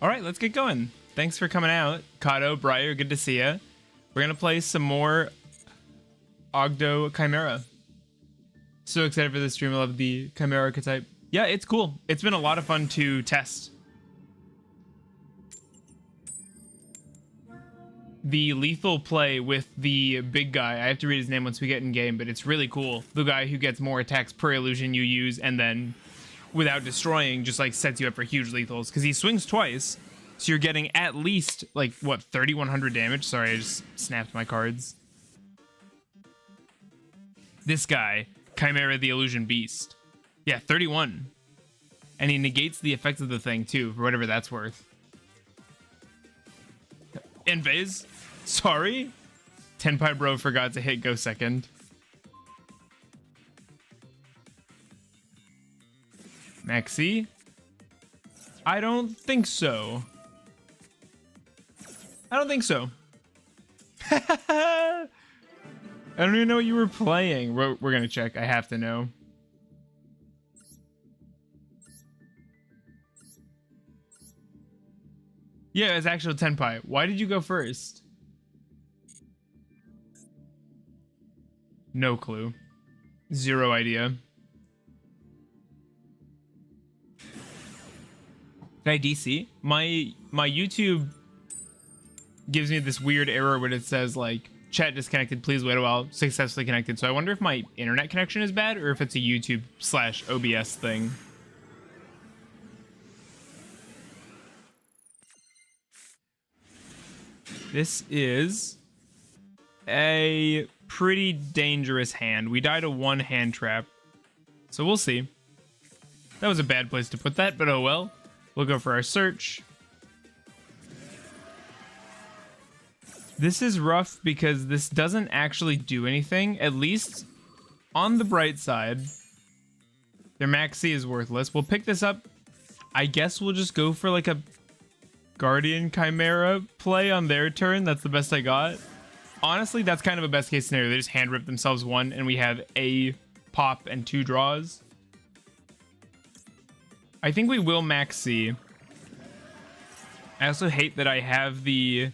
All right, let's get going. Thanks for coming out. Kato, Briar, good to see ya. We're going to play some more Ogdoadic Chimera. So excited for this stream. I love the Chimera archetype. Yeah, it's cool. It's been a lot of fun to test. The lethal play with the big guy. I have to read his name once we get in game, but it's really cool. The guy who gets more attacks per illusion you use and then without destroying just like sets you up for huge lethals because he swings twice. So you're getting at least like what, 3100 damage. Sorry, I just snapped my cards. This guy, Chimera the Illusion Beast. Yeah, 31. And he negates the effect of the thing too, for whatever that's worth. Invase. Sorry. Tenpai Bro forgot to hit go second. Maxi? I don't think so. I don't think so. I don't even know what you were playing. We're gonna check. I have to know. Yeah, it's actual Tenpai. Why did you go first? No clue. Zero idea. Did I DC? My YouTube gives me this weird error when it says like chat disconnected, please wait a while, successfully connected. So I wonder if my internet connection is bad or if it's a YouTube/OBS thing. This is a pretty dangerous hand. We died a one hand trap, so we'll see. That was a bad place to put that, but oh well. We'll go for our search. This is rough because this doesn't actually do anything, at least on the bright side. Their Maxi is worthless. We'll pick this up. I guess we'll just go for like a Guardian Chimera play on their turn. That's the best I got. Honestly, that's kind of a best case scenario. They just hand rip themselves one and we have a pop and two draws. I think we will Maxi. I also hate that I have the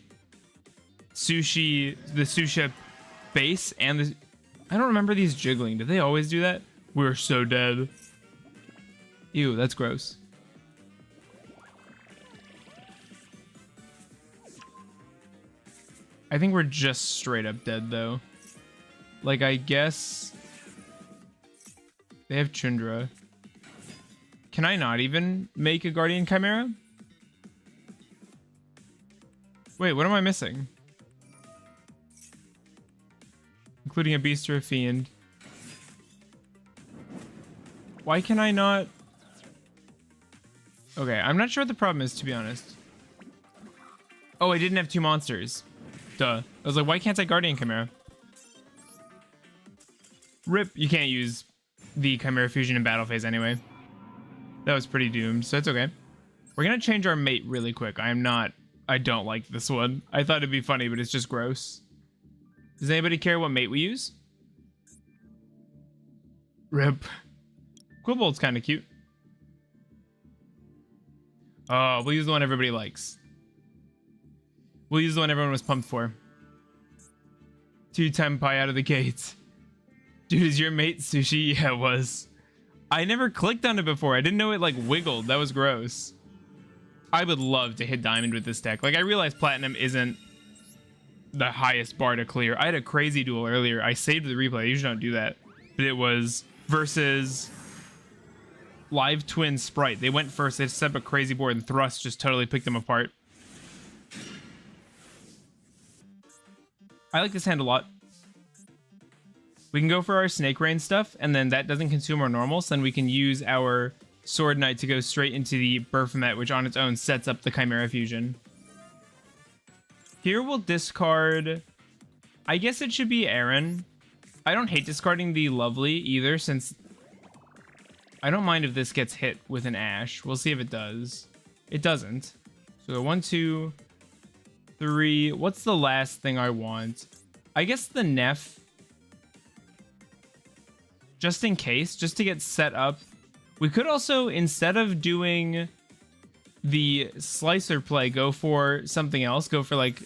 Sushi base and the... I don't remember these jiggling. Did they always do that? We're so dead. Ew, that's gross. I think we're just straight up dead though. Like, I guess they have Chundra. Can I not even make a Guardian Chimera? Wait, what am I missing? Including a beast or a fiend. Why can I not? Okay, I'm not sure what the problem is, to be honest. Oh, I didn't have two monsters. Duh. I was like, why can't I Guardian Chimera? Rip, you can't use the Chimera Fusion in battle phase anyway. That was pretty doomed, so it's okay. We're gonna change our mate really quick. I don't like this one. I thought it'd be funny, but it's just gross. Does anybody care what mate we use? Rip. Quibolt's kind of cute. Oh, we'll use the one everybody likes. We'll use the one everyone was pumped for. 2 Tenpai out of the gate. Dude, is your mate Sushi? Yeah, it was. I never clicked on it before. I didn't know it like wiggled. That was gross. I would love to hit diamond with this deck. Like, I realized platinum isn't the highest bar to clear. I had a crazy duel earlier. I saved the replay. I usually don't do that. But it was versus Live Twin Sprite. They went first. They set up a crazy board and Thrust just totally picked them apart. I like this hand a lot. We can go for our Snake Rain stuff, and then that doesn't consume our normal, so then we can use our Sword Knight to go straight into the Berfomet, which on its own sets up the Chimera Fusion. Here we'll discard... I guess it should be Aaron. I don't hate discarding the Lovely either, since... I don't mind if this gets hit with an Ash. We'll see if it does. It doesn't. So 1, 2, 3... What's the last thing I want? I guess the Neff... Just in case, just to get set up. We could also, instead of doing the slicer play, go for something else. Go for like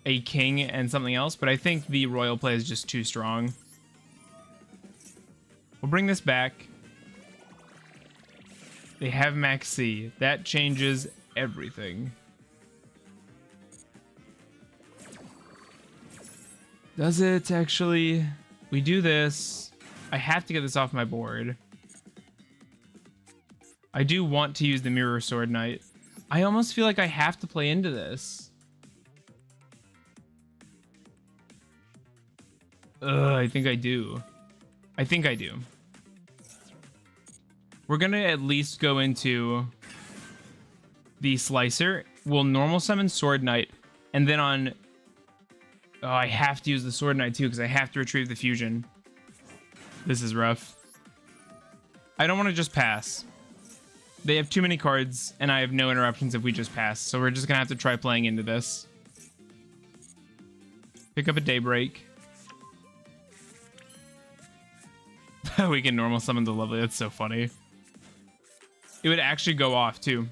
a king and something else. But I think the royal play is just too strong. We'll bring this back. They have Max C. That changes everything. Does it actually? We do this. I have to get this off my board. I do want to use the Mirror Sword Knight. I almost feel like I have to play into this. I think I do. I think I do. We're gonna at least go into the Slicer. We'll normal summon Sword Knight, and then on... Oh, I have to use the Sword Knight too, because I have to retrieve the fusion. This is rough. I don't want to just pass. They have too many cards, and I have no interruptions if we just pass, so we're just gonna have to try playing into this. Pick up a Daybreak. We can normal summon the Lovely. That's so funny. It would actually go off too.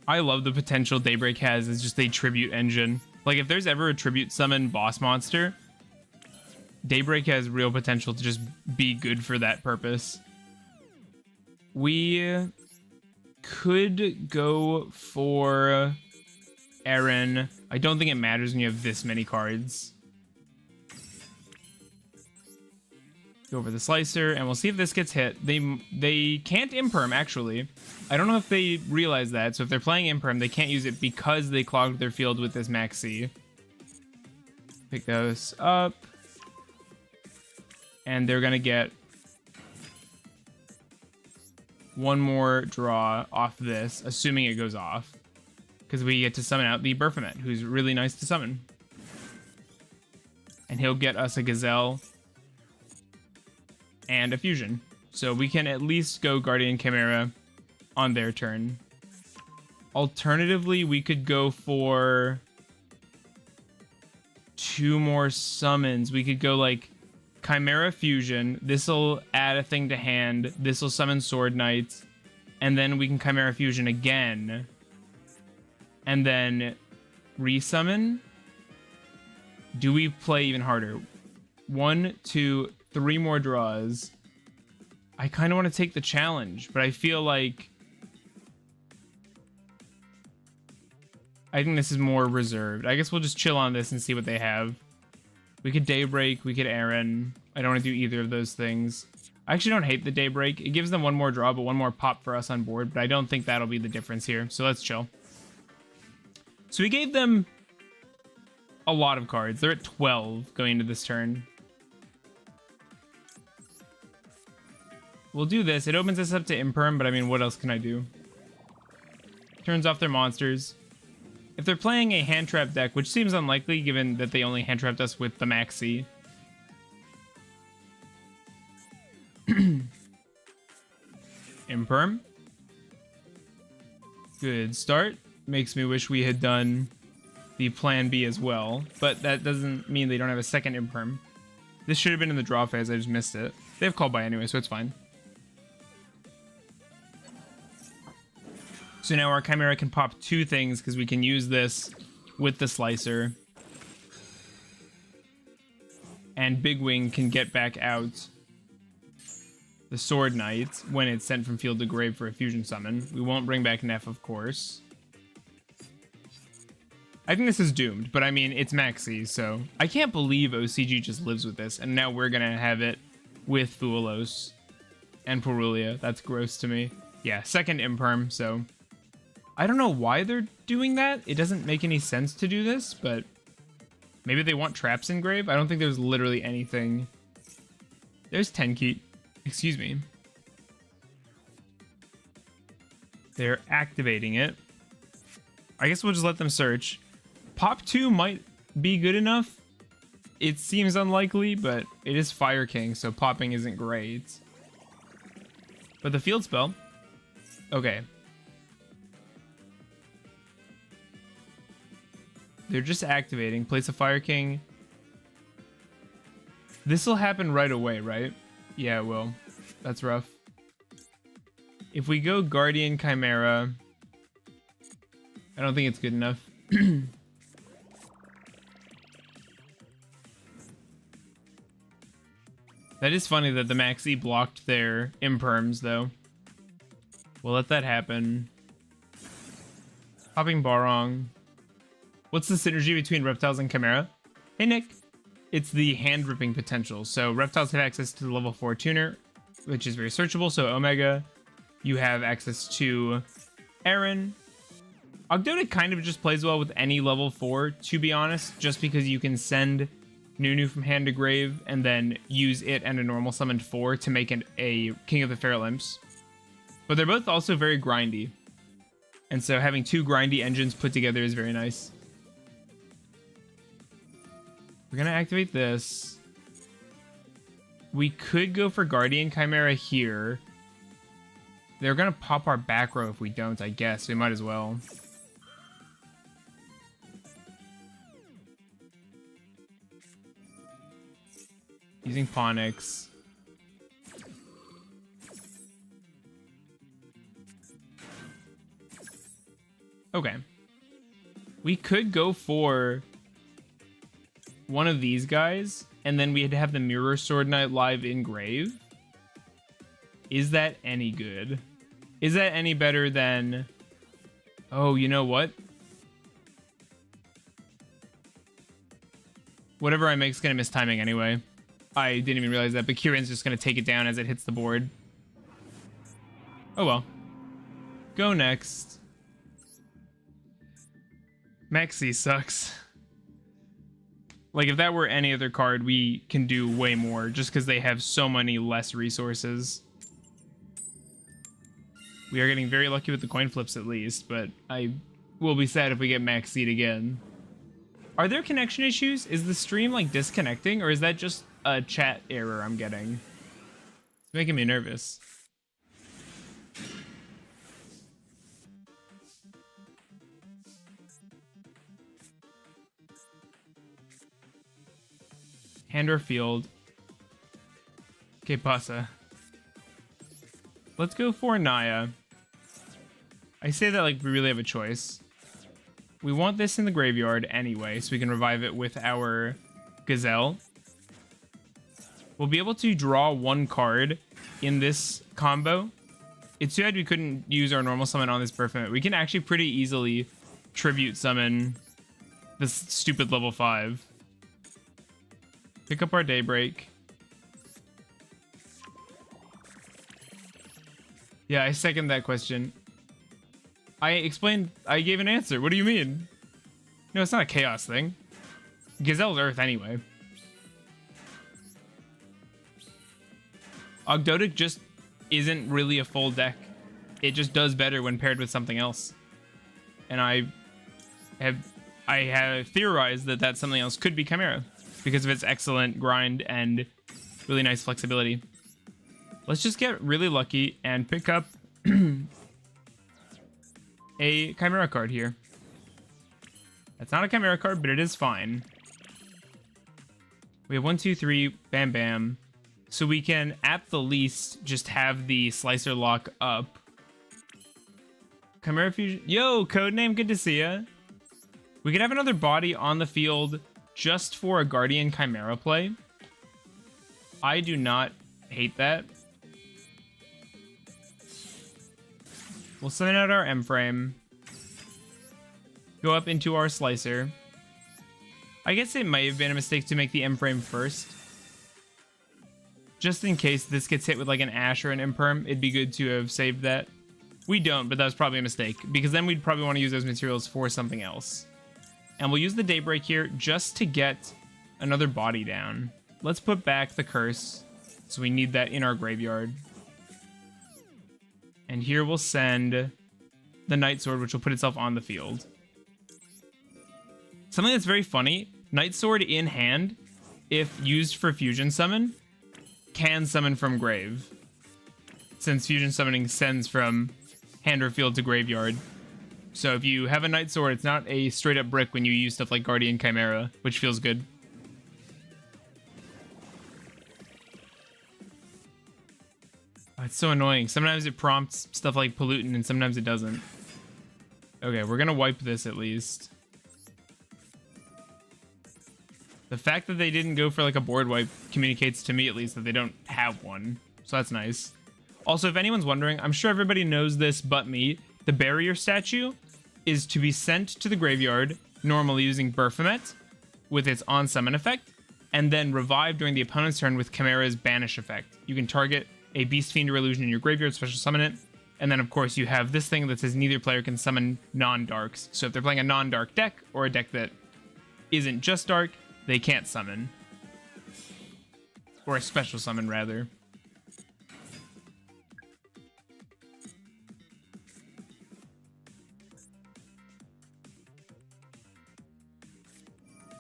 I love the potential Daybreak has as just a tribute engine. Like if there's ever a tribute summon boss monster, Daybreak has real potential to just be good for that purpose. We could go for Aaron. I don't think it matters when you have this many cards. Go over the Slicer, and we'll see if this gets hit. They can't imperm, actually. I don't know if they realize that, so if they're playing imperm, they can't use it because they clogged their field with this Maxi. Pick those up. And they're gonna get one more draw off this, assuming it goes off. Because we get to summon out the Baphomet, who's really nice to summon. And he'll get us a Gazelle and a fusion. So we can at least go Guardian Chimera on their turn. Alternatively, we could go for 2 more summons. We could go like Chimera Fusion. This will add a thing to hand. This will summon Sword Knight. And then we can Chimera Fusion again. And then resummon. Do we play even harder? 1, 2, 3 more draws. I kind of want to take the challenge, but I feel like I think this is more reserved. I guess we'll just chill on this and see what they have. We could Daybreak, we could Aaron. I don't want to do either of those things. I actually don't hate the Daybreak. It gives them 1 more draw, but 1 more pop for us on board, but I don't think that'll be the difference here. So let's chill. So we gave them a lot of cards. They're at 12 going into this turn. We'll do this. It opens us up to Imperm, but I mean, what else can I do? Turns off their monsters. If they're playing a hand trap deck, which seems unlikely given that they only hand trapped us with the Maxi. Imperm. Good start. Makes me wish we had done the plan B as well, but that doesn't mean they don't have a second Imperm. This should have been in the draw phase. I just missed it. They have call by anyway, so it's fine. So now our Chimera can pop 2 things because we can use this with the Slicer. And Big Wing can get back out the Sword Knight when it's sent from field to grave for a fusion summon. We won't bring back Neff, of course. I think this is doomed, but I mean, it's Maxi, so... I can't believe OCG just lives with this, and now we're gonna have it with Thualos and Perulia. That's gross to me. Yeah, second Imperm, so... I don't know why they're doing that. It doesn't make any sense to do this, but... Maybe they want traps in grave? I don't think there's literally anything... There's Tenkeet. Excuse me. They're activating it. I guess we'll just let them search. Pop 2 might be good enough. It seems unlikely, but it is Fire King, so popping isn't great. But the field spell... Okay. They're just activating. Place a Fire King. This will happen right away, right? Yeah, it will. That's rough. If we go Guardian Chimera, I don't think it's good enough. That is funny that the Maxi blocked their imperms, though. We'll let that happen. Hopping Barong. What's the synergy between Reptiles and Chimera? Hey, Nick. It's the hand ripping potential. So Reptiles have access to the level 4 tuner, which is very searchable. So Omega, you have access to Aaron. Ogdoadic kind of just plays well with any level 4, to be honest, just because you can send Nunu from hand to grave and then use it and a normal summoned 4 to make it a King of the Feral Imps. But they're both also very grindy. And so having two grindy engines put together is very nice. We're going to activate this. We could go for Guardian Chimera here. They're going to pop our back row if we don't, I guess. We might as well. Using Pawnex. Okay. We could go for one of these guys, and then we'd have the Mirror Sword Knight live in grave. Is that any good? Is that any better than... Oh, you know what? Whatever I make is going to miss timing anyway. I didn't even realize that, but Kieran's just going to take it down as it hits the board. Oh well. Go next. Maxi sucks. Like, if that were any other card, we can do way more, just because they have so many less resources. We are getting very lucky with the coin flips, at least, but I will be sad if we get Maxied again. Are there connection issues? Is the stream, like, disconnecting, or is that just a chat error I'm getting? It's making me nervous. Hand or field. Que pasa? Let's go for Naya. I say that like we really have a choice. We want this in the graveyard anyway, so we can revive it with our Gazelle. We'll be able to draw one card in this combo. It's too bad we couldn't use our normal summon on this Baphomet. We can actually pretty easily tribute summon this stupid level 5. Pick up our Daybreak. Yeah, I second that question. I gave an answer. What do you mean? No, it's not a chaos thing. Gazelle's Earth anyway. Ogdoadic just isn't really a full deck. It just does better when paired with something else. And I have theorized that that something else could be Chimera, because of its excellent grind and really nice flexibility. Let's just get really lucky and pick up a Chimera card here. That's not a Chimera card, but it is fine. We have 1, 2, 3, bam, bam. So we can, at the least, just have the Slicer lock up. Chimera Fusion. Yo, Codename, good to see ya. We could have another body on the field just for a Guardian Chimera play. I do not hate that. We'll send out our M-Frame. Go up into our Slicer. I guess it might have been a mistake to make the M-Frame first. Just in case this gets hit with like an Ash or an Imperm, it'd be good to have saved that. We don't, but that was probably a mistake, because then we'd probably want to use those materials for something else. And we'll use the Daybreak here just to get another body down. Let's put back the Curse, so we need that in our graveyard. And here we'll send the Night Sword, which will put itself on the field. Something that's very funny, Night Sword in hand, if used for Fusion Summon, can summon from grave, since Fusion Summoning sends from hand or field to graveyard. So if you have a Night Sword, it's not a straight up brick when you use stuff like Guardian Chimera, which feels good. It's so annoying. Sometimes it prompts stuff like pollutant and sometimes it doesn't. Okay, we're gonna wipe this at least. The fact that they didn't go for like a board wipe communicates to me at least that they don't have one. So that's nice. Also, if anyone's wondering, I'm sure everybody knows this but me. The barrier statue is to be sent to the graveyard, normally using Baphomet with its on-summon effect, and then revived during the opponent's turn with Chimera's banish effect. You can target a Beast Fiend or Illusion in your graveyard, special summon it, and then of course you have this thing that says neither player can summon non-darks. So if they're playing a non-dark deck, or a deck that isn't just dark, they can't summon. Or a special summon, rather.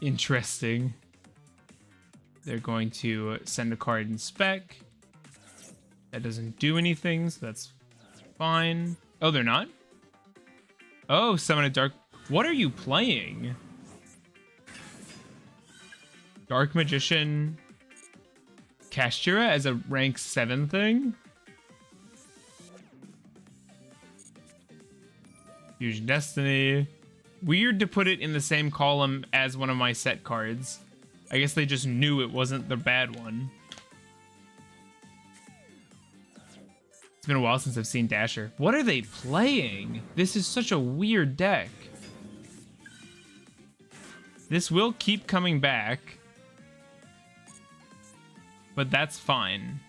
Interesting. They're going to send a card in spec. That doesn't do anything, so that's fine. Oh, they're not? Oh, summon a dark... What are you playing? Dark Magician... Chimera as a rank 7 thing? Fusion Destiny... Weird to put it in the same column as one of my set cards. I guess they just knew it wasn't the bad one. It's been a while since I've seen Dasher. What are they playing? This is such a weird deck. This will keep coming back. But that's fine.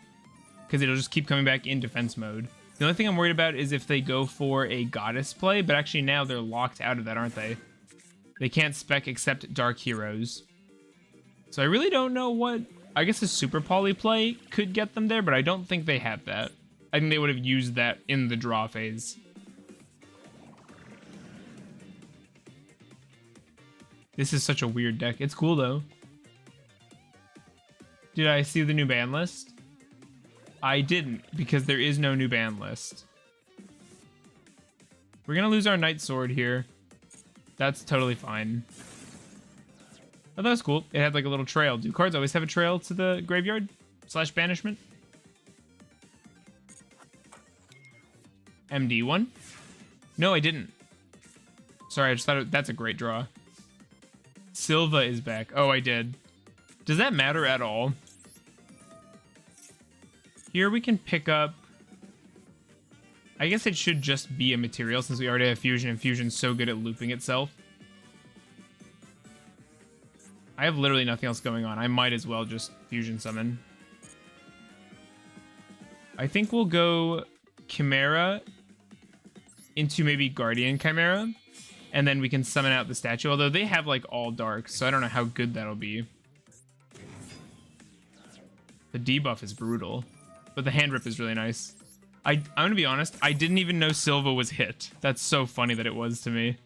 Because it'll just keep coming back in defense mode. The only thing I'm worried about is if they go for a goddess play, but actually now they're locked out of that, aren't they? They can't spec except Dark Heroes. So I really don't know what... I guess a Super Poly play could get them there, but I don't think they have that. I think they would have used that in the draw phase. This is such a weird deck. It's cool, though. Did I see the new ban list? I didn't, because there is no new ban list. We're gonna lose our Night Sword here. That's totally fine. Oh, that was cool. It had like a little trail. Do cards always have a trail to the graveyard? / banishment? MD1? No, I didn't. Sorry, I just thought that's a great draw. Silva is back. Oh, I did. Does that matter at all? Here we can pick up... I guess it should just be a material since we already have Fusion, and Fusion's so good at looping itself. I have literally nothing else going on. I might as well just Fusion summon. I think we'll go Chimera into maybe Guardian Chimera, and then we can summon out the statue, although they have like all dark, so I don't know how good that'll be. The debuff is brutal, but the hand rip is really nice. I'm gonna be honest, I didn't even know Silva was hit. That's so funny that it was to me.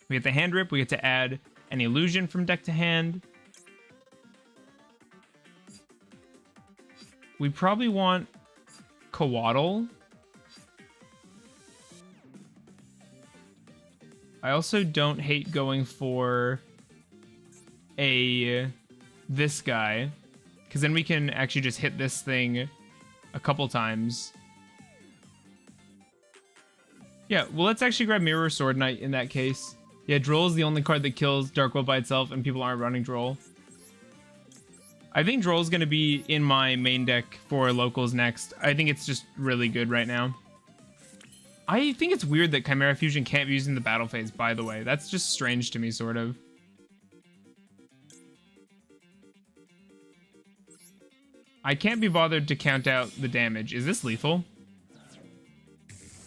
We get the hand rip, we get to add an illusion from deck to hand. We probably want Coatl. I also don't hate going for this guy, because then we can actually just hit this thing a couple times. Yeah, well, let's actually grab Mirror Sword Knight in that case. Yeah, Droll is the only card that kills Dark World by itself, and people aren't running Droll. I think Droll's going to be in my main deck for locals next. I think it's just really good right now. I think it's weird that Chimera Fusion can't be used in the battle phase, by the way. That's just strange to me, sort of. I can't be bothered to count out the damage. Is this lethal?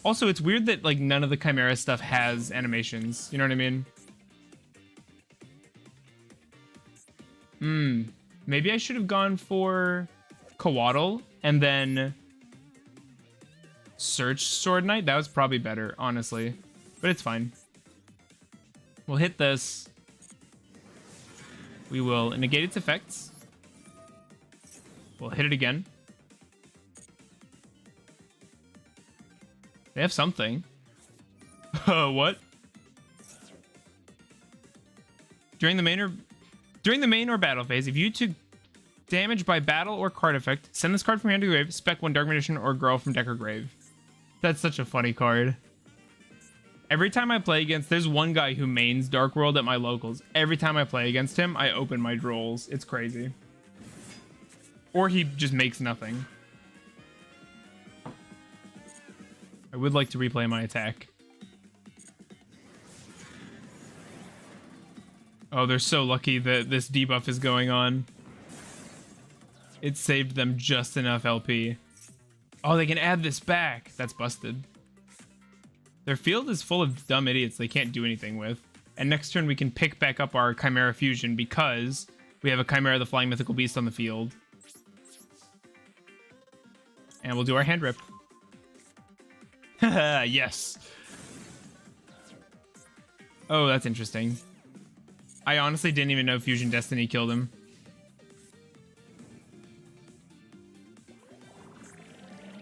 Also, it's weird that like none of the Chimera stuff has animations. You know what I mean? Maybe I should have gone for Coatl and then search Sword Knight. That was probably better, honestly. But it's fine. We'll hit this. We will negate its effects. We'll hit it again. They have something. What? During the main or battle phase, if you took Damage by battle or card effect. Send this card from hand to grave. Spec 1 Dark Magician or Girl from deck or grave. That's such a funny card. Every time I play against... There's one guy who mains Dark World at my locals. Every time I play against him, I open my drolls. It's crazy. Or he just makes nothing. I would like to replay my attack. Oh, they're so lucky that this debuff is going on. It saved them just enough LP. Oh, they can add this back. That's busted. Their field is full of dumb idiots they can't do anything with. And next turn we can pick back up our Chimera Fusion because we have a Chimera the Flying Mythical Beast on the field. And we'll do our hand rip. Yes. Oh, that's interesting. I honestly didn't even know Fusion Destiny killed him.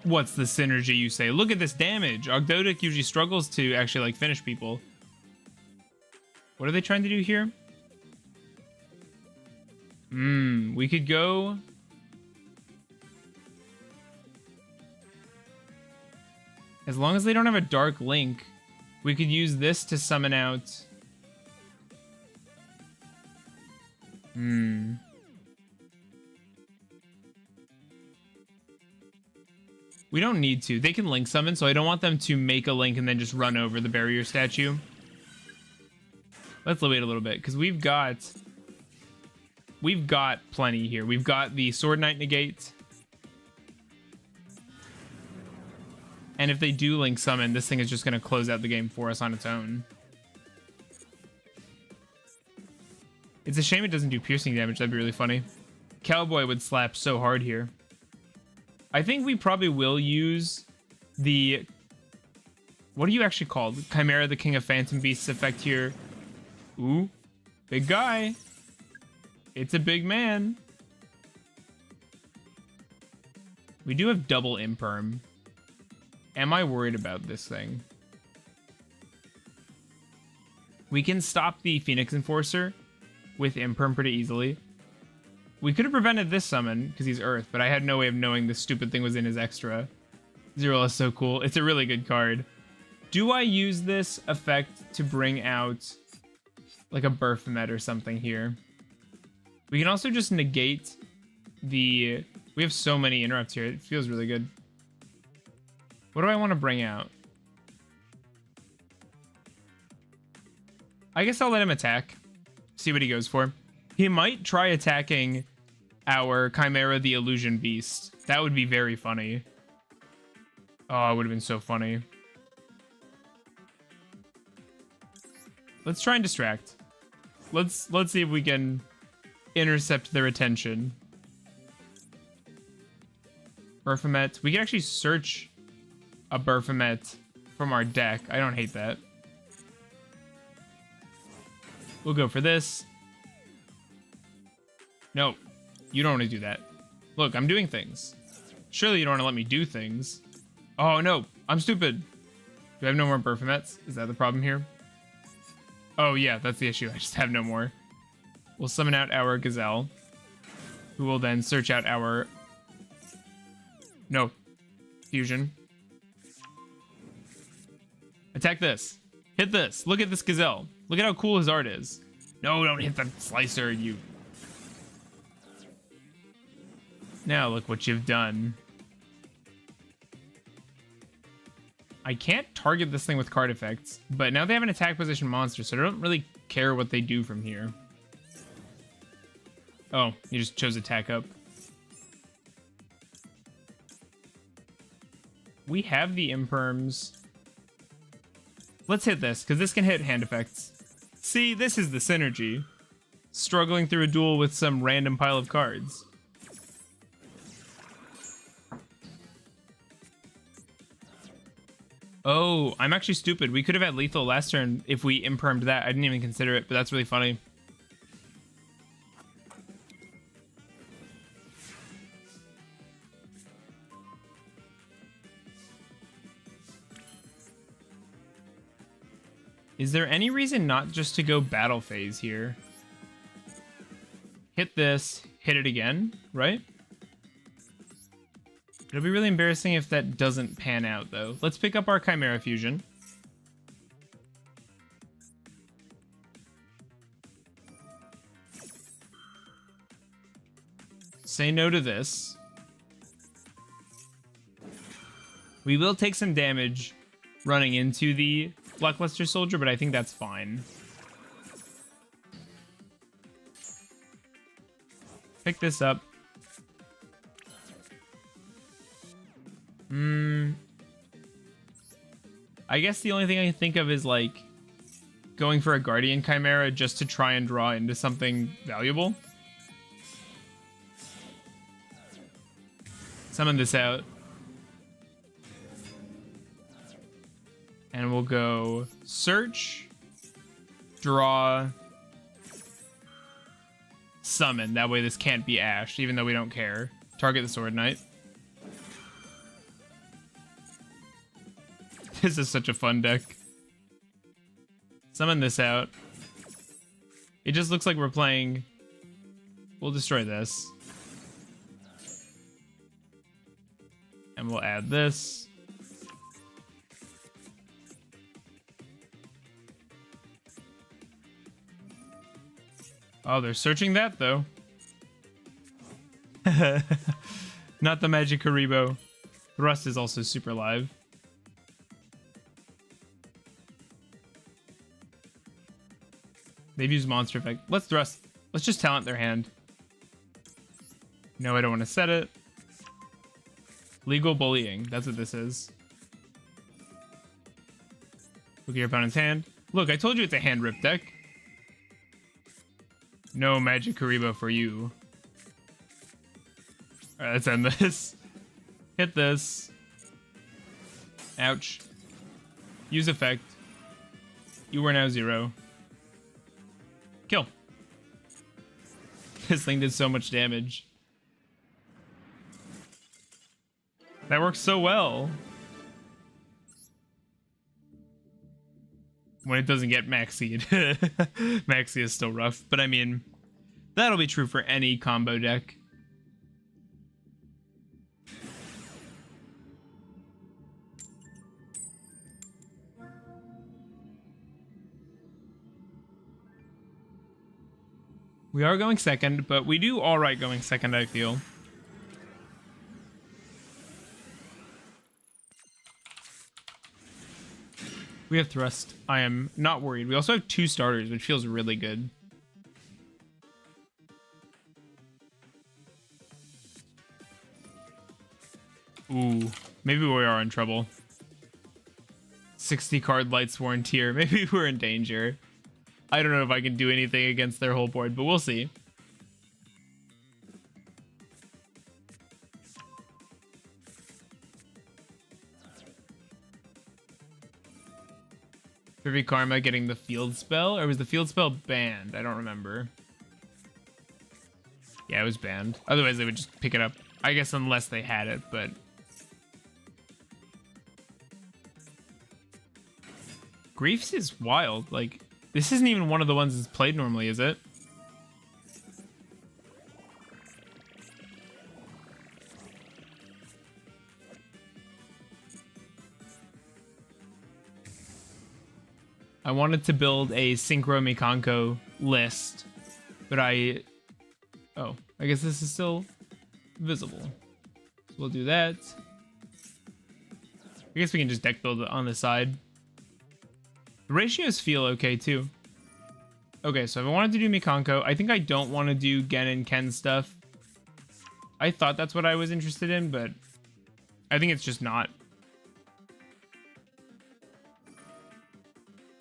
What's the synergy, you say? Look at this damage. Ogdoadic usually struggles to actually, like, finish people. What are they trying to do here? We could go... As long as they don't have a Dark Link, we could use this to summon out... We don't need to. They can link summon, so I don't want them to make a link and then just run over the barrier statue. Let's wait a little bit, because we've got plenty here. We've got the Sword Knight negate. And if they do link summon, this thing is just going to close out the game for us on its own. It's a shame it doesn't do piercing damage. That'd be really funny. Cowboy would slap so hard here. I think we probably will use the... What are you actually called? Chimera, the King of Phantom Beasts effect here. Ooh. Big guy. It's a big man. We do have double imperm. Am I worried about this thing? We can stop the Phoenix Enforcer with imperm pretty easily. We could have prevented this summon because he's Earth, but I had no way of knowing this stupid thing was in his extra. Zero is so cool. It's a really good card. Do I use this effect to bring out like a Baphomet or something here? We can also just negate the... We have so many interrupts here. It feels really good. What do I want to bring out? I guess I'll let him attack. See what he goes for. He might try attacking our Chimera the Illusion Beast. That would be very funny. Oh, it would have been so funny. Let's try and distract. Let's see if we can intercept their attention. Baphomet. We can actually search a Baphomet from our deck. I don't hate that. We'll go for this. No, you don't want to do that. Look, I'm doing things. Surely you don't want to let me do things. Oh, no, I'm stupid. Do I have no more Baphomets? Is that the problem here? Oh, yeah, that's the issue. I just have no more. We'll summon out our Gazelle, who will then search out our... No. Fusion. Attack this. Hit this. Look at this Gazelle. Look at how cool his art is. No, don't hit the slicer, you... Now look what you've done. I can't target this thing with card effects, but now they have an attack position monster, so I don't really care what they do from here. Oh, you just chose attack up. We have the imperms. Let's hit this, because this can hit hand effects. See, this is the synergy. Struggling through a duel with some random pile of cards. Oh, I'm actually stupid. We could have had lethal last turn if we impermed that. I didn't even consider it, but that's really funny. Is there any reason not just to go battle phase here? hit this, hit it again, right? It'll be really embarrassing if that doesn't pan out, though. Let's pick up our Chimera Fusion. Say no to this. We will take some damage running into the Lackluster Soldier, but I think that's fine. Pick this up. I guess the only thing I can think of is like going for a Guardian Chimera just to try and draw into something valuable. Summon this out. And we'll go search, draw, summon. That way this can't be Ash, even though we don't care. Target the Sword Knight. This is such a fun deck. Summon this out. It just looks like we're playing... We'll destroy this. And we'll add this. Oh, they're searching that, though. Not the Magic Karibo. Rust is also super live. They've used Monster Effect. Let's thrust. Let's just talent their hand. No, I don't want to set it. Legal bullying. That's what this is. Look at your opponent's hand. Look, I told you it's a hand rip deck. No Magic Karibo for you. Alright, let's end this. Hit this. Ouch. Use effect. You are now 0. Kill. This thing did so much damage. That works so well. When it doesn't get Maxied. Maxi is still rough, but I mean, that'll be true for any combo deck. We are going second, but we do all right going second, I feel. We have Thrust. I am not worried. We also have 2 starters, which feels really good. Ooh, maybe we are in trouble. 60 card Lightsworn tier. Maybe we're in danger. I don't know if I can do anything against their whole board, but we'll see. Privy Karma getting the field spell? Or was the field spell banned? I don't remember. Yeah, it was banned. Otherwise, they would just pick it up. I guess unless they had it, but... Griefs is wild. Like, this isn't even one of the ones that's played normally, is it? I wanted to build a Synchro Mikanko list, but oh, I guess this is still visible. So we'll do that. I guess we can just deck build it on the side. The ratios feel okay too. Okay, so if I wanted to do Mikanko, I think I don't want to do Gen and Ken stuff. I thought that's what I was interested in, but I think it's just not.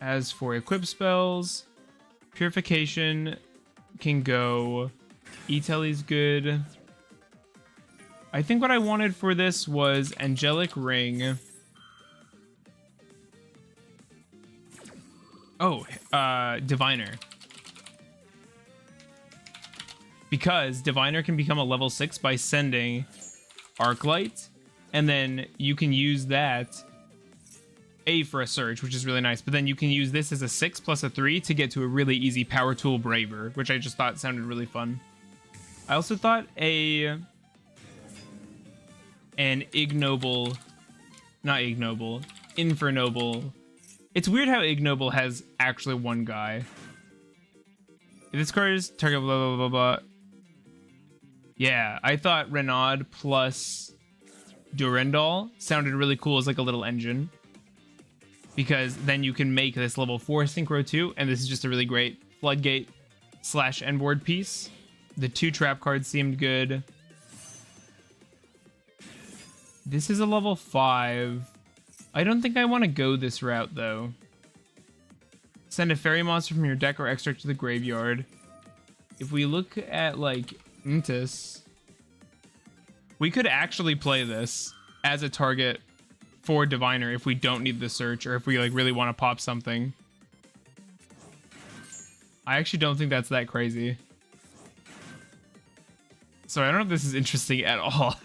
As for equip spells, Purification can go. E-Telly's good. I think what I wanted for this was Angelic Ring. Oh, Diviner. Because Diviner can become a level 6 by sending Arclight, and then you can use that for a search, which is really nice, but then you can use this as a 6 plus a 3 to get to a really easy Power Tool Braver, which I just thought sounded really fun. I also thought an ignoble, not ignoble, infernoble. It's weird how ignoble has actually one guy. If this card is target blah blah blah blah. Yeah, I thought Renaud plus Durandal sounded really cool as like a little engine. Because then you can make this level 4 Synchro 2, and this is just a really great Floodgate / Endboard piece. The 2 trap cards seemed good. This is a level 5. I don't think I want to go this route, though. Send a fairy monster from your deck or extract to the graveyard. If we look at, like, Intis, we could actually play this as a target for Diviner if we don't need the search, or if we, like, really want to pop something. I actually don't think that's that crazy. So I don't know if this is interesting at all.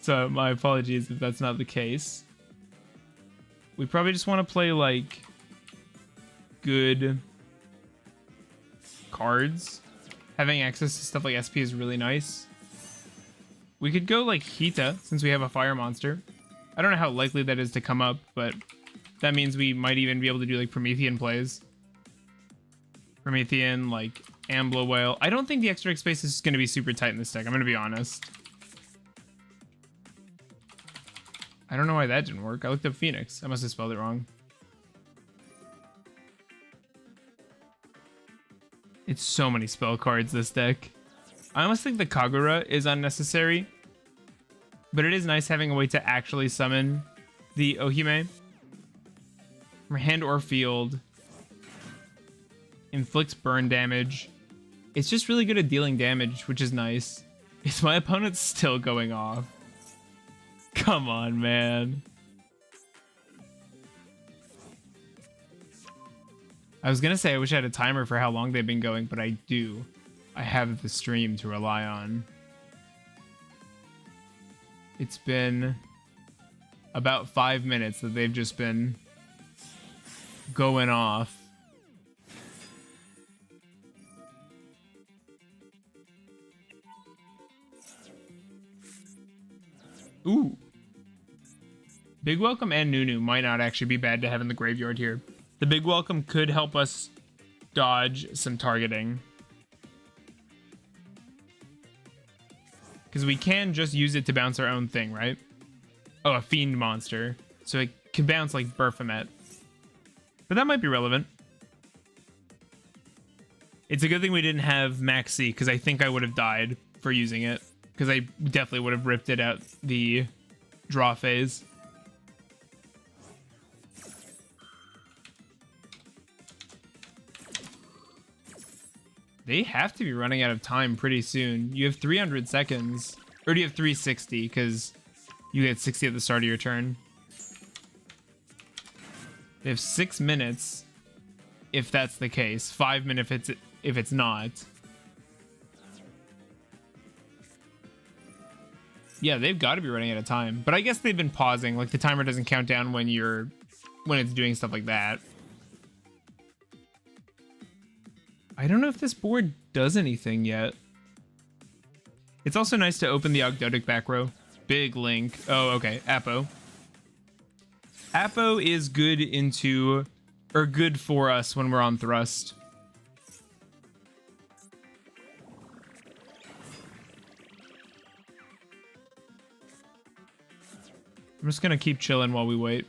So my apologies if that's not the case. We probably just want to play, like, good cards. Having access to stuff like SP is really nice. We could go, like, Hita, since we have a fire monster. I don't know how likely that is to come up, but that means we might even be able to do, like, Promethean plays. Promethean, like, Amblo Whale. I don't think the extra space is going to be super tight in this deck. I'm going to be honest. I don't know why that didn't work. I looked up Phoenix. I must have spelled it wrong. It's so many spell cards, this deck. I almost think the Kagura is unnecessary. But it is nice having a way to actually summon the Ohime. From hand or field. Inflicts burn damage. It's just really good at dealing damage, which is nice. Is my opponent still going off? Come on, man. I was gonna say I wish I had a timer for how long they've been going, but I do. I have the stream to rely on. It's been about 5 minutes that they've just been going off. Ooh. Big Welcome and Nunu might not actually be bad to have in the graveyard here. The Big Welcome could help us dodge some targeting. Because we can just use it to bounce our own thing, right? Oh, a Fiend monster. So it can bounce like Baphomet. But that might be relevant. It's a good thing we didn't have Maxi, because I think I would have died for using it. Because I definitely would have ripped it out the draw phase. They have to be running out of time pretty soon. You have 300 seconds. Or do you have 360? Because you get 60 at the start of your turn. They have 6 minutes. If that's the case. 5 minutes if it's not. Yeah, they've got to be running out of time. But I guess they've been pausing. Like, the timer doesn't count down when it's doing stuff like that. I don't know if this board does anything yet. It's also nice to open the Ogdoadic back row. Big link. Oh, okay. Apo. Apo is good good for us when we're on thrust. I'm just gonna keep chilling while we wait.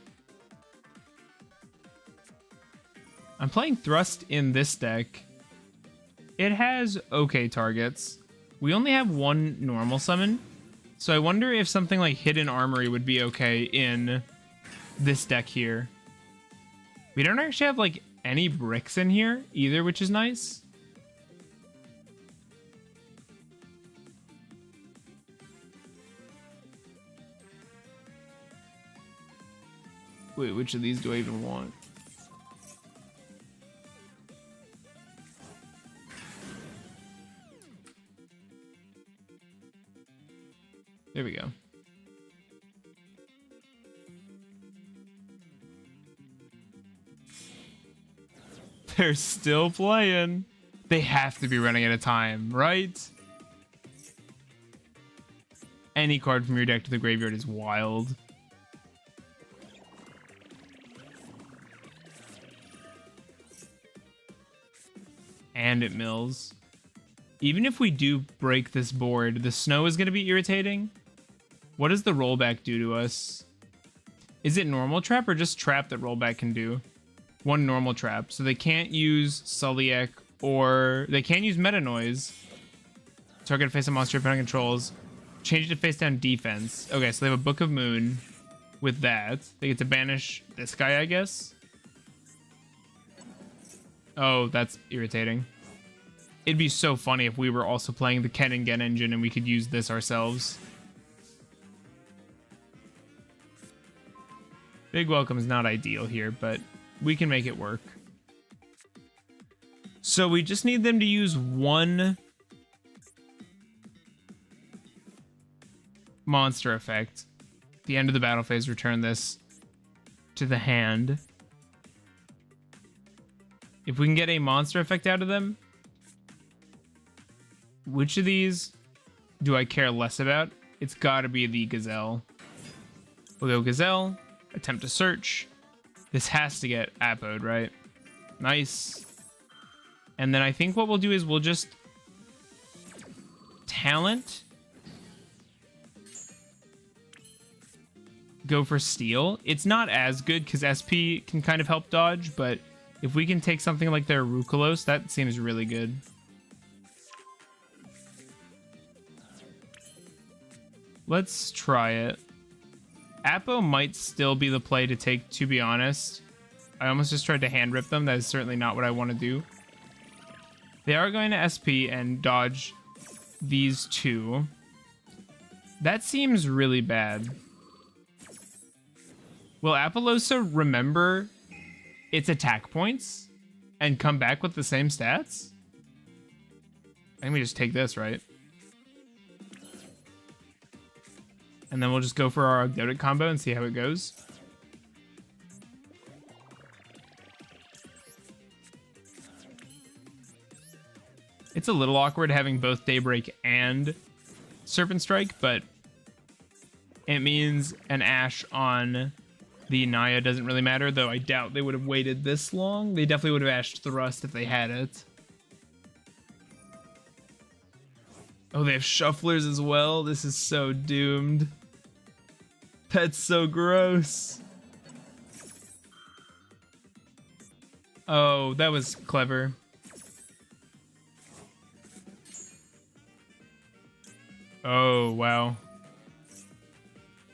I'm playing Thrust in this deck. It has okay targets. We only have one normal summon, so I wonder if something like Hidden Armory would be okay in this deck here. We don't actually have like any bricks in here either, which is nice. Wait, which of these do I even want? There we go. They're still playing. They have to be running out of time, right? Any card from your deck to the graveyard is wild. And it mills. Even if we do break this board, the snow is going to be irritating. What does the rollback do to us? Is it normal trap or just trap that rollback can do? One normal trap. So they can't use Sulliek or they can use Meta Noise. Target face a monster opponent controls. Change it to face down defense. Okay, so they have a Book of Moon with that. They get to banish this guy, I guess. Oh, that's irritating. It'd be so funny if we were also playing the Ken and Gen engine and we could use this ourselves. Big Welcome is not ideal here, but we can make it work. So we just need them to use one monster effect. At the end of the battle phase, return this to the hand. If we can get a monster effect out of them, which of these do I care less about? It's gotta be the Gazelle. We'll go Gazelle, attempt to search. This has to get Apo'd, right? Nice. And then I think what we'll do is we'll just talent. Go for steal. It's not as good because SP can kind of help dodge, but if we can take something like their Rukalos, that seems really good. Let's try it. Apo might still be the play to take, to be honest. I almost just tried to hand rip them. That is certainly not what I want to do. They are going to SP and dodge these two. That seems really bad. Will Apollosa remember its attack points and come back with the same stats? I think we just take this, right? And then we'll just go for our Ogdoadic combo and see how it goes. It's a little awkward having both Daybreak and Serpent Strike, but it means an Ash on the Naya doesn't really matter, though I doubt they would have waited this long. They definitely would have Ashed Thrust if they had it. Oh, they have Shufflers as well? This is so doomed. That's so gross. Oh, that was clever. Oh, wow.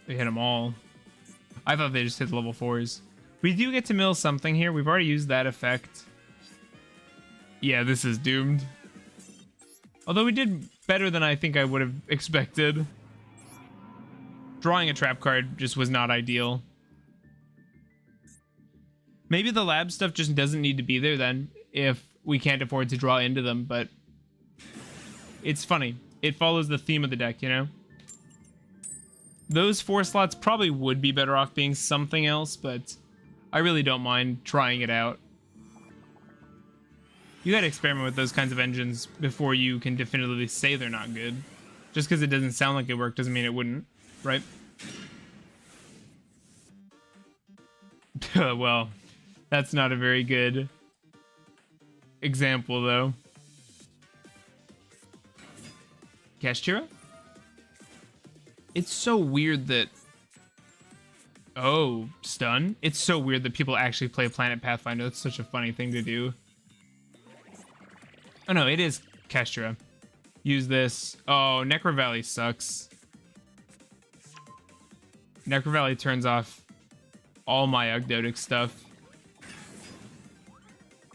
They hit them all. I thought they just hit level 4s. We do get to mill something here. We've already used that effect. Yeah, this is doomed. Although we did better than I think I would have expected. Drawing a trap card just was not ideal. Maybe the lab stuff just doesn't need to be there then, if we can't afford to draw into them, but it's funny. It follows the theme of the deck, you know? Those 4 slots probably would be better off being something else, but I really don't mind trying it out. You gotta experiment with those kinds of engines before you can definitively say they're not good. Just because it doesn't sound like it worked doesn't mean it wouldn't, right? Well, that's not a very good example, though. Chimera? It's so weird that... Oh, stun? It's so weird that people actually play Planet Pathfinder. That's such a funny thing to do. Oh no, it is Kestra. Use this. Oh, Necro Valley sucks. Necro Valley turns off all my Ogdoadic stuff.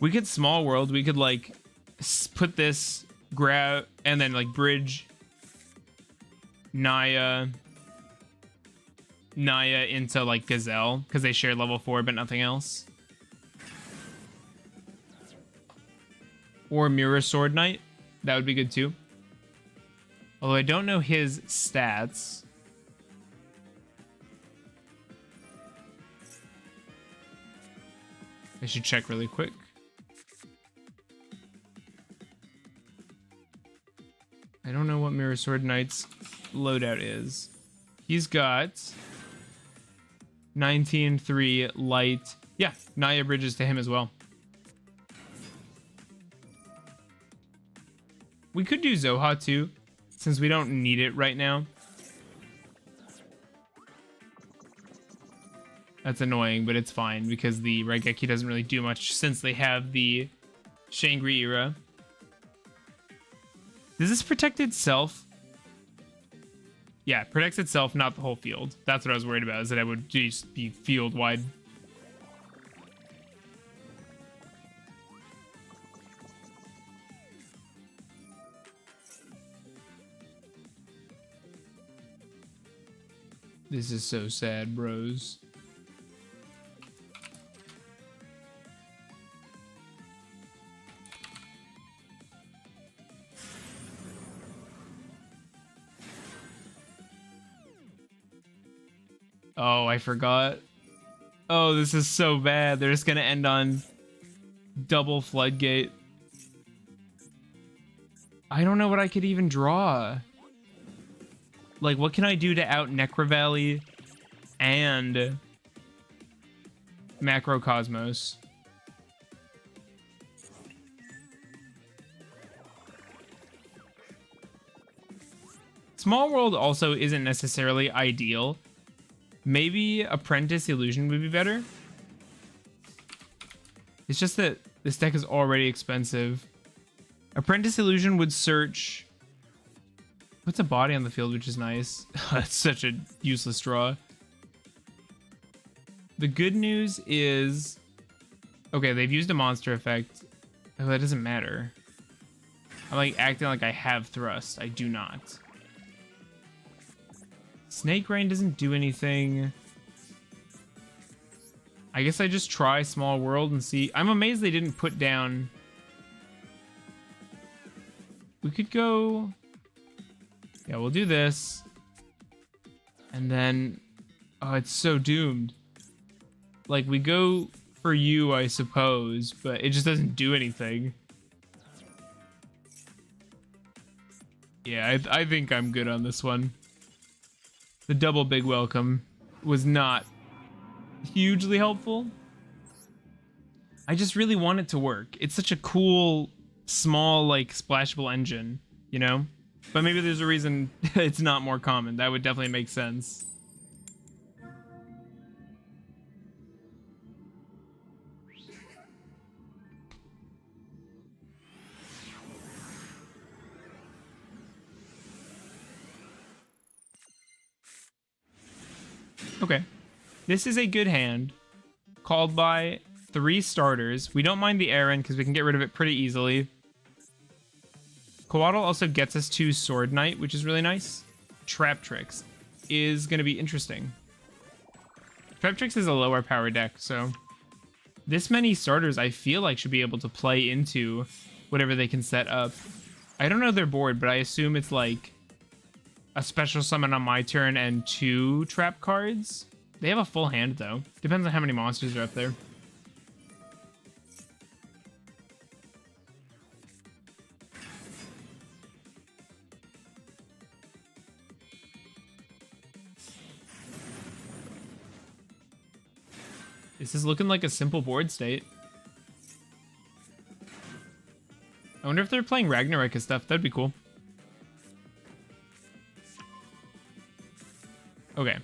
We could Small World. We could, like, put this, grab, and then, like, bridge Naya into, like, Gazelle, because they share level 4, but nothing else. Or Mirror Sword Knight. That would be good, too. Although I don't know his stats. I should check really quick. I don't know what Mirror Sword Knight's loadout is. He's got 19-3 light. Yeah, Naya bridges to him as well. We could do Zoha too, since we don't need it right now. That's annoying, but it's fine because the Raigeki doesn't really do much since they have the Shangri era. Does this protect itself? Yeah, it protects itself, not the whole field. That's what I was worried about, is that I would just be field wide. This is so sad, bros. Oh, I forgot. Oh, this is so bad. They're just gonna end on double floodgate. I don't know what I could even draw. Like, what can I do to out Necrovalley and Macrocosmos? Small World also isn't necessarily ideal. Maybe Apprentice Illusion would be better. It's just that this deck is already expensive. Apprentice Illusion would search... Puts a body on the field, which is nice. That's such a useless draw. The good news is... Okay, they've used a monster effect. Oh, that doesn't matter. I'm like acting like I have thrust. I do not. Snake Rain doesn't do anything. I guess I just try Small World and see. I'm amazed they didn't put down... We could go... Yeah, we'll do this. And then... Oh, it's so doomed. Like, we go for you, I suppose, but it just doesn't do anything. Yeah, I think I'm good on this one. The double big welcome was not hugely helpful. I just really want it to work. It's such a cool, small, like, splashable engine, you know? But maybe there's a reason it's not more common. That would definitely make sense. Okay. This is a good hand. Called by 3 starters. We don't mind the Aaron because we can get rid of it pretty easily. Coatl also gets us to Sword Knight, which is really nice. Trap Tricks is going to be interesting. Trap Tricks is a lower power deck, so this many starters I feel like should be able to play into whatever they can set up. I don't know their board, but I assume it's like a special summon on my turn and 2 trap cards. They have a full hand, though. Depends on how many monsters are up there. This is looking like a simple board state. I wonder if they're playing Ragnarok and stuff. That'd be cool. Okay.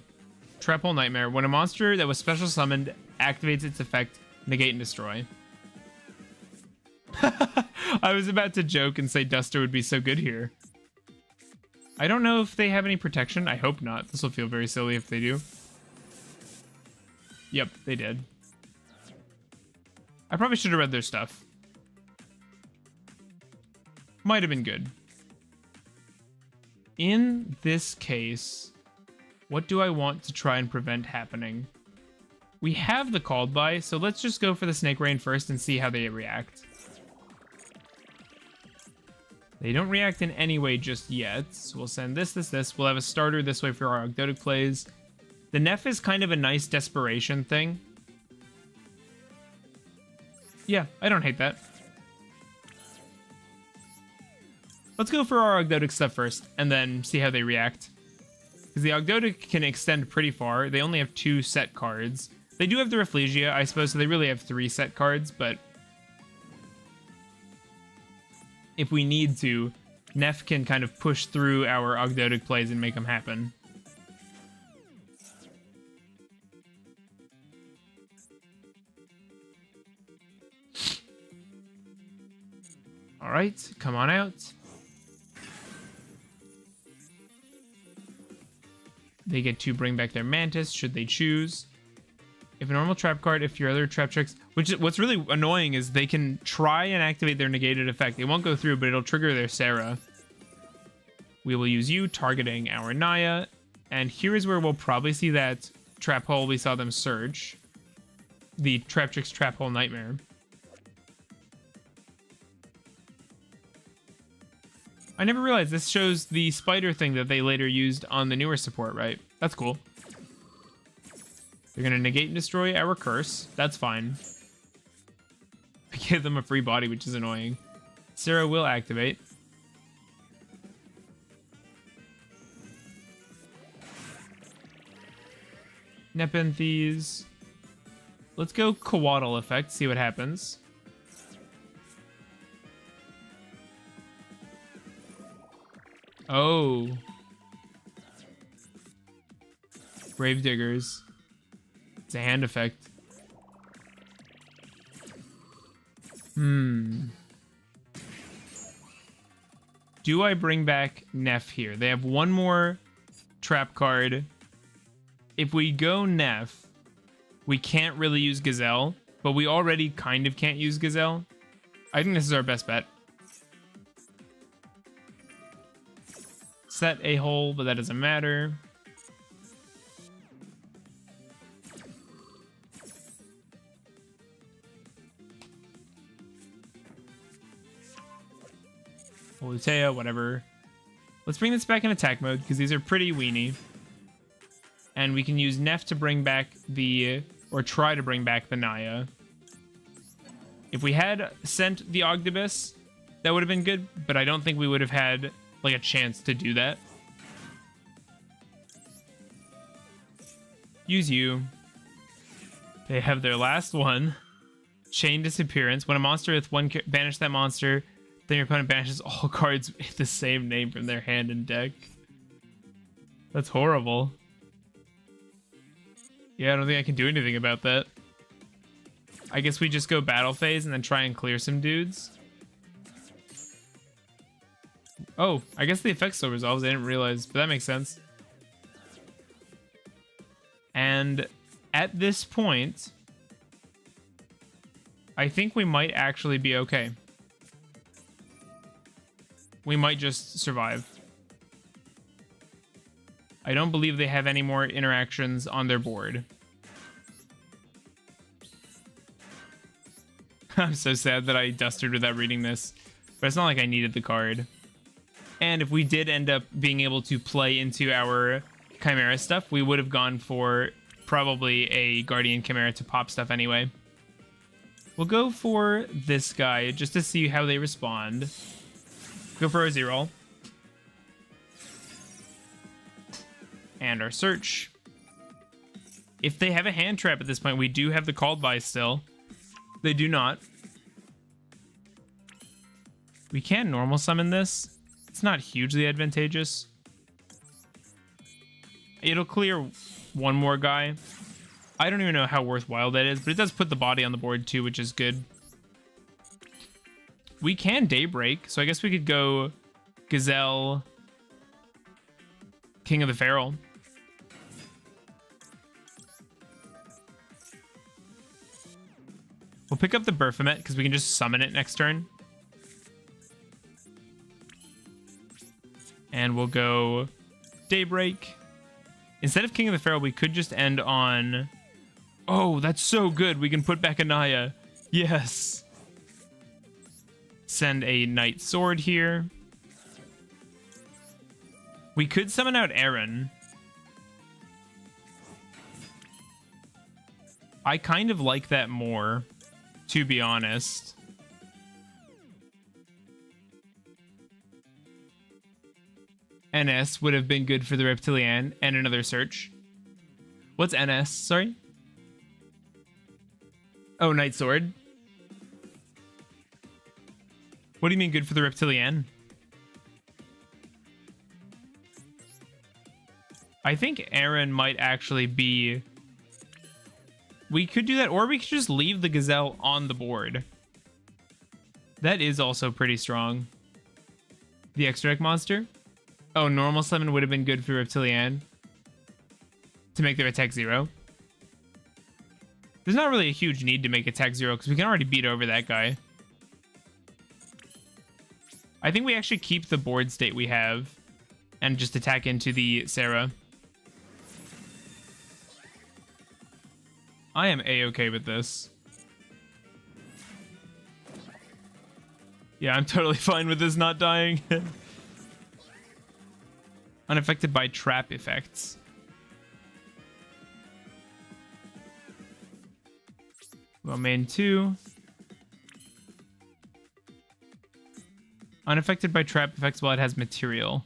Trap Hole Nightmare. When a monster that was special summoned activates its effect, negate and destroy. I was about to joke and say Duster would be so good here. I don't know if they have any protection. I hope not. This will feel very silly if they do. Yep, they did. I probably should have read their stuff. Might have been good. In this case, what do I want to try and prevent happening? We have the Called By, so let's just go for the Snake Rain first and see how they react. They don't react in any way just yet, so we'll send this. We'll have a starter this way for our Ogdoadic plays. The Neff is kind of a nice desperation thing. Yeah, I don't hate that. Let's go for our Ogdoadic stuff first, and then see how they react. Because the Ogdoadic can extend pretty far. They only have 2 set cards. They do have the Rafflesia, I suppose, so they really have 3 set cards, but if we need to, Neff can kind of push through our Ogdoadic plays and make them happen. All right, come on out. They get to bring back their Mantis, should they choose. If a normal trap card, if your other trap checks... What's really annoying is they can try and activate their negated effect. It won't go through, but it'll trigger their Sarah. We will use you, targeting our Naya. And here is where we'll probably see that trap hole we saw them search. The Traptrix Trap Hole Nightmare. I never realized this shows the spider thing that they later used on the newer support, right? That's cool. They're going to negate and destroy our curse. That's fine. I give them a free body, which is annoying. Sarah will activate. Nepenthes. Let's go Coatl effect, see what happens. Oh. Gravediggers. It's a hand effect. Do I bring back Neff here? They have one more trap card. If we go Neff, we can't really use Gazelle, but we already kind of can't use Gazelle. I think this is our best bet. Set a hole, but that doesn't matter. Lutea, whatever. Let's bring this back in attack mode, because these are pretty weenie. And we can use Neff to bring back the... or try to bring back the Naya. If we had sent the Ogdibus, that would have been good, but I don't think we would have had, like, a chance to do that. Use you. They have their last one. Chain Disappearance. When a monster with one... banish that monster... then your opponent banishes all cards with the same name from their hand and deck. That's horrible. Yeah, I don't think I can do anything about that. I guess we just go battle phase and then try and clear some dudes. Oh, I guess the effect still resolves. I didn't realize, but that makes sense. And at this point, I think we might actually be okay. We might just survive. I don't believe they have any more interactions on their board. I'm so sad that I dusted without reading this, but it's not like I needed the card. And if we did end up being able to play into our Chimera stuff, we would have gone for probably a Guardian Chimera to pop stuff anyway. We'll go for this guy just to see how they respond. Go for our Z-roll. And our search. If they have a hand trap at this point, we do have the called by still. They do not. We can normal summon this. It's not hugely advantageous. It'll clear one more guy. I don't even know how worthwhile that is, but it does put the body on the board too, which is good. We can Daybreak, so I guess we could go Gazelle, King of the Feral. We'll pick up the Baphomet because we can just summon it next turn. And we'll go Daybreak. Instead of King of the Feral, we could just end on... Oh, that's so good. We can put back Anaya. Yes. Send a Knight Sword here. We could summon out Aaron. I kind of like that more, to be honest. NS would have been good for the Reptilian and another search. What's NS? Sorry? Oh, Night Sword. What do you mean good for the Reptilian? I think Aaron might actually be... We could do that, or we could just leave the Gazelle on the board. That is also pretty strong. The extra deck monster? Oh, normal summon would have been good for Reptilian. To make their attack 0. There's not really a huge need to make attack 0, because we can already beat over that guy. I think we actually keep the board state we have, and just attack into the Sarah. I am A-okay with this. Yeah, I'm totally fine with this not dying. Unaffected by trap effects. Well, main 2. Unaffected by trap effects while it has material.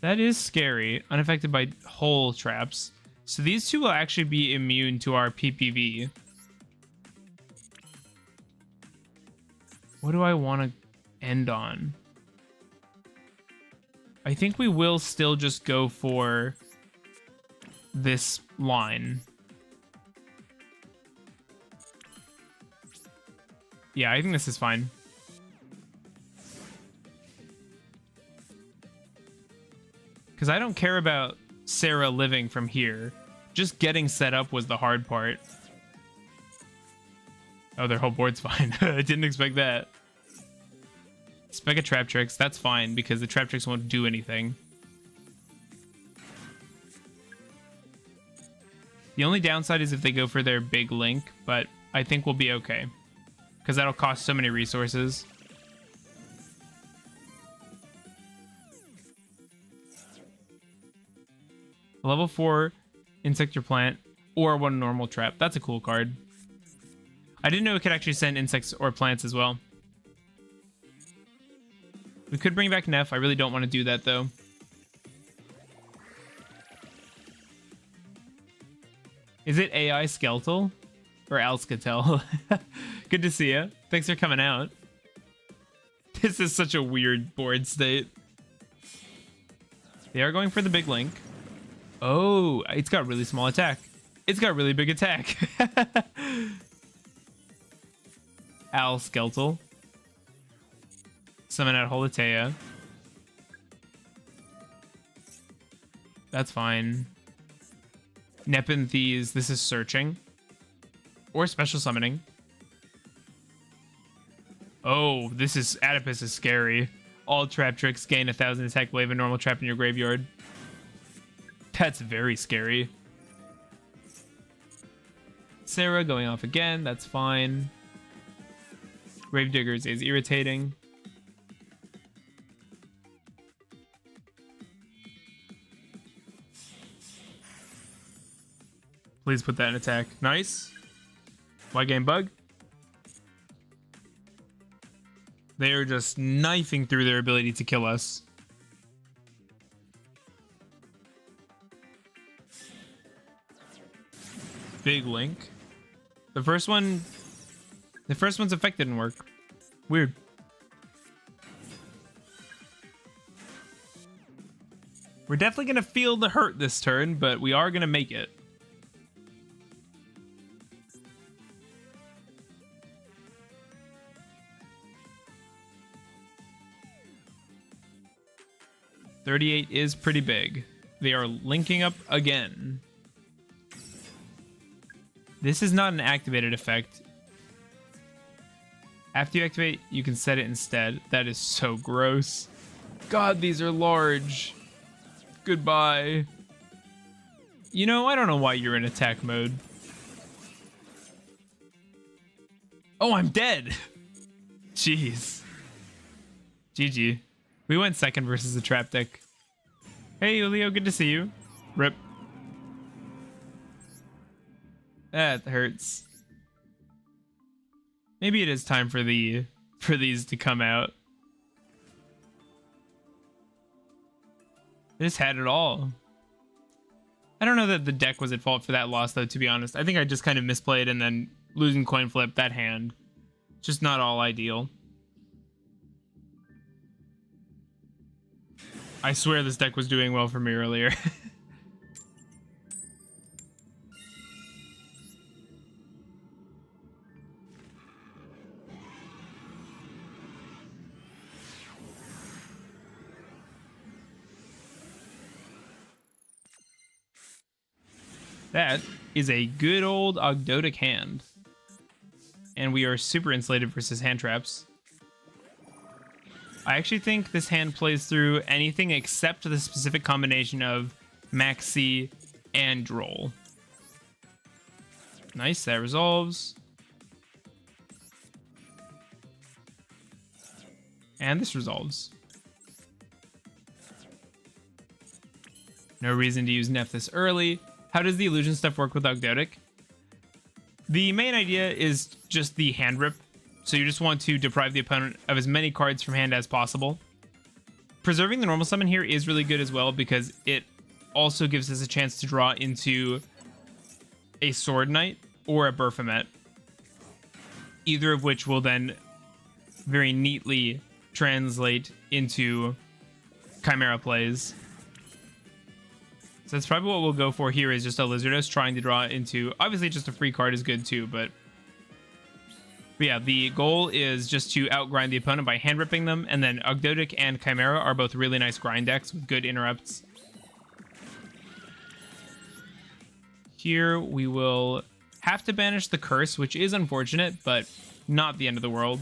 That is scary. Unaffected by hole traps. So these two will actually be immune to our PPV. What do I want to end on? I think we will still just go for this line. Yeah, I think this is fine. Because I don't care about Sarah living from here. Just getting set up was the hard part. Oh, their whole board's fine. I didn't expect that. Spec a Trap Tricks. That's fine, because the Trap Tricks won't do anything. The only downside is if they go for their big link, but I think we'll be okay. Because that'll cost so many resources. Level 4 insect or plant, or one normal trap. That's a cool card. I didn't know it could actually send insects or plants as well. We could bring back Neff. I really don't want to do that, though. Is it AI Skeletal? Or Alscatel? Good to see you. Thanks for coming out. This is such a weird board state. They are going for the big link. Oh, it's got really small attack. It's got really big attack. Alscatel. Summon out Holatea. That's fine. Nepenthes, this is searching. Or special summoning. Oh, this is... Adipus is scary. All trap tricks gain 1,000 attack, wave a normal trap in your graveyard. That's very scary. Sarah going off again, that's fine. Gravediggers is irritating. Please put that in attack. Nice. White game bug. They are just knifing through their ability to kill us. Big link. The first one's effect didn't work. Weird. We're definitely gonna feel the hurt this turn, but we are gonna make it. $38 is pretty big. They are linking up again. This is not an activated effect. After you activate, you can set it instead. That is so gross. God, these are large. Goodbye. You know, I don't know why you're in attack mode. Oh, I'm dead. Jeez. GG. We went second versus the trap deck. Hey, Yugioh, good to see you. Rip. That hurts. Maybe it is time for these to come out. They just had it all. I don't know that the deck was at fault for that loss, though, to be honest. I think I just kind of misplayed and then losing coin flip, that hand. Just not all ideal. I swear this deck was doing well for me earlier. That is a good old Ogdoadic hand. And we are super insulated versus hand traps. I actually think this hand plays through anything except the specific combination of Maxi and Droll. Nice, that resolves. And this resolves. No reason to use Nephthys early. How does the illusion stuff work with Ogdoadic? The main idea is just the hand rip. So you just want to deprive the opponent of as many cards from hand as possible. Preserving the normal summon here is really good as well because it also gives us a chance to draw into a Sword Knight or a Baphomet. Either of which will then very neatly translate into Chimera plays. So that's probably what we'll go for here, is just a Lizardos trying to draw into... Obviously, just a free card is good too, but yeah, the goal is just to outgrind the opponent by hand ripping them, and then Ogdoadic and Chimera are both really nice grind decks with good interrupts. Here, we will have to banish the curse, which is unfortunate, but not the end of the world.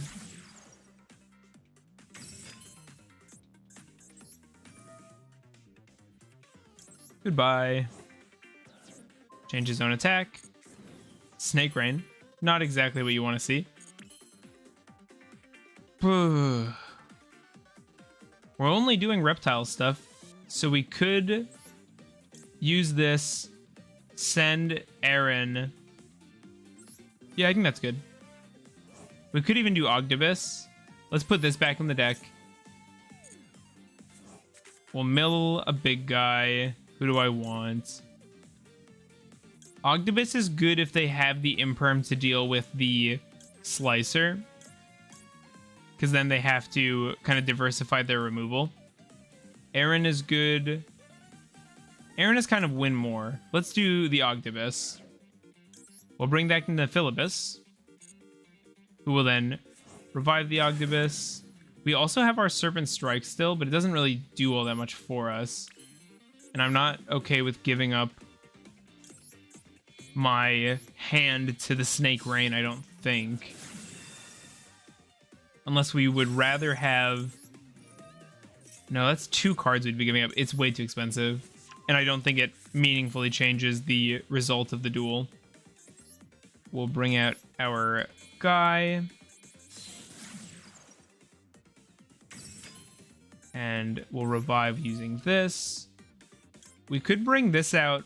Goodbye. Change his own attack. Snake Rain. Not exactly what you want to see. We're only doing reptile stuff, so we could use this, send Aaron. Yeah, I think that's good. We could even do Ogdoadic. Let's put this back in the deck. We'll mill a big guy. Who do I want? Ogdoadic is good if they have the imperm to deal with the slicer, because then they have to kind of diversify their removal. Aaron is good. Aaron is kind of win more. Let's do the Ogdoadic. We'll bring back in the Philibus, who will then revive the Ogdoadic. We also have our Serpent Strike still, but it doesn't really do all that much for us. And I'm not okay with giving up my hand to the Snake Rain, I don't think. Unless we would rather have... No, that's 2 cards we'd be giving up. It's way too expensive. And I don't think it meaningfully changes the result of the duel. We'll bring out our guy. And we'll revive using this. We could bring this out,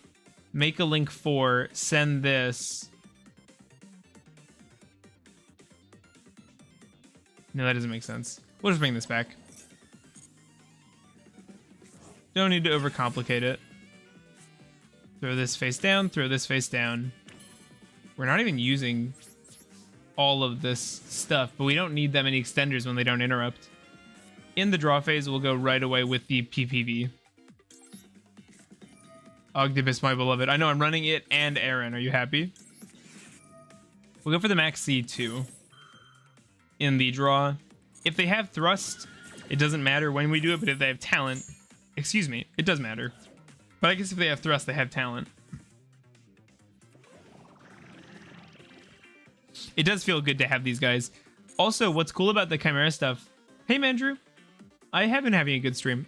make a link 4, send this. No, that doesn't make sense. We'll just bring this back. Don't need to overcomplicate it. Throw this face down, throw this face down. We're not even using all of this stuff, but we don't need that many extenders when they don't interrupt. In the draw phase, we'll go right away with the PPV. Ogdoadic, my beloved. I know I'm running it and Aaron. Are you happy? We'll go for the Max C2 in the draw. If they have thrust, it doesn't matter when we do it, but if they have talent, excuse me, it does matter. But I guess if they have thrust, they have talent. It does feel good to have these guys. Also, what's cool about the Chimera stuff... Hey, Mandrew. I have been having a good stream.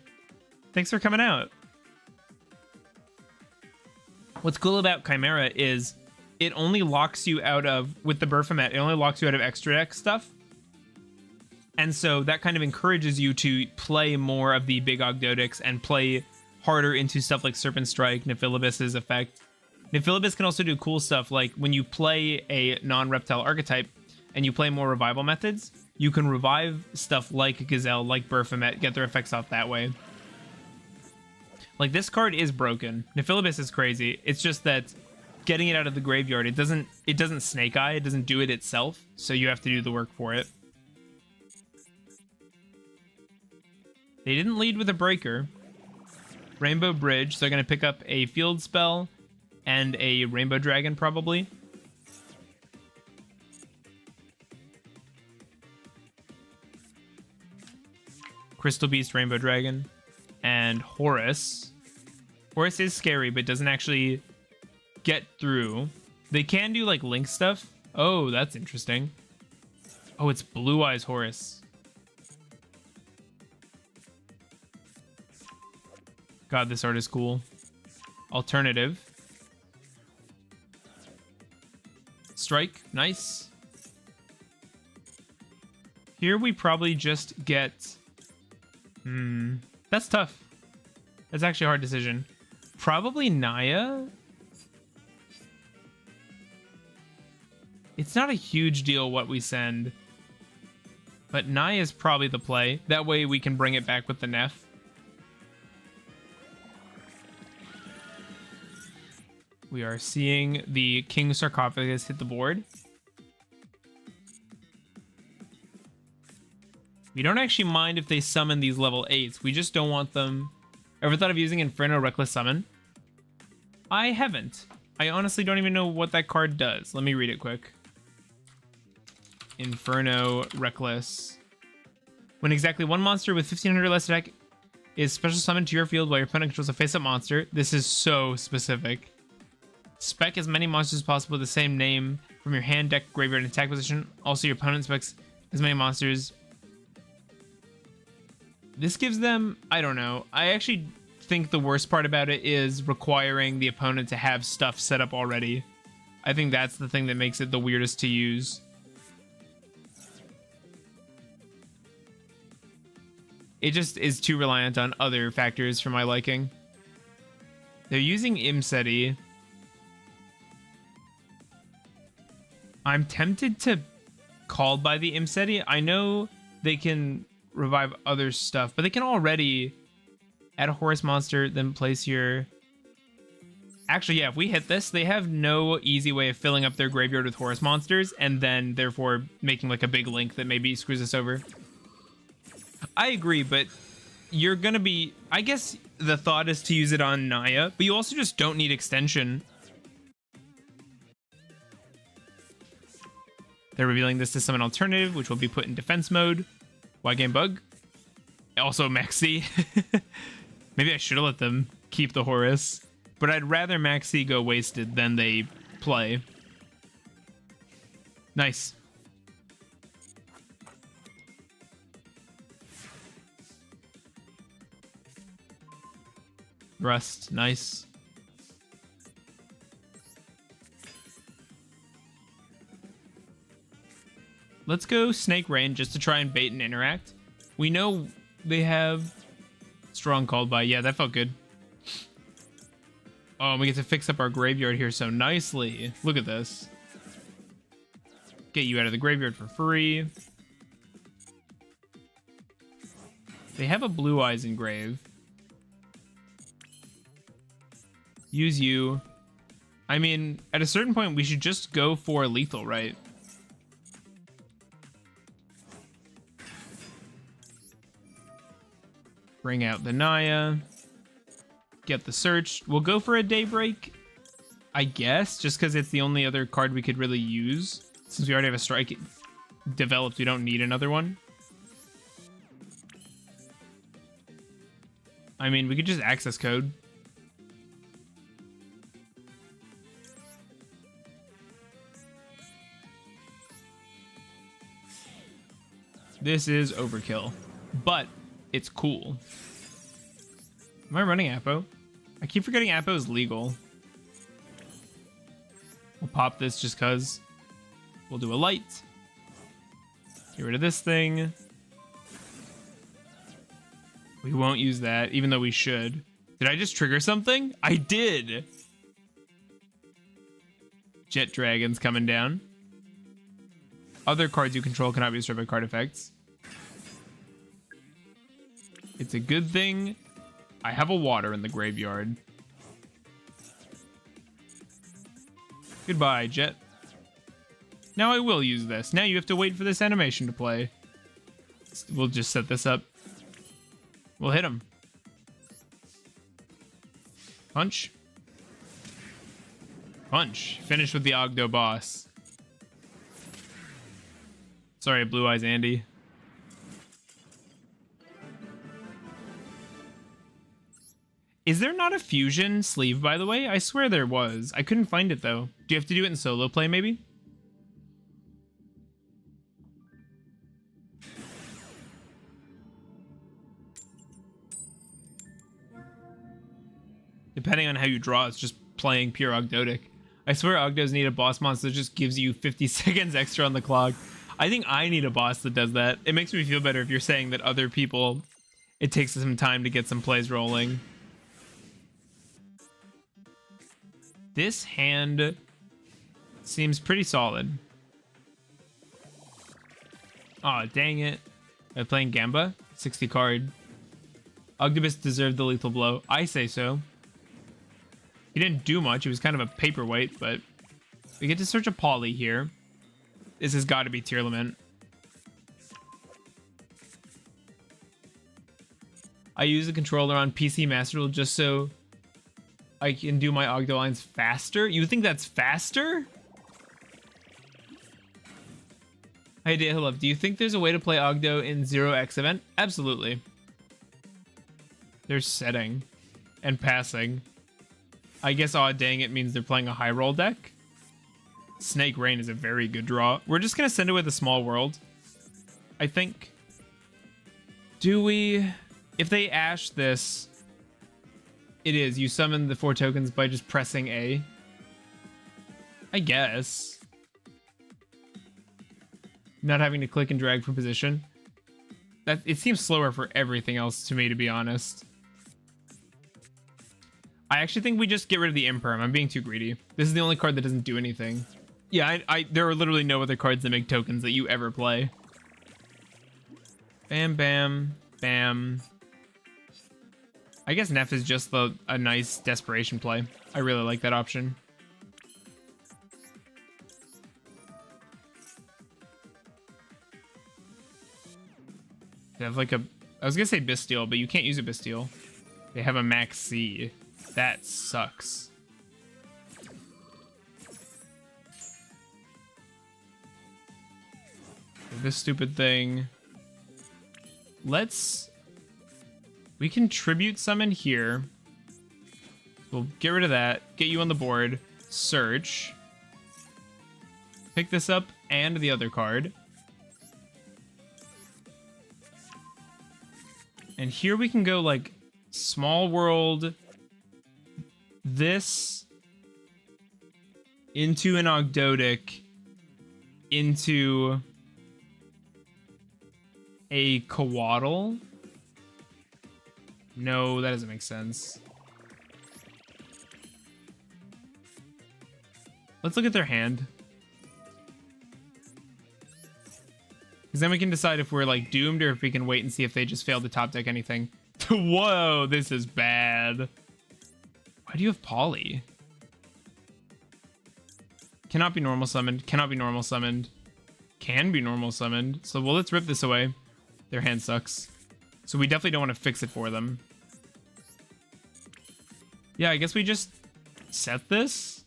Thanks for coming out. What's cool about Chimera is it only locks you out of, with the Baphomet, it only locks you out of extra deck stuff. And so that kind of encourages you to play more of the big Ogdoadics and play harder into stuff like Serpent Strike, Nephilibus's effect. Nephilibus can also do cool stuff, like when you play a non-reptile archetype and you play more revival methods, you can revive stuff like Gazelle, like Baphomet, get their effects off that way. Like, this card is broken. Nephilibus is crazy. It's just that getting it out of the graveyard, it doesn't Snake Eye. It doesn't do it itself. So you have to do the work for it. They didn't lead with a breaker. Rainbow Bridge. So they're going to pick up a field spell and a Rainbow Dragon, probably. Crystal Beast, Rainbow Dragon, and Horus. Horus is scary, but doesn't actually get through. They can do, like, Link stuff. Oh, that's interesting. Oh, it's Blue Eyes Horus. God, this art is cool. Alternative. Strike. Nice. Here we probably just get... That's tough. That's actually a hard decision. Probably Naya. It's not a huge deal what we send, but Naya is probably the play. That way we can bring it back with the Neph. We are seeing the King Sarcophagus hit the board. We don't actually mind if they summon these level 8s. We just don't want them... Ever thought of using Inferno Reckless Summon? I haven't. I honestly don't even know what that card does. Let me read it quick. Inferno Reckless. When exactly one monster with 1500 less attack is special summoned to your field while your opponent controls a face-up monster. This is so specific. Spec as many monsters as possible with the same name from your hand, deck, graveyard, and attack position. Also, your opponent specs as many monsters. This gives them... I don't know. I actually think the worst part about it is requiring the opponent to have stuff set up already. I think that's the thing that makes it the weirdest to use. It just is too reliant on other factors for my liking. They're using Imseti. I'm tempted to call by the Imseti. I know they can revive other stuff, but they can already add a Horus monster, then place your... Actually, yeah, if we hit this, they have no easy way of filling up their graveyard with Horus monsters, and then, therefore, making like a big link that maybe screws us over. I agree, but you're gonna be... I guess the thought is to use it on Naya, but you also just don't need extension. They're revealing this to summon alternative, which will be put in defense mode. Why game bug? Also Maxi. Maybe I should have let them keep the Horus, but I'd rather Maxi go wasted than they play. Nice. Rust, nice. Let's go Snake Rain just to try and bait and interact. We know they have strong called by. Yeah, that felt good. Oh, and we get to fix up our graveyard here so nicely. Look at this. Get you out of the graveyard for free. They have a Blue Eyes engrave. Use you. I mean, at a certain point, we should just go for lethal, right? Bring out the Naya. Get the search. We'll go for a Daybreak, I guess, just because it's the only other card we could really use. Since we already have a strike developed, we don't need another one. I mean, we could just access code. This is overkill, but it's cool. Am I running Apo? I keep forgetting Apo is legal. We'll pop this just cause. We'll do a light. Get rid of this thing. We won't use that, even though we should. Did I just trigger something? I did! Jet Dragon's coming down. Other cards you control cannot be destroyed by card effects. It's a good thing I have a water in the graveyard. Goodbye, Jet. Now I will use this. Now you have to wait for this animation to play. We'll just set this up. We'll hit him. Punch. Punch. Finish with the Ogdo boss. Sorry, Blue Eyes Andy. Is there not a fusion sleeve, by the way? I swear there was. I couldn't find it, though. Do you have to do it in solo play, maybe? Depending on how you draw, it's just playing pure Ogdoadic. I swear Ogdos need a boss monster that just gives you 50 seconds extra on the clock. I think I need a boss that does that. It makes me feel better if you're saying that other people, it takes some time to get some plays rolling. This hand seems pretty solid. Aw, dang it. Am I playing Gamba? 60 card. Ogdobus deserved the lethal blow. I say so. He didn't do much. He was kind of a paperweight, but we get to search a poly here. This has got to be Tier Lament. I use the controller on PC Master Duel just so I can do my Ogdo lines faster. You think that's faster? Hey, Daylove, do you think there's a way to play Ogdo in 0x event? Absolutely. There's setting and passing. I guess aw dang it means they're playing a high roll deck. Snake Rain is a very good draw. We're just gonna send it with a small world, I think. Do we? If they ash this, it is. You summon the 4 tokens by just pressing A. I guess. Not having to click and drag for position. That it seems slower for everything else to me, to be honest. I actually think we just get rid of the Imperm. I'm being too greedy. This is the only card that doesn't do anything. Yeah, there are literally no other cards that make tokens that you ever play. Bam, bam, bam. I guess Neff is just a nice desperation play. I really like that option. They have like a... I was gonna say Bastille, but you can't use a Bastille. They have a Max C. That sucks. This stupid thing. We can tribute summon here. We'll get rid of that. Get you on the board. Search. Pick this up and the other card. And here we can go like small world. This into an Ogdoadic into a Coatl. No, that doesn't make sense. Let's look at their hand. Because then we can decide if we're like doomed or if we can wait and see if they just fail to top deck anything. Whoa, this is bad. Why do you have Poly? Cannot be normal summoned. Cannot be normal summoned. Can be normal summoned. So, well, let's rip this away. Their hand sucks. So we definitely don't want to fix it for them. Yeah, I guess we just set this.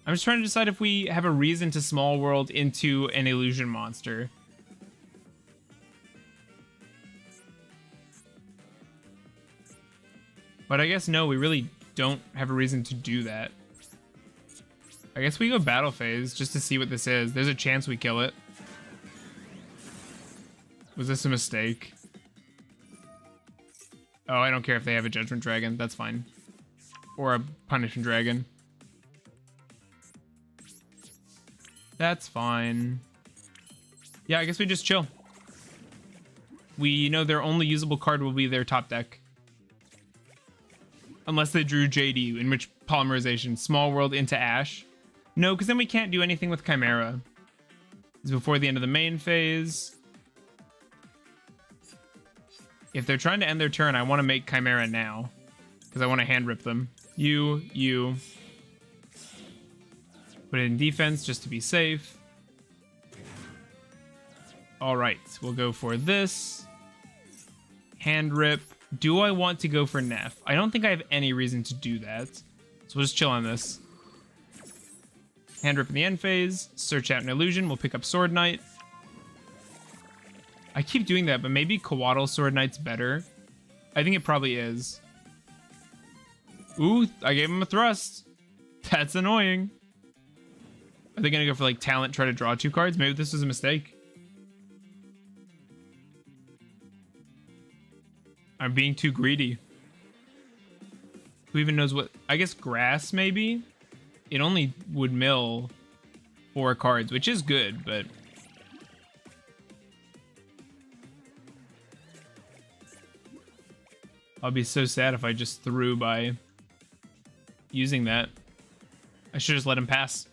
I'm just trying to decide if we have a reason to small world into an illusion monster. But I guess no, we really don't have a reason to do that. I guess we go battle phase just to see what this is. There's a chance we kill it. Was this a mistake? Oh, I don't care if they have a Judgment Dragon. That's fine. Or a Punishment Dragon. That's fine. Yeah, I guess we just chill. We know their only usable card will be their top deck. Unless they drew JD, in which polymerization, small world into Ash. No, because then we can't do anything with Chimera. It's before the end of the main phase. If they're trying to end their turn, I want to make Chimera now. Because I want to hand rip them. You. Put it in defense just to be safe. Alright, we'll go for this. Hand rip. Do I want to go for Neff? I don't think I have any reason to do that. So we'll just chill on this. Hand rip in the end phase. Search out an illusion. We'll pick up Sword Knight. I keep doing that, but maybe Coatl Sword Knight's better. I think it probably is. Ooh, I gave him a thrust. That's annoying. Are they going to go for like talent, try to draw 2 cards? Maybe this was a mistake. I'm being too greedy. Who even knows what? I guess grass, maybe? It only would mill 4 cards, which is good, but... I'll be so sad if I just threw by using that. I should just let him pass.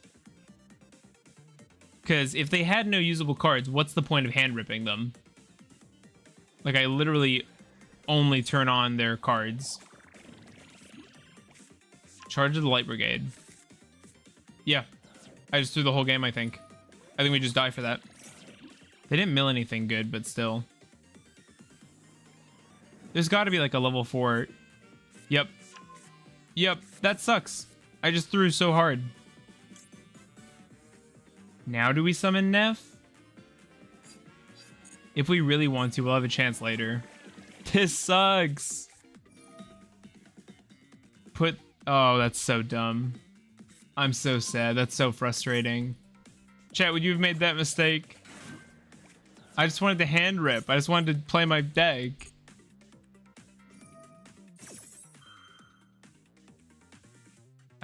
Because if they had no usable cards, what's the point of hand ripping them? Like, I literally only turn on their cards. Charge of the Light Brigade. Yeah. I just threw the whole game, I think. I think we just die for that. They didn't mill anything good, but still. There's got to be like a level 4. Yep. Yep, that sucks. I just threw so hard. Now do we summon Neff? If we really want to, we'll have a chance later. This sucks. Oh, that's so dumb. I'm so sad. That's so frustrating. Chat, would you have made that mistake? I just wanted to hand rip. I just wanted to play my deck.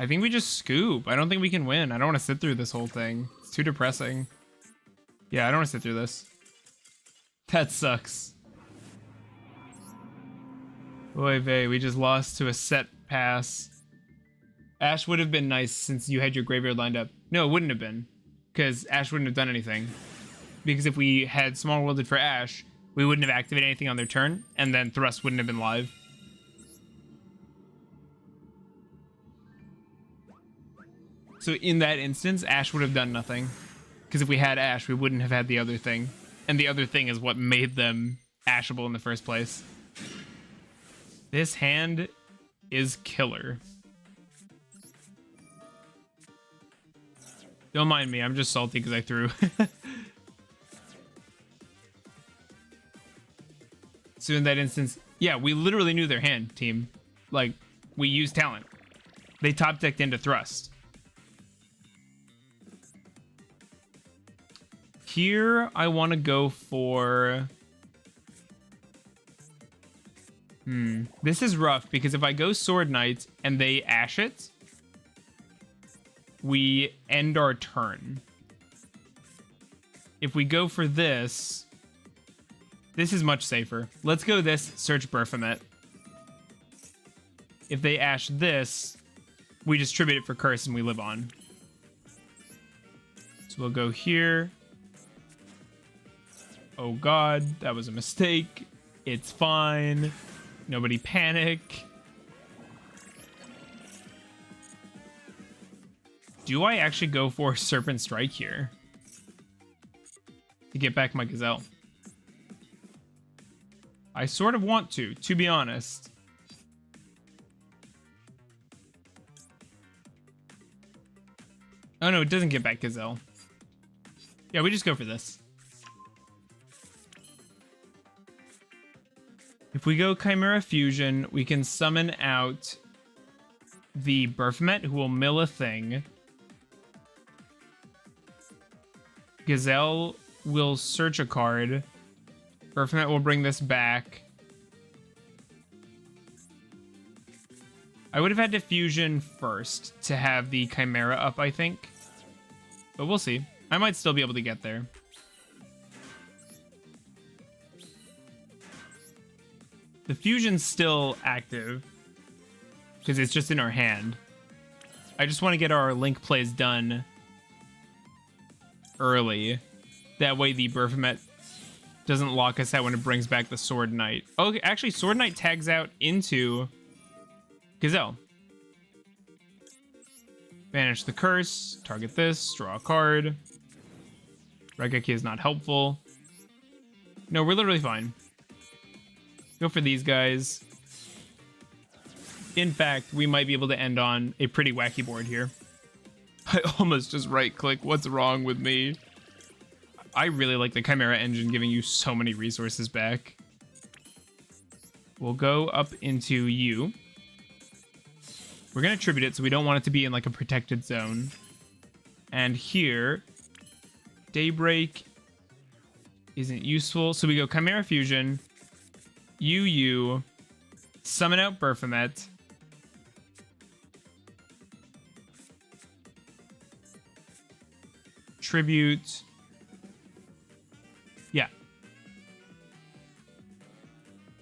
I think we just scoop. I don't think we can win. I don't want to sit through this whole thing. It's too depressing. Yeah, I don't want to sit through this. That sucks. Oy vey, we just lost to a set pass. Ash would have been nice since you had your graveyard lined up. No, it wouldn't have been. Because Ash wouldn't have done anything. Because if we had Small Worlded for Ash, we wouldn't have activated anything on their turn, and then Thrust wouldn't have been live. So in that instance, Ash would have done nothing. Because if we had Ash, we wouldn't have had the other thing. And the other thing is what made them Ashable in the first place. This hand is killer. Don't mind me, I'm just salty because I threw. So in that instance, yeah, we literally knew their hand, team. Like, we used talent. They top decked into Thrust. Here, I want to go for... This is rough, because if I go Sword Knight and they Ash it, we end our turn. If we go for this, this is much safer. Let's go this, search Baphomet. If they Ash this, we distribute it for Curse and we live on. So we'll go here. Oh god, that was a mistake. It's fine. Nobody panic. Do I actually go for Serpent Strike here? To get back my Gazelle. I sort of want to be honest. Oh no, it doesn't get back Gazelle. Yeah, we just go for this. If we go Chimera Fusion, we can summon out the Baphomet, who will mill a thing. Gazelle will search a card. Baphomet will bring this back. I would have had to Fusion first to have the Chimera up, I think. But we'll see. I might still be able to get there. The Fusion's still active, because it's just in our hand. I just want to get our Link plays done early. That way the Baphomet doesn't lock us out when it brings back the Sword Knight. Okay, actually, Sword Knight tags out into Gazelle. Banish the curse, target this, draw a card. Regeki is not helpful. No, we're literally fine. Go for these guys. In fact, we might be able to end on a pretty wacky board here. I almost just right-click. What's wrong with me? I really like the Chimera engine giving you so many resources back. We'll go up into you. We're going to tribute it, so we don't want it to be in like a protected zone. And here, Daybreak isn't useful. So we go Chimera Fusion, UU, summon out Baphomet. Tribute. Yeah.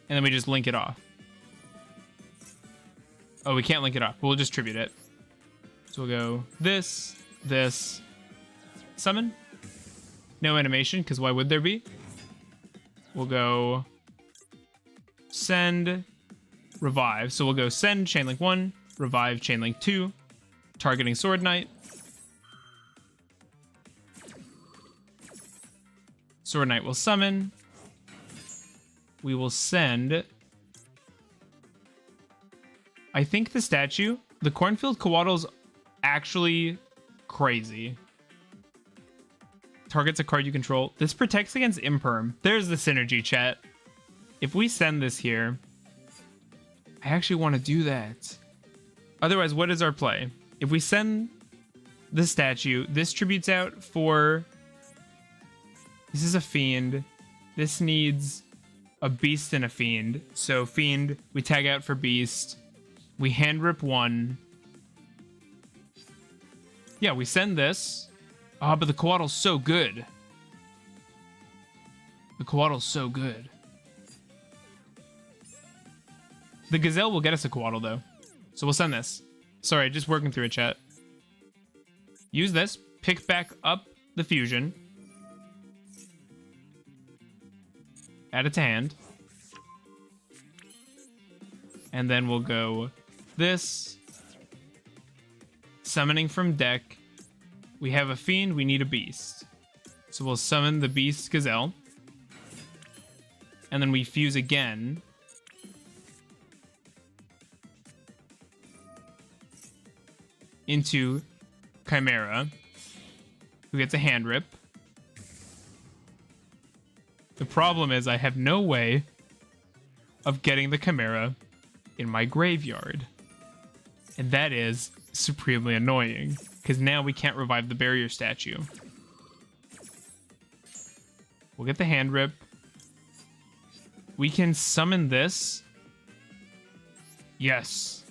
And then we just link it off. Oh, we can't link it off. We'll just tribute it. So we'll go this, summon. No animation, because why would there be? We'll go send, revive. So we'll go send Chainlink 1, revive Chainlink 2, targeting Sword Knight. Sword Knight will summon. We will send, I think, the statue. The Cornfield Coatl's actually crazy. Targets a card you control. This protects against Imperm. There's the synergy, chat. If we send this here, I actually want to do that. Otherwise, what is our play? If we send the statue, this tributes out for... This is a Fiend. This needs a Beast and a Fiend. So Fiend, we tag out for Beast. We hand rip one. Yeah, we send this. Oh, but the Coatl's so good. The Coatl's so good. The Gazelle will get us a Coatl, though. So we'll send this. Sorry, just working through a chat. Use this. Pick back up the Fusion. Add it to hand. And then we'll go this. Summoning from deck. We have a Fiend, we need a Beast. So we'll summon the Beast Gazelle. And then we fuse again. Into Chimera, who gets a hand rip. The problem is I have no way of getting the Chimera in my graveyard. And that is supremely annoying, because now we can't revive the barrier statue. We'll get the hand rip. We can summon this. Yes.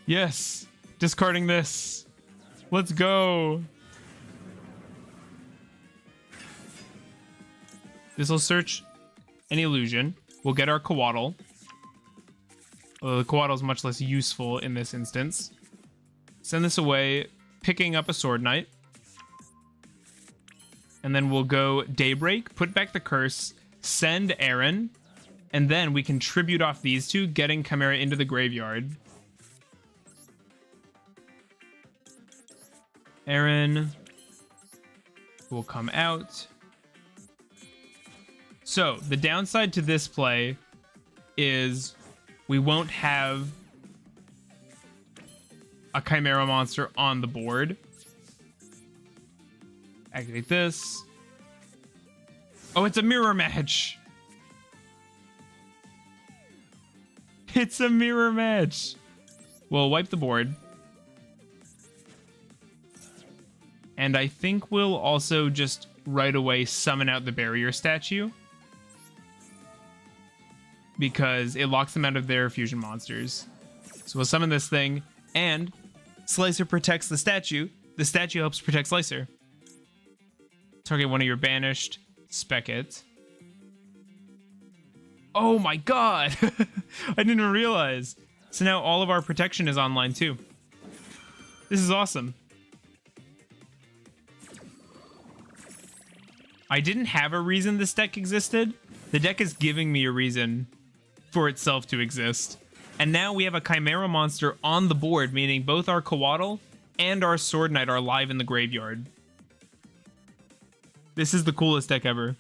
Yes. Discarding this. Let's go. This will search an illusion. We'll get our Coatl. Although the Coatl is much less useful in this instance. Send this away, picking up a Sword Knight. And then we'll go Daybreak, put back the curse, send Aaron, and then we can tribute off these two, getting Chimera into the graveyard. Aaron will come out. So, the downside to this play is we won't have a Chimera monster on the board. Activate this. Oh, it's a mirror match. It's a mirror match. We'll wipe the board. And I think we'll also just right away summon out the barrier statue, because it locks them out of their fusion monsters. So we'll summon this thing, and Slicer protects the statue. The statue helps protect Slicer. Target one of your banished. Spec it. Oh my god! I didn't even realize. So now all of our protection is online too. This is awesome. I didn't have a reason this deck existed. The deck is giving me a reason for itself to exist. And now we have a Chimera monster on the board, meaning both our Coatl and our Sword Knight are live in the graveyard. This is the coolest deck ever.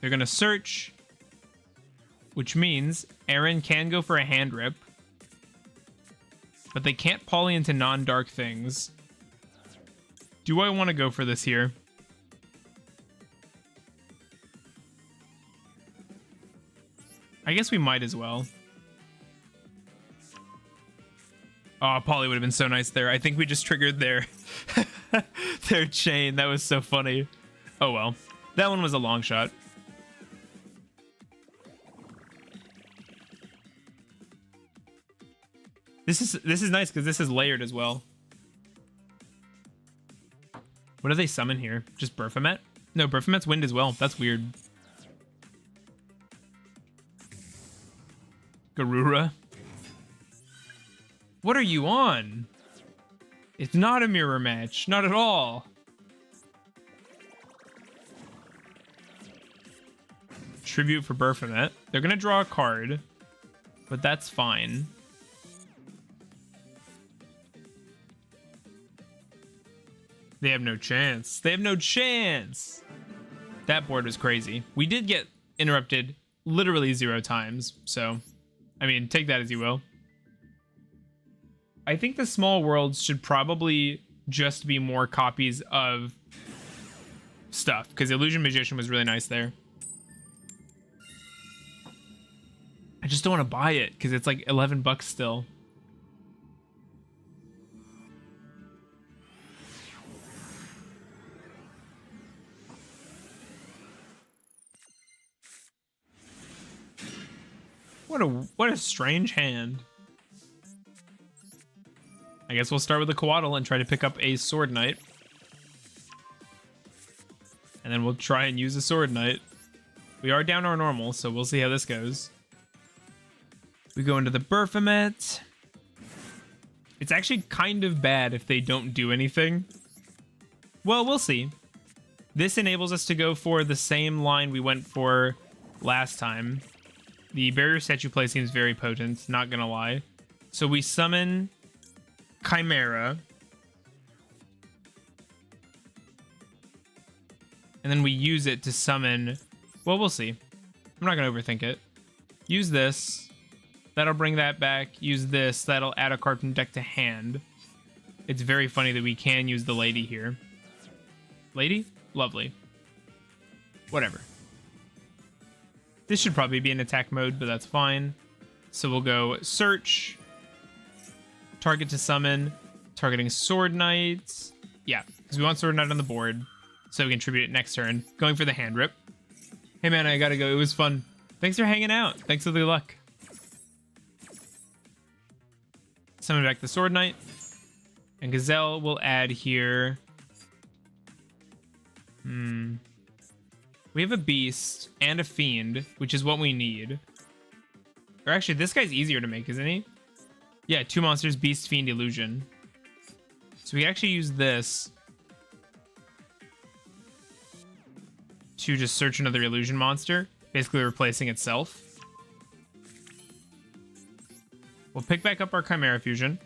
They're going to search, which means Aaron can go for a hand rip, but they can't poly into non-dark things. Do I want to go for this here? I guess we might as well. Oh, poly would have been so nice there. I think we just triggered their their chain. That was so funny. Oh well. That one was a long shot. This is nice because this is layered as well. What do they summon here? Just Baphomet? No, Baphomet's wind as well. That's weird. Garura. What are you on? It's not a mirror match. Not at all. Tribute for Baphomet. They're going to draw a card, but that's fine. They have no chance. They have no chance. That board was crazy. We did get interrupted literally 0 times. So, I mean, take that as you will. I think the small worlds should probably just be more copies of stuff, because Illusion Magician was really nice there. I just don't want to buy it because it's like $11 still. What a strange hand. I guess we'll start with the Coatl and try to pick up a Sword Knight. And then we'll try and use a Sword Knight. We are down our normal, so we'll see how this goes. We go into the Baphomet. It's actually kind of bad if they don't do anything. Well, we'll see. This enables us to go for the same line we went for last time. The barrier statue play seems very potent, not gonna lie. So we summon Chimera. And then we use it to summon... Well, we'll see. I'm not gonna overthink it. Use this. That'll bring that back. Use this. That'll add a card from deck to hand. It's very funny that we can use the lady here. Lady? Lovely. Whatever. This should probably be in attack mode, but that's fine. So we'll go search. Target to summon. Targeting Sword Knight. Yeah, because we want Sword Knight on the board, so we can tribute it next turn. Going for the hand rip. Hey man, I gotta go. It was fun. Thanks for hanging out. Thanks for the luck. Summon back the Sword Knight. And Gazelle will add here. We have a Beast and a Fiend, which is what we need. Or actually, this guy's easier to make, isn't he? Yeah, 2 monsters, Beast, Fiend, Illusion. So we actually use this to just search another Illusion monster, basically replacing itself. We'll pick back up our Chimera Fusion.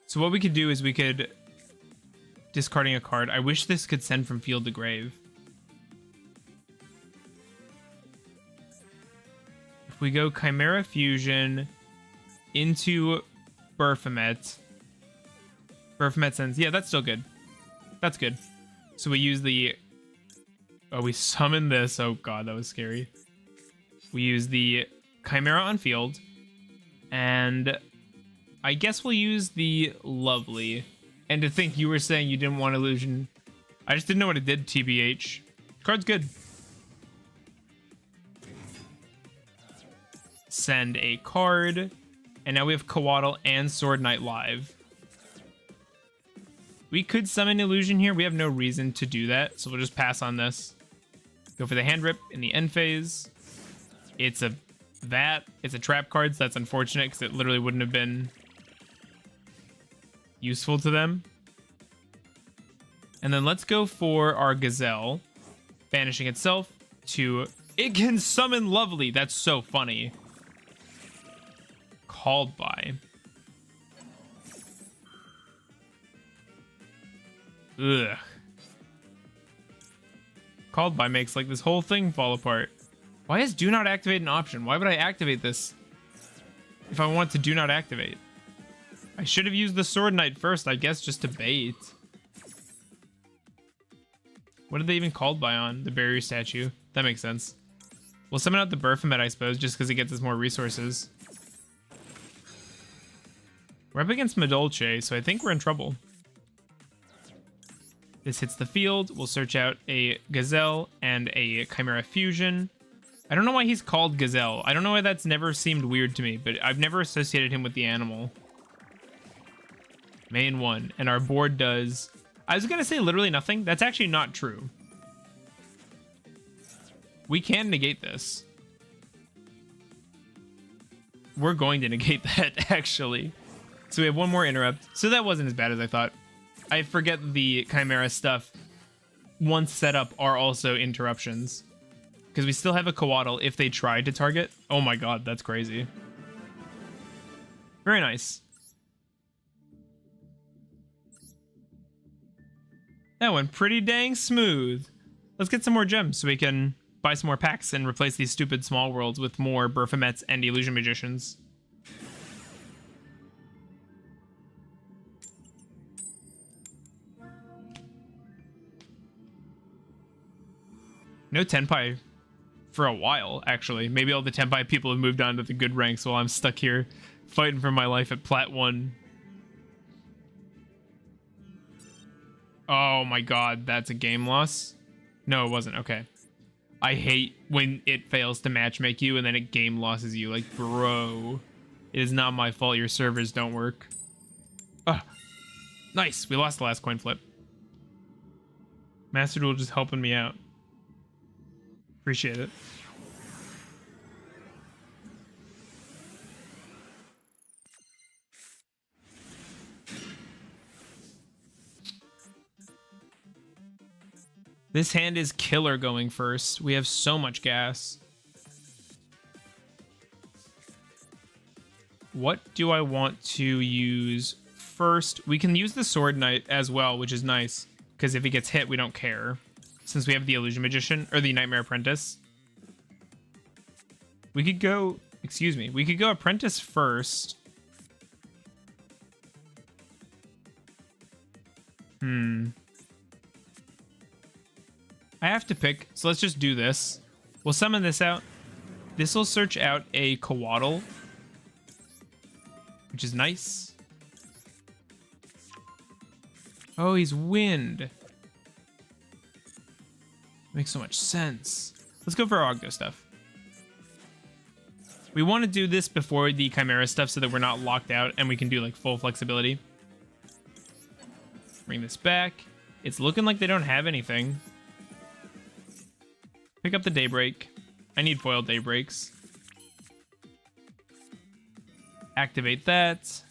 So what we could do is we could... Discarding a card. I wish this could send from field to grave. If we go Chimera Fusion into Baphomet. Baphomet sends... Yeah, that's still good. That's good. So we use the... Oh, we summon this. Oh god, that was scary. We use the Chimera on field. And I guess we'll use the Lovely. And to think you were saying you didn't want Illusion. I just didn't know what it did, TBH. Card's good. Send a card. And now we have Coatl and Sword Knight live. We could summon Illusion here. We have no reason to do that, so we'll just pass on this. Go for the hand rip in the end phase. It's a that. It's a trap card, so that's unfortunate because it literally wouldn't have been useful to them. And then let's go for our Gazelle, banishing itself to... It can summon Lovely. That's so funny. Called by. Ugh. Called by makes like this whole thing fall apart. Why is do not activate an option? Why would I activate this if I want to do not activate? I should have used the Sword Knight first, I guess, just to bait. What did they even called by on? The barrier statue. That makes sense. We'll summon out the Baphomet, I suppose, just because it gets us more resources. We're up against Madolche, so I think we're in trouble. This hits the field. We'll search out a Gazelle and a Chimera Fusion. I don't know why he's called Gazelle. I don't know why that's never seemed weird to me, but I've never associated him with the animal. Main one. And our board does... I was going to say literally nothing. That's actually not true. We can negate this. We're going to negate that, actually. So we have one more interrupt. So that wasn't as bad as I thought. I forget the Chimera stuff, once set up, are also interruptions. Because we still have a Coatl if they tried to target. Oh my god, that's crazy. Very nice. That went pretty dang smooth. Let's get some more gems so we can buy some more packs and replace these stupid small worlds with more Baphomets and Illusion Magicians. No Tenpai for a while, actually. Maybe all the Tenpai people have moved on to the good ranks while I'm stuck here fighting for my life at Plat 1. Oh my god, that's a game loss? No, it wasn't. Okay. I hate when it fails to matchmake you and then it game losses you. Like, bro. It is not my fault your servers don't work. Ah, nice. We lost the last coin flip. Master Duel just helping me out. Appreciate it. This hand is killer going first. We have so much gas. What do I want to use first? We can use the Sword Knight as well, which is nice. Because if he gets hit, we don't care. Since we have the Illusion Magician, or the Nightmare Apprentice. We could go, excuse me, we could go Apprentice first. I have to pick, so let's just do this. We'll summon this out. This will search out a Coatl, which is nice. Oh, he's wind. Makes so much sense. Let's go for our Ogdo stuff. We want to do this before the Chimera stuff so that we're not locked out and we can do like full flexibility. Bring this back. It's looking like they don't have anything. Pick up the Daybreak. I need foil Daybreaks. Activate that.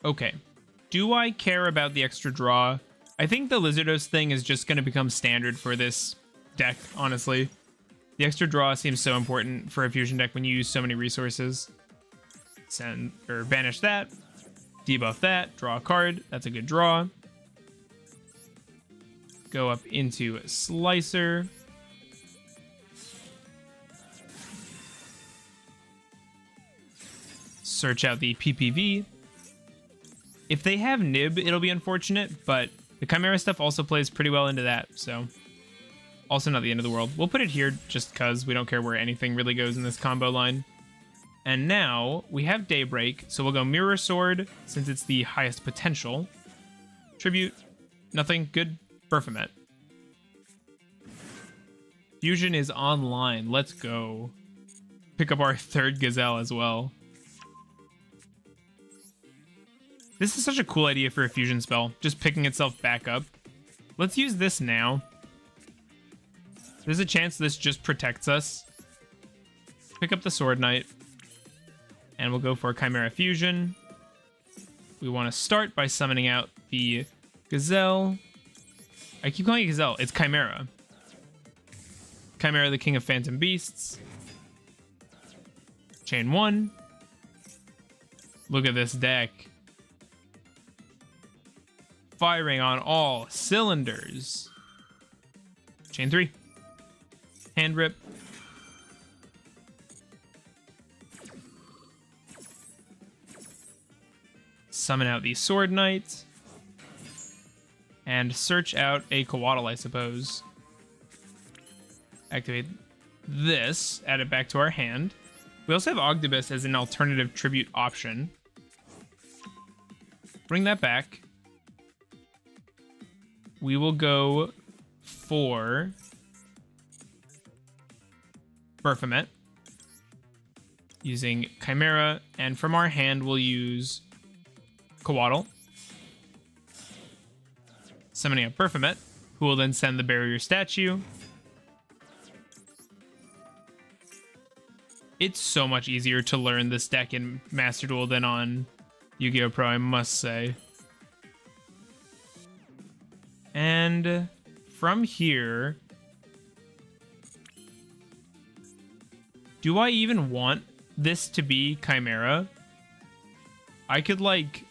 Okay. Do I care about the extra draw? I think the Lizardos thing is just going to become standard for this deck, honestly. The extra draw seems so important for a fusion deck when you use so many resources. Send or banish that. Debuff that. Draw a card. That's a good draw. Go up into Slicer. Search out the PPV. If they have Nib, it'll be unfortunate, but the Chimera stuff also plays pretty well into that, so... Also not the end of the world. We'll put it here just because we don't care where anything really goes in this combo line. And now, we have Daybreak, so we'll go Mirror Sword, since it's the highest potential. Tribute, nothing, good. Baphomet. Fusion is online, let's go. Pick up our third Gazelle as well. This is such a cool idea for a fusion spell, just picking itself back up. Let's use this now. There's a chance this just protects us. Pick up the Sword Knight. And we'll go for Chimera Fusion. We want to start by summoning out the Gazelle. I keep calling it Gazelle. It's Chimera. Chimera, the king of phantom beasts. Chain 1. Look at this deck. Firing on all cylinders. Chain 3. Hand rip. Summon out the Sword Knight. And search out a Coatl, I suppose. Activate this. Add it back to our hand. We also have Ogdoadic as an alternative tribute option. Bring that back. We will go for Berfomet. Using Chimera. And from our hand, we'll use Coatl. Summoning up Berfomet, who will then send the barrier statue. It's so much easier to learn this deck in Master Duel than on Yu-Gi-Oh! Pro, I must say. And from here, do I even want this to be Chimera? I could like...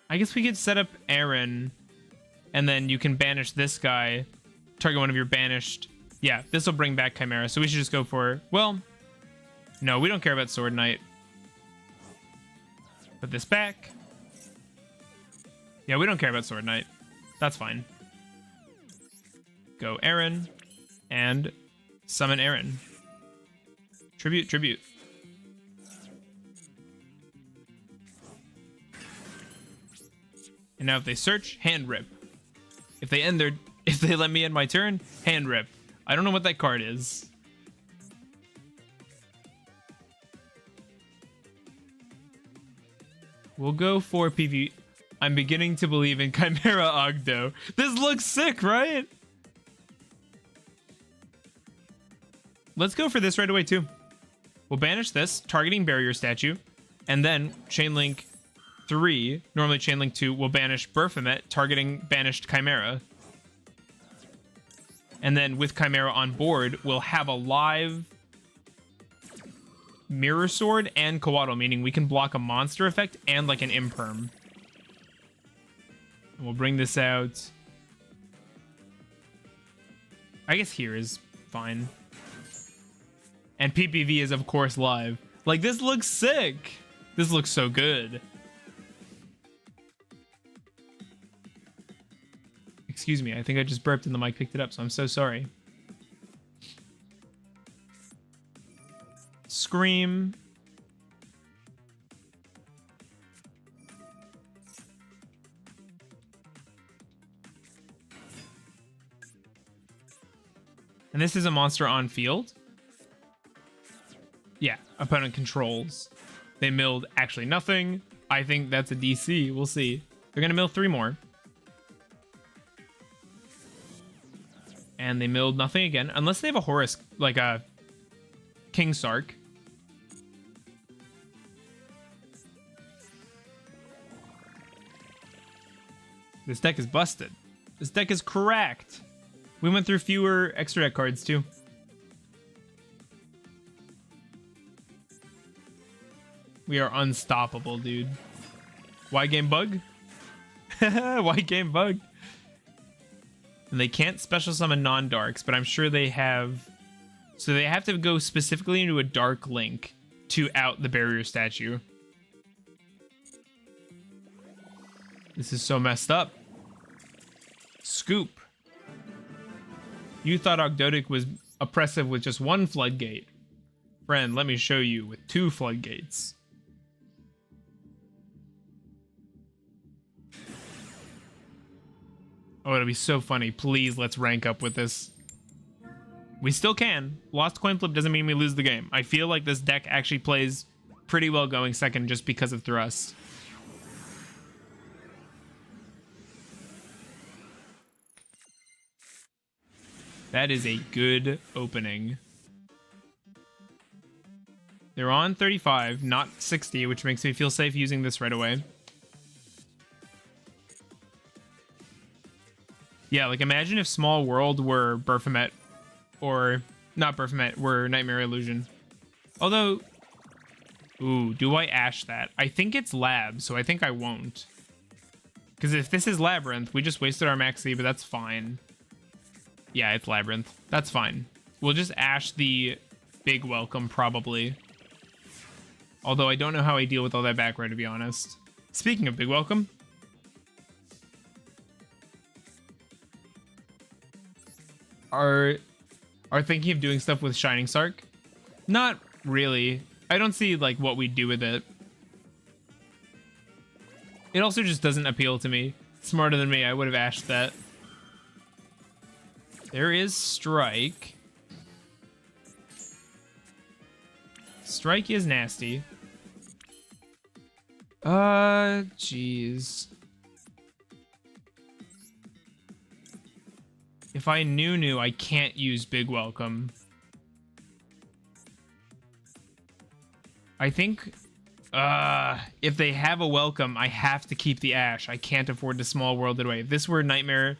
I guess we could set up Aaron, and then you can banish this guy, target one of your banished. Yeah, this will bring back Chimera, so we should just go for... Well, no, we don't care about Sword Knight. Put this back. Yeah, we don't care about Sword Knight. That's fine. Go Aaron, and summon Aaron. Tribute, tribute. And now if they search, hand rip. If they let me end my turn, hand rip. I don't know what that card is. We'll go for PV. I'm beginning to believe in Chimera Ogdo. This looks sick, right? Let's go for this right away too. We'll banish this, targeting barrier statue, and then Chainlink 3, normally Chainlink 2, will banish Berfomet, targeting banished Chimera. And then with Chimera on board, we'll have a live Mirror Sword and Coatl, meaning we can block a monster effect and like an imperm. And we'll bring this out. I guess here is fine. And PPV is of course live. Like, this looks sick. This looks so good. Excuse me, I think I just burped and the mic picked it up, so I'm so sorry. Scream. And this is a monster on field. Yeah, opponent controls. They milled actually nothing. I think that's a DC. We'll see. They're going to mill 3 more. And they milled nothing again. Unless they have a Horus, like a King Sark. This deck is busted. This deck is cracked. We went through fewer extra deck cards too. We are unstoppable, dude. Why game bug? Why game bug? And they can't special summon non-darks, but I'm sure they have... So they have to go specifically into a dark link to out the barrier statue. This is so messed up. Scoop. You thought Ogdoadic was oppressive with just 1 floodgate. Friend, let me show you with 2 floodgates. Oh, it'll be so funny. Please, let's rank up with this. We still can. Lost coin flip doesn't mean we lose the game. I feel like this deck actually plays pretty well going second just because of thrust. That is a good opening. They're on 35, not 60, which makes me feel safe using this right away. Yeah, like imagine if Small World were Baphomet, or not Baphomet, were Nightmare Illusion. Although, ooh, do I Ash that? I think it's Lab, so I think I won't. Because if this is Labyrinth, we just wasted our Maxi, but that's fine. Yeah, it's Labyrinth. That's fine. We'll just Ash the Big Welcome, probably. Although I don't know how I deal with all that back row, to be honest. Speaking of Big Welcome. Are thinking of doing stuff with Shining Sark? Not really. I don't see like what we do with it. It also just doesn't appeal to me. Smarter than me, I would have ashed that. There is Strike. Strike is nasty. Jeez. If I knew, I can't use Big Welcome. I think, if they have a Welcome, I have to keep the Ash. I can't afford to Small World it away. If this were Nightmare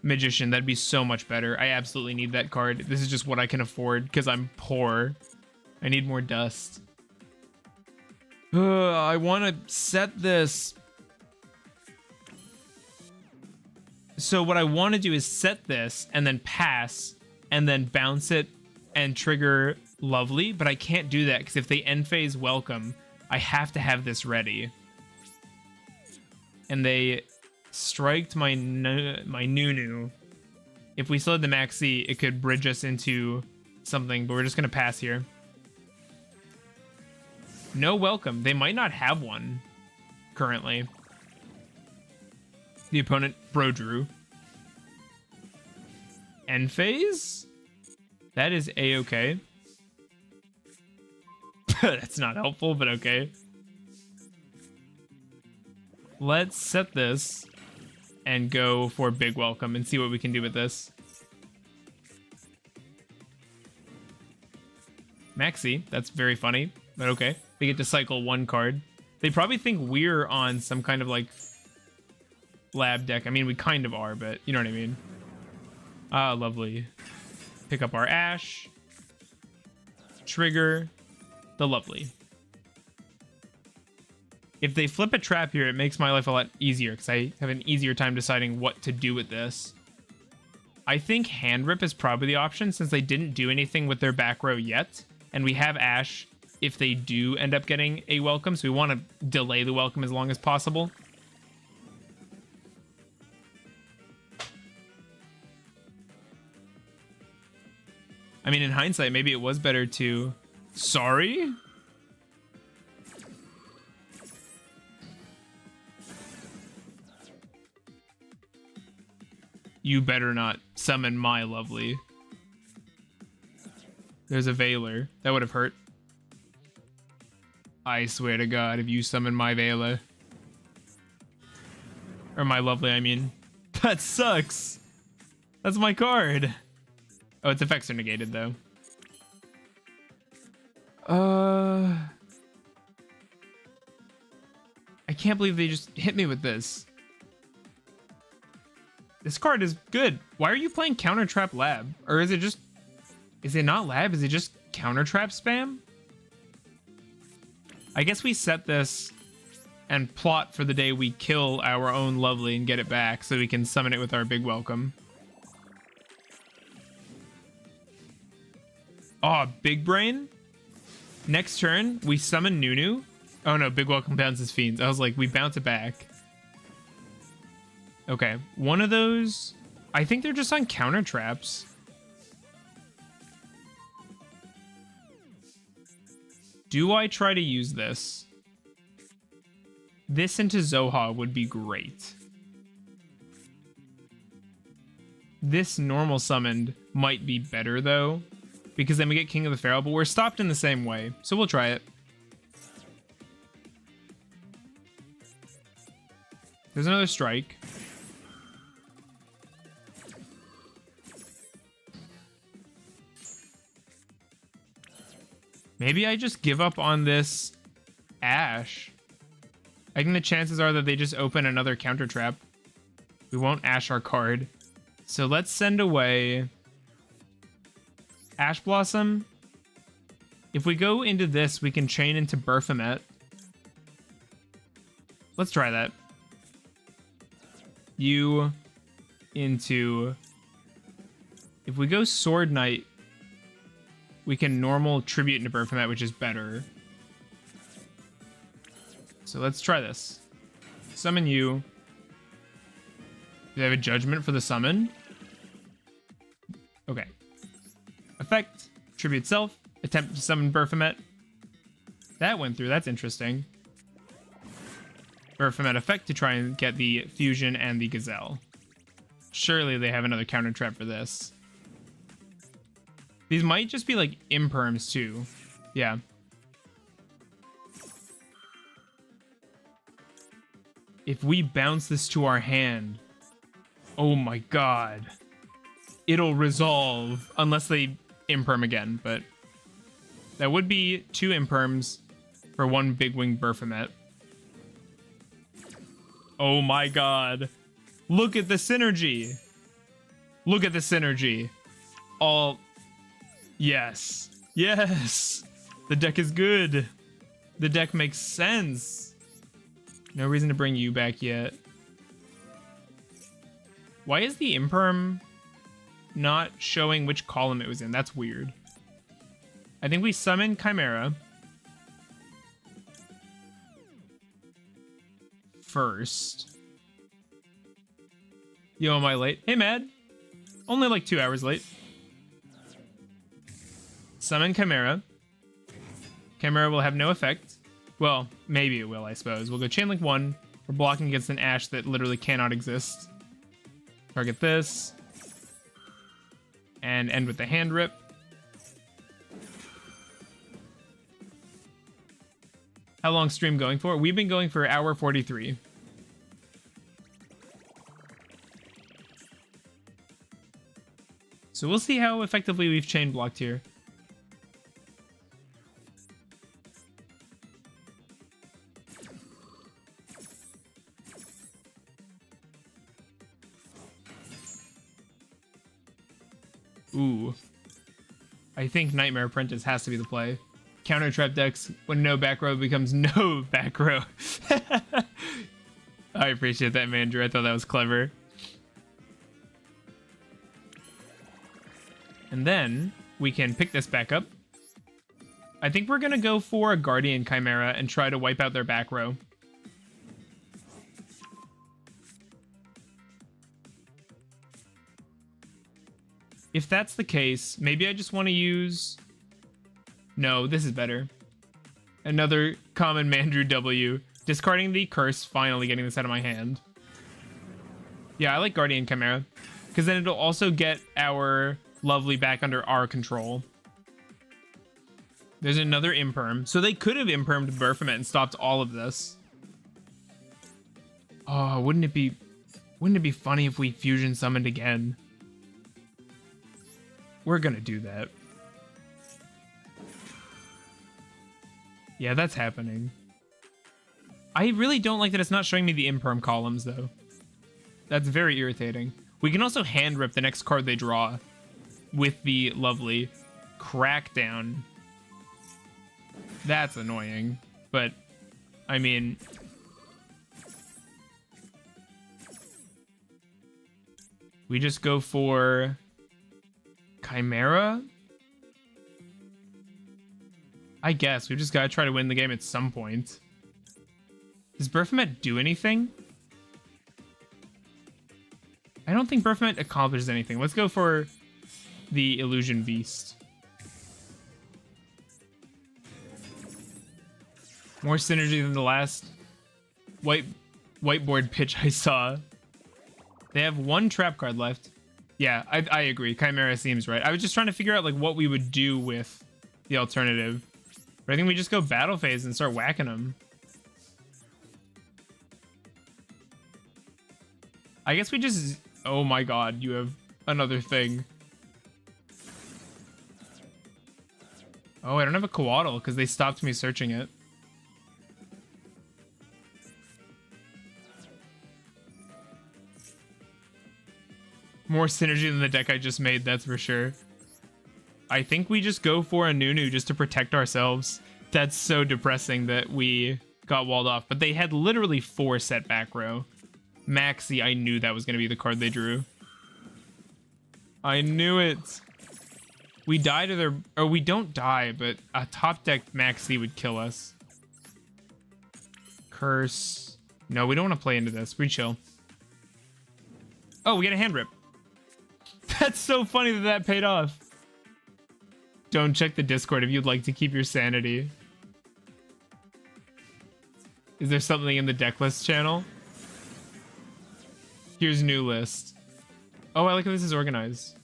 Magician, that'd be so much better. I absolutely need that card. This is just what I can afford because I'm poor. I need more dust. I want to set this. So what I want to do is set this and then pass and then bounce it and trigger Lovely, but I can't do that because if they end phase Welcome, I have to have this ready. And they striked my Nunu. If we still had the Maxi, it could bridge us into something, but we're just going to pass here. No Welcome. They might not have one currently. The opponent bro drew. End phase? That is a-okay. That's not helpful, but okay. Let's set this and go for Big Welcome and see what we can do with this. Maxi, that's very funny, but okay. They get to cycle one card. They probably think we're on some kind of like lab deck. I mean, we kind of are, but you know what I mean. Ah, lovely. Pick up our Ash. Trigger the Lovely. If they flip a trap here, it makes my life a lot easier because I have an easier time deciding what to do with this. I think Hand Rip is probably the option since they didn't do anything with their back row yet. And we have Ash if they do end up getting a Welcome. So we want to delay the Welcome as long as possible. I mean, in hindsight, maybe it was better to... Sorry? You better not summon my Lovely. There's a Veiler. That would have hurt. I swear to God, if you summon my Veiler. Or my Lovely, I mean. That sucks! That's my card! Oh, its effects are negated, though. I can't believe they just hit me with this. This card is good. Why are you playing Counter Trap Lab? Or is it just... Is it not Lab? Is it just Counter Trap spam? I guess we set this and plot for the day we kill our own Lovely and get it back so we can summon it with our Big Welcome. Oh, Big Brain. Next turn, we summon Nunu. Oh no, Big Welcome bounces Fiends. I was like, we bounce it back. Okay, one of those... I think they're just on counter traps. Do I try to use this? This into Zoha would be great. This normal summoned might be better though, because then we get King of the Feral, but we're stopped in the same way, so we'll try it. There's another strike. Maybe I just give up on this Ash. I think the chances are that they just open another counter trap. We won't Ash our card. So let's send away Ash Blossom. If we go into this, we can chain into Berthomet. Let's try that. You into... If we go Sword Knight, we can normal tribute into Berthomet, which is better. So let's try this. Summon you. Do they have a judgment for the summon? Okay. Effect, tribute self, attempt to summon Berthomet. That went through, that's interesting. Berthomet effect to try and get the fusion and the gazelle. Surely they have another counter trap for this. These might just be like imperms too. Yeah. If we bounce this to our hand, oh my god. It'll resolve unless they imperm again, but that would be 2 imperms for 1 big wing Berthomet. Oh my god. Look at the synergy. Look at the synergy. All... Yes. Yes. The deck is good. The deck makes sense. No reason to bring you back yet. Why is the imperm not showing which column it was in? That's weird. I think we summon Chimera first. Yo, am I late? Hey, Mad. Only like 2 hours late. Summon Chimera. Chimera will have no effect. Well, maybe it will, I suppose. We'll go Chainlink 1. We're blocking against an Ash that literally cannot exist. Target this. And end with the hand rip. How long stream going for? We've been going for hour 43. So we'll see how effectively we've chain blocked here. Ooh. I think Nightmare Apprentice has to be the play. Counter trap decks when no back row becomes no back row. I appreciate that, Mandrew. I thought that was clever. And then we can pick this back up. I think we're going to go for a Guardian Chimera and try to wipe out their back row. If that's the case, maybe I just want to use... No, this is better. Another common Mandrew W. Discarding the curse, finally getting this out of my hand. Yeah, I like Guardian Chimera. Because then it'll also get our Lovely back under our control. There's another imperm. So they could have impermed Berthomet and stopped all of this. Oh, wouldn't it be funny if we fusion summoned again? We're gonna do that. Yeah, that's happening. I really don't like that it's not showing me the imperm columns, though. That's very irritating. We can also hand rip the next card they draw with the Lovely Crackdown. That's annoying, but I mean... We just go for Chimera? I guess. We've just got to try to win the game at some point. Does Berthomet do anything? I don't think Berthomet accomplishes anything. Let's go for the Illusion Beast. More synergy than the last whiteboard pitch I saw. They have 1 trap card left. Yeah, I agree. Chimera seems right. I was just trying to figure out like what we would do with the alternative. But I think we just go battle phase and start whacking them. I guess we just... Oh my god, you have another thing. Oh, I don't have a Coatl because they stopped me searching it. More synergy than the deck I just made, that's for sure. I think we just go for a Nunu just to protect ourselves. That's so depressing that we got walled off. But they had literally 4 set back row. Maxi, I knew that was going to be the card they drew. I knew it. We die to their... Or we don't die, but a top deck Maxi would kill us. Curse. No, we don't want to play into this. We chill. Oh, we get a hand rip. That's so funny that that paid off. Don't check the Discord if you'd like to keep your sanity. Is there something in the deck list channel? Here's new list. Oh, I like how this is organized.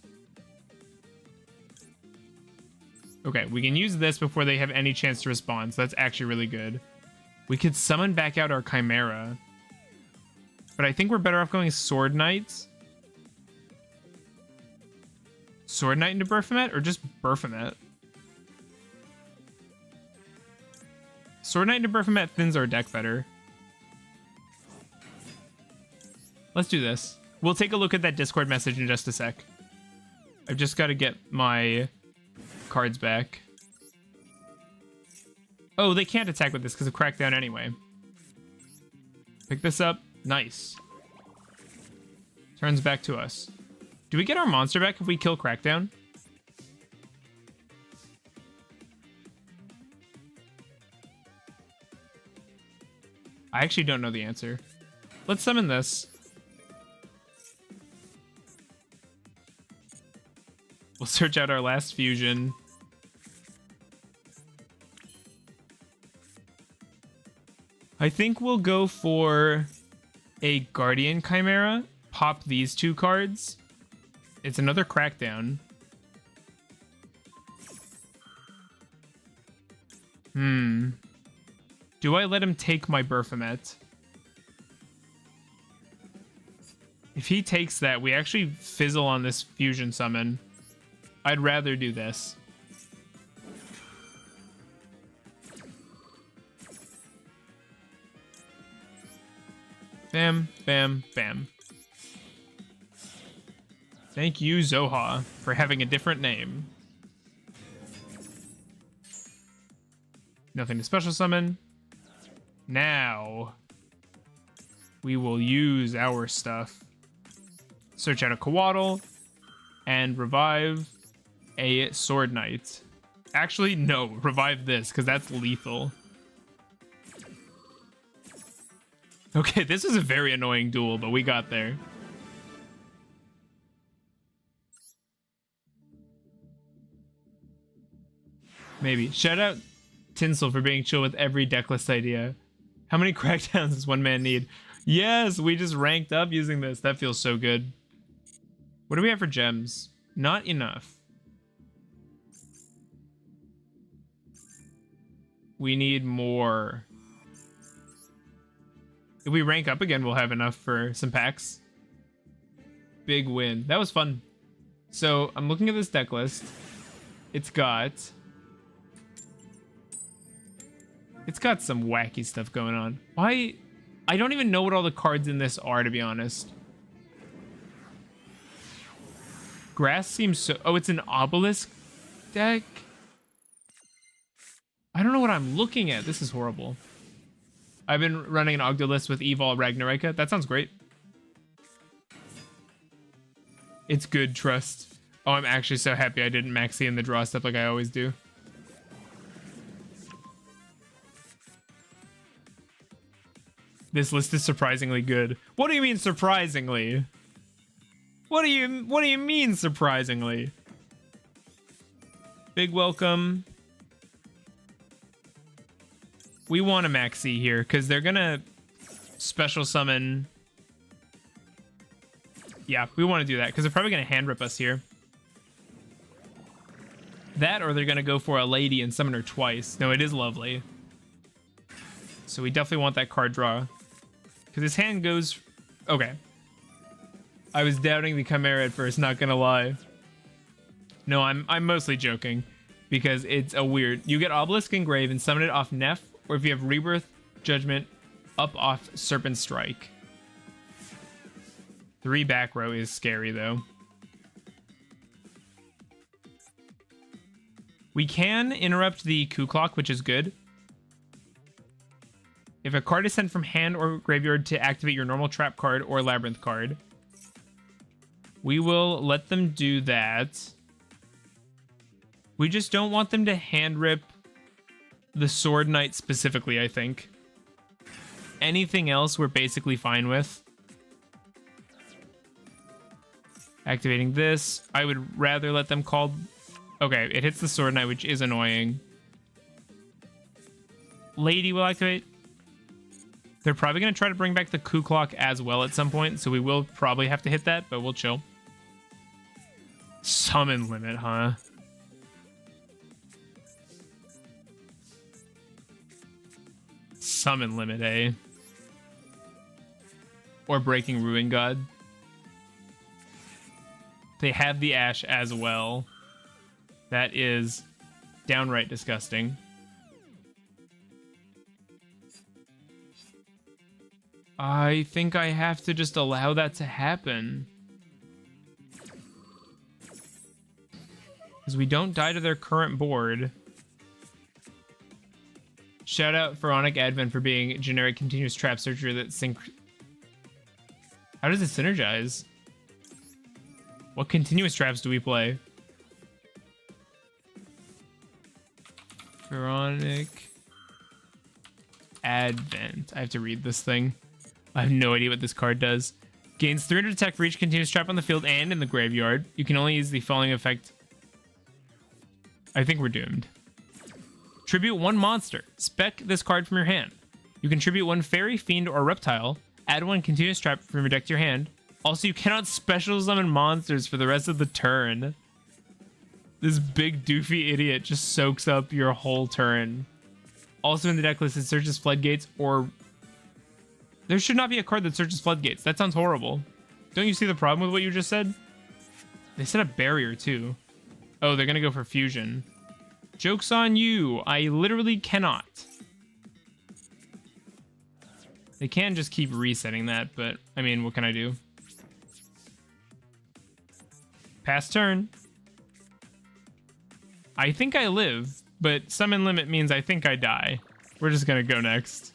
Okay, we can use this before they have any chance to respond, so that's actually really good. We could summon back out our Chimera. But I think we're better off going Sword Knight. Sword Knight into Baphomet, or just Baphomet? Sword Knight into Baphomet thins our deck better. Let's do this. We'll take a look at that Discord message in just a sec. I've just got to get my cards back. Oh, they can't attack with this because of Crackdown anyway. Pick this up. Nice. Turns back to us. Do we get our monster back if we kill Crackdown? I actually don't know the answer. Let's summon this. We'll search out our last fusion. I think we'll go for a Guardian Chimera. Pop these 2 cards. It's another Crackdown. Do I let him take my Baphomet? If he takes that, we actually fizzle on this fusion summon. I'd rather do this. Bam, bam, bam. Thank you, Zoha, for having a different name. Nothing to special summon. Now, we will use our stuff. Search out a Coatl and revive a Sword Knight. Actually, no, revive this, because that's lethal. Okay, this was a very annoying duel, but we got there. Maybe. Shout out Tinsel for being chill with every decklist idea. How many crackdowns does one man need? Yes, we just ranked up using this. That feels so good. What do we have for gems? Not enough. We need more. If we rank up again, we'll have enough for some packs. Big win. That was fun. So I'm looking at this deck list. It's got some wacky stuff going on. Why? I don't even know what all the cards in this are, to be honest. Grass seems so... Oh, it's an obelisk deck? I don't know what I'm looking at. This is horrible. I've been running an Ogdoadic list with Evol Ragnaraka. That sounds great. It's good, trust. Oh, I'm actually so happy I didn't maxi in the draw stuff like I always do. This list is surprisingly good. What do you mean surprisingly? What do you mean surprisingly? Big welcome. We want a maxi here because they're gonna special summon. Yeah, we want to do that because they're probably gonna hand rip us here. That, or they're gonna go for a lady and summon her twice. No, it is lovely. So we definitely want that card draw. Because his hand goes... Okay. I was doubting the Chimera at first, not gonna lie. No, I'm mostly joking because it's a weird. You get Obelisk Engrave and summon it off Neff, or if you have Rebirth, Judgment, up off Serpent Strike. 3 back row is scary though. We can interrupt the Coup Clock, which is good. If a card is sent from hand or graveyard to activate your normal trap card or labyrinth card, we will let them do that. We just don't want them to hand rip the Sword Knight specifically, I think. Anything else we're basically fine with. Activating this. I would rather let them call... Okay, it hits the Sword Knight, which is annoying. Lady will activate. They're probably going to try to bring back the Coup Clock as well at some point, so we will probably have to hit that, but we'll chill. Summon limit, huh? Summon limit, eh? Or Breaking Ruin God. They have the Ash as well. That is downright disgusting. I think I have to just allow that to happen. Because we don't die to their current board. Shout out Pharaonic Advent for being generic continuous trap searcher that How does it synergize? What continuous traps do we play? Pharaonic Advent. I have to read this thing. I have no idea what this card does. Gains 300 attack for each continuous trap on the field and in the graveyard. You can only use the following effect. I think we're doomed. Tribute 1 monster. Spec this card from your hand. You can tribute 1 fairy, fiend, or reptile. Add 1 continuous trap from your deck to your hand. Also, you cannot special summon monsters for the rest of the turn. This big doofy idiot just soaks up your whole turn. Also in the deck list, it searches floodgates or... There should not be a card that searches floodgates. That sounds horrible. Don't you see the problem with what you just said? They set a barrier too. Oh, they're gonna go for fusion. Joke's on you. I literally cannot. They can just keep resetting that, but I mean, what can I do? Pass turn. I think I live, but summon limit means I think I die. We're just gonna go next.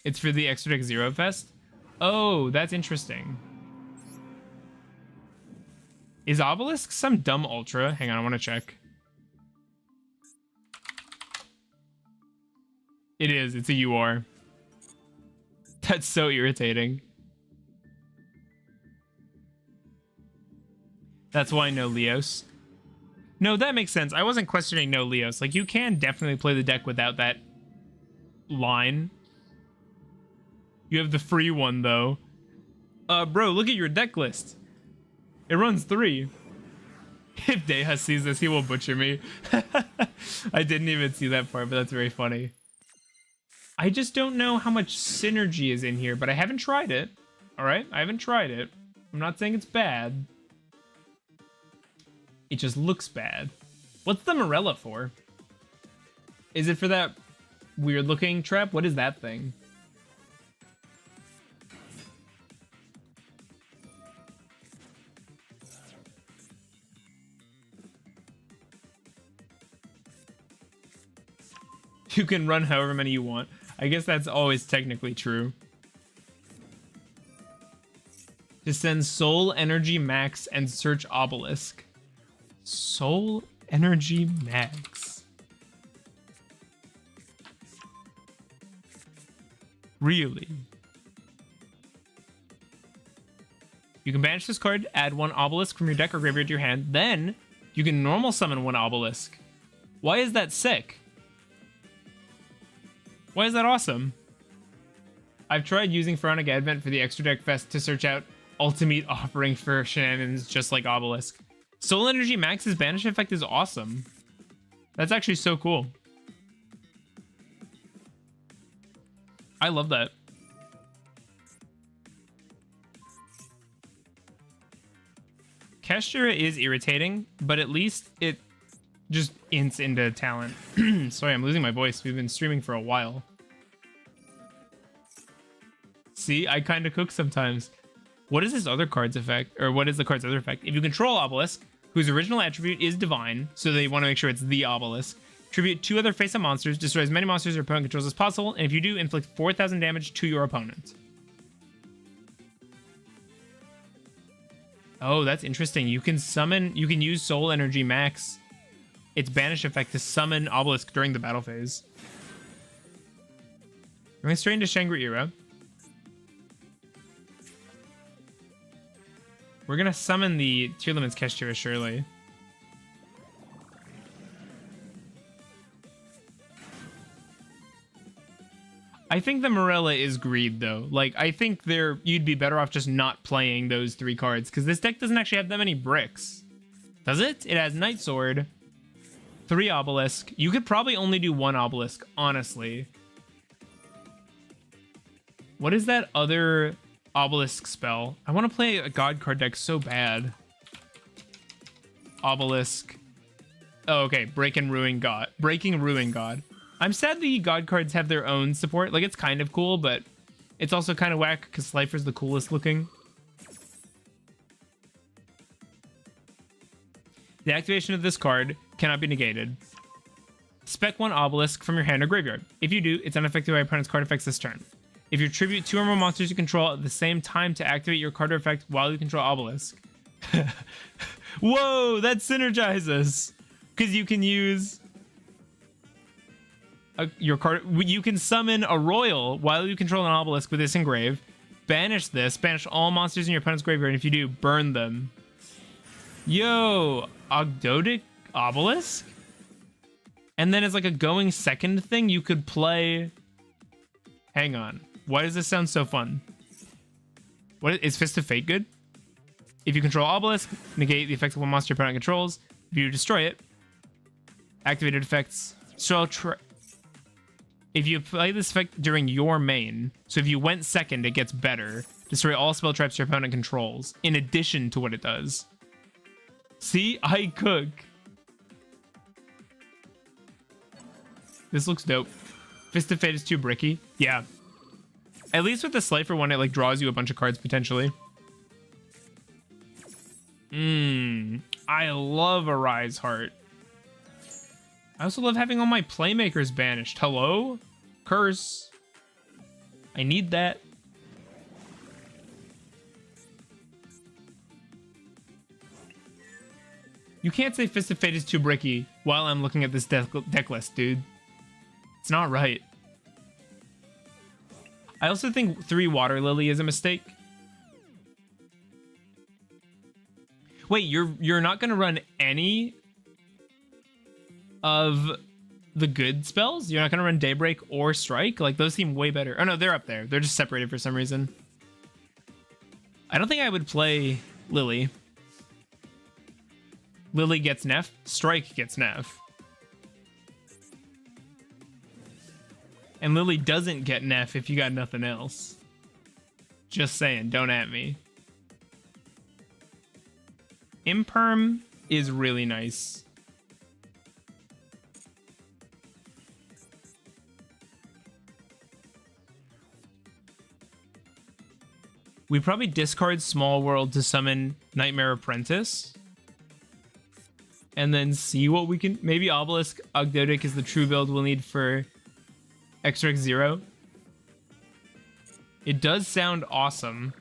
It's for the Extra Deck Zero Fest? Oh, that's interesting. Is Obelisk some dumb ultra? Hang on, I want to check. It is. It's a UR. That's so irritating. That's why no Leos. No, that makes sense. I wasn't questioning no Leos. Like, you can definitely play the deck without that line. You have the free one, though. Bro, look at your deck list. It runs 3. If Deha sees this, he will butcher me. I didn't even see that part, but that's very funny. I just don't know how much synergy is in here, but I haven't tried it. All right? I haven't tried it. I'm not saying it's bad. It just looks bad. What's the Morella for? Is it for that weird looking trap? What is that thing? You can run however many you want. I guess that's always technically true. To send Soul Energy Max and search Obelisk. Soul Energy Max. Really? You can banish this card, add 1 Obelisk from your deck or graveyard to your hand. Then, you can normal summon 1 Obelisk. Why is that sick? Why is that awesome? I've tried using Pharaonic Advent for the Extra Deck Fest to search out Ultimate Offering for shenanigans just like Obelisk. Soul Energy Max's banish effect is awesome. That's actually so cool. I love that. Kestra is irritating, but at least it just ints into talent. Sorry, I'm losing my voice. We've been streaming for a while. See, I kind of cook sometimes. What is this other card's effect? Or what is the card's other effect? If you control Obelisk, whose original attribute is Divine, so they want to make sure it's the Obelisk, tribute 2 other face-up monsters, destroy as many monsters your opponent controls as possible, and if you do, inflict 4,000 damage to your opponent. Oh, that's interesting. You can use Soul Energy Max, its banish effect, to summon Obelisk during the battle phase. We're going straight into Shangri-Era. We're going to summon the Tier Limits Kestra, surely. I think the Morella is greed, though. Like, I think you'd be better off just not playing those 3 cards, because this deck doesn't actually have that many bricks. Does it? It has Night Sword, 3 Obelisk. You could probably only do 1 Obelisk, honestly. What is that other Obelisk spell? I want to play a God card deck so bad. Obelisk. Oh, okay. Breaking Ruin God. I'm sad the God cards have their own support. Like, it's kind of cool, but it's also kind of whack because Slifer's the coolest looking. The activation of this card cannot be negated. Spec 1 Obelisk from your hand or graveyard. If you do, it's unaffected by opponent's card effects this turn. If you tribute 2 or more monsters you control at the same time to activate your card effect while you control Obelisk. Whoa, that synergizes! Because you can use your card. You can summon a Royal while you control an Obelisk with this engrave. Banish this. Banish all monsters in your opponent's graveyard. And if you do, burn them. Yo, Ogdoadic Obelisk? And then as like a going second thing, you could play... Hang on. Why does this sound so fun? What is Fist of Fate good? If you control Obelisk, negate the effects of one monster your opponent controls. If you destroy it, activated effects. So if you play this effect during your main, so if you went second, it gets better. Destroy all spell traps your opponent controls, in addition to what it does. See, I cook. This looks dope. Fist of Fate is too bricky. Yeah. At least with the Slifer one, it like draws you a bunch of cards potentially. I love Arise Heart. I also love having all my playmakers banished. Hello? Curse. I need that. You can't say Fist of Fate is too bricky while I'm looking at this deck list, dude. It's not right. I also think 3 Water Lily is a mistake. Wait, you're not gonna run any of the good spells? You're not gonna run Daybreak or Strike? Like, those seem way better. Oh no, they're up there. They're just separated for some reason. I don't think I would play Lily. Lily gets Nef. Strike gets Nef. And Lily doesn't get Nef if you got nothing else. Just saying, don't at me. Imperm is really nice. We probably discard Small World to summon Nightmare Apprentice. And then see what we can... Maybe Obelisk Ogdoadic is the true build we'll need for Extra X0. It does sound awesome.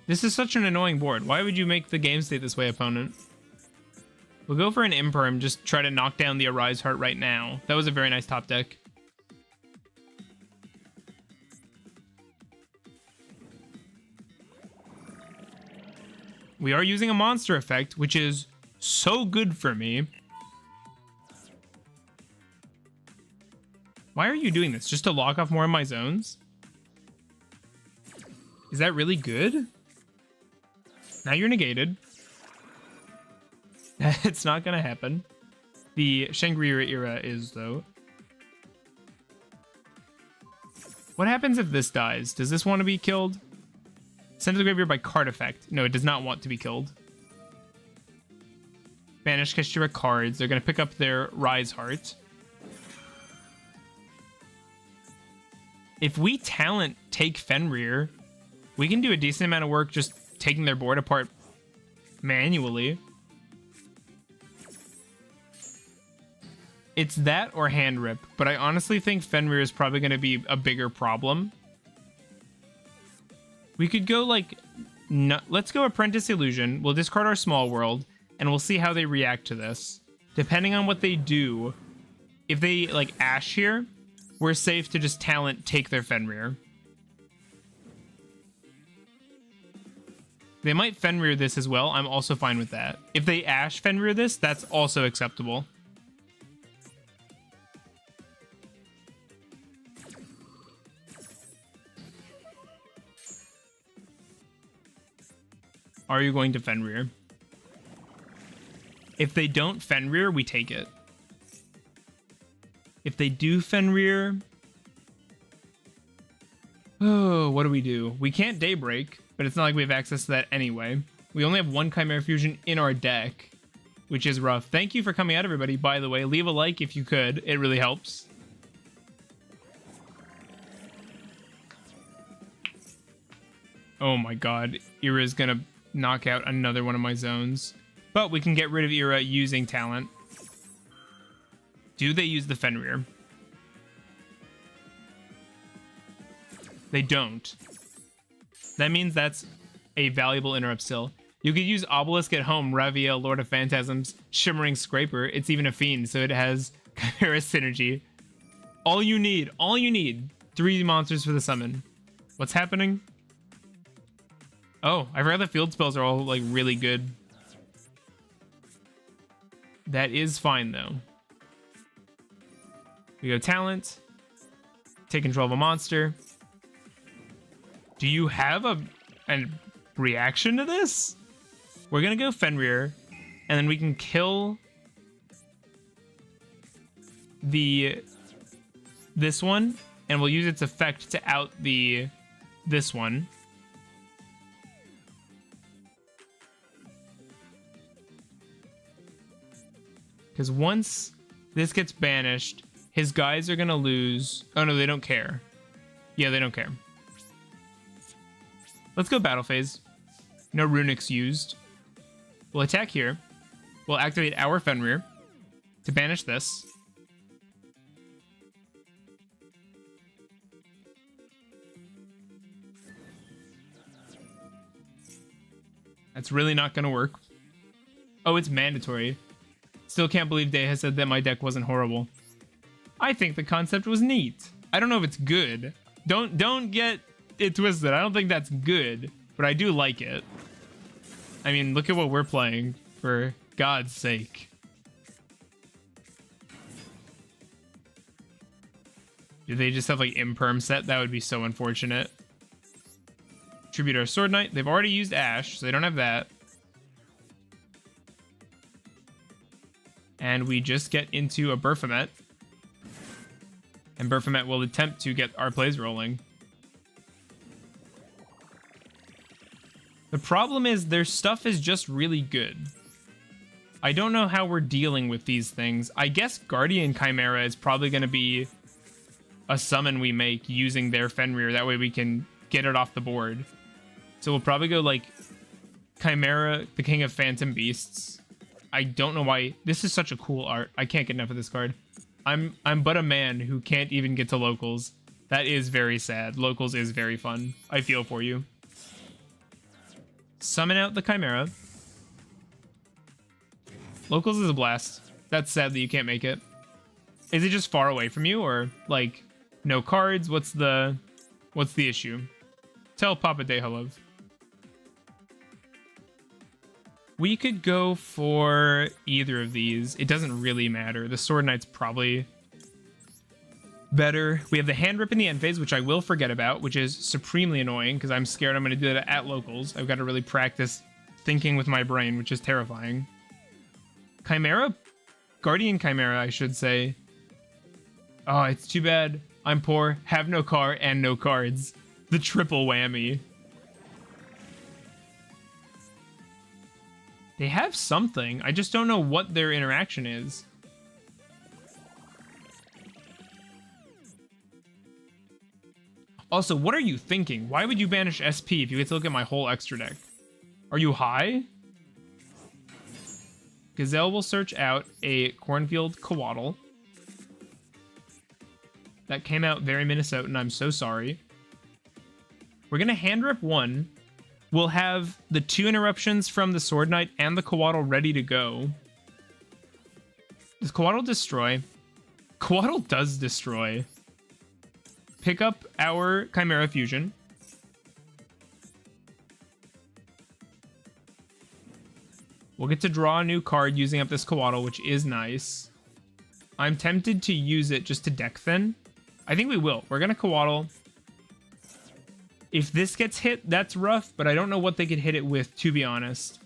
This is such an annoying board. Why would you make the game state this way, opponent? We'll go for an Imperm. Just try to knock down the Arise Heart right now. That was a very nice top deck. We are using a monster effect, which is so good for me. Why are you doing this? Just to lock off more of my zones? Is that really good? Now you're negated. It's not gonna happen. The Shangri-Era is, though. What happens if this dies? Does this want to be killed? Sent to the graveyard by card effect. No, it does not want to be killed. Banish Chimera cards. They're going to pick up their Rise Heart. If we talent take Fenrir, we can do a decent amount of work just taking their board apart manually. It's that or hand rip, but I honestly think Fenrir is probably going to be a bigger problem. We could go like, no, let's go Apprentice Illusion. We'll discard our Small World, and we'll see how they react to this. Depending on what they do, if they like Ash here, we're safe to just talent take their Fenrir. They might Fenrir this as well. I'm also fine with that. If they Ash Fenrir this, that's also acceptable. Are you going to Fenrir? If they don't Fenrir, we take it. If they do Fenrir... Oh, what do we do? We can't Daybreak, but it's not like we have access to that anyway. We only have one Chimera Fusion in our deck, which is rough. Thank you for coming out, everybody, by the way. Leave a like if you could. It really helps. Oh my god. Ira's gonna knock out another one of my zones. But we can get rid of Ira using talent. Do they use the Fenrir? They don't. That means that's a valuable interrupt still. You could use Obelisk at home, Raviel, Lord of Phantasms, Shimmering Scraper. It's even a Fiend, so it has Chimera synergy. All you need, 3 monsters for the summon. What's happening? Oh, I forgot the field spells are all like really good. That is fine though. We go talent. Take control of a monster. Do you have a reaction to this? We're gonna go Fenrir, and then we can kill this one, and we'll use its effect to out this one. Because once this gets banished, his guys are gonna lose. Oh no, they don't care. Yeah, they don't care. Let's go battle phase. No runics used. We'll attack here. We'll activate our Fenrir to banish this. That's really not gonna work. Oh, it's mandatory. Still can't believe Day has said that my deck wasn't horrible. I think the concept was neat. I don't know if it's good. Don't get it twisted. I don't think that's good, but I do like it. I mean, look at what we're playing, for God's sake. Do they just have like Imperm set? That would be so unfortunate. Tribute our Sword Knight. They've already used Ash, so they don't have that. And we just get into a Baphomet. And Baphomet will attempt to get our plays rolling. The problem is their stuff is just really good. I don't know how we're dealing with these things. I guess Guardian Chimera is probably going to be a summon we make using their Fenrir. That way we can get it off the board. So we'll probably go like Chimera, the King of Phantom Beasts. I don't know why. This is such a cool art. I can't get enough of this card. I'm but a man who can't even get to locals. That is very sad. Locals is very fun. I feel for you. Summon out the Chimera. Locals is a blast. That's sad that you can't make it. Is it just far away from you, or like no cards? What's the issue? Tell Papa Day hello. We could go for either of these. It doesn't really matter. The Sword Knight's probably better. We have the Hand Rip in the end phase, which I will forget about, which is supremely annoying because I'm scared I'm going to do that at locals. I've got to really practice thinking with my brain, which is terrifying. Chimera? Guardian Chimera, I should say. Oh, it's too bad. I'm poor, have no car, and no cards. The triple whammy. They have something. I just don't know what their interaction is. Also, what are you thinking? Why would you banish SP if you get to look at my whole extra deck? Are you high? Gazelle will search out a Cornfield Coatl. That came out very Minnesotan, I'm so sorry. We're going to hand rip one. We'll have the 2 interruptions from the Sword Knight and the Coatl ready to go. Does Coatl destroy? Coatl does destroy. Pick up our Chimera Fusion. We'll get to draw a new card using up this Coatl, which is nice. I'm tempted to use it just to deck thin. I think we will. We're going to Coatl. If this gets hit, that's rough, but I don't know what they could hit it with, to be honest.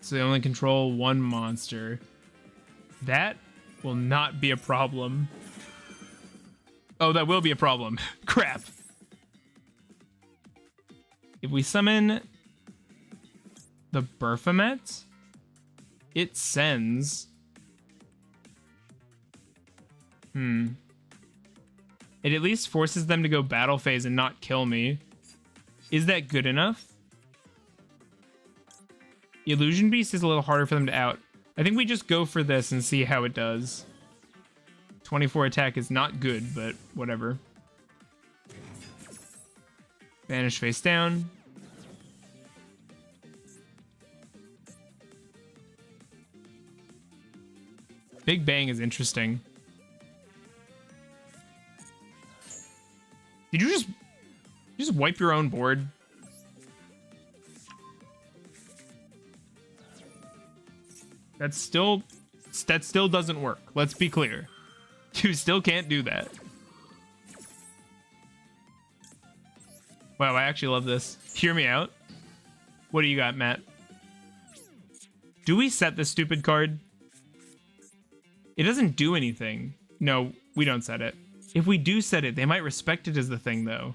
So they only control one monster. That will not be a problem. Oh, that will be a problem. Crap. If we summon the Baphomet, it sends... It at least forces them to go battle phase and not kill me. Is that good enough? Illusion Beast is a little harder for them to out. I think we just go for this and see how it does. 24 attack is not good, but whatever. Banish face down. Big Bang is interesting. Did you just wipe your own board? That still doesn't work. Let's be clear. You still can't do that. Wow, I actually love this. Hear me out. What do you got, Matt? Do we set this stupid card? It doesn't do anything. No, we don't set it. If we do set it, they might respect it as the thing, though.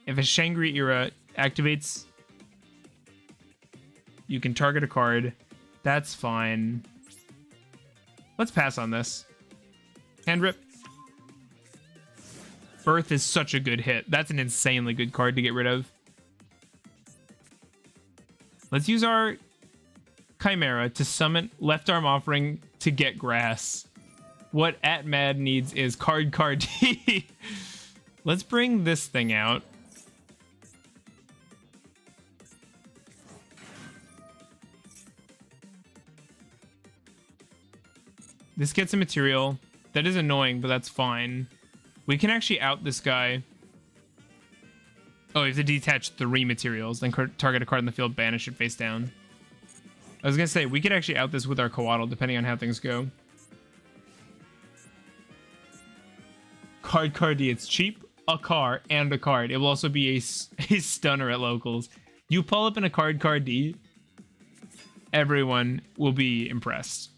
If a Shangri Era activates, you can target a card. That's fine. Let's pass on this. Hand rip. Birth is such a good hit. That's an insanely good card to get rid of. Let's use our Chimera to summon Left Arm Offering to get grass. What Atmad needs is card D. Let's bring this thing out. This gets a material. That is annoying, but that's fine. We can actually out this guy. Oh, you have to detach 3 materials, then target a card in the field, banish it face down. I was gonna say, we could actually out this with our Coatl, depending on how things go. Card D, it's cheap, a car, and a card. It will also be a stunner at locals. You pull up in a card D, everyone will be impressed.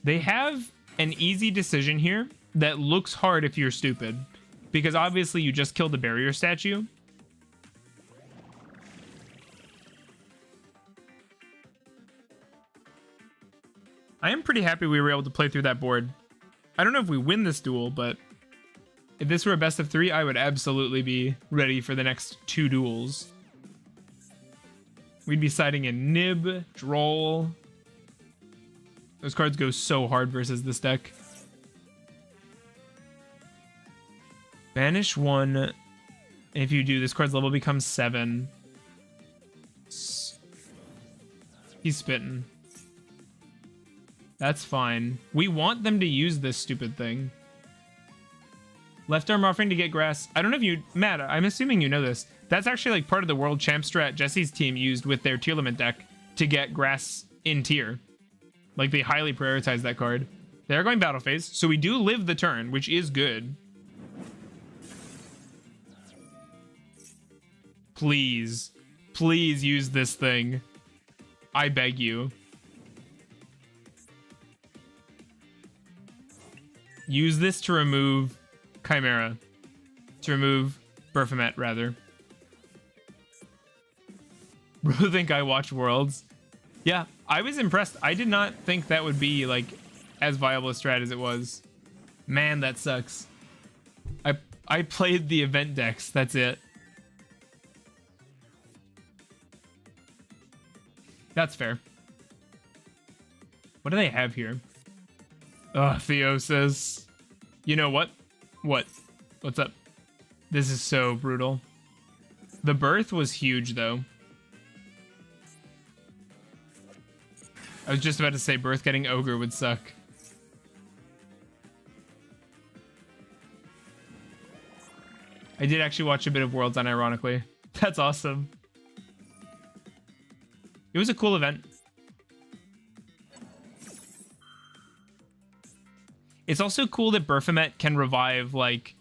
They have an easy decision here that looks hard if you're stupid, because obviously you just killed the barrier statue. I am pretty happy we were able to play through that board. I don't know if we win this duel, but if this were a best of 3, I would absolutely be ready for the next 2 duels. We'd be siding in Nib, Droll. Those cards go so hard versus this deck. Banish 1. And if you do, this card's level becomes 7. He's spitting. That's fine. We want them to use this stupid thing. Left Arm Offering to get grass. I don't know if you... Matt, I'm assuming you know this. That's actually like part of the World Champ strat Jesse's team used with their tier limit deck to get grass in tier. Like, they highly prioritize that card. They're going battle phase, so we do live the turn, which is good. Please. Please use this thing. I beg you. Use this to remove Chimera. To remove Baphomet, rather. Bro, think I watch Worlds? Yeah, I was impressed. I did not think that would be, like, as viable a strat as it was. Man, that sucks. I played the event decks. That's it. That's fair. What do they have here? Theo says, you know what? What? What's up? This is so brutal. The birth was huge, though. I was just about to say birth getting ogre would suck. I did actually watch a bit of Worlds, unironically. That's awesome. It was a cool event. It's also cool that Baphomet can revive, like,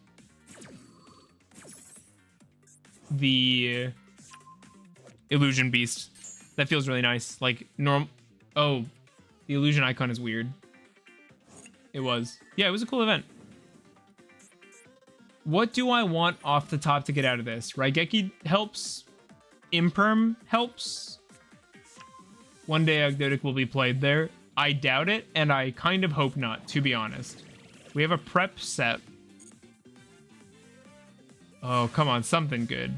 the Illusion Beast. That feels really nice. Like, Oh, the Illusion icon is weird. It was. Yeah, it was a cool event. What do I want off the top to get out of this? Raigeki helps. Imperm helps. One day Ogdoadic will be played there. I doubt it, and I kind of hope not, to be honest. We have a prep set. Oh, come on, something good.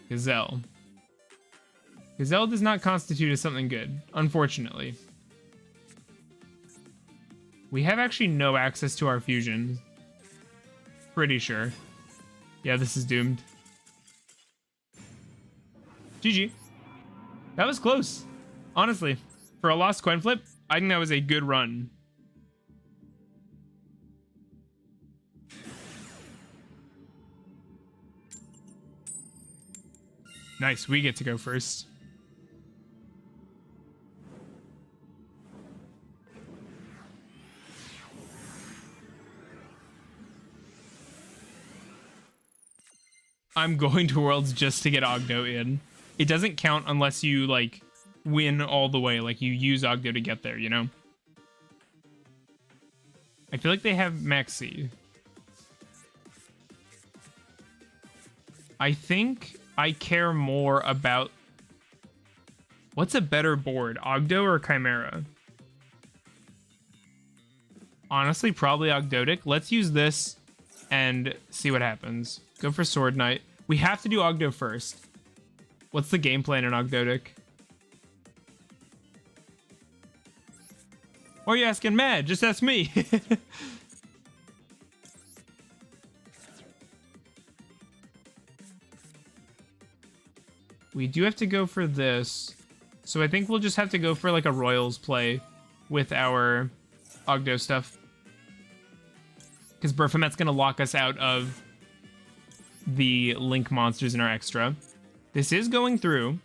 Gazelle. Gazelle does not constitute as something good, unfortunately. We have actually no access to our fusion. Pretty sure. Yeah, this is doomed. GG. That was close. Honestly, for a lost coin flip, I think that was a good run. Nice, we get to go first. I'm going to Worlds just to get Ogdo in. It doesn't count unless you, like, win all the way. Like, you use Ogdo to get there, you know? I feel like they have Maxi. I think I care more about... What's a better board, Ogdo or Chimera? Honestly, probably Ogdoadic. Let's use this and see what happens. Go for Sword Knight. We have to do Ogdo first. What's the game plan in Ogdoadic? Or are you asking Mad? Just ask me. We do have to go for this. So I think we'll just have to go for like a Royals play with our Ogdo stuff. Because Baphomet's going to lock us out of the Link monsters in our extra. This is going through.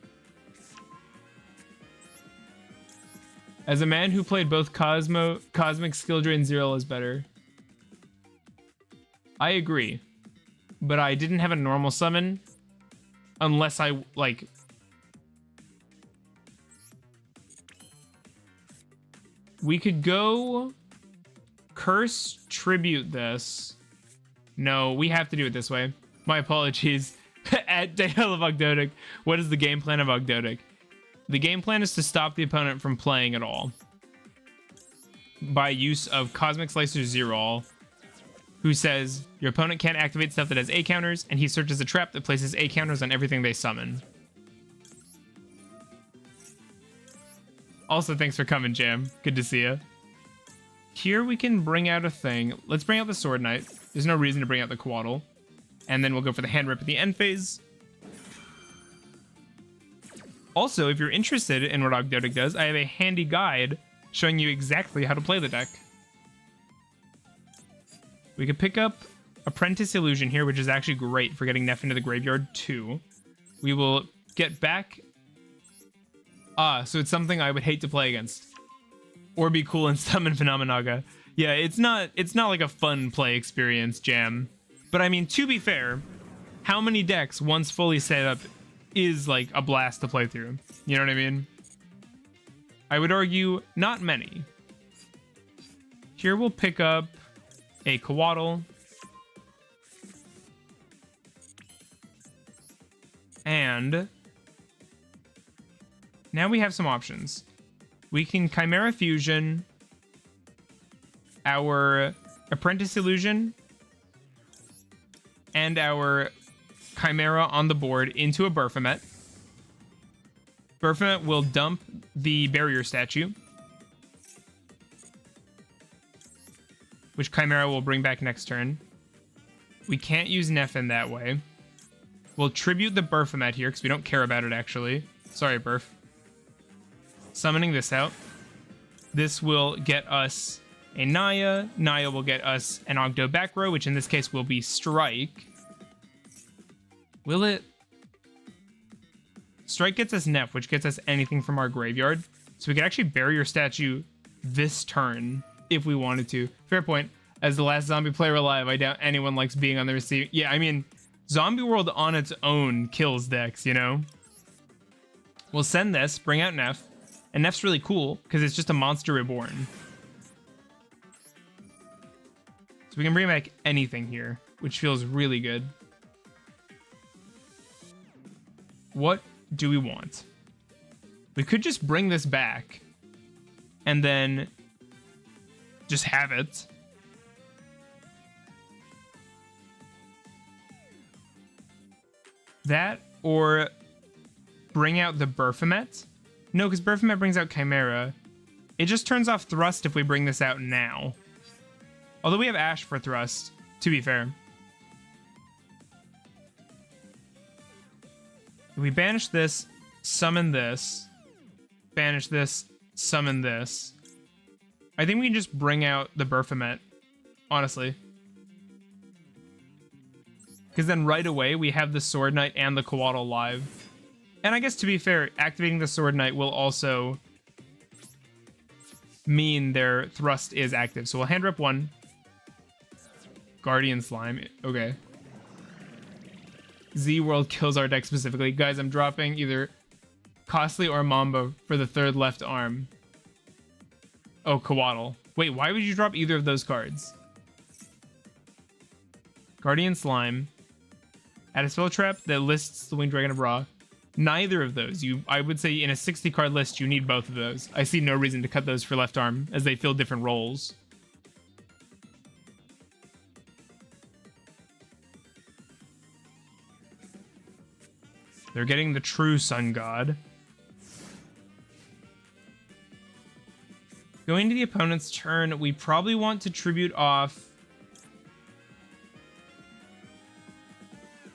As a man who played both Cosmic Skill Drain Zero is better. I agree. But I didn't have a normal summon. Unless I, like... We could go... Curse Tribute this. No, we have to do it this way. My apologies. At Dale of Ogdoadic, what is the game plan of Ogdoadic? The game plan is to stop the opponent from playing at all. By use of Cosmic Slicer Zero, who says, your opponent can't activate stuff that has A counters, and he searches a trap that places A counters on everything they summon. Also, thanks for coming, Jam. Good to see you. Here we can bring out a thing. Let's bring out the Sword Knight. There's no reason to bring out the Quaddle. And then we'll go for the Hand Rip at the end phase. Also, if you're interested in what Ogdoadic does, I have a handy guide showing you exactly how to play the deck. We could pick up Apprentice Illusion here, which is actually great for getting Neff into the graveyard too. We will get back... so it's something I would hate to play against. Or be cool and summon Phenomenaga. Yeah, it's not like a fun play experience, Jam. But I mean, to be fair, how many decks, once fully set up, is like a blast to play through? You know what I mean? I would argue not many. Here we'll pick up a Coatl. And now we have some options. We can Chimera Fusion our Apprentice Illusion and our Chimera on the board into a Baphomet. Baphomet will dump the Barrier Statue, which Chimera will bring back next turn. We can't use Nephin that way. We'll tribute the Baphomet here because we don't care about it, actually. Sorry, Burf. Summoning this out. This will get us a Naya. Naya will get us an Ogdo back row, which in this case will be Strike. Will it? Strike gets us Nef, which gets us anything from our graveyard. So we could actually Barrier Statue this turn if we wanted to. Fair point. As the last zombie player alive, I doubt anyone likes being on the receiving. Yeah, I mean, Zombie World on its own kills decks, you know? We'll send this, bring out Nef. And Nef's really cool because it's just a monster reborn. So we can bring back anything here, which feels really good. What do we want? We could just bring this back and then just have it. That or bring out the Baphomet. No, because Baphomet brings out Chimera. It just turns off Thrust if we bring this out now. Although we have Ash for Thrust, to be fair. If we banish this, summon this, banish this, summon this. I think we can just bring out the Baphomet, honestly. Because then right away, we have the Sword Knight and the Coatl live. And I guess to be fair, activating the Sword Knight will also mean their Thrust is active. So we'll hand rep one. Guardian Slime, okay. Z-World kills our deck specifically. Guys, I'm dropping either Costly or Mamba for the third left arm. Oh, Coatl. Wait, why would you drop either of those cards? Guardian Slime. Add a spell trap that lists the Winged Dragon of Ra. Neither of those. I would say in a 60 card list, you need both of those. I see no reason to cut those for left arm as they fill different roles. They're getting the true Sun God. Going to the opponent's turn, we probably want to tribute off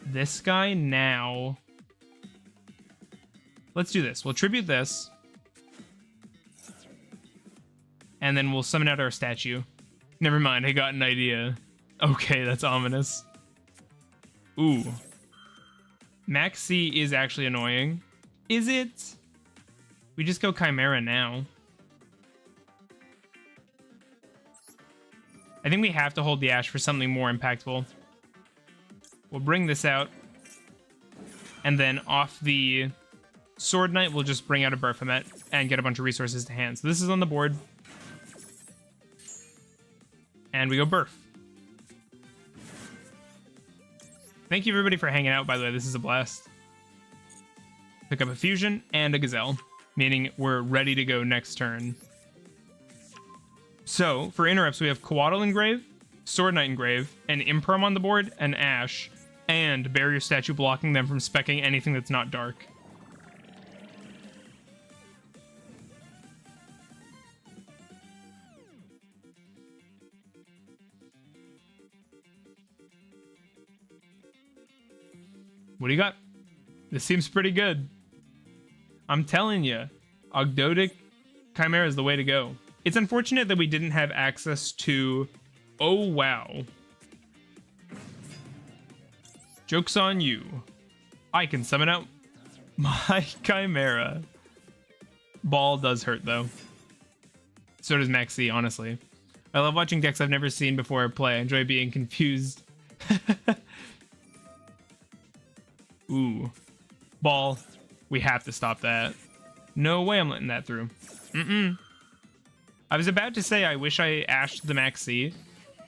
this guy now. Let's do this. We'll tribute this. And then we'll summon out our statue. Never mind, I got an idea. Okay, that's ominous. Ooh. Max C is actually annoying. Is it? We just go Chimera now. I think we have to hold the Ash for something more impactful. We'll bring this out. And then off the Sword Knight, we'll just bring out a Baphomet and get a bunch of resources to hand. So this is on the board. And we go Burf. Thank you everybody for hanging out, by the way. This is a blast. Pick up a Fusion and a Gazelle, meaning we're ready to go next turn. So, for interrupts, we have Coatl Engrave, Sword Knight Engrave, an Imperm on the board, an Ash, and Barrier Statue blocking them from speccing anything that's not dark. What do you got? This seems pretty good. I'm telling you, Ogdoadic Chimera is the way to go. It's unfortunate that we didn't have access to... Oh, wow. Joke's on you. I can summon out my Chimera. Ball does hurt, though. So does Maxi, honestly. I love watching decks I've never seen before play. I enjoy being confused. Ooh. Ball. We have to stop that. No way I'm letting that through. I was about to say I wish I ashed the Maxi,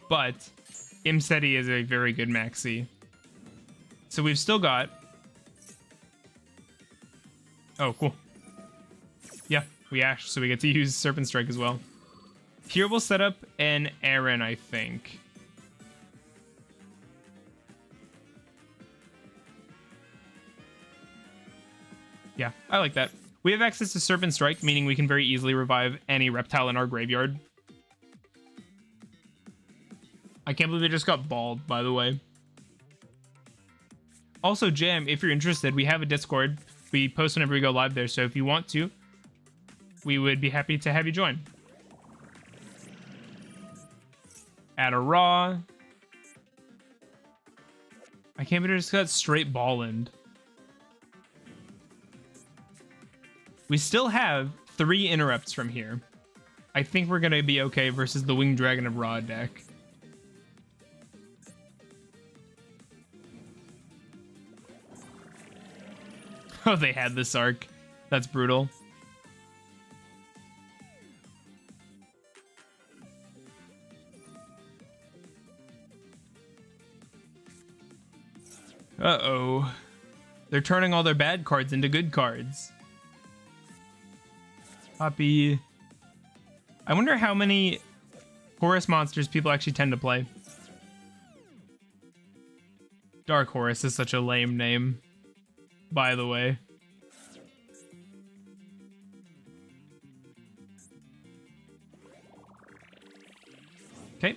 but Imseti is a very good Maxi. So we've still got... Oh, cool. Yeah, we ashed, so we get to use Serpent Strike as well. Here we'll set up an Aaron, I think. Yeah, I like that. We have access to Serpent Strike, meaning we can very easily revive any reptile in our graveyard. I can't believe I just got balled, by the way. Also, Jam, if you're interested, we have a Discord. We post whenever we go live there, so if you want to, we would be happy to have you join. Add a Raw. I can't believe I just got straight Balland. We still have 3 interrupts from here. I think we're going to be okay versus the Winged Dragon of Ra deck. Oh, they had this arc. That's brutal. Uh-oh. They're turning all their bad cards into good cards. Poppy. I wonder how many Horus monsters people actually tend to play. Dark Horus is such a lame name, by the way. Okay,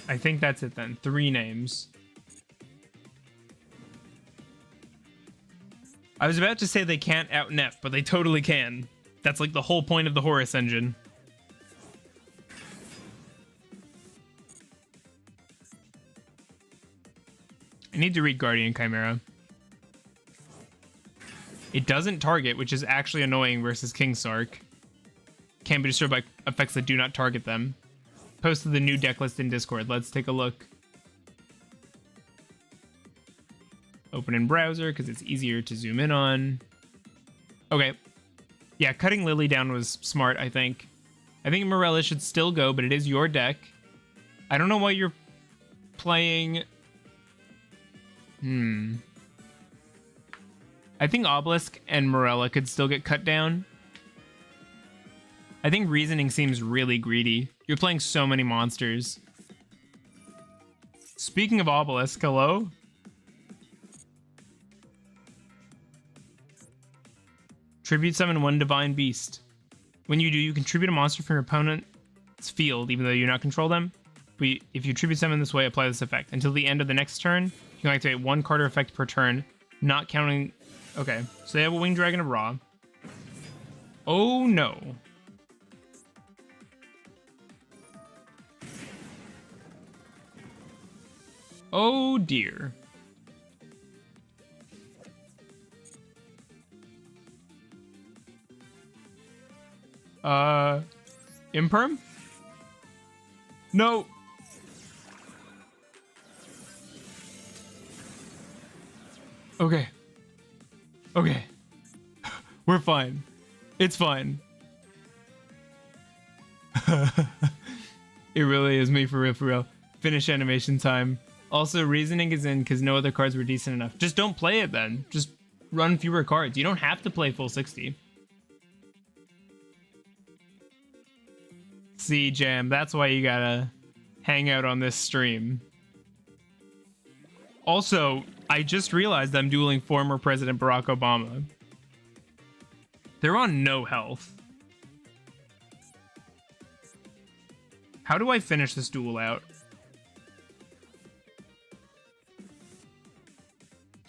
I think that's it then. 3 names. I was about to say they can't out-nef, but they totally can. That's like the whole point of the Horus engine. I need to read Guardian Chimera. It doesn't target, which is actually annoying versus King Sark. Can be destroyed by effects that do not target them. Posted the new deck list in Discord. Let's take a look. Open in browser because it's easier to zoom in on. Okay. Yeah, cutting Lily down was smart, I think. I think Morella should still go, but it is your deck. I don't know why you're playing... I think Obelisk and Morella could still get cut down. I think Reasoning seems really greedy. You're playing so many monsters. Speaking of Obelisk, hello? Tribute summon 1 Divine Beast. When you do, you contribute a monster from your opponent's field, even though you do not control them. But if you tribute summon this way, apply this effect. Until the end of the next turn, you can activate 1 card or effect per turn, not counting... Okay, so they have a Winged Dragon of Ra. Oh no. Oh dear. Imperm? No. Okay. Okay. We're fine. It's fine. It really is me for real, for real. Finish animation time. Also, Reasoning is in because no other cards were decent enough. Just don't play it then. Just run fewer cards. You don't have to play full 60. See, Jam, that's why you gotta hang out on this stream. Also, I just realized I'm dueling former President Barack Obama. They're on no health. How do I finish this duel out?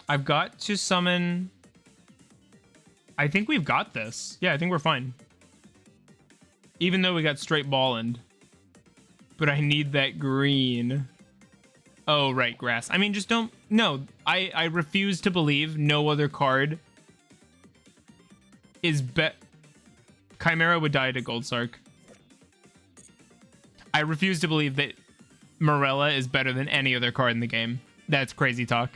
I've got to summon... I think we've got this. Yeah, I think we're fine. Even though we got straight Balland. But I need that green. Oh, right, grass. I mean, just don't... No, I refuse to believe no other card is Chimera would die to Gold Sark. I refuse to believe that Morella is better than any other card in the game. That's crazy talk.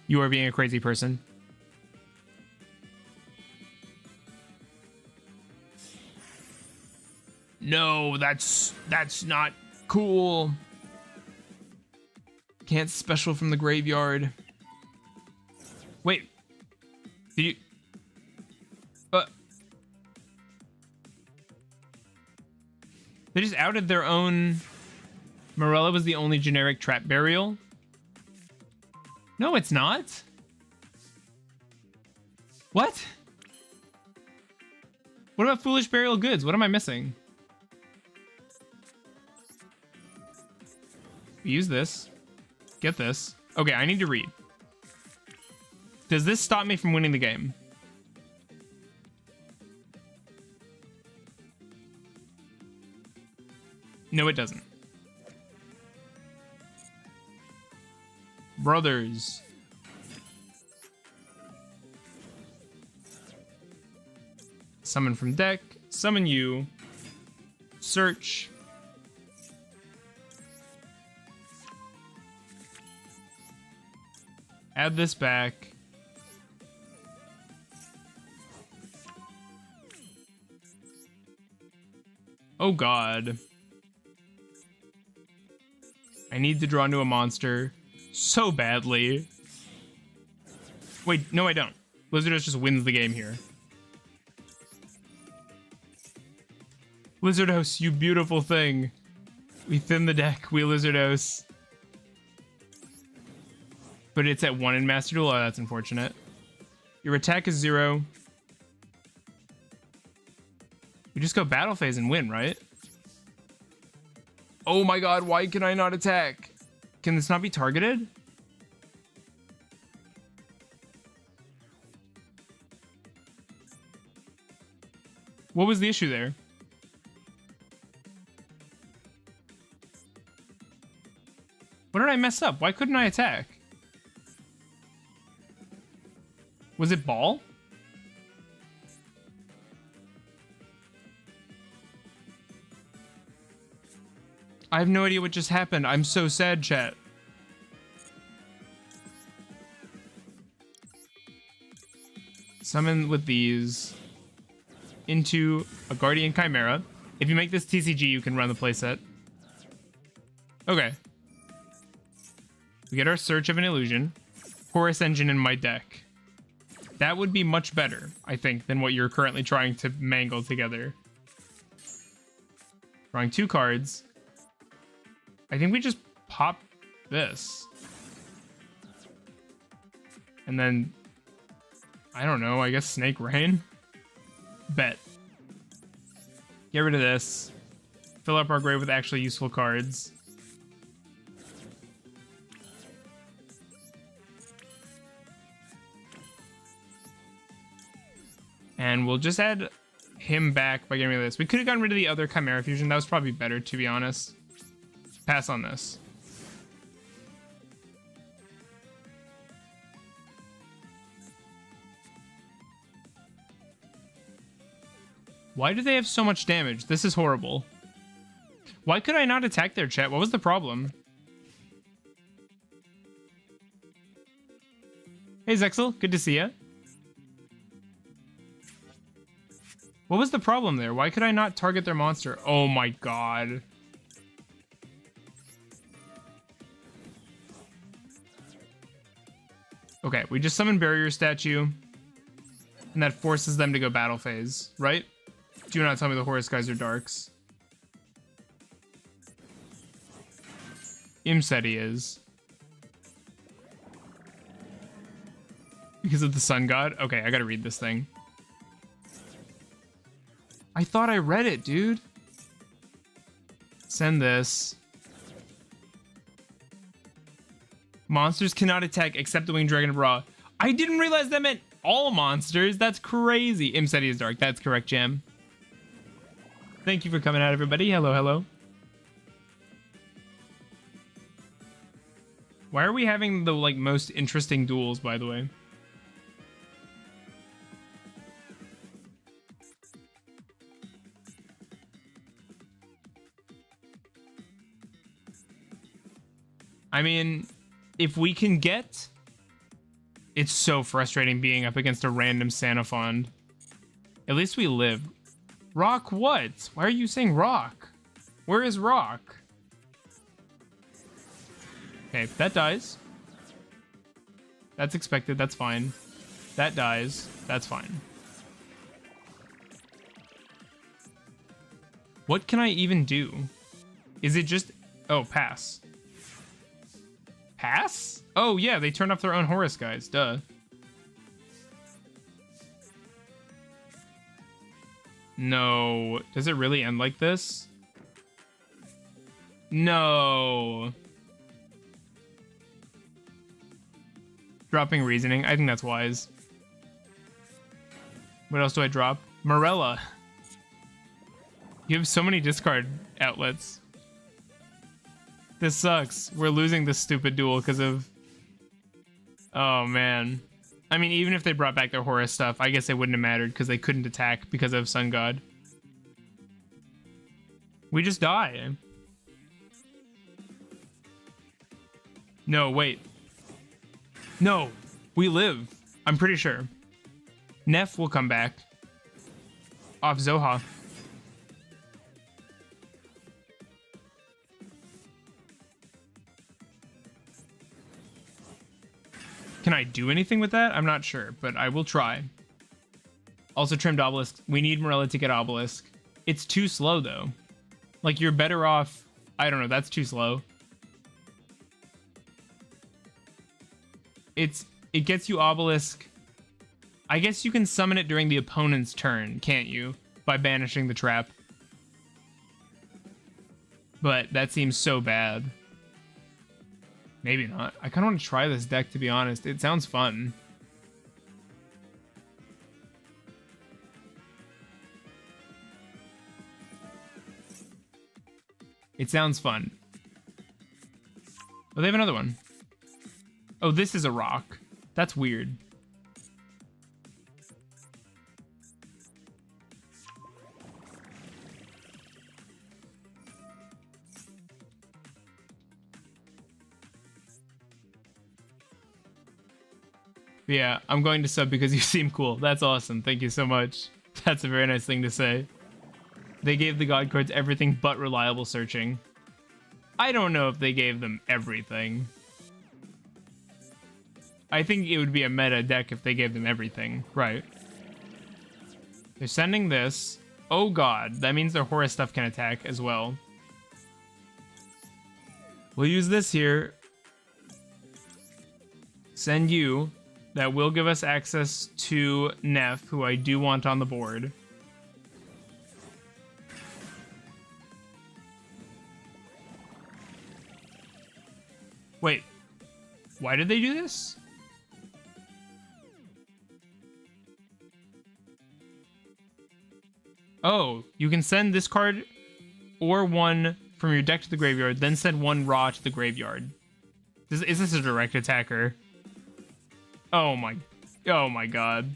You are being a crazy person. No, that's not cool. Can't special from the graveyard. Wait. Did you... They just outed their own... Morella was the only generic trap burial? No, it's not. What? What about Foolish Burial Goods? What am I missing? Use this. Get this. Okay, I need to read. Does this stop me from winning the game? No, it doesn't. Brothers. Summon from deck. Summon you. Search. Add this back. Oh god. I need to draw into a monster so badly. Wait, no I don't. Lizardos just wins the game here. Lizardos, you beautiful thing. We thin the deck, we Lizardos. But it's at 1 in Master Duel? Oh, that's unfortunate. Your attack is 0. We just go battle phase and win, right? Oh my god, why can I not attack? Can this not be targeted? What was the issue there? What did I mess up? Why couldn't I attack? Was it ball? I have no idea what just happened. I'm so sad, chat. Summon with these into a Guardian Chimera. If you make this TCG, you can run the playset. Okay. We get our Search of an Illusion. Chorus Engine in my deck. That would be much better, I think, than what you're currently trying to mangle together. Drawing 2 cards. I think we just pop this. And then, I don't know, I guess Snake Rain? Bet. Get rid of this. Fill up our grave with actually useful cards. And we'll just add him back by getting rid of this. We could have gotten rid of the other Chimera Fusion. That was probably better, to be honest. Pass on this. Why do they have so much damage? This is horrible. Why could I not attack their chat? What was the problem? Hey, Zexel. Good to see ya. What was the problem there? Why could I not target their monster? Oh my god. Okay, we just summon Barrier Statue. And that forces them to go battle phase, right? Do not tell me the Horus guys are darks. Im said he is. Because of the Sun God? Okay, I gotta read this thing. I thought I read it, dude. Send this. Monsters cannot attack except the Winged Dragon of Ra. I didn't realize that meant all monsters. That's crazy. Im said he is dark. That's correct, Jam. Thank you for coming out, everybody. Hello, hello. Why are we having the most interesting duels, by the way? I mean, if we can get... It's so frustrating being up against a random Santa Fond. At least we live. Rock what? Why are you saying rock? Where is rock? Okay, that dies. That's expected, that's fine. That dies, that's fine. What can I even do? Is it just... Oh, pass. Pass? Oh, yeah, they turned off their own Horus guys, duh. No. Does it really end like this? No. Dropping reasoning. I think that's wise. What else do I drop? Morella. You have so many discard outlets. This sucks. We're losing this stupid duel because of... Oh, man. I mean, even if they brought back their Horus stuff, I guess it wouldn't have mattered because they couldn't attack because of Sun God. We just die. No, wait. No, we live. I'm pretty sure. Neff will come back. Off Zoha. Can I do anything with that? I'm not sure, but I will try. Also trimmed Obelisk. We need Morella to get Obelisk. It's too slow, though. Like, you're better off... I don't know, that's too slow. It gets you Obelisk. I guess you can summon it during the opponent's turn, can't you? By banishing the trap. But that seems so bad. Maybe not. I kind of want to try this deck, to be honest. It sounds fun. It sounds fun. Oh, they have another one. Oh, this is a rock. That's weird. Yeah, I'm going to sub because you seem cool. That's awesome. Thank you so much. That's a very nice thing to say. They gave the god cards everything but reliable searching. I don't know if they gave them everything. I think it would be a meta deck if they gave them everything. Right. They're sending this. Oh god, that means their Horus stuff can attack as well. We'll use this here. Send you. That will give us access to Neff, who I do want on the board. Wait, why did they do this? Oh, you can send this card or one from your deck to the graveyard, then send one raw to the graveyard. Is this a direct attacker? Oh my god.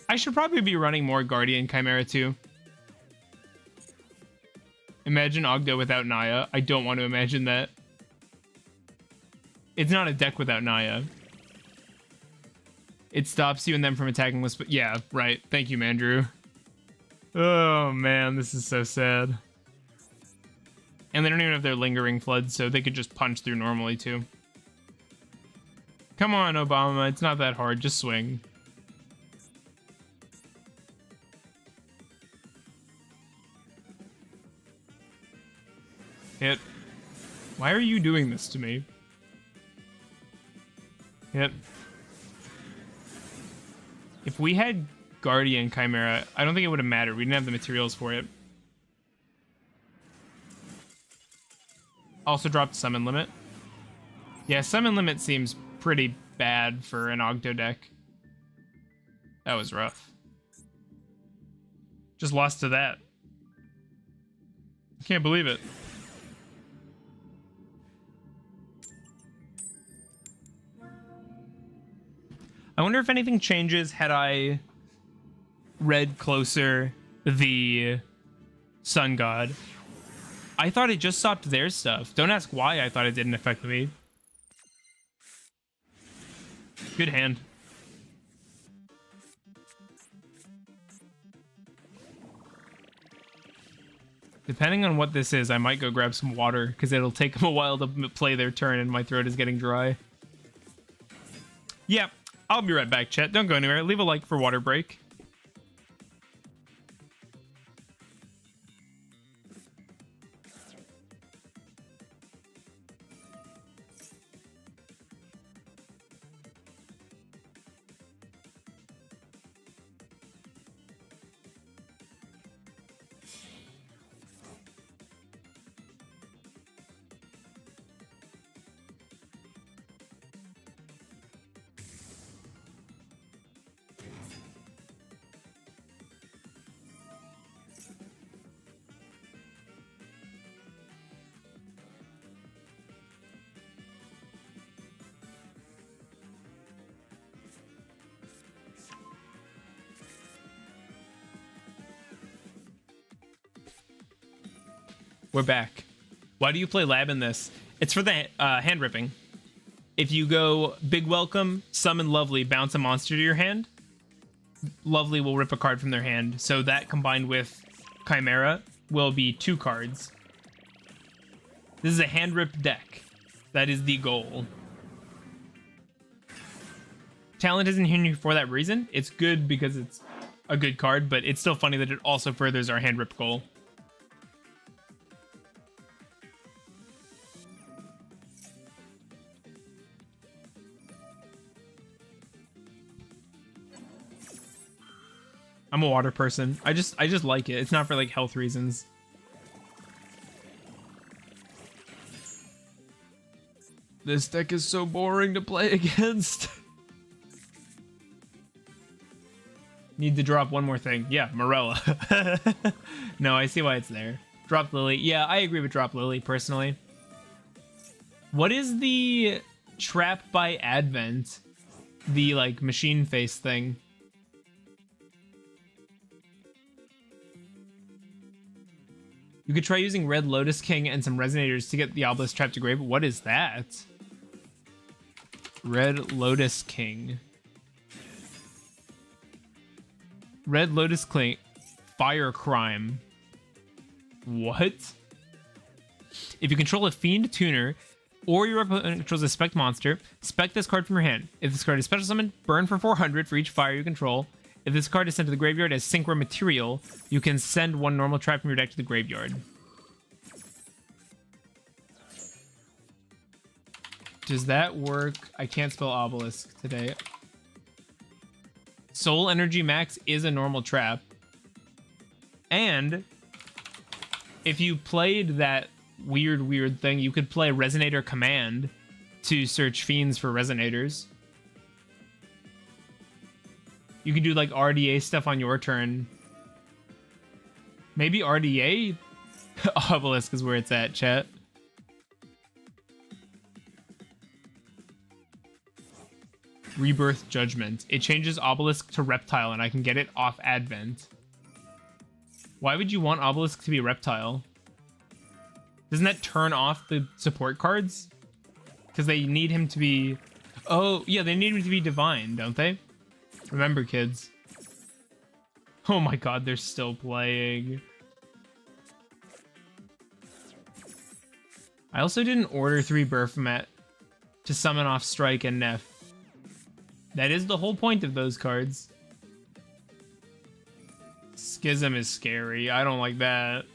I should probably be running more Guardian Chimera too. Imagine Ogdo without Naya. I don't want to imagine that. It's not a deck without Naya. It stops you and them from attacking with... Yeah, right. Thank you, Mandrew. Oh man, this is so sad. And they don't even have their lingering flood, so they could just punch through normally, too. Come on, Obama. It's not that hard. Just swing. Hit. Why are you doing this to me? Hit. If we had Guardian Chimera, I don't think it would have mattered. We didn't have the materials for it. Also dropped summon limit. Yeah, summon limit seems pretty bad for an Ogdo deck. That was rough. Just lost to that. I can't believe it. I wonder if anything changes had I read closer the Sun God. I thought it just stopped their stuff. Don't ask why I thought it didn't affect me. Good hand. Depending on what this is, I might go grab some water because it'll take them a while to play their turn and my throat is getting dry. Yeah, I'll be right back, chat. Don't go anywhere. Leave a like for water break. We're back. Why do you play lab in this? It's for the hand ripping. If you go big welcome, summon Lovely, bounce a monster to your hand, Lovely will rip a card from their hand. So that combined with Chimera will be 2 cards. This is a hand rip deck. That is the goal. Talent isn't here for that reason. It's good because it's a good card, but it's still funny that it also furthers our hand rip goal. I'm a water person. I just like it. It's not for like health reasons. This deck is so boring to play against. Need to drop one more thing. Yeah, Morella. No, I see why it's there. Drop Lily. Yeah, I agree with drop Lily personally. What is the trap by Advent? The like machine face thing. You could try using Red Lotus King and some Resonators to get the Obelisk trapped to grave. What is that? Red Lotus King. Red Lotus King. Fire Crime. What? If you control a Fiend Tuner, or your opponent controls a Spec monster, spec this card from your hand. If this card is special summoned, burn for 400 for each fire you control. If this card is sent to the graveyard as Synchro material, you can send 1 normal trap from your deck to the graveyard. Does that work? I can't spell Obelisk today. Soul Energy Max is a normal trap. And if you played that weird thing, you could play Resonator Command to search Fiends for Resonators. You can do like RDA stuff on your turn. Maybe RDA Obelisk is where it's at, chat. Rebirth Judgment. It changes Obelisk to Reptile and I can get it off Advent. Why would you want Obelisk to be Reptile? Doesn't that turn off the support cards? Because they need him to be... Oh, yeah, they need him to be Divine, don't they? Remember, kids. Oh my god, they're still playing. I also didn't order 3 Baphomet to summon off Strike and Neff. That is the whole point of those cards. Schism is scary. I don't like that.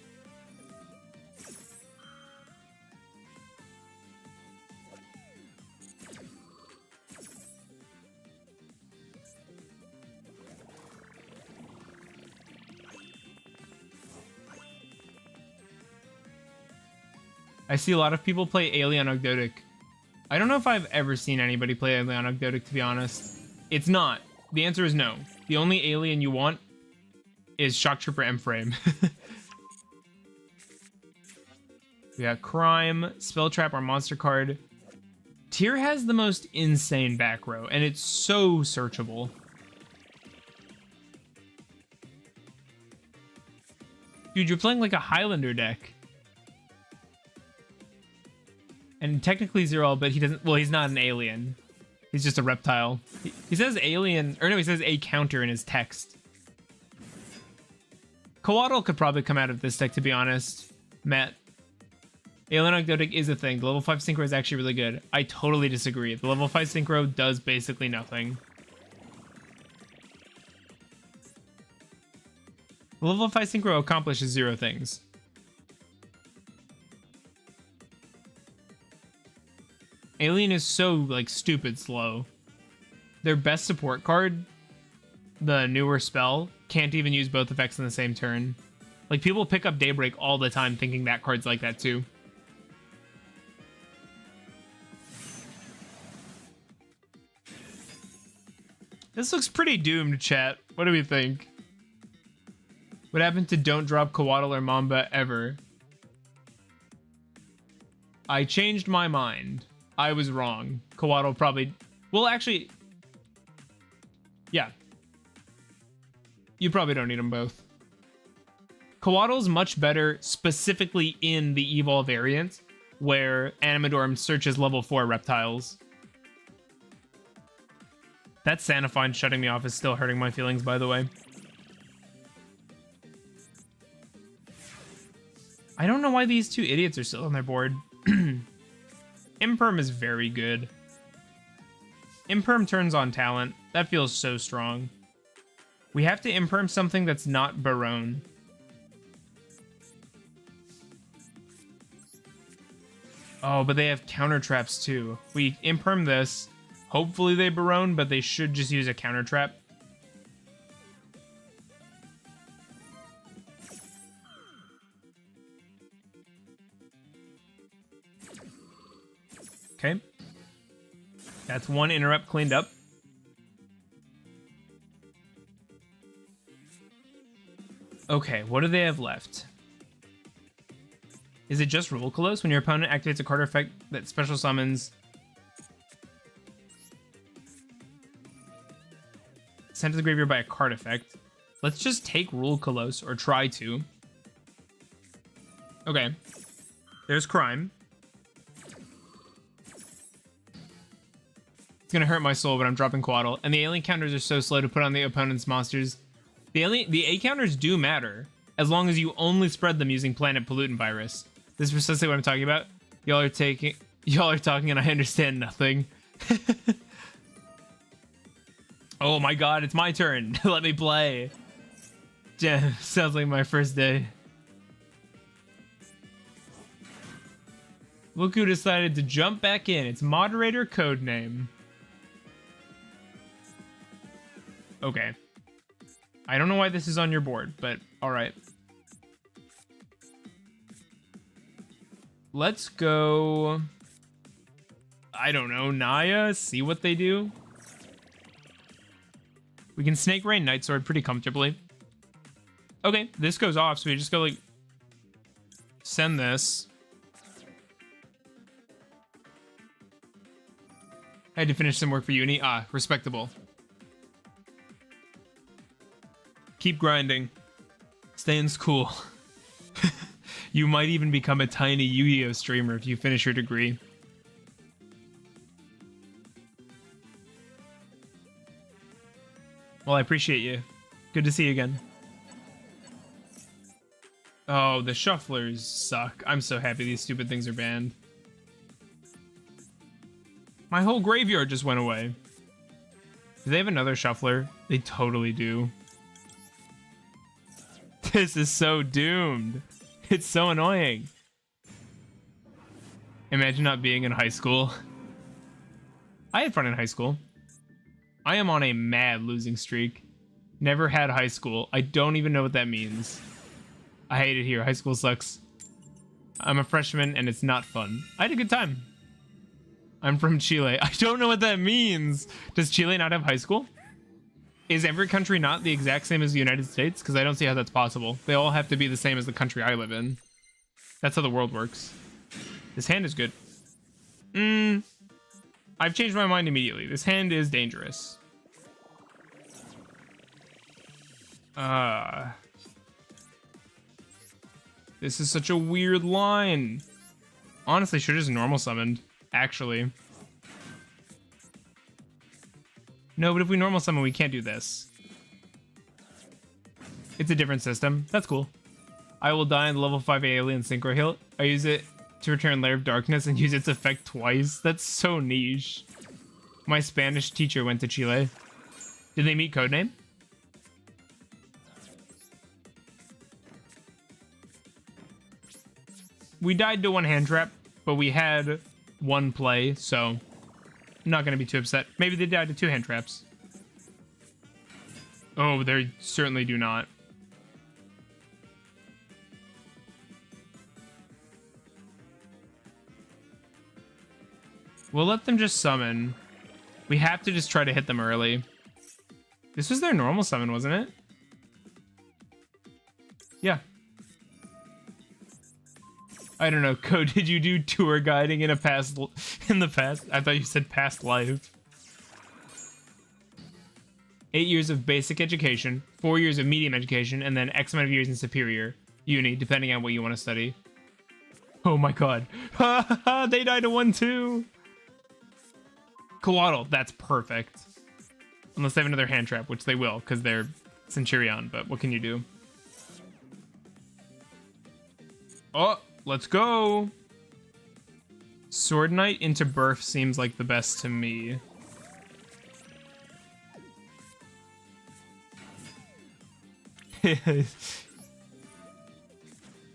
I see a lot of people play Alien Ogdoadic. I don't know if I've ever seen anybody play Alien Ogdoadic, to be honest. It's not. The answer is no. The only alien you want is Shock Trooper M-Frame. We got Crime, Spell Trap, our monster card. Tyr has the most insane back row, and it's so searchable. Dude, you're playing like a Highlander deck. And technically Zero, but he doesn't... Well, he's not an alien. He's just a reptile. He says alien... Or no, he says a counter in his text. Coatl could probably come out of this deck, to be honest. Matt. Alien Ogdoadic is a thing. The level 5 synchro is actually really good. I totally disagree. The level 5 synchro does basically nothing. The level 5 synchro accomplishes 0 things. Alien is so, like, stupid slow. Their best support card, the newer spell, can't even use both effects in the same turn. Like, people pick up Daybreak all the time thinking that card's like that too. This looks pretty doomed, chat. What do we think? What happened to don't drop Coatl or Mamba ever? I changed my mind. I was wrong. Coatl probably... Well, actually... Yeah. You probably don't need them both. Coatl's much better specifically in the Evol variant, where Animadorm searches level 4 reptiles. That Sanifine shutting me off is still hurting my feelings, by the way. I don't know why these two idiots are still on their board. Imperm is very good. Imperm turns on talent. That feels so strong. We have to Imperm something that's not Barone. Oh, but they have counter traps too. We Imperm this. Hopefully they Barone, but they should just use a counter trap. Okay. That's one interrupt cleaned up. Okay, what do they have left? Is it just Rule Colossus? When your opponent activates a card effect that special summons... sent to the graveyard by a card effect. Let's just take Rule Colossus, or try to. Okay. There's Crime. It's gonna hurt my soul, but I'm dropping Coatl. And the alien counters are so slow to put on the opponent's monsters. The A counters do matter, as long as you only spread them using Planet Pollutant Virus. This is precisely what I'm talking about. Y'all are talking and I understand nothing. Oh my god, it's my turn. Let me play. Yeah, sounds like my first day. Look who decided to jump back in. It's moderator codename. Okay. I don't know why this is on your board, but alright. Let's go... I don't know, Naya, see what they do. We can Snake Rain Night Sword pretty comfortably. Okay, this goes off, so we just go, like... send this. I had to finish some work for uni. Ah, respectable. Keep grinding. Stay in school. You might even become a tiny Yugioh streamer if you finish your degree. Well, I appreciate you. Good to see you again. Oh, the shufflers suck. I'm so happy these stupid things are banned. My whole graveyard just went away. Do they have another shuffler? They totally do. This is so doomed. It's so annoying. Imagine not being in high school. I had fun in high school. I am on a mad losing streak. Never had high school. I don't even know what that means. I hate it here. High school sucks. I'm a freshman and it's not fun. I had a good time. I'm from Chile. I don't know what that means. Does Chile not have high school? Is every country not the exact same as the United States? Because I don't see how that's possible. They all have to be the same as the country I live in. That's how the world works. This hand is good. I've changed my mind immediately. This hand is dangerous. This is such a weird line. Honestly, should have just normal summoned. Actually. No, but if we normal summon, we can't do this. It's a different system. That's cool. I will die in the level 5 alien synchro heal. I use it to return Lair of Darkness and use its effect twice. That's so niche. My Spanish teacher went to Chile. Did they meet Codename? We died to one hand trap, but we had one play, so I'm not going to be too upset. Maybe they died to two hand traps. Oh, they certainly do not. We'll let them just summon. We have to just try to hit them early. This was their normal summon, wasn't it? Yeah. I don't know. Code, did you do tour guiding in the past? I thought you said past life. 8 years of basic education, 4 years of medium education, and then X amount of years in superior uni, depending on what you want to study. Oh my god. They died to 1-2. Coatl, that's perfect. Unless they have another hand trap, which they will, because they're Centurion, but what can you do? Oh, let's go. Sword Knight into Burf seems like the best to me.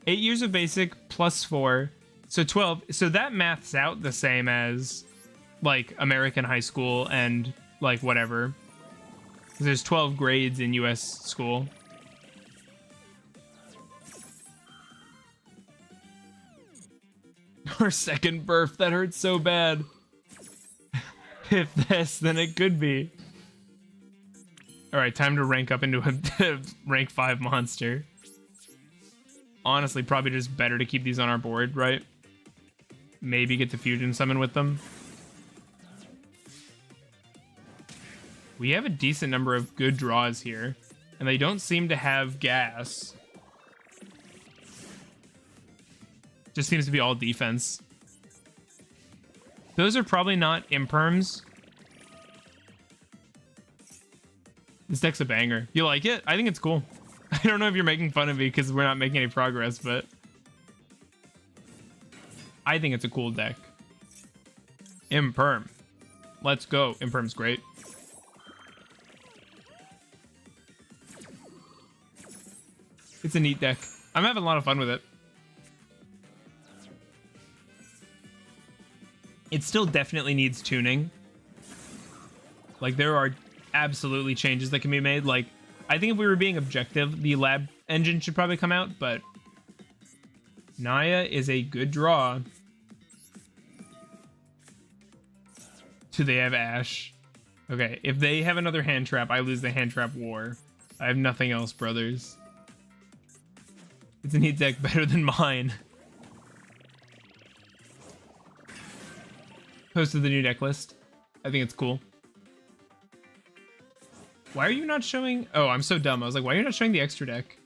Eight years of basic plus 4, so 12. So that maths out the same as like American high school and like whatever. There's 12 grades in US school. Our second Burf, that hurts so bad. If this, then it could be. Alright, time to rank up into a rank 5 monster. Honestly, probably just better to keep these on our board, right? Maybe get the fusion summon with them. We have a decent number of good draws here, and they don't seem to have gas. Just seems to be all defense. Those are probably not imperms. This deck's a banger. You like it? I think it's cool. I don't know if you're making fun of me because we're not making any progress, but I think it's a cool deck. Imperm. Let's go. Imperm's great. It's a neat deck. I'm having a lot of fun with it. It still definitely needs tuning. Like, there are absolutely changes that can be made. Like, I think if we were being objective, the lab engine should probably come out, but Naya is a good draw. Do they have Ash? Okay, if they have another hand trap, I lose the hand trap war. I have nothing else, brothers. It's a neat deck, better than mine. Posted the new deck list. I think it's cool. Why are you not showing... Oh, I'm so dumb. I was like, why are you not showing the extra deck?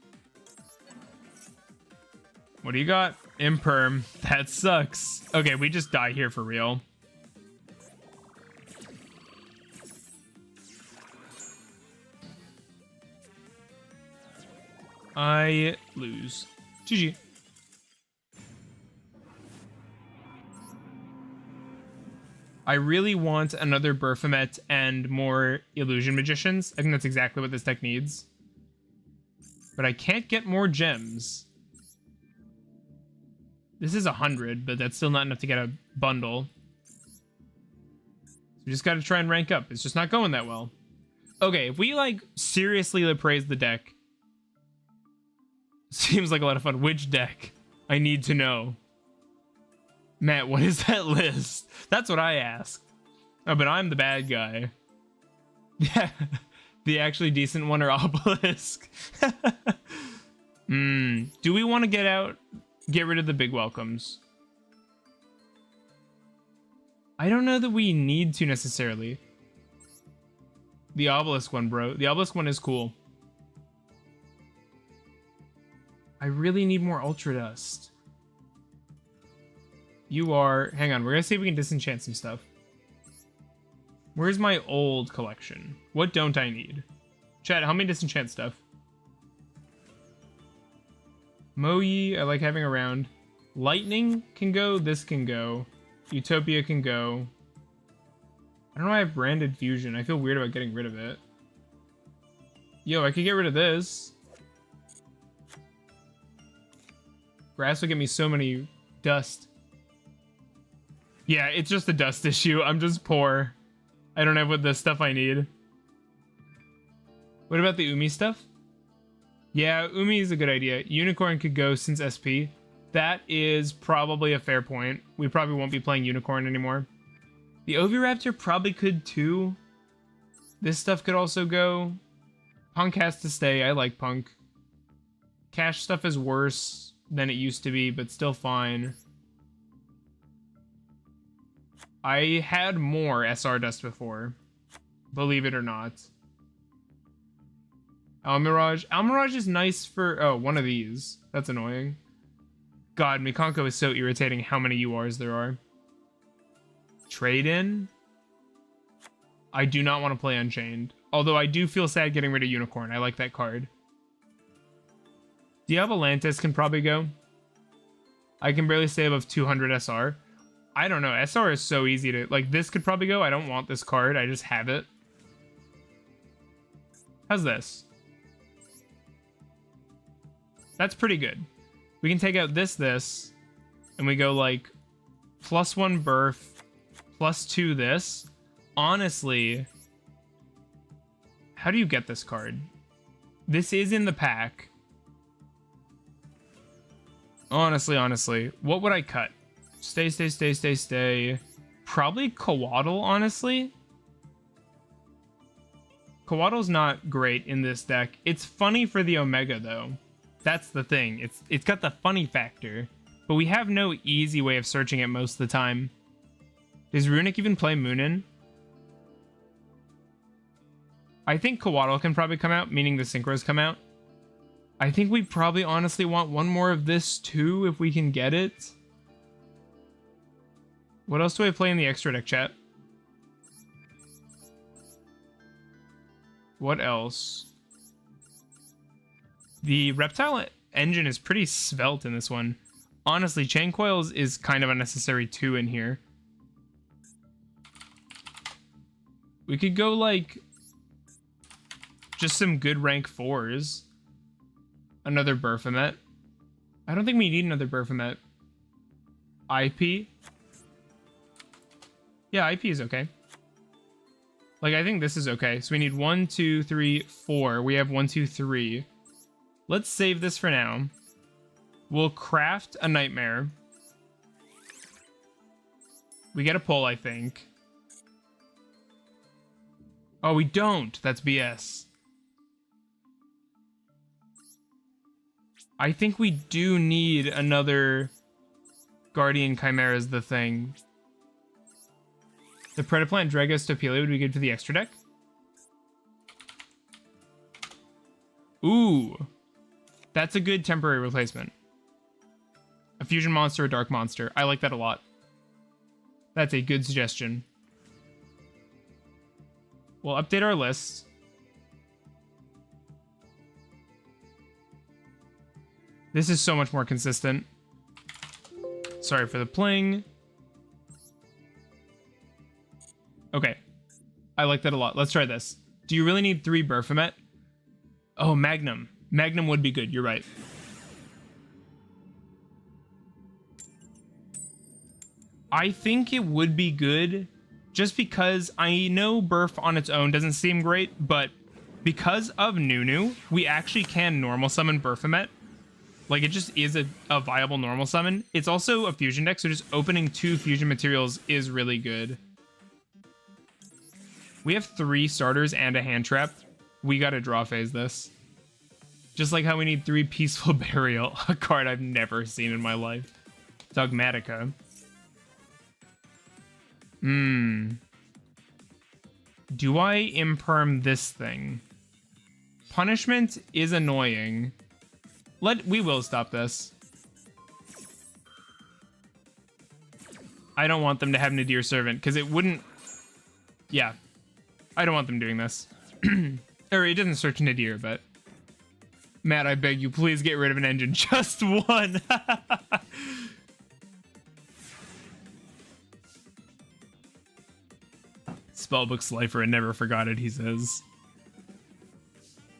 What do you got? Imperm. That sucks. Okay, we just die here for real. I lose. GG. I really want another Baphomet and more Illusion Magicians. I think that's exactly what this deck needs. But I can't get more gems. This is 100, but that's still not enough to get a bundle. So we just gotta try and rank up. It's just not going that well. Okay, if we, like, seriously appraise the deck. Seems like a lot of fun. Which deck? I need to know. Matt, what is that list? That's what I asked. Oh, but I'm the bad guy. Yeah, the actually decent one or Obelisk. Do we want to get rid of the big welcomes? I don't know that we need to necessarily. The Obelisk one, bro. The Obelisk one is cool. I really need more Ultra Dust. You are... Hang on, we're gonna see if we can disenchant some stuff. Where's my old collection? What don't I need? Chat, help me disenchant stuff. Moyi, I like having around. Lightning can go. This can go. Utopia can go. I don't know why I have Branded Fusion. I feel weird about getting rid of it. Yo, I could get rid of this. Grass will get me so many dust. Yeah, it's just a dust issue. I'm just poor. I don't have what the stuff I need. What about the Umi stuff? Yeah, Umi is a good idea. Unicorn could go since SP. That is probably a fair point. We probably won't be playing Unicorn anymore. The Oviraptor probably could too. This stuff could also go. Punk has to stay. I like Punk. Cash stuff is worse than it used to be, but still fine. I had more SR dust before. Believe it or not. Almirage. Almirage is nice for... Oh, one of these. That's annoying. God, Mikanko is so irritating how many URs there are. Trade-in? I do not want to play Unchained. Although I do feel sad getting rid of Unicorn. I like that card. Diabolantis can probably go. I can barely stay above 200 SR. I don't know. SR is so easy to... Like, this could probably go. I don't want this card. I just have it. How's this? That's pretty good. We can take out this, and we go, like, +1 Burf, +2 this. Honestly, how do you get this card? This is in the pack. Honestly, what would I cut? Stay. Probably Coatl, honestly. Coatl's not great in this deck. It's funny for the Omega, though. That's the thing. It's got the funny factor. But we have no easy way of searching it most of the time. Does Runic even play Moonin? I think Coatl can probably come out, meaning the Synchros come out. I think we probably honestly want one more of this too, if we can get it. What else do I play in the extra deck chat? What else? The Reptile engine is pretty svelte in this one. Honestly, Chain Coils is kind of unnecessary too in here. We could go like just some good rank 4s. Another Burfamet. I don't think we need another Burfamet. IP. Yeah, IP is okay. Like, I think this is okay. So we need 1, 2, 3, 4. We have 1, 2, 3. Let's save this for now. We'll craft a Nightmare. We get a pull, I think. Oh, we don't. That's BS. I think we do need another Guardian Chimera as the thing. The Predaplant Dragos Topelia would be good for the extra deck. Ooh. That's a good temporary replacement. A fusion monster, a dark monster. I like that a lot. That's a good suggestion. We'll update our list. This is so much more consistent. Sorry for the pling. Okay. I like that a lot. Let's try this. Do you really need 3 Burfamet? Oh, Magnum. Magnum would be good. You're right. I think it would be good just because I know Burf on its own doesn't seem great, but because of Nunu, we actually can normal summon Burfamet. Like, it just is a viable normal summon. It's also a fusion deck, so just opening 2 fusion materials is really good. We have 3 starters and a hand trap. We gotta draw phase this. Just like how we need 3 Peaceful Burial, a card I've never seen in my life. Dogmatica. Do I imperm this thing? Punishment is annoying. We will stop this. I don't want them to have Nadir Servant, because it wouldn't... Yeah. I don't want them doing this. Or it doesn't search Nadir, but... Matt, I beg you, please get rid of an engine. Just one. Spellbook Slifer and never forgot it, he says.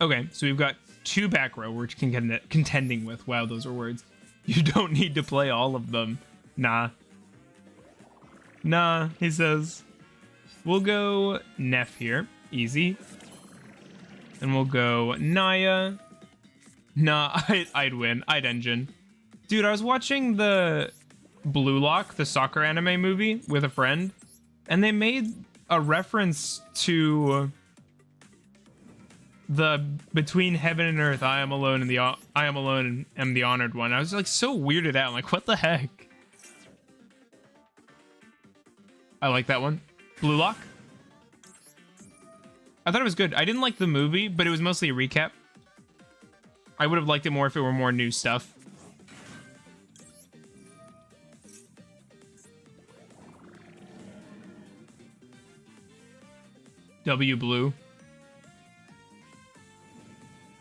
Okay, so we've got 2 back row we're contending with. Wow, those are words. You don't need to play all of them. Nah. Nah, he says. We'll go Neff here. Easy. And we'll go Naya. Nah, I'd win. I'd engine. Dude, I was watching the Blue Lock, the soccer anime movie, with a friend, and they made a reference to the between heaven and earth, I am alone and am the honored one. I was like so weirded out. I'm like, what the heck? I like that one. Blue Lock. I thought it was good. I didn't like the movie, but it was mostly a recap. I would have liked it more if it were more new stuff. W Blue.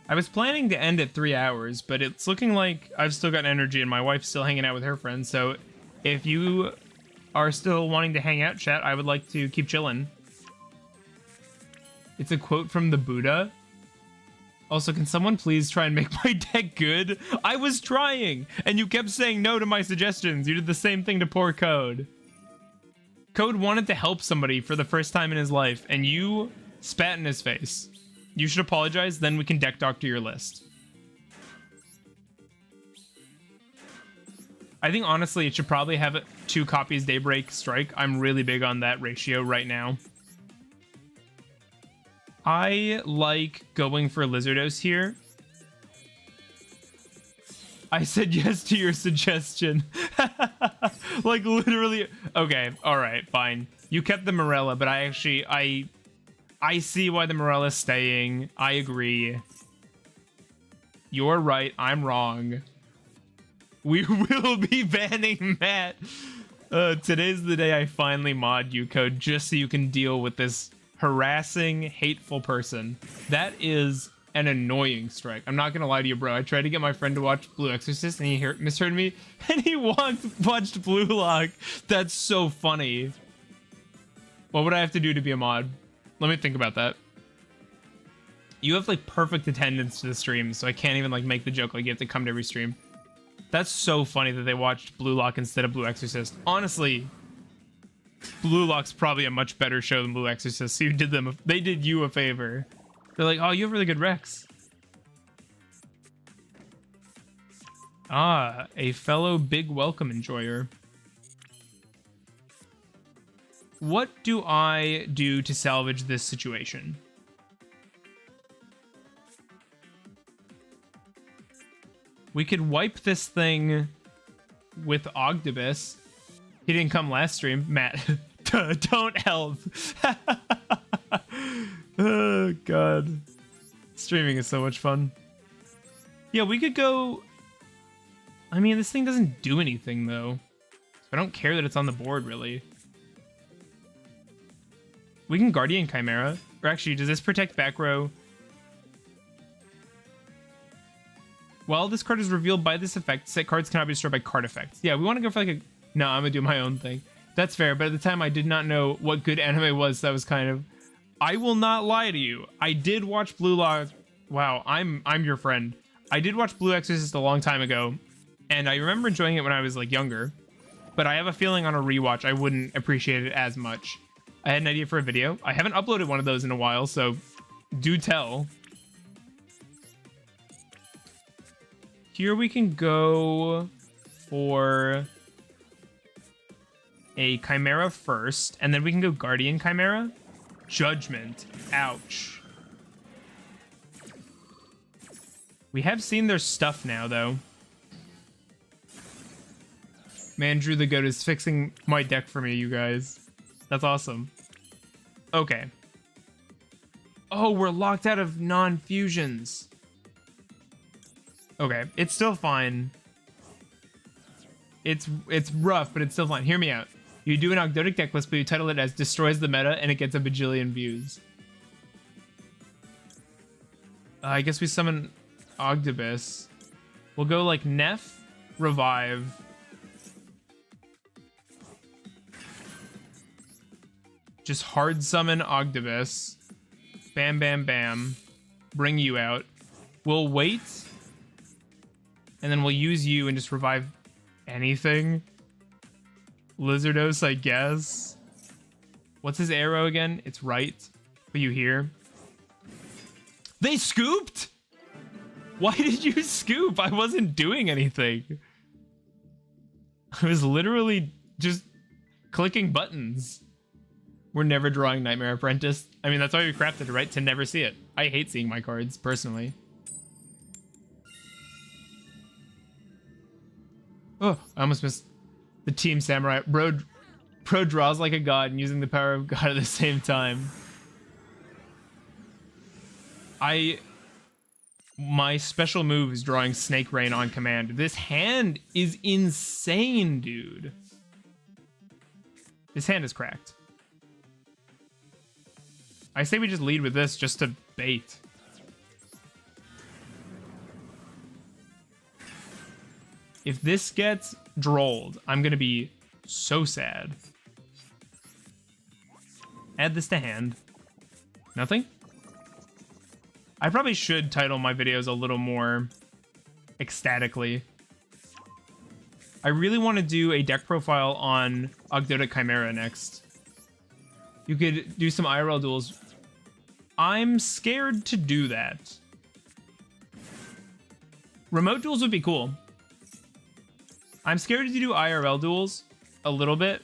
I was planning to end at 3 hours, but it's looking like I've still got energy and my wife's still hanging out with her friends. So if you are still wanting to hang out, chat, I would like to keep chilling. It's a quote from the Buddha. Also, can someone please try and make my deck good? I was trying, and you kept saying no to my suggestions. You did the same thing to poor Code. Code wanted to help somebody for the first time in his life, and you spat in his face. You should apologize, then we can deck doctor your list. I think, honestly, it should probably have 2 copies Daybreak Strike. I'm really big on that ratio right now. I like going for Lizardos here. I said yes to your suggestion. Like, literally. Okay, alright, fine. You kept the Morella, but I see why the Morella's staying. I agree. You're right, I'm wrong. We will be banning Matt. Today's the day I finally mod you, Code, just so you can deal with this harassing, hateful person. That is an annoying strike. I'm not gonna lie to you, bro. I tried to get my friend to watch Blue Exorcist and he misheard me and he watched Blue Lock. That's so funny. What would I have to do to be a mod? Let me think about that. You have like perfect attendance to the stream, so I can't even like make the joke like you have to come to every stream. That's so funny that they watched Blue Lock instead of Blue Exorcist. Honestly, Blue Lock's probably a much better show than Blue Exorcist. So they did you a favor. They're like, oh, you have really good Rex. Ah, a fellow big welcome enjoyer. What do I do to salvage this situation? We could wipe this thing with Ogdoadic. He didn't come last stream. Matt, don't help. Oh, God. Streaming is so much fun. Yeah, we could go... I mean, this thing doesn't do anything, though. I don't care that it's on the board, really. We can Guardian Chimera. Or actually, does this protect back row? While this card is revealed by this effect, set cards cannot be destroyed by card effects. Yeah, we want to go for like a... No, I'm gonna do my own thing. That's fair, but at the time I did not know what good anime was. That was kind of... I will not lie to you. I did watch Blue Lock. Wow, I'm your friend. I did watch Blue Exorcist a long time ago, and I remember enjoying it when I was like younger. But I have a feeling on a rewatch I wouldn't appreciate it as much. I had an idea for a video. I haven't uploaded one of those in a while, so do tell. Here we can go for a Chimera first, and then we can go Guardian Chimera. Judgment. Ouch. We have seen their stuff now, though. Man, Drew the Goat is fixing my deck for me, you guys. That's awesome. Okay. Oh, we're locked out of non-fusions. Okay, it's still fine. It's rough, but it's still fine. Hear me out. You do an Ogdoadic deck list, but you title it as Destroys the Meta, and it gets a bajillion views. I guess we summon... Ogdoadic. We'll go like Neff, Revive. Just hard summon Ogdoadic. Bam, bam, bam. Bring you out. We'll wait. And then we'll use you and just revive anything. Lizardos, I guess. What's his arrow again? It's right. Are you here? They scooped? Why did you scoop? I wasn't doing anything. I was literally just clicking buttons. We're never drawing Nightmare Apprentice. I mean, that's why we crafted it, right? To never see it. I hate seeing my cards, personally. Oh, I almost missed the Team Samurai. Pro draws like a god and using the power of God at the same time. My special move is drawing Snake Rain on command. This hand is insane, dude. This hand is cracked. I say we just lead with this just to bait. If this gets drolled, I'm gonna be so sad. Add this to hand. Nothing? I probably should title my videos a little more ecstatically. I really want to do a deck profile on Ogdoadic Chimera next. You could do some IRL duels. I'm scared to do that. Remote duels would be cool. I'm scared to do IRL duels a little bit.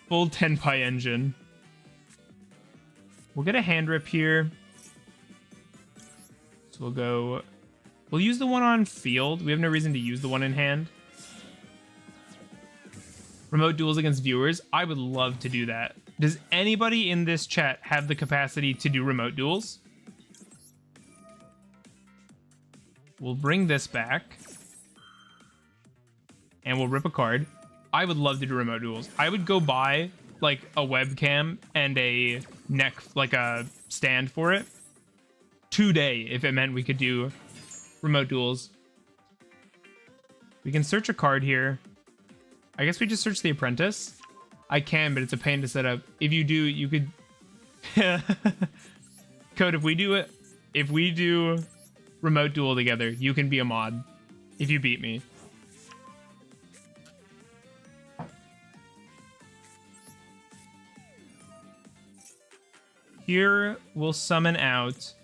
Full Tenpai engine. We'll get a hand rip here. So we'll use the one on field. We have no reason to use the one in hand. Remote duels against viewers. I would love to do that. Does anybody in this chat have the capacity to do remote duels? We'll bring this back. And we'll rip a card. I would love to do remote duels. I would go buy like a webcam and a neck, like a stand for it today if it meant we could do remote duels. We can search a card here. I guess we just search the Apprentice. I can, but it's a pain to set up. If you do, you could... Code, if we do remote duel together, you can be a mod if you beat me. Here, we'll summon out...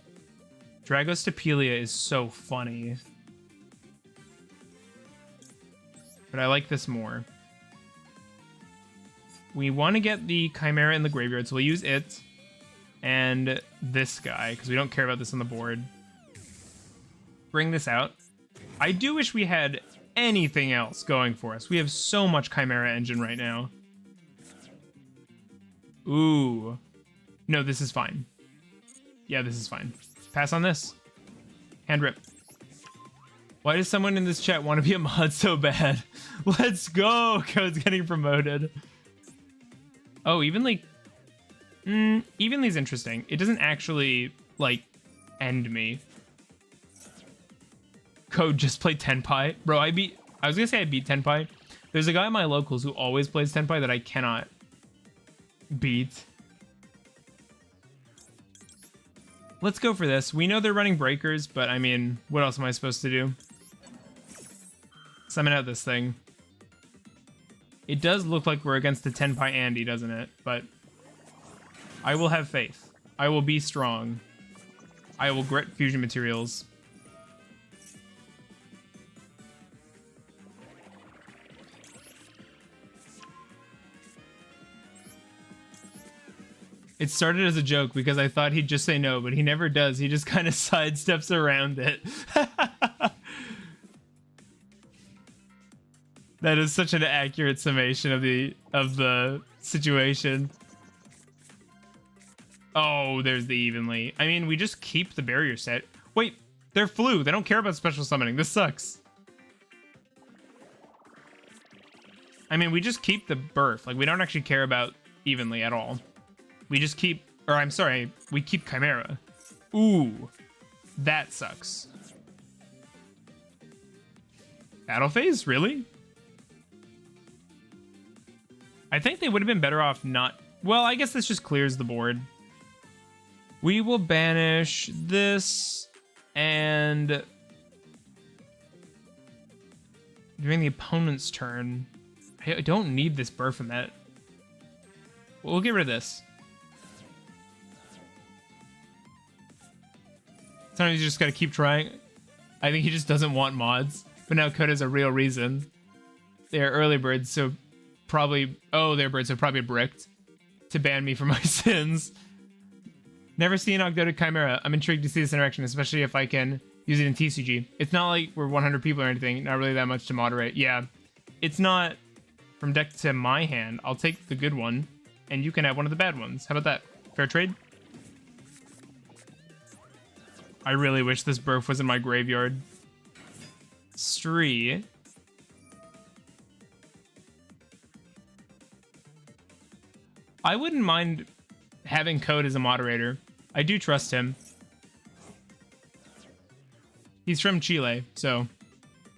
Dragos Tapelia is so funny. But I like this more. We want to get the Chimera in the graveyard, so we'll use it. And this guy, because we don't care about this on the board. Bring this out. I do wish we had anything else going for us. We have so much Chimera engine right now. Ooh. No, this is fine. Yeah, this is fine. Pass on this. Hand rip. Why does someone in this chat want to be a mod so bad? Let's go! Code's getting promoted. Oh, Evenly... Evenly's interesting. It doesn't actually, like, end me. Code just played Tenpai. Bro, I was gonna say I beat Tenpai. There's a guy in my locals who always plays Tenpai that I cannot beat. Let's go for this. We know they're running breakers, but I mean, what else am I supposed to do? Summon out this thing. It does look like we're against the Tenpai Andy, doesn't it? But I will have faith. I will be strong. I will grit fusion materials. It started as a joke because I thought he'd just say no, but he never does. He just kind of sidesteps around it. That is such an accurate summation of the situation. Oh, there's the Evenly. I mean, we just keep the barrier set. Wait, they're flu. They don't care about special summoning. This sucks. I mean, we just keep the birth. Like, we don't actually care about Evenly at all. We just keep, or I'm sorry, we keep Chimera. Ooh. That sucks. Battle phase? Really? I think they would have been better off not... Well, I guess this just clears the board. We will banish this and... During the opponent's turn... I don't need this Baphomet. We'll get rid of this. Sometimes you just gotta keep trying. I think he just doesn't want mods. But now Coda's a real reason. They're early birds, so probably... Oh, they're birds, so probably bricked. To ban me for my sins. Never seen Ogdoadic Chimera. I'm intrigued to see this interaction, especially if I can use it in TCG. It's not like we're 100 people or anything. Not really that much to moderate. Yeah. It's not from deck to my hand. I'll take the good one, and you can have one of the bad ones. How about that? Fair trade? I really wish this Burf was in my graveyard. Stree. I wouldn't mind having Code as a moderator. I do trust him. He's from Chile, so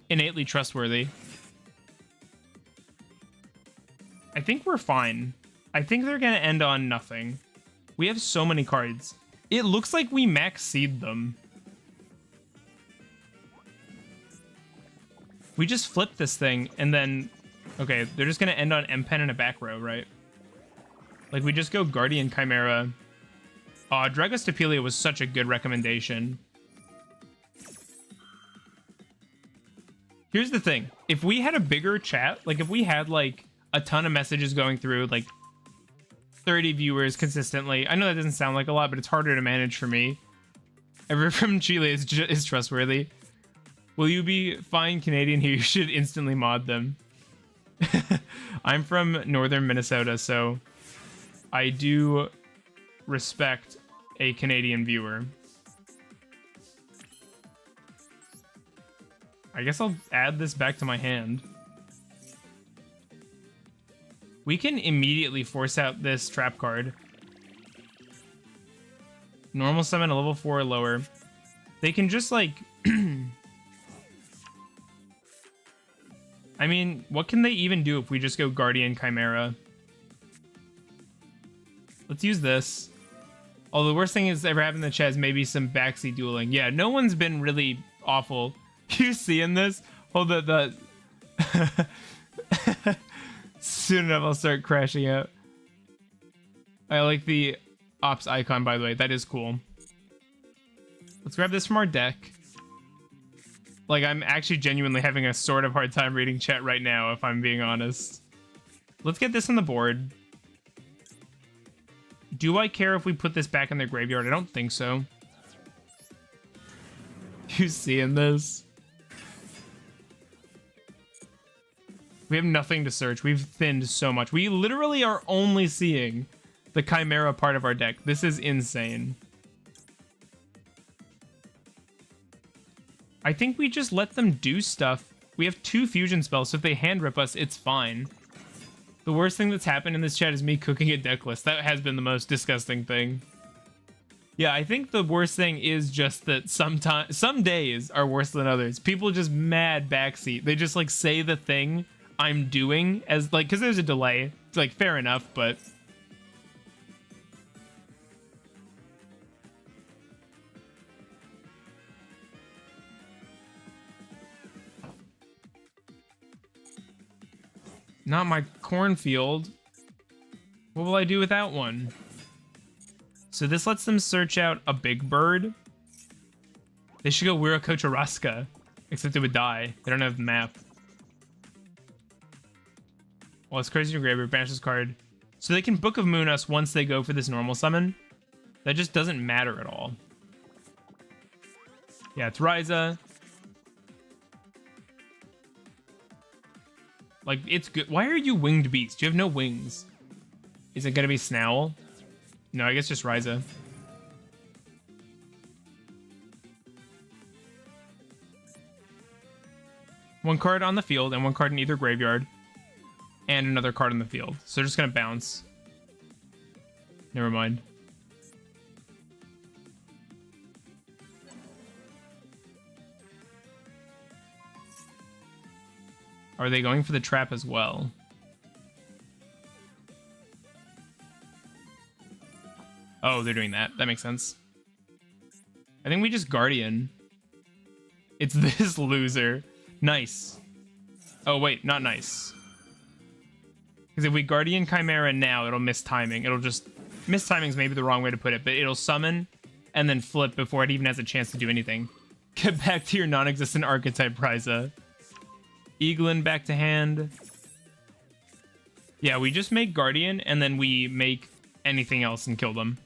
innately trustworthy. I think we're fine. I think they're gonna end on nothing. We have so many cards. It looks like we max seed them. We just flip this thing and then... Okay, they're just gonna end on M-Pen and a back row, right? Like, we just go Guardian Chimera. Dragostapelia was such a good recommendation. Here's the thing. If we had a bigger chat, like, if we had, like, a ton of messages going through, like, 30 viewers consistently. I know that doesn't sound like a lot, but it's harder to manage for me. Everyone from Chile is trustworthy. Will you be fine Canadian here? You should instantly mod them. I'm from northern Minnesota, so I do respect a Canadian viewer. I guess I'll add this back to my hand. We can immediately force out this trap card. Normal summon a level 4 or lower. They can just like... I mean, what can they even do if we just go Guardian Chimera? Let's use this. Although the worst thing that's ever happened in the chat is maybe some backseat dueling. Yeah, no one's been really awful. You seeing this? Hold the... Soon enough, I'll start crashing out. I like the ops icon, by the way. That is cool. Let's grab this from our deck. Like, I'm actually genuinely having a sort of hard time reading chat right now, if I'm being honest. Let's get this on the board. Do I care if we put this back in their graveyard? I don't think so. You seeing this? We have nothing to search. We've thinned so much. We literally are only seeing the Chimera part of our deck. This is insane. I think we just let them do stuff. We have 2 fusion spells, so if they hand rip us, it's fine. The worst thing that's happened in this chat is me cooking a deck list. That has been the most disgusting thing. Yeah, I think the worst thing is just that some days are worse than others. People just mad backseat. They just like say the thing I'm doing as like, because there's a delay. It's like fair enough, but not my cornfield. What will I do without one? So this lets them search out a big bird. They should go Wirako, except it would die. They don't have the map. Well, it's crazy to grab banish this card. So they can Book of Moon us once they go for this normal summon. That just doesn't matter at all. Yeah, it's Ryza. Like, it's good. Why are you Winged Beast? You have no wings. Is it gonna be Snowl? No, I guess just Ryza. One card on the field and one card in either graveyard. And another card on the field. So they're just gonna bounce. Never mind. Are they going for the trap as well? Oh, they're doing that. That makes sense. I think we just Guardian. It's this loser. Nice. Oh, wait, not nice. Because if we Guardian Chimera now, it'll miss timing. It'll just... Miss timing's maybe the wrong way to put it, but it'll summon and then flip before it even has a chance to do anything. Get back to your non-existent archetype, Ryza. Eaglin back to hand. Yeah, we just make Guardian, and then we make anything else and kill them.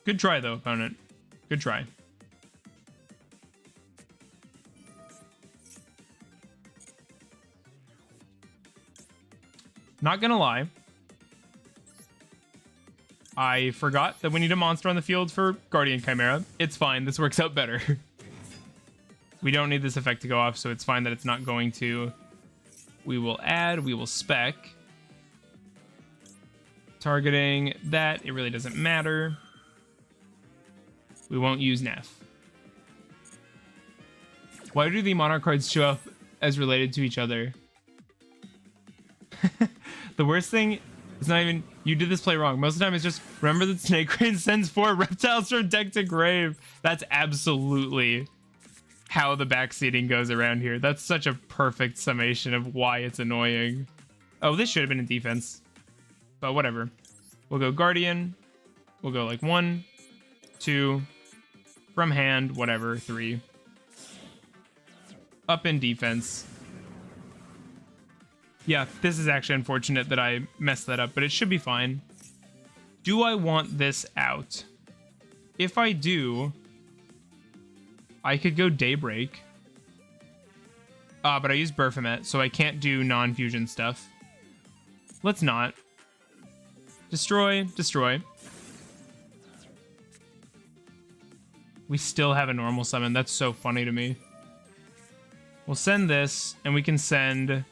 Good try, though, opponent. Good try. Not gonna lie. I forgot that we need a monster on the field for Guardian Chimera. It's fine. This works out better. We don't need this effect to go off, so it's fine that it's not going to. We will add. We will spec. Targeting that. It really doesn't matter. We won't use Neff. Why do the Monarch cards show up as related to each other? The worst thing is not even you did this play wrong. Most of the time it's just remember that Snake Rain sends 4 reptiles from deck to grave. That's absolutely how the backseating goes around here. That's such a perfect summation of why it's annoying. Oh, this should have been in defense. But whatever. We'll go Guardian. We'll go like 1, 2, from hand, whatever, 3. Up in defense. Yeah, this is actually unfortunate that I messed that up, but it should be fine. Do I want this out? If I do, I could go Daybreak. But I use Baphomet, so I can't do non-fusion stuff. Let's not. Destroy, destroy. We still have a normal summon. That's so funny to me. We'll send this, and we can send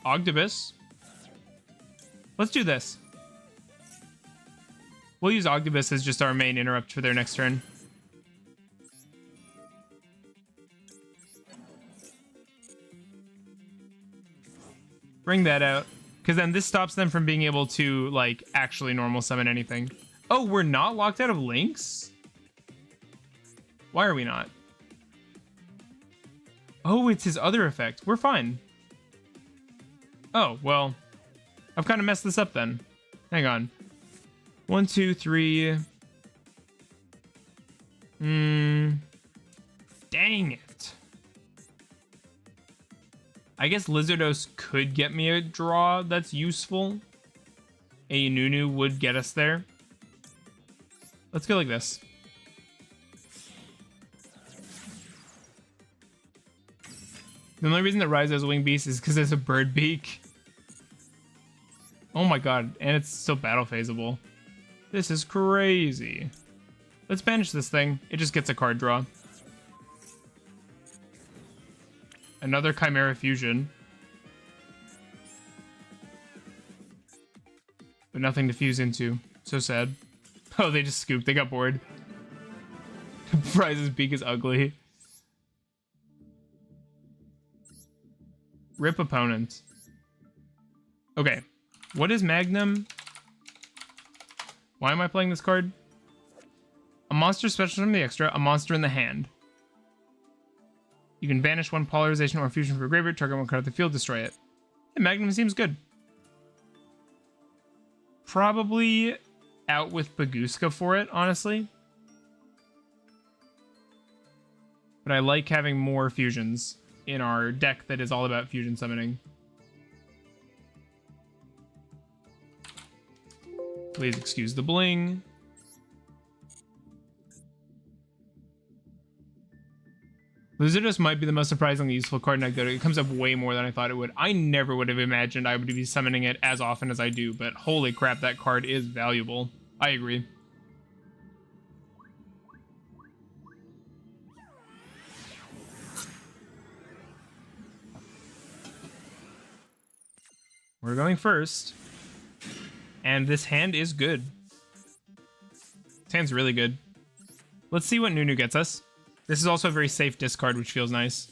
Ogdoadic. Let's do this. We'll use Ogdoadic as just our main interrupt for their next turn. Bring that out, because then this stops them from being able to, like, actually normal summon anything. Oh, we're not locked out of links? Why are we not? Oh, it's his other effect. We're fine. Oh, well, I've kind of messed this up then. Hang on. 1, 2, 3. Dang it. I guess Lizardos could get me a draw that's useful. A Nunu would get us there. Let's go like this. The only reason that Ryza has a wing beast is because there's a bird beak. Oh my god, and it's still battle phaseable. This is crazy. Let's banish this thing. It just gets a card draw. Another Chimera fusion. But nothing to fuse into. So sad. Oh, they just scooped. They got bored. Ryza's beak is ugly. Rip opponent. Okay. What is Magnum? Why am I playing this card? A monster special from the extra, a monster in the hand. You can banish 1 polarization or fusion for a graveyard, target 1 card of the field, destroy it. Hey, Magnum seems good. Probably out with Baguska for it, honestly. But I like having more fusions in our deck that is all about fusion summoning. Please excuse the bling. Lizardos might be the most surprisingly useful card in Ogdoadic. It comes up way more than I thought it would. I never would have imagined I would be summoning it as often as I do, but holy crap, that card is valuable. I agree. We're going first. And this hand is good. This hand's really good. Let's see what Nunu gets us. This is also a very safe discard, which feels nice.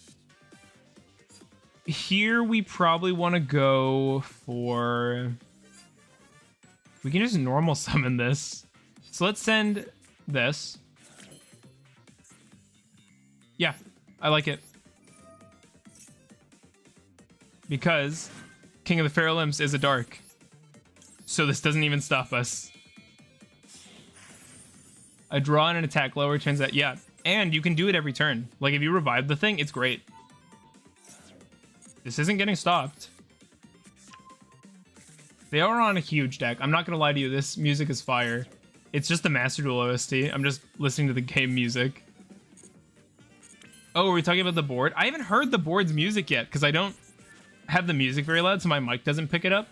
Here, we probably want to go for... We can just normal summon this. So let's send this. Yeah, I like it. Because King of the Feral Imps is a dark. So this doesn't even stop us. A draw and an attack lower turns out, yeah. And you can do it every turn. Like if you revive the thing, it's great. This isn't getting stopped. They are on a huge deck. I'm not gonna lie to you, this music is fire. It's just the Master Duel OST. I'm just listening to the game music. Oh, are we talking about the board? I haven't heard the board's music yet, because I don't have the music very loud, so my mic doesn't pick it up.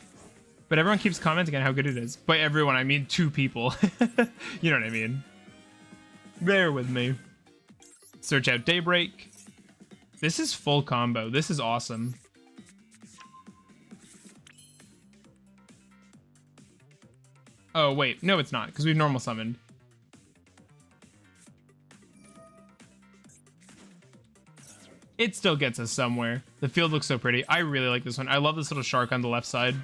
But everyone keeps commenting on how good it is. By everyone, I mean 2 people. You know what I mean? Bear with me. Search out Daybreak. This is full combo. This is awesome. Oh, wait. No, it's not, because we've normal summoned. It still gets us somewhere. The field looks so pretty. I really like this one. I love this little shark on the left side.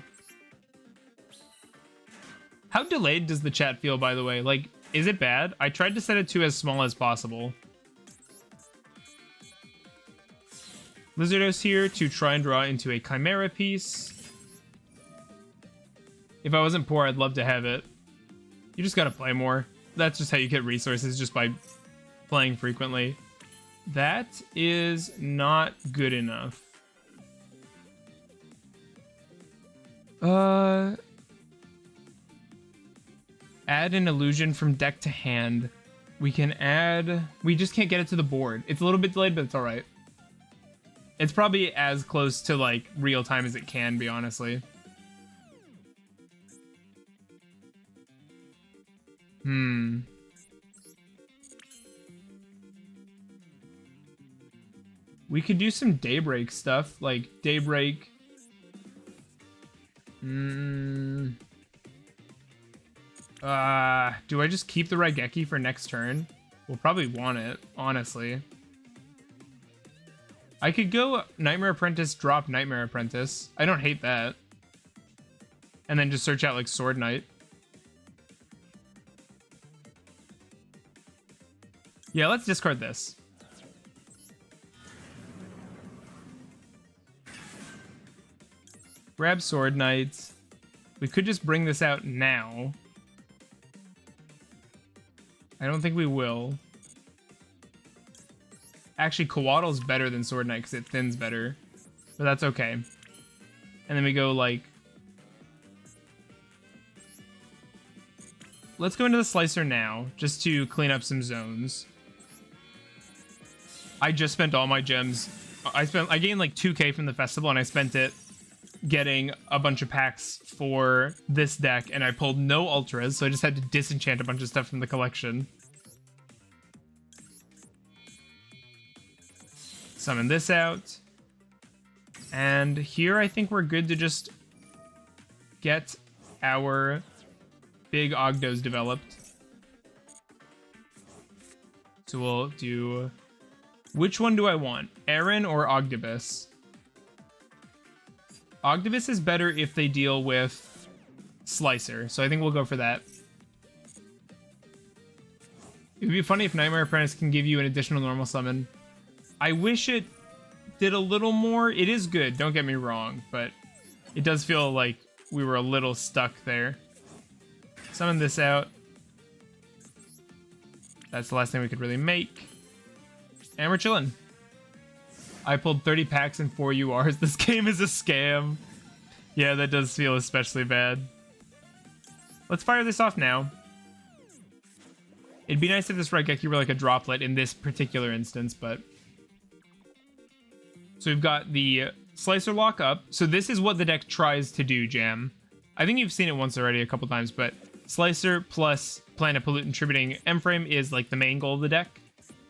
How delayed does the chat feel, by the way? Like, is it bad? I tried to set it to as small as possible. Lizardos here to try and draw into a Chimera piece. If I wasn't poor, I'd love to have it. You just gotta play more. That's just how you get resources, just by playing frequently. That is not good enough. Add an illusion from deck to hand. We can add... We just can't get it to the board. It's a little bit delayed, but it's alright. It's probably as close to, like, real time as it can be, honestly. We could do some Daybreak stuff, like Daybreak. Do I just keep the Raigeki for next turn? We'll probably want it, honestly. I could go Nightmare Apprentice, drop Nightmare Apprentice. I don't hate that. And then just search out like Sword Knight. Yeah, let's discard this. Grab Sword Knight. We could just bring this out now. I don't think we will. Actually, Coatl's better than Sword Knight because it thins better. But that's okay. And then we go like... Let's go into the Slicer now, just to clean up some zones. I just spent all my gems. I gained like 2k from the festival, and I spent it getting a bunch of packs for this deck, and I pulled no ultras, so I just had to disenchant a bunch of stuff from the collection. Summon this out. And here I think we're good to just get our big Ogdos developed. So we'll do... Which one do I want? Aaron or Ogdibus? Ogdibus is better if they deal with Slicer, so I think we'll go for that. It would be funny if Nightmare Apprentice can give you an additional normal summon. I wish it did a little more. It is good, don't get me wrong, but it does feel like we were a little stuck there. Summon this out. That's the last thing we could really make. And we're chilling. I pulled 30 packs and 4 URs. This game is a scam. Yeah, that does feel especially bad. Let's fire this off now. It'd be nice if this Raigeki were like a droplet in this particular instance, but... So we've got the Slicer lock up. So this is what the deck tries to do, Jam. I think you've seen it once already a couple times, but Slicer plus Planet Pollutant Tributing M-Frame is like the main goal of the deck.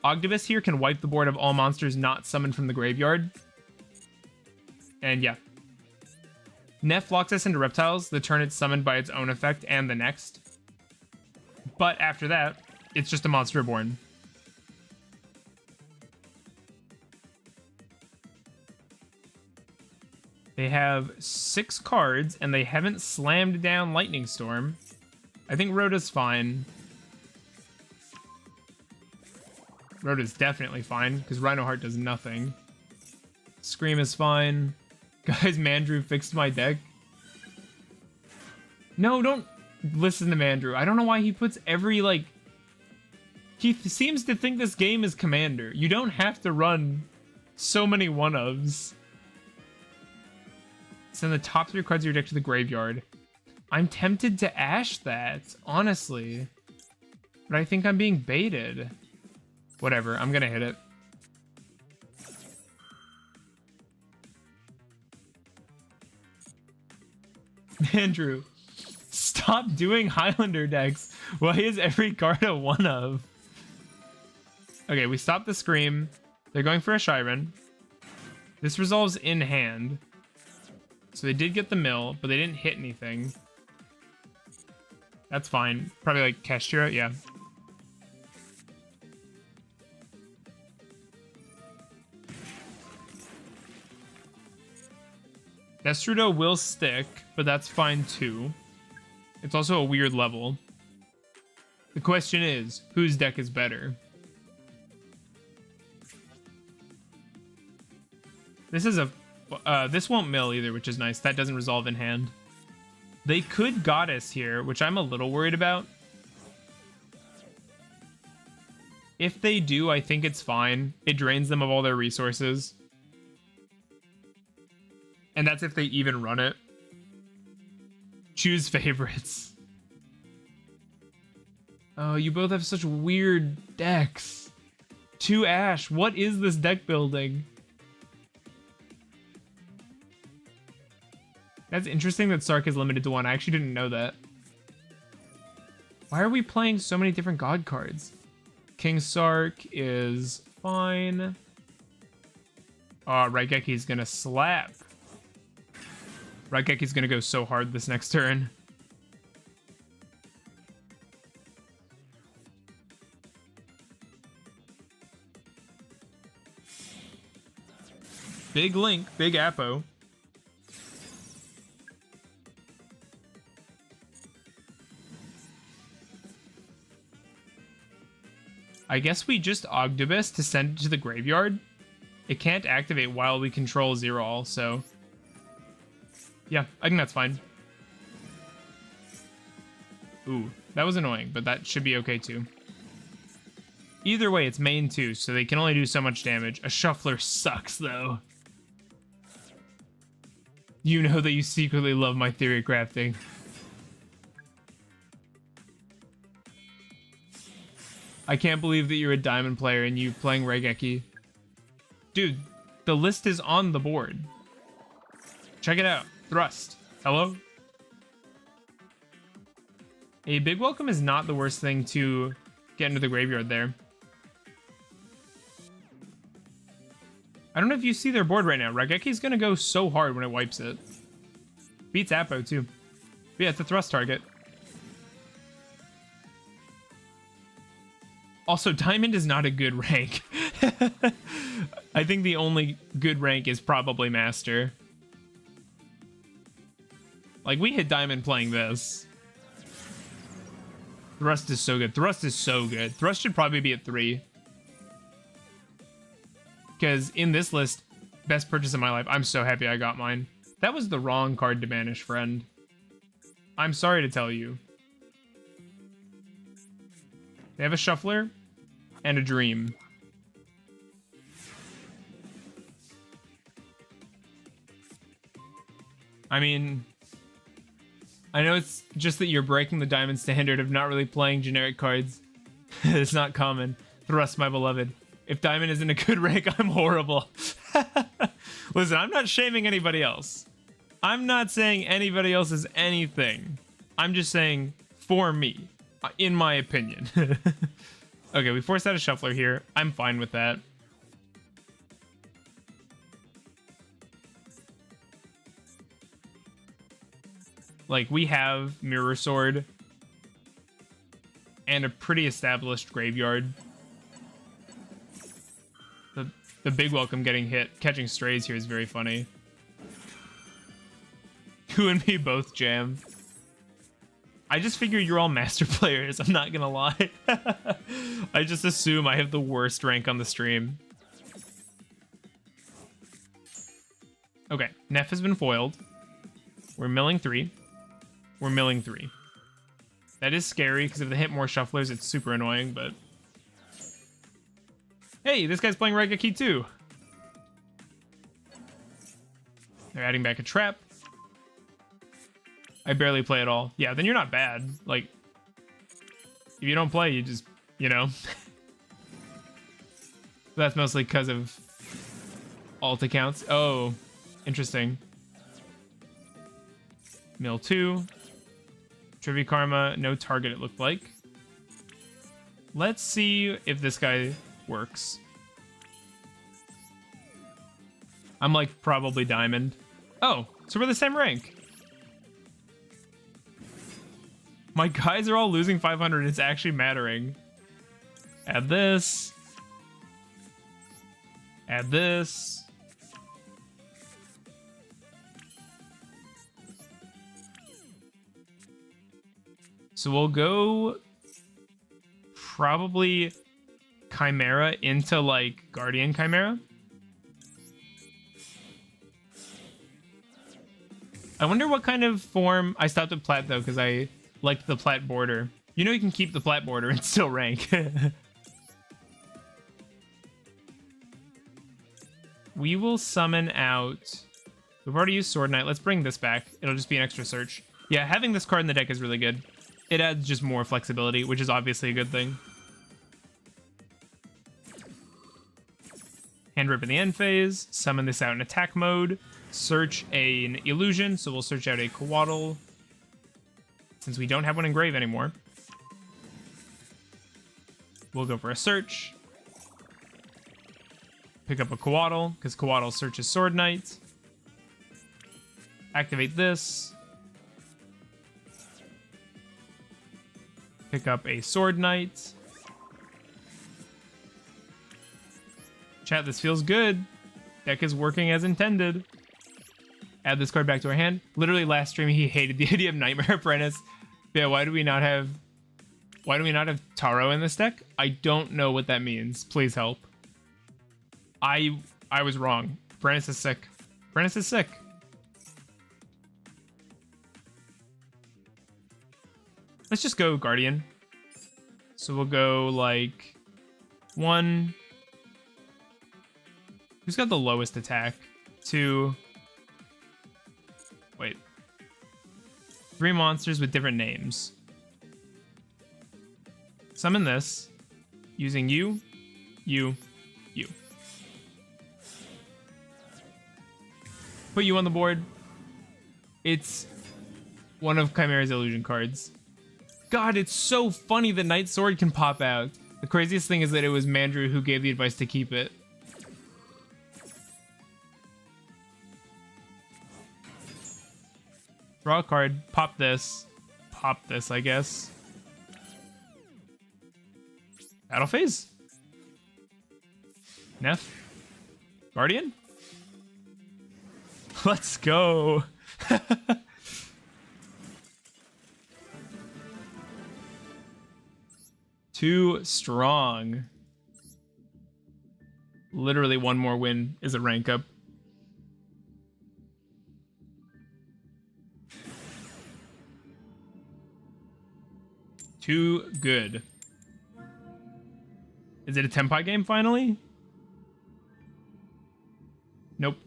Ogdibus here can wipe the board of all monsters not summoned from the graveyard. And yeah. Neff locks us into reptiles the turn it's summoned by its own effect and the next. But after that, it's just a monster reborn. They have 6 cards, and they haven't slammed down Lightning Storm. I think Rhoda's fine. Rhoda's definitely fine, because Rhino Heart does nothing. Scream is fine. Guys, Mandrew fixed my deck. No, don't listen to Mandrew. I don't know why he puts every, like... He seems to think this game is Commander. You don't have to run so many one-ofs. Send the top 3 cards of your deck to the graveyard. I'm tempted to Ash that, honestly. But I think I'm being baited. Whatever, I'm gonna hit it. Andrew, stop doing Highlander decks. Why is every card a one-of? Okay, we stopped the Scream. They're going for a Shiren. This resolves in hand. So they did get the mill, but they didn't hit anything. That's fine. Probably like Kestra, yeah. Destrudo will stick, but that's fine too. It's also a weird level. The question is, whose deck is better? This is a... this won't mill either, which is nice. That doesn't resolve in hand. They could Goddess here, which I'm a little worried about. If they do, I think it's fine. It drains them of all their resources. And that's if they even run it. Choose favorites. Oh, you both have such weird decks. 2 Ash. What is this deck building? That's interesting that Sark is limited to 1. I actually didn't know that. Why are we playing so many different god cards? King Sark is fine. Oh, Raigeki's gonna slap. Raigeki's gonna go so hard this next turn. Big Link, big Apo. I guess we just Ogdoadic to send it to the graveyard. It can't activate while we control Zero All, so... yeah, I think that's fine. Ooh, that was annoying, but that should be okay too. Either way, it's main 2, so they can only do so much damage. A Shuffler sucks, though. You know that you secretly love my theory crafting. I can't believe that you're a diamond player and you playing Raigeki. Dude, the list is on the board. Check it out. Thrust. Hello? A big welcome is not the worst thing to get into the graveyard there. I don't know if you see their board right now. Raigeki's gonna go so hard when it wipes it. Beats Apo too. But yeah, it's a thrust target. Also, Diamond is not a good rank. I think the only good rank is probably Master. Like, we hit Diamond playing this. Thrust is so good. Thrust is so good. Thrust should probably be at 3. Because in this list, best purchase of my life. I'm so happy I got mine. That was the wrong card to banish, friend. I'm sorry to tell you. They have a Shuffler and a Dream. I mean, I know it's just that you're breaking the Diamond standard of not really playing generic cards. It's not common. Thrust, my beloved. If Diamond isn't a good rank, I'm horrible. Listen, I'm not shaming anybody else. I'm not saying anybody else is anything. I'm just saying, for me, in my opinion. Okay, we forced out a Shuffler here. I'm fine with that. Like, we have Mirror Sword and a pretty established graveyard. The big welcome getting hit. Catching strays here is very funny. You and me both, Jam. I just figure you're all master players. I'm not gonna lie. I just assume I have the worst rank on the stream. Okay, Neff has been foiled. We're milling 3. We're milling 3. That is scary, because if they hit more shufflers, it's super annoying, but... Hey, this guy's playing Raigeki too! They're adding back a trap. I barely play at all. Yeah, then you're not bad. Like, if you don't play, you just, you know. That's mostly because of alt accounts. Oh, interesting. Mill 2. Trivia Karma, no target it looked like. Let's see if this guy works. I'm like probably diamond. Oh, so we're the same rank. My guys are all losing 500. It's actually mattering. Add this. Add this. So we'll go probably Chimera into like Guardian Chimera. I wonder what kind of form. I stopped at plat though because I liked the plat border. You know you can keep the plat border and still rank. We will summon out. We've already used Sword Knight. Let's bring this back. It'll just be an extra search. Yeah, having this card in the deck is really good. It adds just more flexibility, which is obviously a good thing. Hand Rip in the end phase. Summon this out in attack mode. Search an illusion, so we'll search out a Coatl. Since we don't have one in grave anymore. We'll go for a search. Pick up a Coatl, because Coatl searches Sword Knight. Activate this. Pick up a Sword Knight. Chat, this feels good. Deck is working as intended. Add this card back to our hand. Literally last stream he hated the idea of Nightmare Apprentice. Yeah, why do we not have Taro in this deck? I don't know what that means. Please help. I was wrong. Apprentice is sick. Apprentice is sick. Let's just go Guardian. So we'll go like 1. Who's got the lowest attack? 2. Wait. 3 monsters with different names. Summon this using you. Put you on the board. It's one of Chimera's illusion cards. God, it's so funny that Night Sword can pop out. The craziest thing is that it was Mandrew who gave the advice to keep it. Draw a card, pop this, I guess. Battle phase. Neff. Guardian. Let's go. Too strong. Literally one more win is a rank up. Too good. Is it a Tenpai game finally? Nope.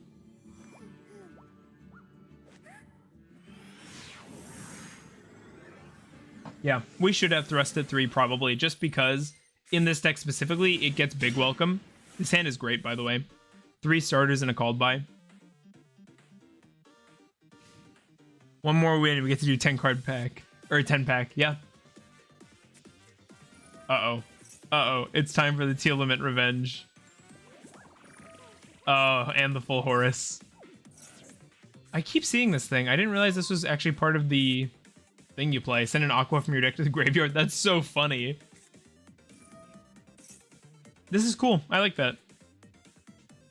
Yeah, we should have thrust at 3 probably, just because in this deck specifically, it gets big welcome. This hand is great, by the way. 3 starters and a called by. One more win, we get to do 10 card pack. Or 10 pack, yeah. Uh-oh. Uh-oh, it's time for the Teal Limit revenge. Oh, and the full Horus. I keep seeing this thing. I didn't realize this was actually part of the thing you play. Send an Aqua from your deck to the graveyard. That's so funny. This is cool. I like that.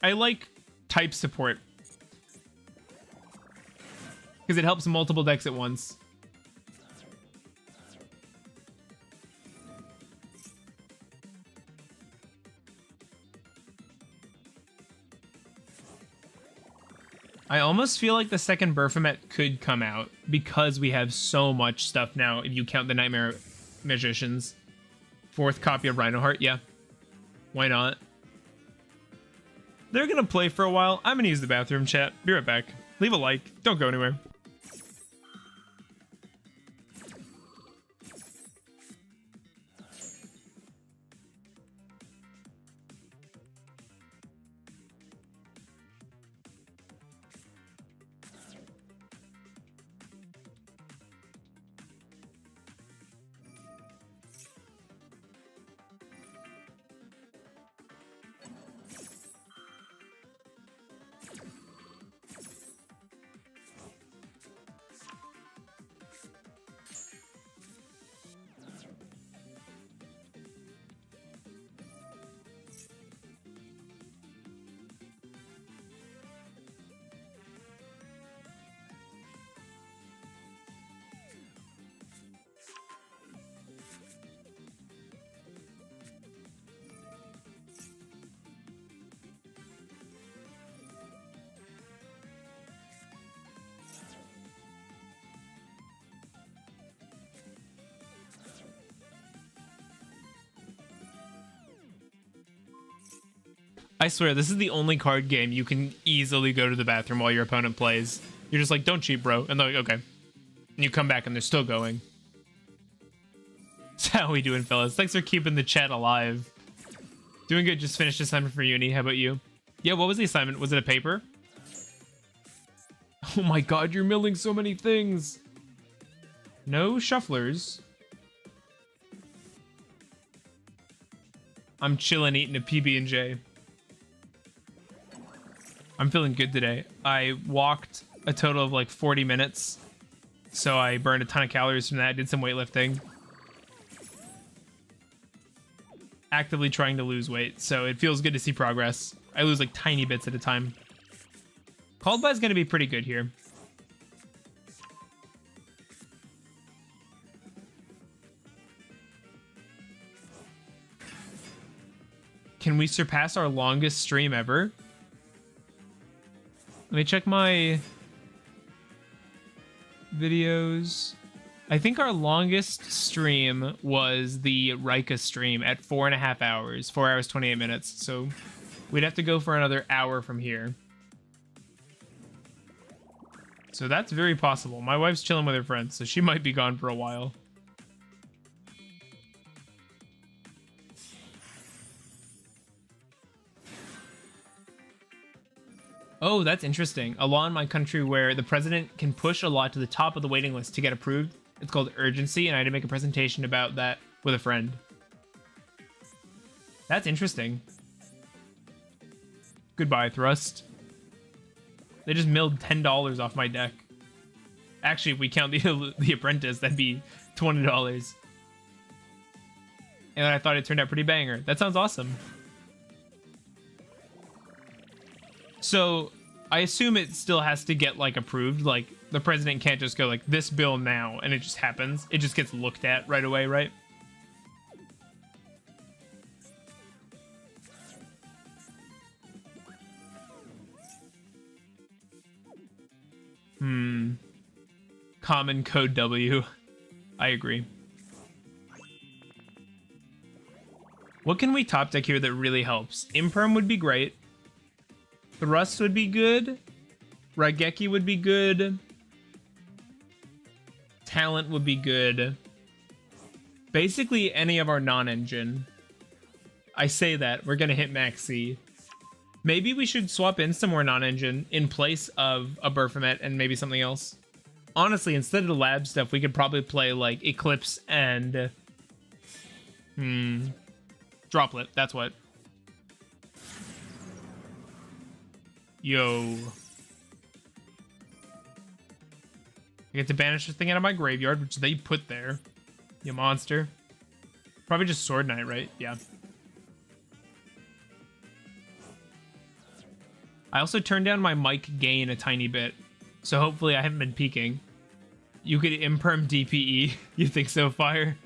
I like type support. because it helps multiple decks at once. I almost feel like the second Baphomet could come out because we have so much stuff now if you count the Nightmare Magicians. Fourth copy of Rhinoheart, yeah. Why not? They're gonna play for a while. I'm gonna use the bathroom, chat. Be right back. Leave a like. Don't go anywhere. I swear, this is the only card game you can easily go to the bathroom while your opponent plays. You're just like, don't cheat, bro. And they're like, okay. And you come back and they're still going. That's how we doing, fellas. Thanks for keeping the chat alive. Doing good. Just finished assignment for uni. How about you? Yeah, what was the assignment? Was it a paper? Oh my god, you're milling so many things. No shufflers. I'm chilling eating a PB&J. I'm feeling good today. I walked a total of like 40 minutes. So I burned a ton of calories from that. Did some weightlifting. Actively trying to lose weight. So it feels good to see progress. I lose like tiny bits at a time. Called by is going to be pretty good here. Can we surpass our longest stream ever? Let me check my videos. I think our longest stream was the Rika stream at 4.5 hours. 4 hours, 28 minutes. So we'd have to go for another hour from here. So that's very possible. My wife's chilling with her friends, so she might be gone for a while. Oh, that's interesting. A law in my country where the president can push a law to the top of the waiting list to get approved. It's called urgency, and I had to make a presentation about that with a friend. That's interesting. Goodbye, Thrust. They just milled $10 off my deck. Actually, if we count the apprentice, that'd be $20. And I thought it turned out pretty banger. That sounds awesome. So I assume it still has to get like approved. Like the president can't just go like this bill now and it just happens. It just gets looked at right away, right? Common code W. I agree. What can we top deck here that really helps? Imperm would be great. Thrust would be good. Raigeki would be good. Talent would be good. Basically any of our non-engine. I say that. We're going to hit max C. Maybe we should swap in some more non-engine in place of a Baphomet and maybe something else. Honestly, instead of the lab stuff, we could probably play like Eclipse and... Droplet. That's what. Yo. I get to banish the thing out of my graveyard, which they put there. You monster. Probably just Sword Knight, right? Yeah. I also turned down my mic gain a tiny bit. so hopefully I haven't been peeking. You could imperm DPE. You think so, Fire?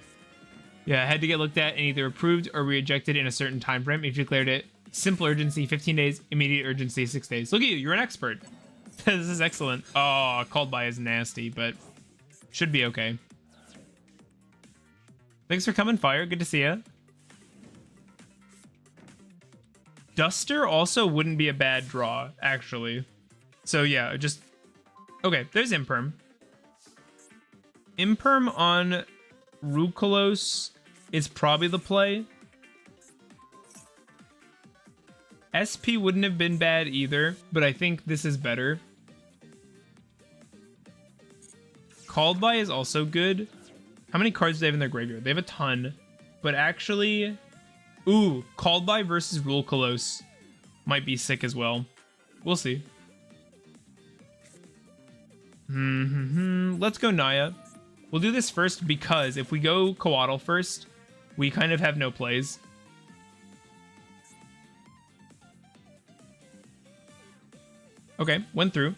Yeah, I had to get looked at and either approved or rejected in a certain time frame. If you declared it simple urgency, 15 days, immediate urgency, 6 days. Look at you, you're an expert. This is excellent. Oh, called by is nasty, but should be okay. Thanks for coming, Fire. Good to see ya. Duster also wouldn't be a bad draw, actually. So yeah, just... Okay, there's Imperm. Imperm on Rukolos is probably the play. SP wouldn't have been bad either, but I think this is better. Called by is also good. How many cards do they have in their graveyard? They have a ton, but actually... Ooh, Called by versus Rukolos might be sick as well. We'll see. Let's go Naya. We'll do this first because if we go Coatl first, we kind of have no plays. Okay, went through.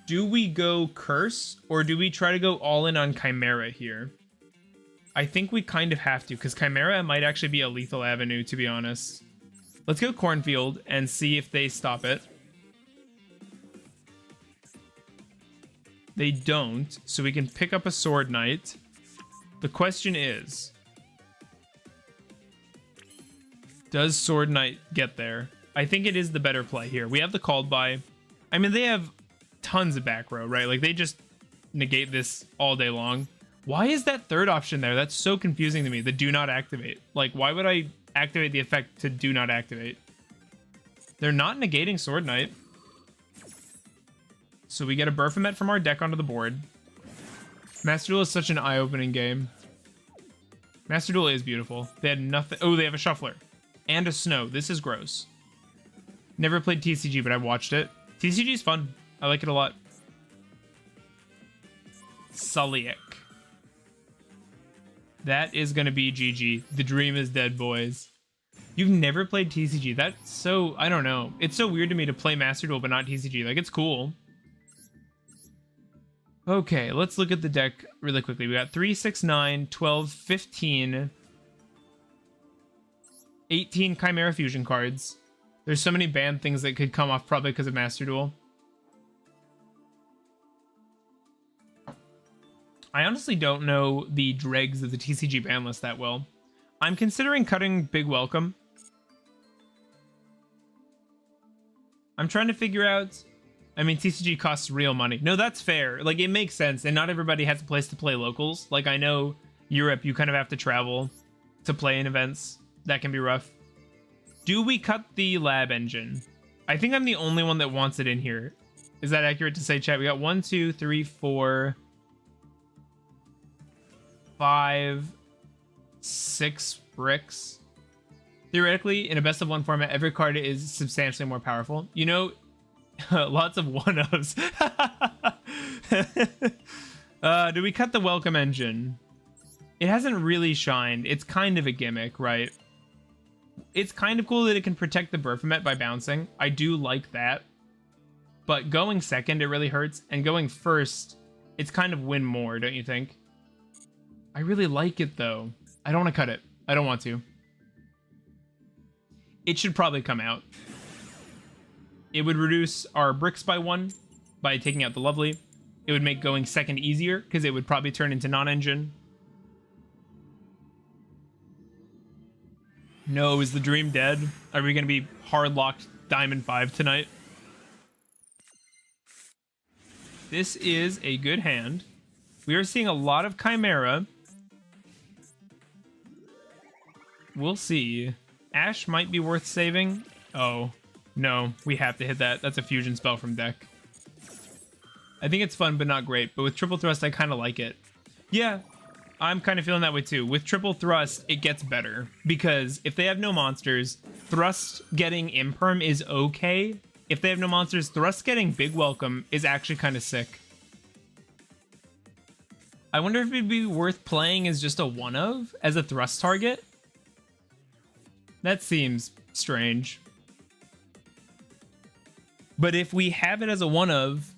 Do we go Curse or do we try to go all in on Chimera here? I think we kind of have to because Chimera might actually be a lethal avenue, to be honest. Let's go Cornfield and see if they stop it. They don't, so we can pick up a Sword Knight. The question is, does Sword Knight get there? I think it is the better play here. We have the Called by. I mean, they have tons of back row, right? Like, they just negate this all day long. Why is that third option there? That's so confusing to me. The do not activate. Like, why would I activate the effect to do not activate? They're not negating Sword Knight. So we get a Baphomet from our deck onto the board. Master Duel is such an eye-opening game. Master Duel is beautiful. They had nothing. Oh, they have a Shuffler. And a Snow. This is gross. Never played TCG, but I've watched it. TCG is fun. I like it a lot. Sulliek. That is going to be GG. The dream is dead, boys. You've never played TCG. That's so... I don't know. It's so weird to me to play Master Duel, but not TCG. Like, it's cool. Okay, let's look at the deck really quickly. We got 3, 6, 9, 12, 15... 18 Chimera Fusion cards. There's so many banned things that could come off probably because of Master Duel. I honestly don't know the dregs of the TCG ban list that well. I'm considering cutting Big Welcome. I'm trying to figure out... I mean, TCG costs real money. No, that's fair. Like, it makes sense, and not everybody has a place to play locals. Like, I know Europe, you kind of have to travel to play in events. That can be rough. Do we cut the lab engine? I think I'm the only one that wants it in here. Is that accurate to say, chat? We got 1, 2, 3, 4, 5, 6 bricks. Theoretically, in a best of one format, every card is substantially more powerful. You know, lots of one-ofs. Do we cut the welcome engine? It hasn't really shined. It's kind of a gimmick, right? It's kind of cool that it can protect the Baphomet by bouncing. I do like that. But going second, it really hurts. And going first, it's kind of win more, don't you think? I really like it, though. I don't want to cut it. I don't want to. It should probably come out. It would reduce our bricks by 1 by taking out the Lovely. It would make going second easier because it would probably turn into non-engine. No, is the dream dead? Are we going to be hard-locked Diamond 5 tonight? This is a good hand. We are seeing a lot of Chimera. We'll see. Ash might be worth saving. Oh, no. We have to hit that. That's a fusion spell from deck. I think it's fun, but not great. But with Triple Thrust, I kind of like it. Yeah, I'm kind of feeling that way too. With Triple Thrust, it gets better. Because if they have no monsters, Thrust getting Imperm is okay. If they have no monsters, Thrust getting Big Welcome is actually kind of sick. I wonder if it'd be worth playing as just a one-of, as a Thrust target. That seems strange. But if we have it as a one-of,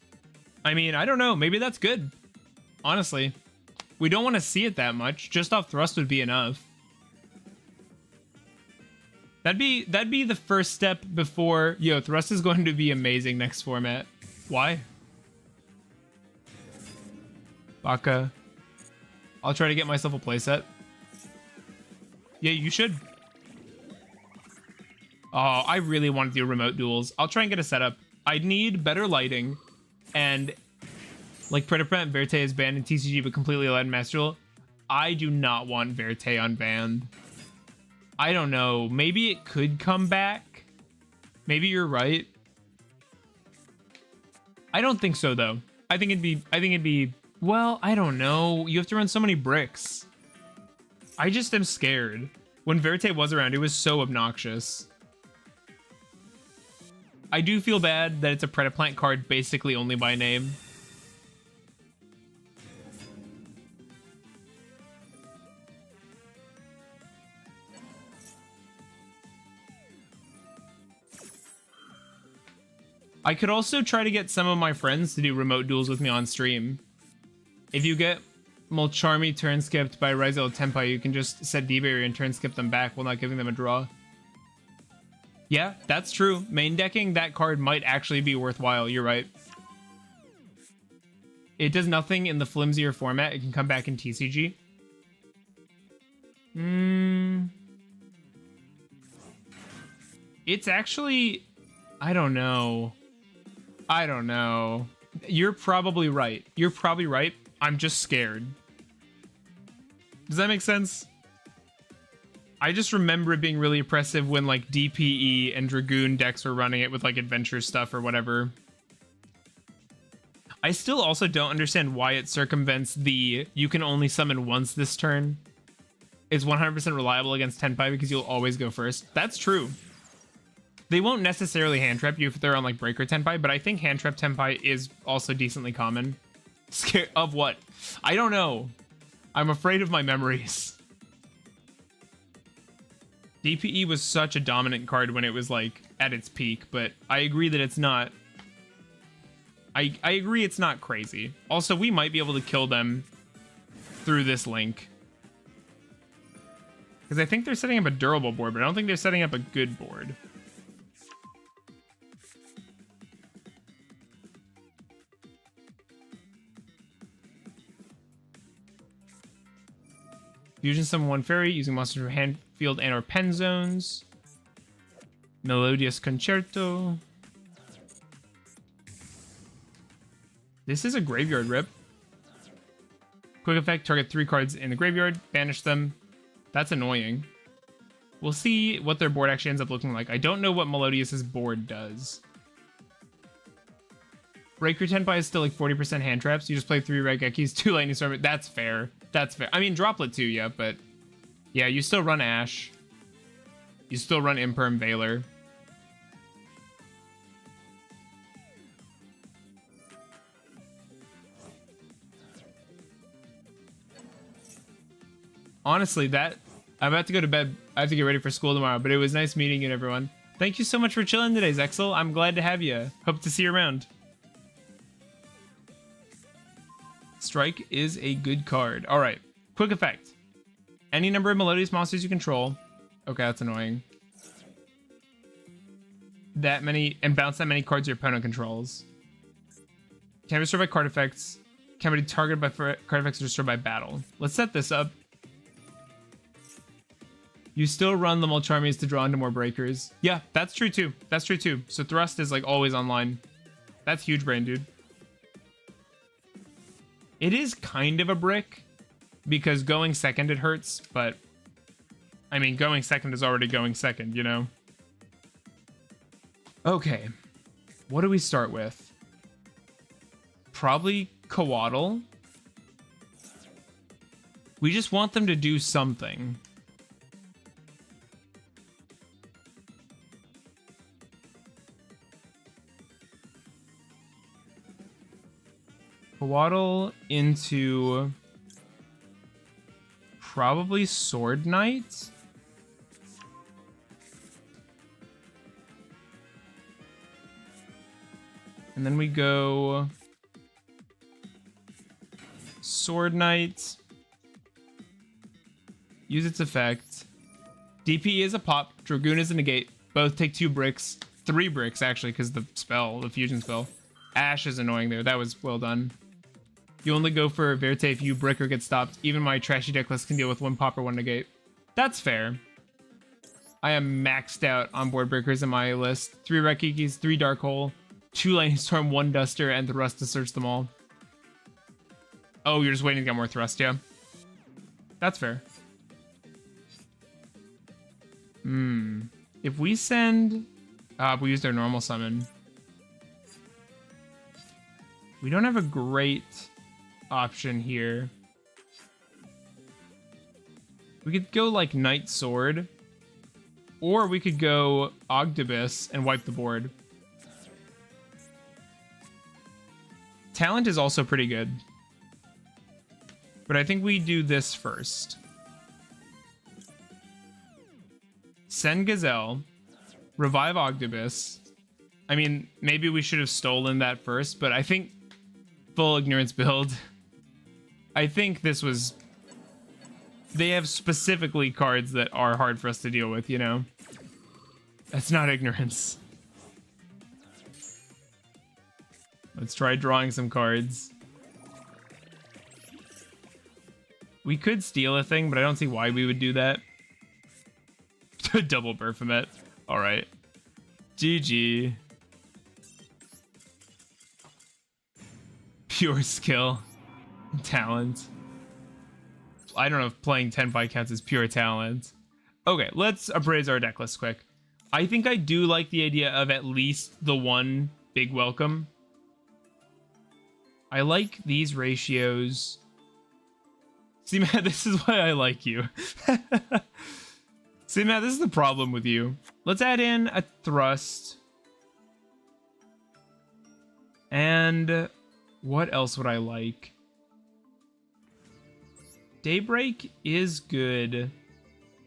I mean, I don't know. Maybe that's good. Honestly. We don't want to see it that much. Just off thrust would be enough. That'd be the first step before... Yo, thrust is going to be amazing next format. Why? Baka. I'll try to get myself a playset. Yeah, you should. Oh, I really want to do remote duels. I'll try and get a setup. I need better lighting. And like Prevent Verte is banned in TCG but completely allowed in Master Duel. I do not want Verte unbanned. I don't know. Maybe it could come back. Maybe you're right. I don't think so though. I think it'd be well, I don't know. You have to run so many bricks. I just am scared. When Verte was around, it was so obnoxious. I do feel bad that it's a Predaplant card basically only by name. I could also try to get some of my friends to do remote duels with me on stream. If you get Mulcharmy turn skipped by Ryzel Tenpai, you can just set D-Barrier and turn skip them back while not giving them a draw. Yeah, that's true. Main decking that card might actually be worthwhile. You're right. It does nothing in the flimsier format. It can come back in TCG. It's actually... I don't know. You're probably right. I'm just scared. Does that make sense? I just remember it being really oppressive when like DPE and Dragoon decks were running it with like adventure stuff or whatever. I still also don't understand why it circumvents the you can only summon once this turn. It's 100% reliable against Tenpai because you'll always go first. That's true. They won't necessarily hand trap you if they're on like Breaker Tenpai, but I think hand trap Tenpai is also decently common. Scared of what? I don't know. I'm afraid of my memories. DPE was such a dominant card when it was like at its peak, but I agree that it's not. I agree it's not crazy. Also, we might be able to kill them through this link. Because I think they're setting up a durable board, but I don't think they're setting up a good board. Fusion summon one fairy using monsters from hand, field, and or pen zones. Melodious Concerto. This is a graveyard rip. Quick effect, target 3 cards in the graveyard, banish them. That's annoying. We'll see what their board actually ends up looking like. I don't know what Melodious's board does. Breaker Tenpai is still like 40% hand traps. You just play 3 Raigekis, 2 Lightning Storm. That's fair. That's fair. I mean, Droplet too, yeah, but... Yeah, you still run Ash. You still run Imperm Veiler. Honestly, that... I'm about to go to bed. I have to get ready for school tomorrow, but it was nice meeting you, everyone. Thank you so much for chilling today, Zexel. I'm glad to have you. Hope to see you around. Strike is a good card. All right. Quick effect. Any number of Melodious monsters you control. Okay, that's annoying. That many, and bounce that many cards your opponent controls. Can be destroyed by card effects. Can be targeted by card effects or destroyed by battle. Let's set this up. You still run the Mulcharmies to draw into more breakers. Yeah, that's true too. That's true too. So Thrust is like always online. That's huge brain, dude. It is kind of a brick because going second it hurts, but I mean, going second is already going second, you know? Okay. What do we start with? Probably Coatl. We just want them to do something. Coatl into probably Sword Knight. And then we go Sword Knight. Use its effect. DP is a pop. Dragoon is a negate. Both take 2 bricks. 3 bricks, actually, because the spell, the fusion spell. Ash is annoying there. That was well done. You only go for Verte if you brick or get stopped. Even my trashy deck list can deal with 1 pop or 1 negate. That's fair. I am maxed out on board breakers in my list. 3 Raikikis, 3 Dark Hole, 2 Lightning Storm, 1 Duster, and Thrust to search them all. Oh, you're just waiting to get more Thrust, yeah. That's fair. If we send... we used our normal summon. We don't have a great option here. We could go like Knight Sword. Or we could go Ogdoadic and wipe the board. Talent is also pretty good. But I think we do this first. Send Gazelle. Revive Ogdoadic. I mean, maybe we should have stolen that first, but I think full ignorance build. I think this was... They have specifically cards that are hard for us to deal with, you know? That's not ignorance. Let's try drawing some cards. We could steal a thing, but I don't see why we would do that. Double Berfomet. Alright. GG. Pure skill. Talent. I don't know if playing Tenpai counts as pure talent. Okay, let's appraise our deck list quick. I think I do like the idea of at least the 1 big welcome. I like these ratios. See, Matt, this is why I like you. See, Matt, this is the problem with you. Let's add in a Thrust. And what else would I like? Daybreak is good.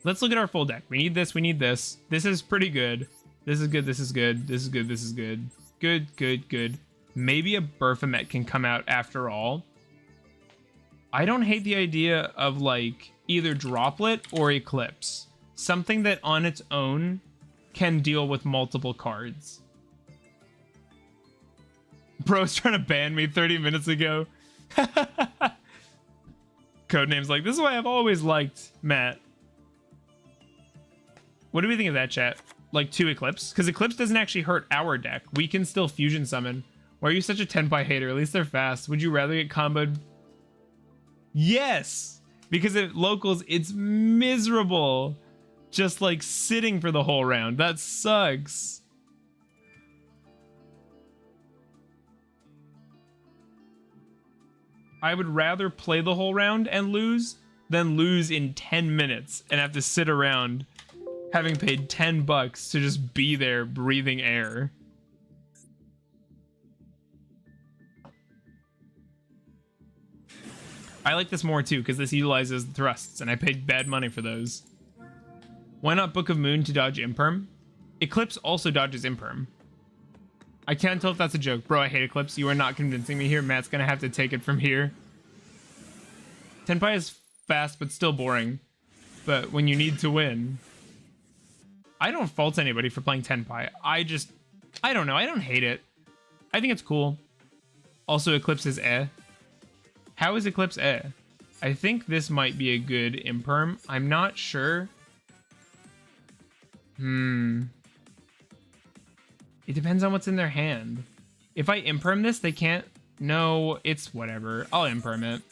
Let's look at our full deck. We need this, we need this. This is pretty good. This is good, this is good, this is good, this is good. Good, good, good. Maybe a Berfomet can come out after all. I don't hate the idea of like either Droplet or Eclipse. Something that on its own can deal with multiple cards. Bro's trying to ban me 30 minutes ago. Codename's like, this is why I've always liked Matt. What do we think of that, chat? Like 2 Eclipse? Because Eclipse doesn't actually hurt our deck. We can still fusion summon. Why are you such a Tenpai hater? At least they're fast. Would you rather get comboed? Yes! Because at locals, it's miserable. Just like sitting for the whole round. That sucks. I would rather play the whole round and lose than lose in 10 minutes and have to sit around having paid $10 to just be there breathing air. I like this more too because this utilizes the thrusts and I paid bad money for those. Why not Book of Moon to dodge Imperm? Eclipse also dodges Imperm. I can't tell if that's a joke. Bro, I hate Eclipse. You are not convincing me here. Matt's gonna have to take it from here. Tenpai is fast, but still boring. But when you need to win... I don't fault anybody for playing Tenpai. I don't know. I don't hate it. I think it's cool. Also, Eclipse is eh. How is Eclipse eh? I think this might be a good Imperm. I'm not sure. It depends on what's in their hand. If I Imperm this, they can't... No, it's whatever. I'll Imperm it.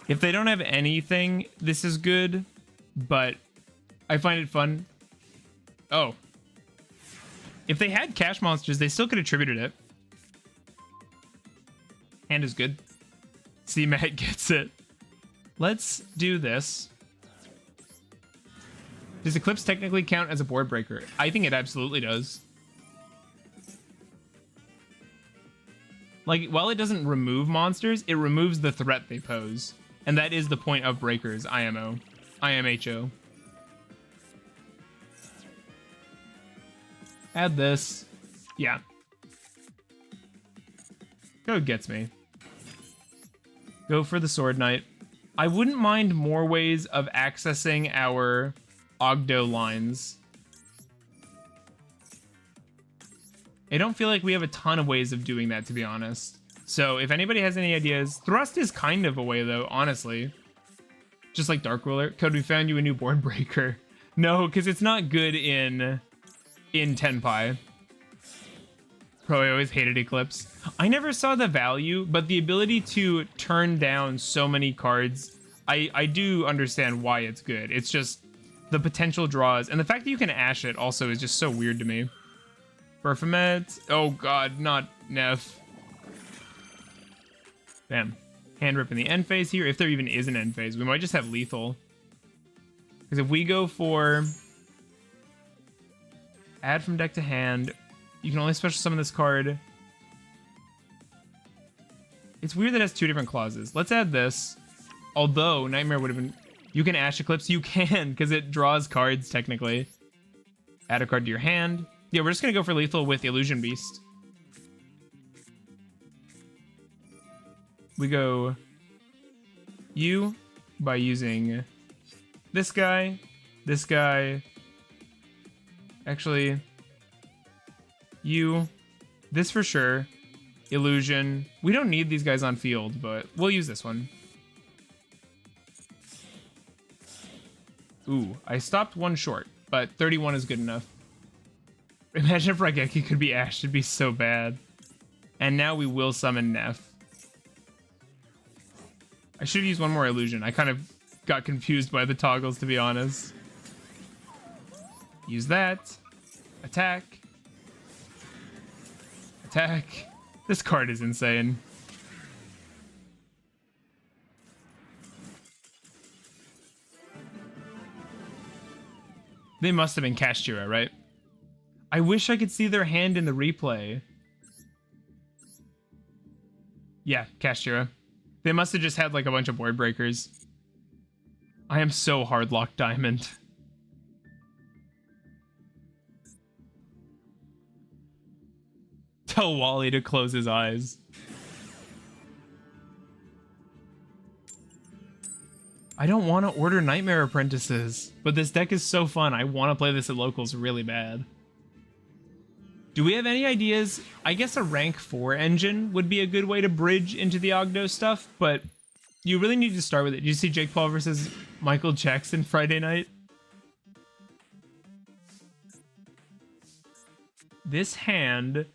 If they don't have anything, this is good, but I find it fun. Oh. If they had cash monsters, they still could have tributed it. Hand is good. See, Matt gets it. Let's do this. Does Eclipse technically count as a board breaker? I think it absolutely does. Like, while it doesn't remove monsters, it removes the threat they pose. And that is the point of breakers, IMO. IMHO. Add this. Yeah. Code gets me. Go for the Sword Knight. I wouldn't mind more ways of accessing our Ogdo lines. I don't feel like we have a ton of ways of doing that, to be honest. So if anybody has any ideas, Thrust is kind of a way, though, honestly. Just like Dark Ruler. Code, we found you a new board breaker. No, because it's not good in Tenpai. Probably always hated Eclipse. I never saw the value, but the ability to turn down so many cards, I do understand why it's good. It's just the potential draws, and the fact that you can Ash it also is just so weird to me. Berfomet. Oh god, not Neff. Bam. Hand rip in the end phase here, if there even is an end phase. We might just have lethal. Because if we go for add from deck to hand, you can only special summon this card. It's weird that it has two different clauses. Let's add this. Although Nightmare would have been... You can Ash Eclipse. You can, because it draws cards, technically. Add a card to your hand. Yeah, we're just going to go for lethal with Illusion Beast. We go you by using this guy. Actually, you. This for sure. Illusion. We don't need these guys on field, but we'll use this one. Ooh, I stopped one short, but 31 is good enough. Imagine if Raigeki could be Ash, it'd be so bad. And now we will summon Neff. I should have used one more illusion. I kind of got confused by the toggles, to be honest. Use that. Attack. Attack. This card is insane. They must have been Chimera, right? I wish I could see their hand in the replay. Yeah, Chimera. They must have just had like a bunch of board breakers. I am so hard locked diamond. Tell Wally to close his eyes. I don't want to order Nightmare Apprentices, but this deck is so fun. I want to play this at locals really bad. Do we have any ideas? I guess a rank 4 engine would be a good way to bridge into the Ogdo stuff, but you really need to start with it. Did you see Jake Paul versus Michael Jackson Friday night? This hand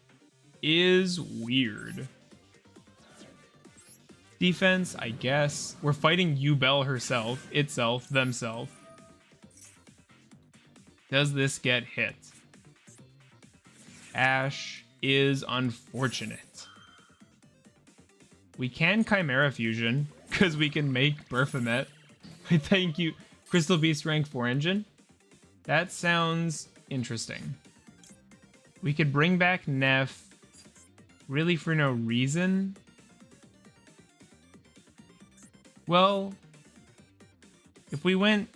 is weird. Defense, I guess. We're fighting Yubel herself, themself. Does this get hit? Ash is unfortunate. We can Chimera Fusion, because we can make Berfomet. Thank you. Crystal Beast rank 4 engine. That sounds interesting. We could bring back Neff, really for no reason. Well, if we went...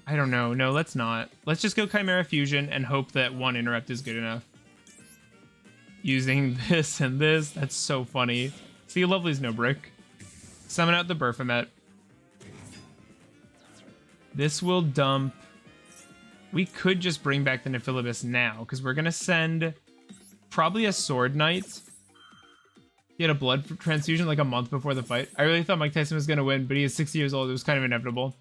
I don't know. No, let's not. Let's just go Chimera Fusion and hope that one interrupt is good enough. Using this and this. That's so funny. See, Lovely's no brick. Summon out the Berfomet. This will dump... We could just bring back the Nephilibus now, because we're going to send probably a Sword Knight. He had a blood transfusion like a month before the fight. I really thought Mike Tyson was going to win, but he is 60 years old. It was kind of inevitable.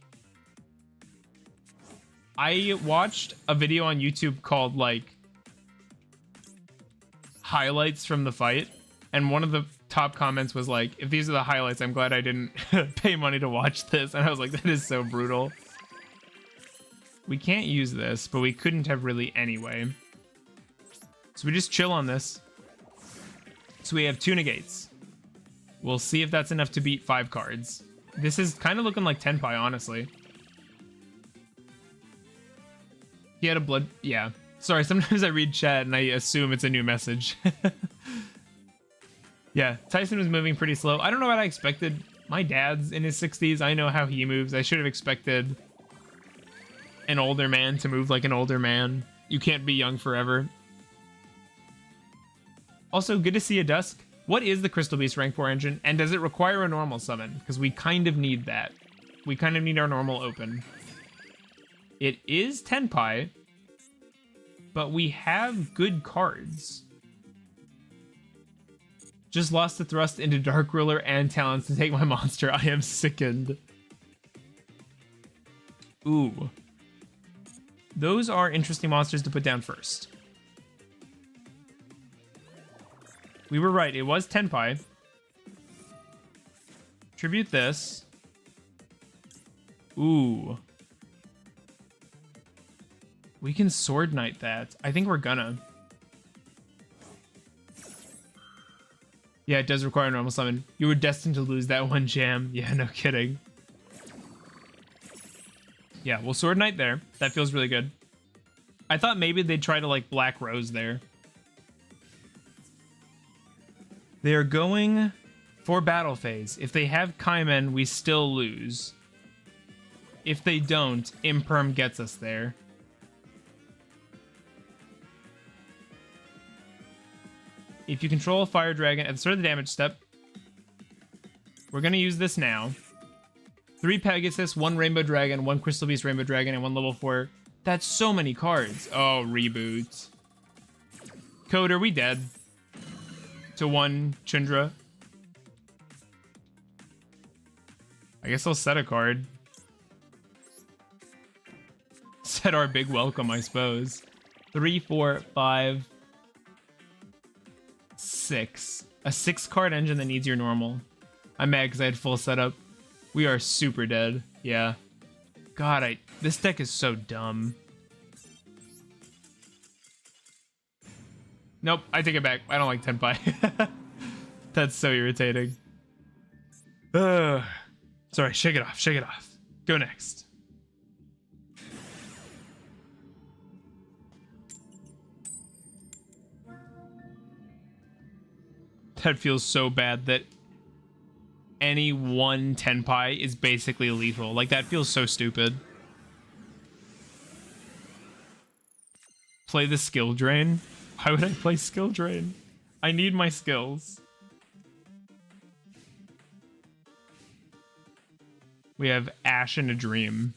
I watched a video on YouTube called, like, highlights from the fight, and one of the top comments was like, if these are the highlights, I'm glad I didn't pay money to watch this. And I was like, that is so brutal. We can't use this, but we couldn't have really anyway. So we just chill on this. So we have 2 negates. We'll see if that's enough to beat 5 cards. This is kind of looking like Tenpai, honestly. He had a blood... Yeah. Sorry, sometimes I read chat and I assume it's a new message. Yeah, Tyson was moving pretty slow. I don't know what I expected. My dad's in his 60s. I know how he moves. I should have expected an older man to move like an older man. You can't be young forever. Also, good to see a Dusk. What is the Crystal Beast rank 4 engine, and does it require a normal summon? Because we kind of need that. We kind of need our normal open. It is Tenpai, but we have good cards. Just lost the thrust into Dark Ruler and Talents to take my monster. I am sickened. Ooh. Those are interesting monsters to put down first. We were right. It was Tenpai. Tribute this. Ooh. We can Sword Knight that. I think we're gonna. Yeah, it does require a normal summon. You were destined to lose that one, Jam. Yeah, no kidding. Yeah, we'll Sword Knight there. That feels really good. I thought maybe they'd try to, like, Black Rose there. They are going for Battle Phase. If they have Kaimen, we still lose. If they don't, Imperm gets us there. If you control a Fire Dragon at the start of the damage step, we're going to use this now. 3 Pegasus, 1 Rainbow Dragon, 1 Crystal Beast Rainbow Dragon, and 1 level 4. That's so many cards. Oh, reboot. Code, are we dead? To 1 Chundra. I guess I'll set a card. Set our big welcome, I suppose. 3, 4, 5, 6. A 6-card engine that needs your normal. I'm mad because I had full setup. We are super dead. Yeah. God, this deck is so dumb. Nope, I take it back. I don't like Tenpai. That's so irritating. Sorry, shake it off, shake it off. Go next. That feels so bad that any one Tenpai is basically lethal. Like, that feels so stupid. Play the skill drain? Why would I play skill drain? I need my skills. We have Ash in a Dream.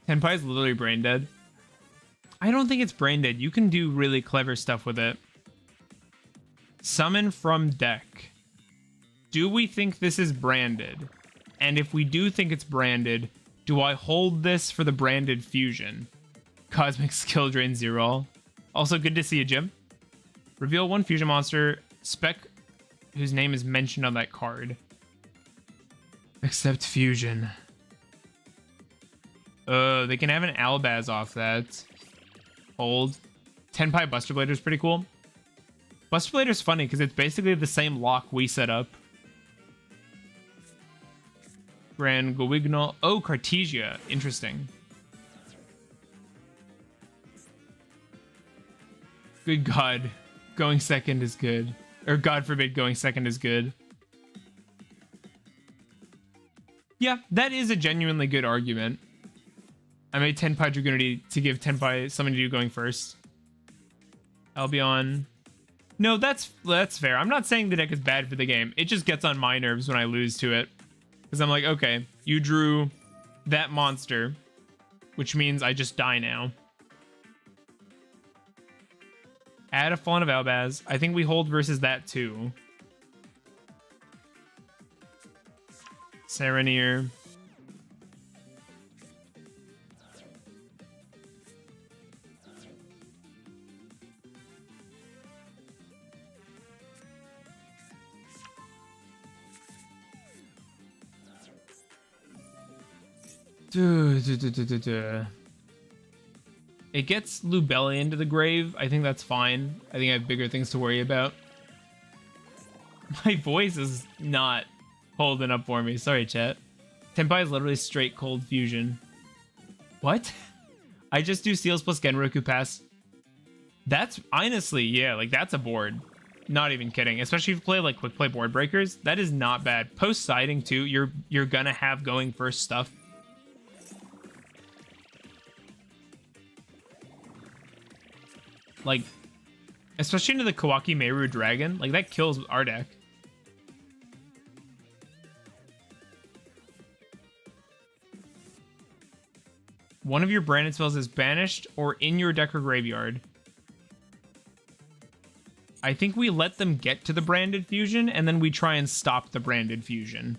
Tenpai is literally brain dead. I don't think it's brain dead. You can do really clever stuff with it. Summon from deck. Do we think this is branded? And if we do think it's branded, do I hold this for the branded fusion? Cosmic Skill Drain 0. Also, good to see you, Jim. Reveal 1 fusion monster, spec whose name is mentioned on that card. Except fusion. They can have an Albaz off that. Hold. Tenpai Buster Blader is pretty cool. Buster Blader is funny because it's basically the same lock we set up. Grand Gowignol. Oh, Cartesia. Interesting. Good God. Going second is good. Or God forbid going second is good. Yeah, that is a genuinely good argument. I made Tenpai Dragoonity to give Tenpai something to do going first. Albion. No, that's fair. I'm not saying the deck is bad for the game. It just gets on my nerves when I lose to it. Because I'm like, okay, you drew that monster, which means I just die now. Add a Fallen of Albaz. I think we hold versus that too. Serenir. It gets Lubelli into the grave. I think that's fine. I think I have bigger things to worry about. My voice is not holding up for me. Sorry, chat. Tenpai is literally straight cold fusion. What? I just do Seals plus Genroku Pass. That's honestly, yeah, like that's a board. Not even kidding. Especially if you play like quick play board breakers. That is not bad. Post siding too. You're gonna have going first stuff. Like, Especially into the Kawaki Meru Dragon. Like, that kills our deck. One of your branded spells is banished or in your deck or graveyard. I think we let them get to the branded fusion, and then we try and stop the branded fusion.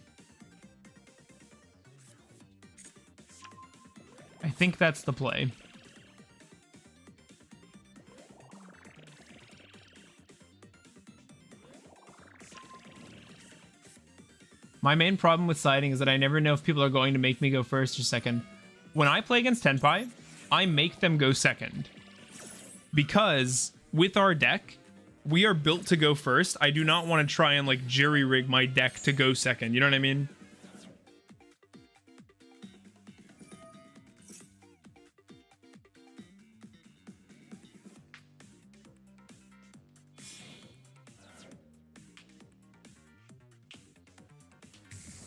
I think that's the play. My main problem with siding is that I never know if people are going to make me go first or second. When I play against Tenpai, I make them go second. Because with our deck, we are built to go first. I do not want to try and like jerry-rig my deck to go second. You know what I mean?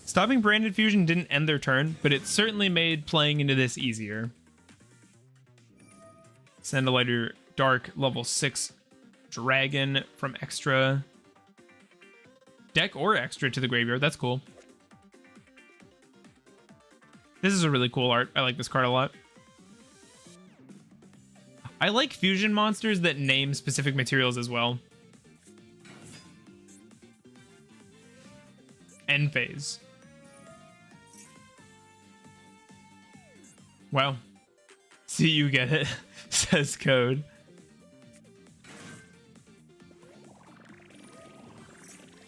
Stopping Branded Fusion didn't end their turn, but it certainly made playing into this easier. Send a lighter dark level 6 dragon from extra deck or extra to the graveyard. That's cool. This is a really cool art. I like this card a lot. I like fusion monsters that name specific materials as well. End phase. Wow. See, you get it, says Code.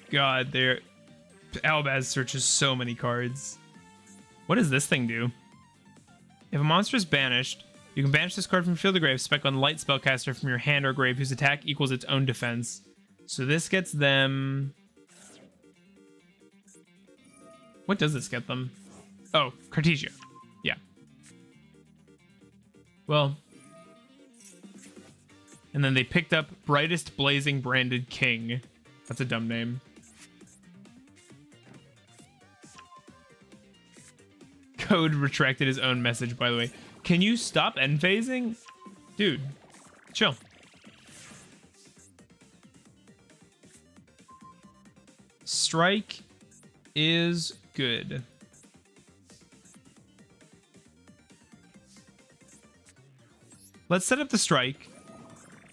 God, Albaz searches so many cards. What does this thing do? If a monster is banished, you can banish this card from field to grave, spec on light spellcaster from your hand or grave whose attack equals its own defense. So this gets them... What does this get them? Oh, Cartesia. Yeah. Well. And then they picked up Brightest Blazing Branded King. That's a dumb name. Code retracted his own message, by the way. Can you stop end phasing? Dude, chill. Strike is good. Let's set up the strike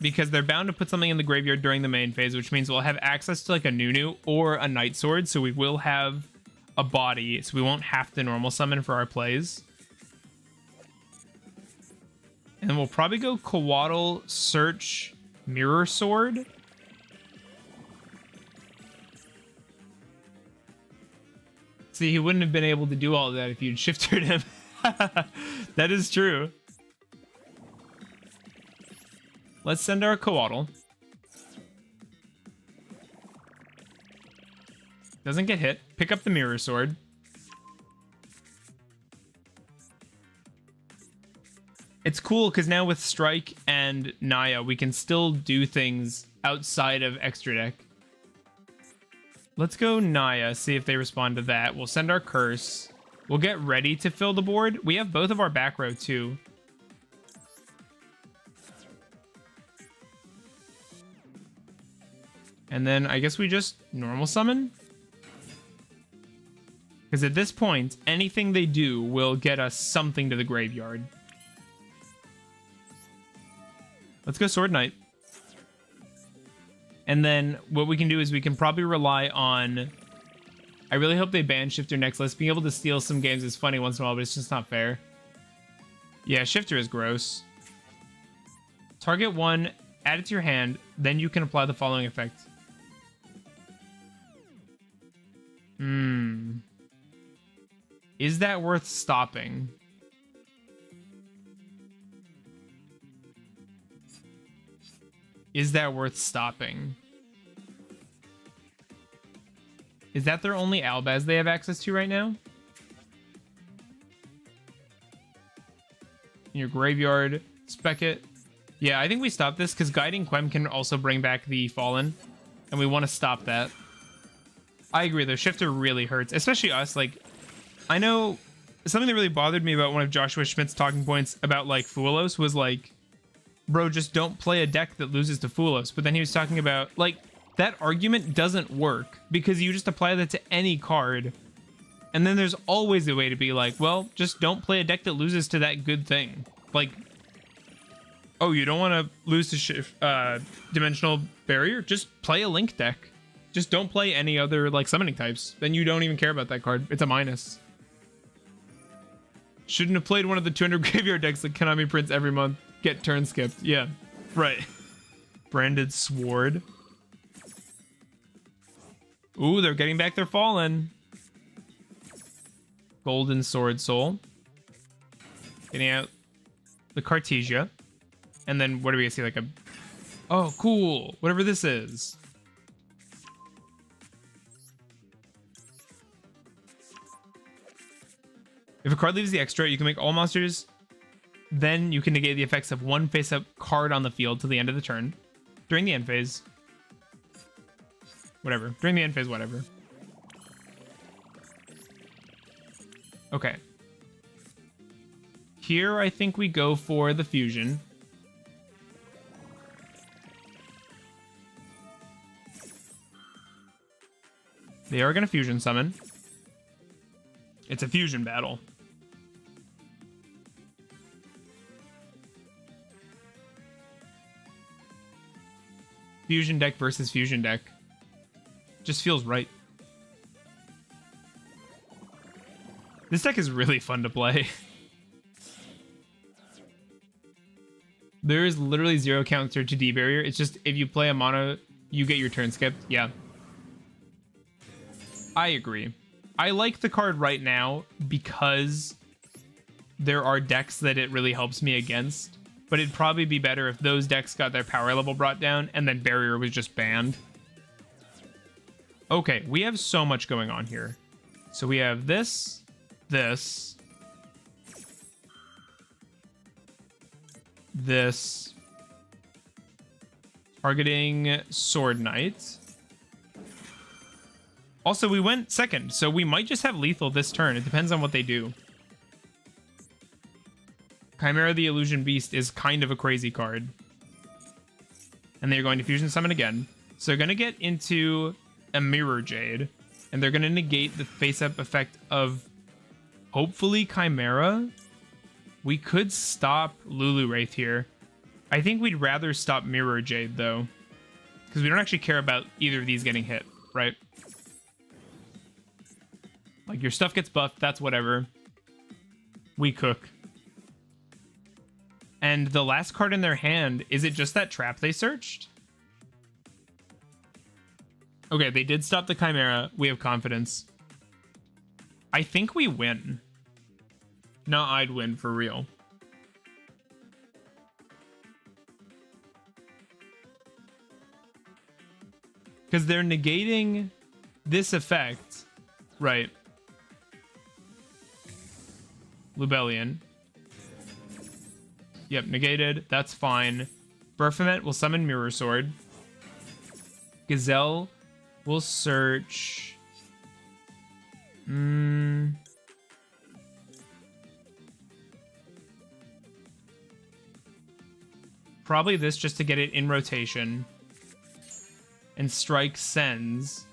because they're bound to put something in the graveyard during the main phase, which means we'll have access to like a Nunu or a Night Sword, so we will have a body, so we won't have to normal summon for our plays. And we'll probably go Coatl, Search, Mirror Sword. See, he wouldn't have been able to do all of that if you'd shifted him. That is true. Let's send our Coatl. Doesn't get hit. Pick up the Mirror Sword. It's cool because now with Strike and Naya, we can still do things outside of extra deck. Let's go Naya, see if they respond to that. We'll send our Curse. We'll get ready to fill the board. We have both of our back row too. And then I guess we just normal summon. Because at this point, anything they do will get us something to the graveyard. Let's go Sword Knight. And then what we can do is we can probably rely on... I really hope they ban Shifter next list. Being able to steal some games is funny once in a while, but it's just not fair. Yeah, Shifter is gross. Target one, add it to your hand, then you can apply the following effect. Is that worth stopping? Is that worth stopping? Is that their only Albaz they have access to right now? In your graveyard, spec it. Yeah, I think we stop this because Guiding Quem can also bring back the Fallen, and we want to stop that. I agree, though. Shifter really hurts, especially us. Like, I know something that really bothered me about one of Joshua Schmidt's talking points about, like, Fuelos was, like, bro, just don't play a deck that loses to Fulos. But then he was talking about, like, that argument doesn't work because you just apply that to any card. And then there's always a way to be like, well, just don't play a deck that loses to that good thing. Like, oh, you don't want to lose to Dimensional Barrier? Just play a Link deck. Just don't play any other, like, summoning types. Then you don't even care about that card. It's a minus. Shouldn't have played one of the 200 graveyard decks that Konami prints every month. Get turn skipped. Yeah, right. Branded Sword. Ooh, they're getting back their Fallen. Golden Sword Soul. Getting out the Cartesia. And then what do we see? Like a... Oh, cool. Whatever this is. If a card leaves the extra, you can make all monsters. Then you can negate the effects of one face-up card on the field till the end of the turn. During the end phase. Whatever. During the end phase, whatever. Okay. Here, I think we go for the fusion. They are going to fusion summon. It's a fusion battle. Fusion deck versus fusion deck. Just feels right. This deck is really fun to play. There is literally zero counter to D barrier. It's just if you play a mono, you get your turn skipped. Yeah. I agree. I like the card right now because there are decks that it really helps me against. But it'd probably be better if those decks got their power level brought down and then barrier was just banned. Okay, we have so much going on here. So we have this, this, this, targeting Sword Knight. Also, we went second, so we might just have lethal this turn. It depends on what they do. Chimera the Illusion Beast is kind of a crazy card. And they're going to Fusion Summon again. So they're going to get into a Mirror Jade. And they're going to negate the face-up effect of, hopefully, Chimera. We could stop Lulu Wraith here. I think we'd rather stop Mirror Jade, though. Because we don't actually care about either of these getting hit, right? Like, your stuff gets buffed, that's whatever. We cook. And the last card in their hand, is it just that trap they searched? Okay, they did stop the Chimera. We have confidence. I think we win. No, I'd win for real. Because they're negating this effect. Right. Lubellion. Yep, negated. That's fine. Baphomet will summon Mirror Sword. Gazelle will search. Probably this just to get it in rotation. And Strike sends.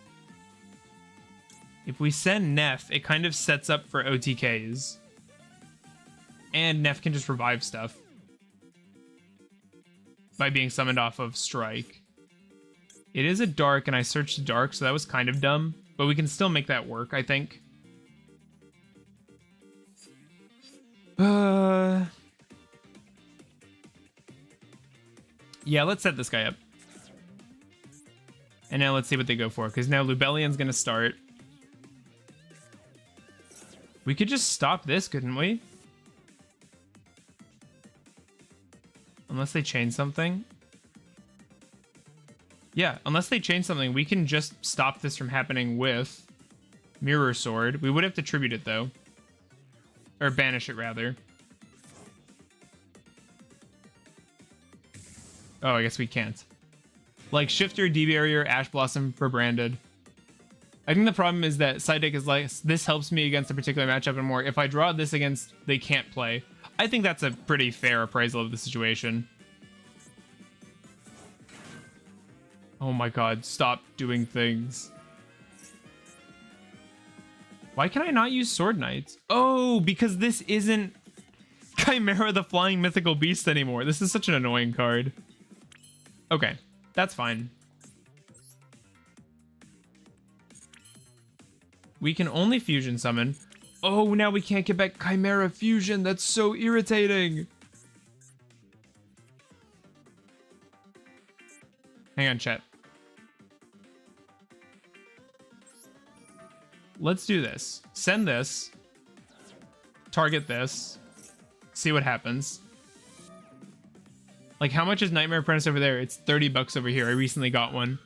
If we send Neff, it kind of sets up for OTKs. And Neff can just revive stuff. By being summoned off of Strike. It is a dark, and I searched dark, so that was kind of dumb. But we can still make that work, I think. Yeah, let's set this guy up. And now let's see what they go for, because now Lubellion's going to start. We could just stop this, couldn't we? Unless they change something. Yeah, unless they change something, we can just stop this from happening with Mirror Sword. We would have to tribute it, though. Or banish it, rather. Oh, I guess we can't. Like, Shifter, D-Barrier, Ash Blossom for Branded. I think the problem is that side deck is like, this helps me against a particular matchup and more. If I draw this against, they can't play. I think that's a pretty fair appraisal of the situation. Oh my god, stop doing things. Why can I not use Sword Knights? Oh, because this isn't Chimera the Flying Mythical Beast anymore. This is such an annoying card. Okay, that's fine. We can only fusion summon. Oh, now we can't get back Chimera Fusion. That's so irritating. Hang on, chat. Let's do this. Send this. Target this. See what happens. Like, how much is Nightmare Apprentice over there? It's 30 bucks over here. I recently got one.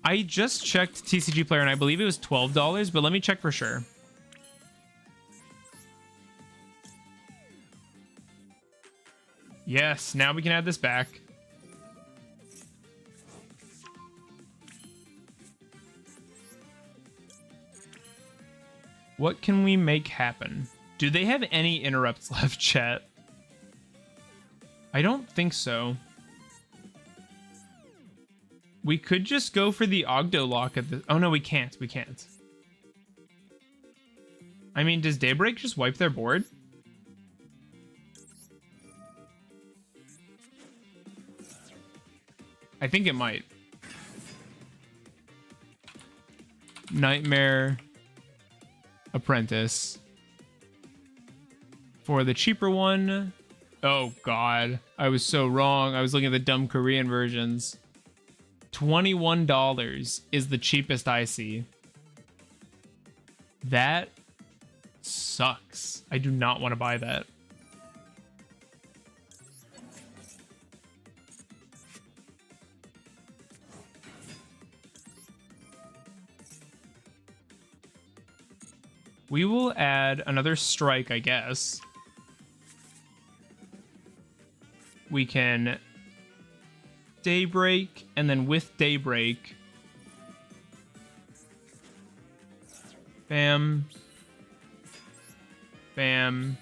I just checked TCG Player, and I believe it was $12, but let me check for sure. Yes, now we can add this back. What can we make happen? Do they have any interrupts left, chat? I don't think so. We could just go for the Ogdoadic lock at the... Oh, no, we can't. We can't. I mean, does Daybreak just wipe their board? I think it might. Nightmare Apprentice. For the cheaper one... Oh, God. I was so wrong. I was looking at the dumb Korean versions. $21 is the cheapest I see. That sucks. I do not want to buy that. We will add another strike, I guess. We can Daybreak, and then with Daybreak, bam, bam.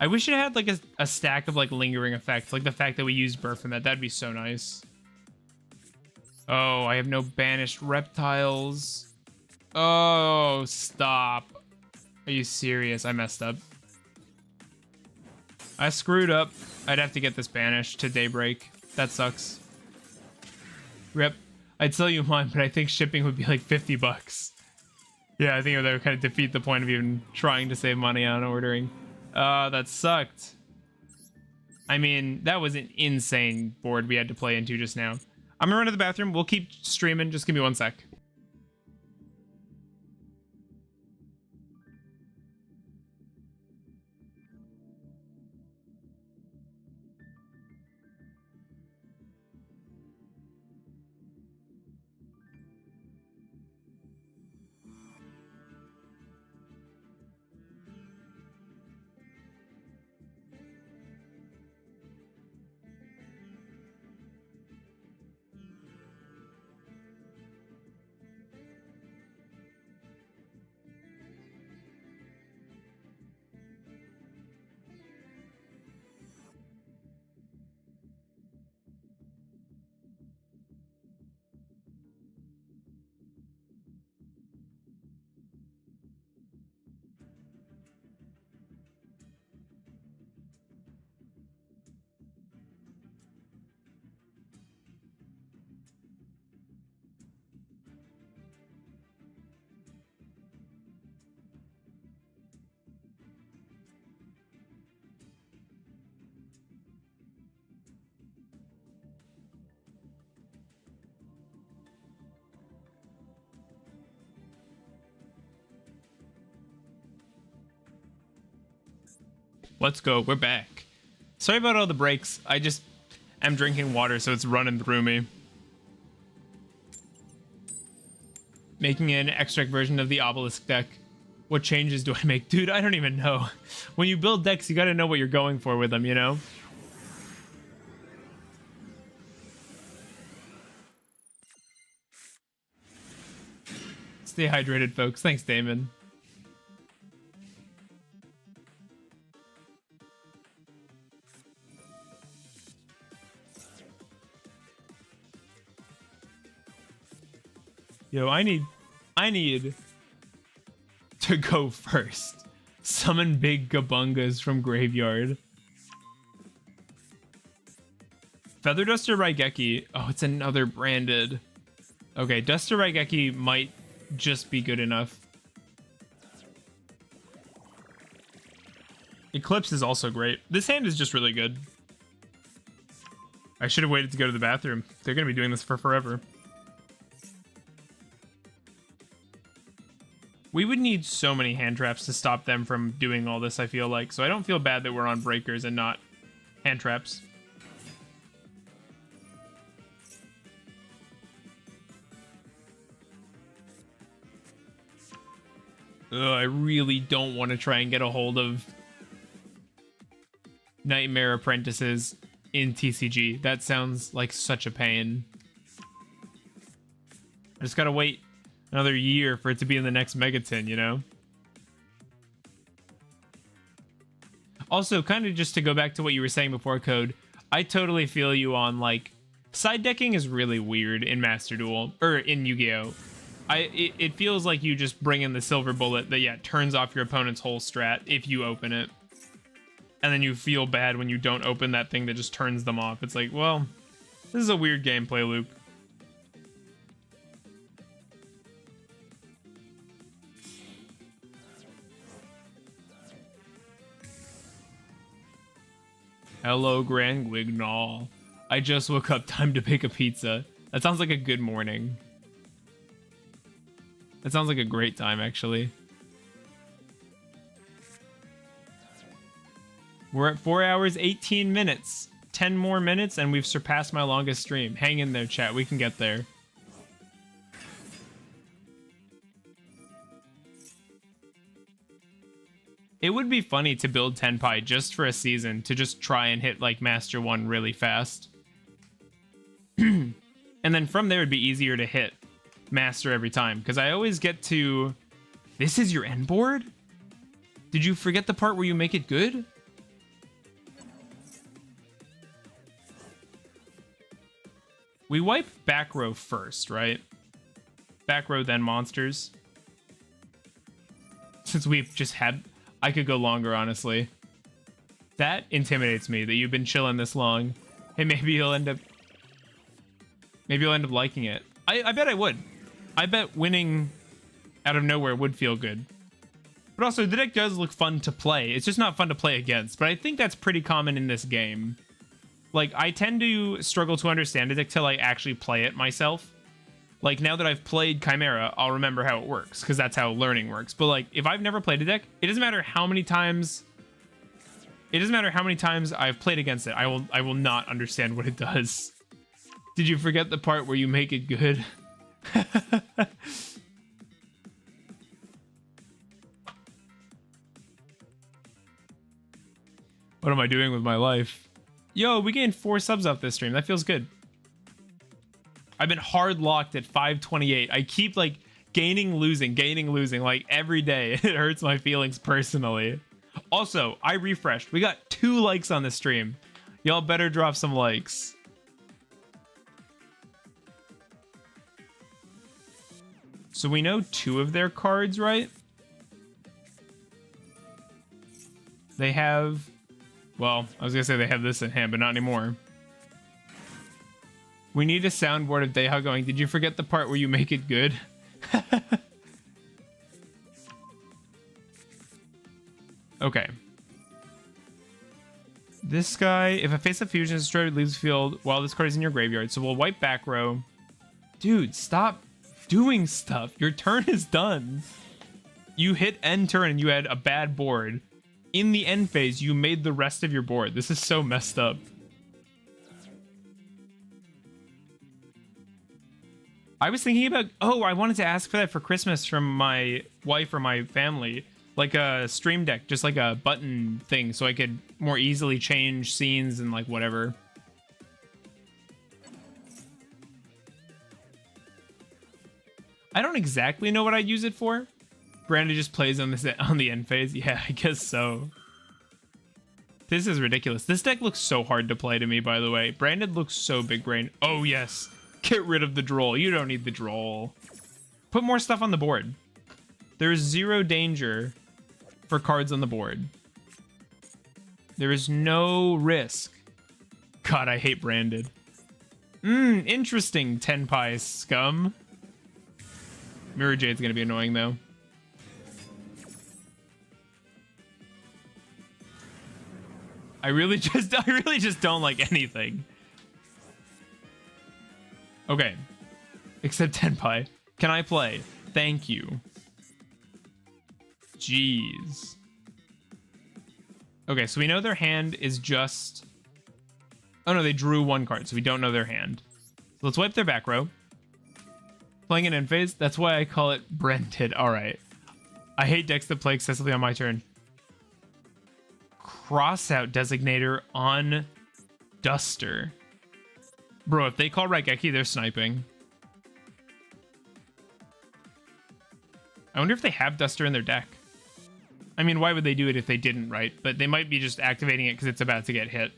I wish it had like a stack of like lingering effects, like the fact that we used Baphomet. That'd be so nice. Oh, I have no banished reptiles. Oh, stop. Are you serious? I messed up. I screwed up. I'd have to get this banished to Daybreak. That sucks. Rip. I'd sell you mine, but I think shipping would be like 50 bucks. Yeah, I think that would kind of defeat the point of even trying to save money on ordering. That sucked. I mean, that was an insane board we had to play into just now. I'm gonna run to the bathroom. We'll keep streaming. Just give me 1 sec. Let's go. We're back. Sorry about all the breaks. I just am drinking water, so it's running through me. Making an extract version of the Obelisk deck. What changes do I make? Dude, I don't even know. When you build decks, you gotta know what you're going for with them, you know? Stay hydrated, folks. Thanks, Damon. Yo, I need to go first. Summon big Gabungas from graveyard. Feather Duster Raigeki. Oh, it's another branded. Okay, Duster Raigeki might just be good enough. Eclipse is also great. This hand is just really good. I should have waited to go to the bathroom. They're going to be doing this for forever. We would need so many hand traps to stop them from doing all this, I feel like. So I don't feel bad that we're on breakers and not hand traps. Ugh, I really don't want to try and get a hold of Nightmare Apprentices in TCG. That sounds like such a pain. I just gotta wait another year for it to be in the next Megaton, you know? Also, kind of just to go back to what you were saying before, Code, I totally feel you on, like, side decking is really weird in Master Duel, or in Yu-Gi-Oh! It feels like you just bring in the silver bullet that, yeah, turns off your opponent's whole strat if you open it. And then you feel bad when you don't open that thing that just turns them off. It's like, well, this is a weird gameplay loop. Hello, Grand Guignol. I just woke up, time to bake a pizza. That sounds like a good morning. That sounds like a great time, actually. We're at 4 hours, 18 minutes. 10 more minutes, and we've surpassed my longest stream. Hang in there, chat. We can get there. It would be funny to build Tenpai just for a season, to just try and hit, like, Master 1 really fast. And then from there, it'd be easier to hit Master every time, because I always get to... This is your end board? Did you forget the part where you make it good? We wipe back row first, right? Back row, then monsters. Since we've just had... I could go longer, honestly. That intimidates me, that you've been chilling this long. Hey, maybe you'll end up... Maybe you'll end up liking it. I bet I would. I bet winning out of nowhere would feel good. But also, the deck does look fun to play. It's just not fun to play against. But I think that's pretty common in this game. Like, I tend to struggle to understand a deck till I actually play it myself. Like, now that I've played Chimera, I'll remember how it works, because that's how learning works. But, like, if I've never played a deck, it doesn't matter how many times... It doesn't matter how many times I've played against it. I will not understand what it does. Did you forget the part where you make it good? What am I doing with my life? Yo, we gained 4 subs off this stream. That feels good. I've been hard locked at 528. I keep, like, gaining, losing, like, every day. It hurts my feelings personally. Also, I refreshed. We got 2 likes on the stream. Y'all better drop some likes. So we know 2 of their cards, right? They have... Well, I was gonna say they have this in hand, but not anymore. We need a soundboard of Deha going, did you forget the part where you make it good? Okay. This guy, if a face-up fusion is destroyed, leaves the field while this card is in your graveyard. So we'll wipe back row. Dude, stop doing stuff. Your turn is done. You hit end turn and you had a bad board. In the end phase, you made the rest of your board. This is so messed up. I was thinking about... Oh, I wanted to ask for that for Christmas from my wife or my family. Like a stream deck, just like a button thing, so I could more easily change scenes and like whatever. I don't exactly know what I'd use it for. Brandon just plays on the end phase. Yeah, I guess so. This is ridiculous. This deck looks so hard to play to me, by the way. Brandon looks so big brain. Oh, yes. Get rid of the droll. You don't need the droll. Put more stuff on the board. There is zero danger for cards on the board. There is no risk. God, I hate branded. Interesting, Tenpai scum. Mirror Jade's gonna be annoying though. I really just don't like anything. Okay. Except Tenpai. Can I play? Thank you. Jeez. Okay, so we know their hand is just... Oh no, they drew one card, so we don't know their hand. So let's wipe their back row. Playing an end phase? That's why I call it Brented. Alright. I hate decks that play excessively on my turn. Crossout Designator on Duster. Bro, if they call Raigeki, they're sniping. I wonder if they have Duster in their deck. I mean, why would they do it if they didn't, right? But they might be just activating it because it's about to get hit.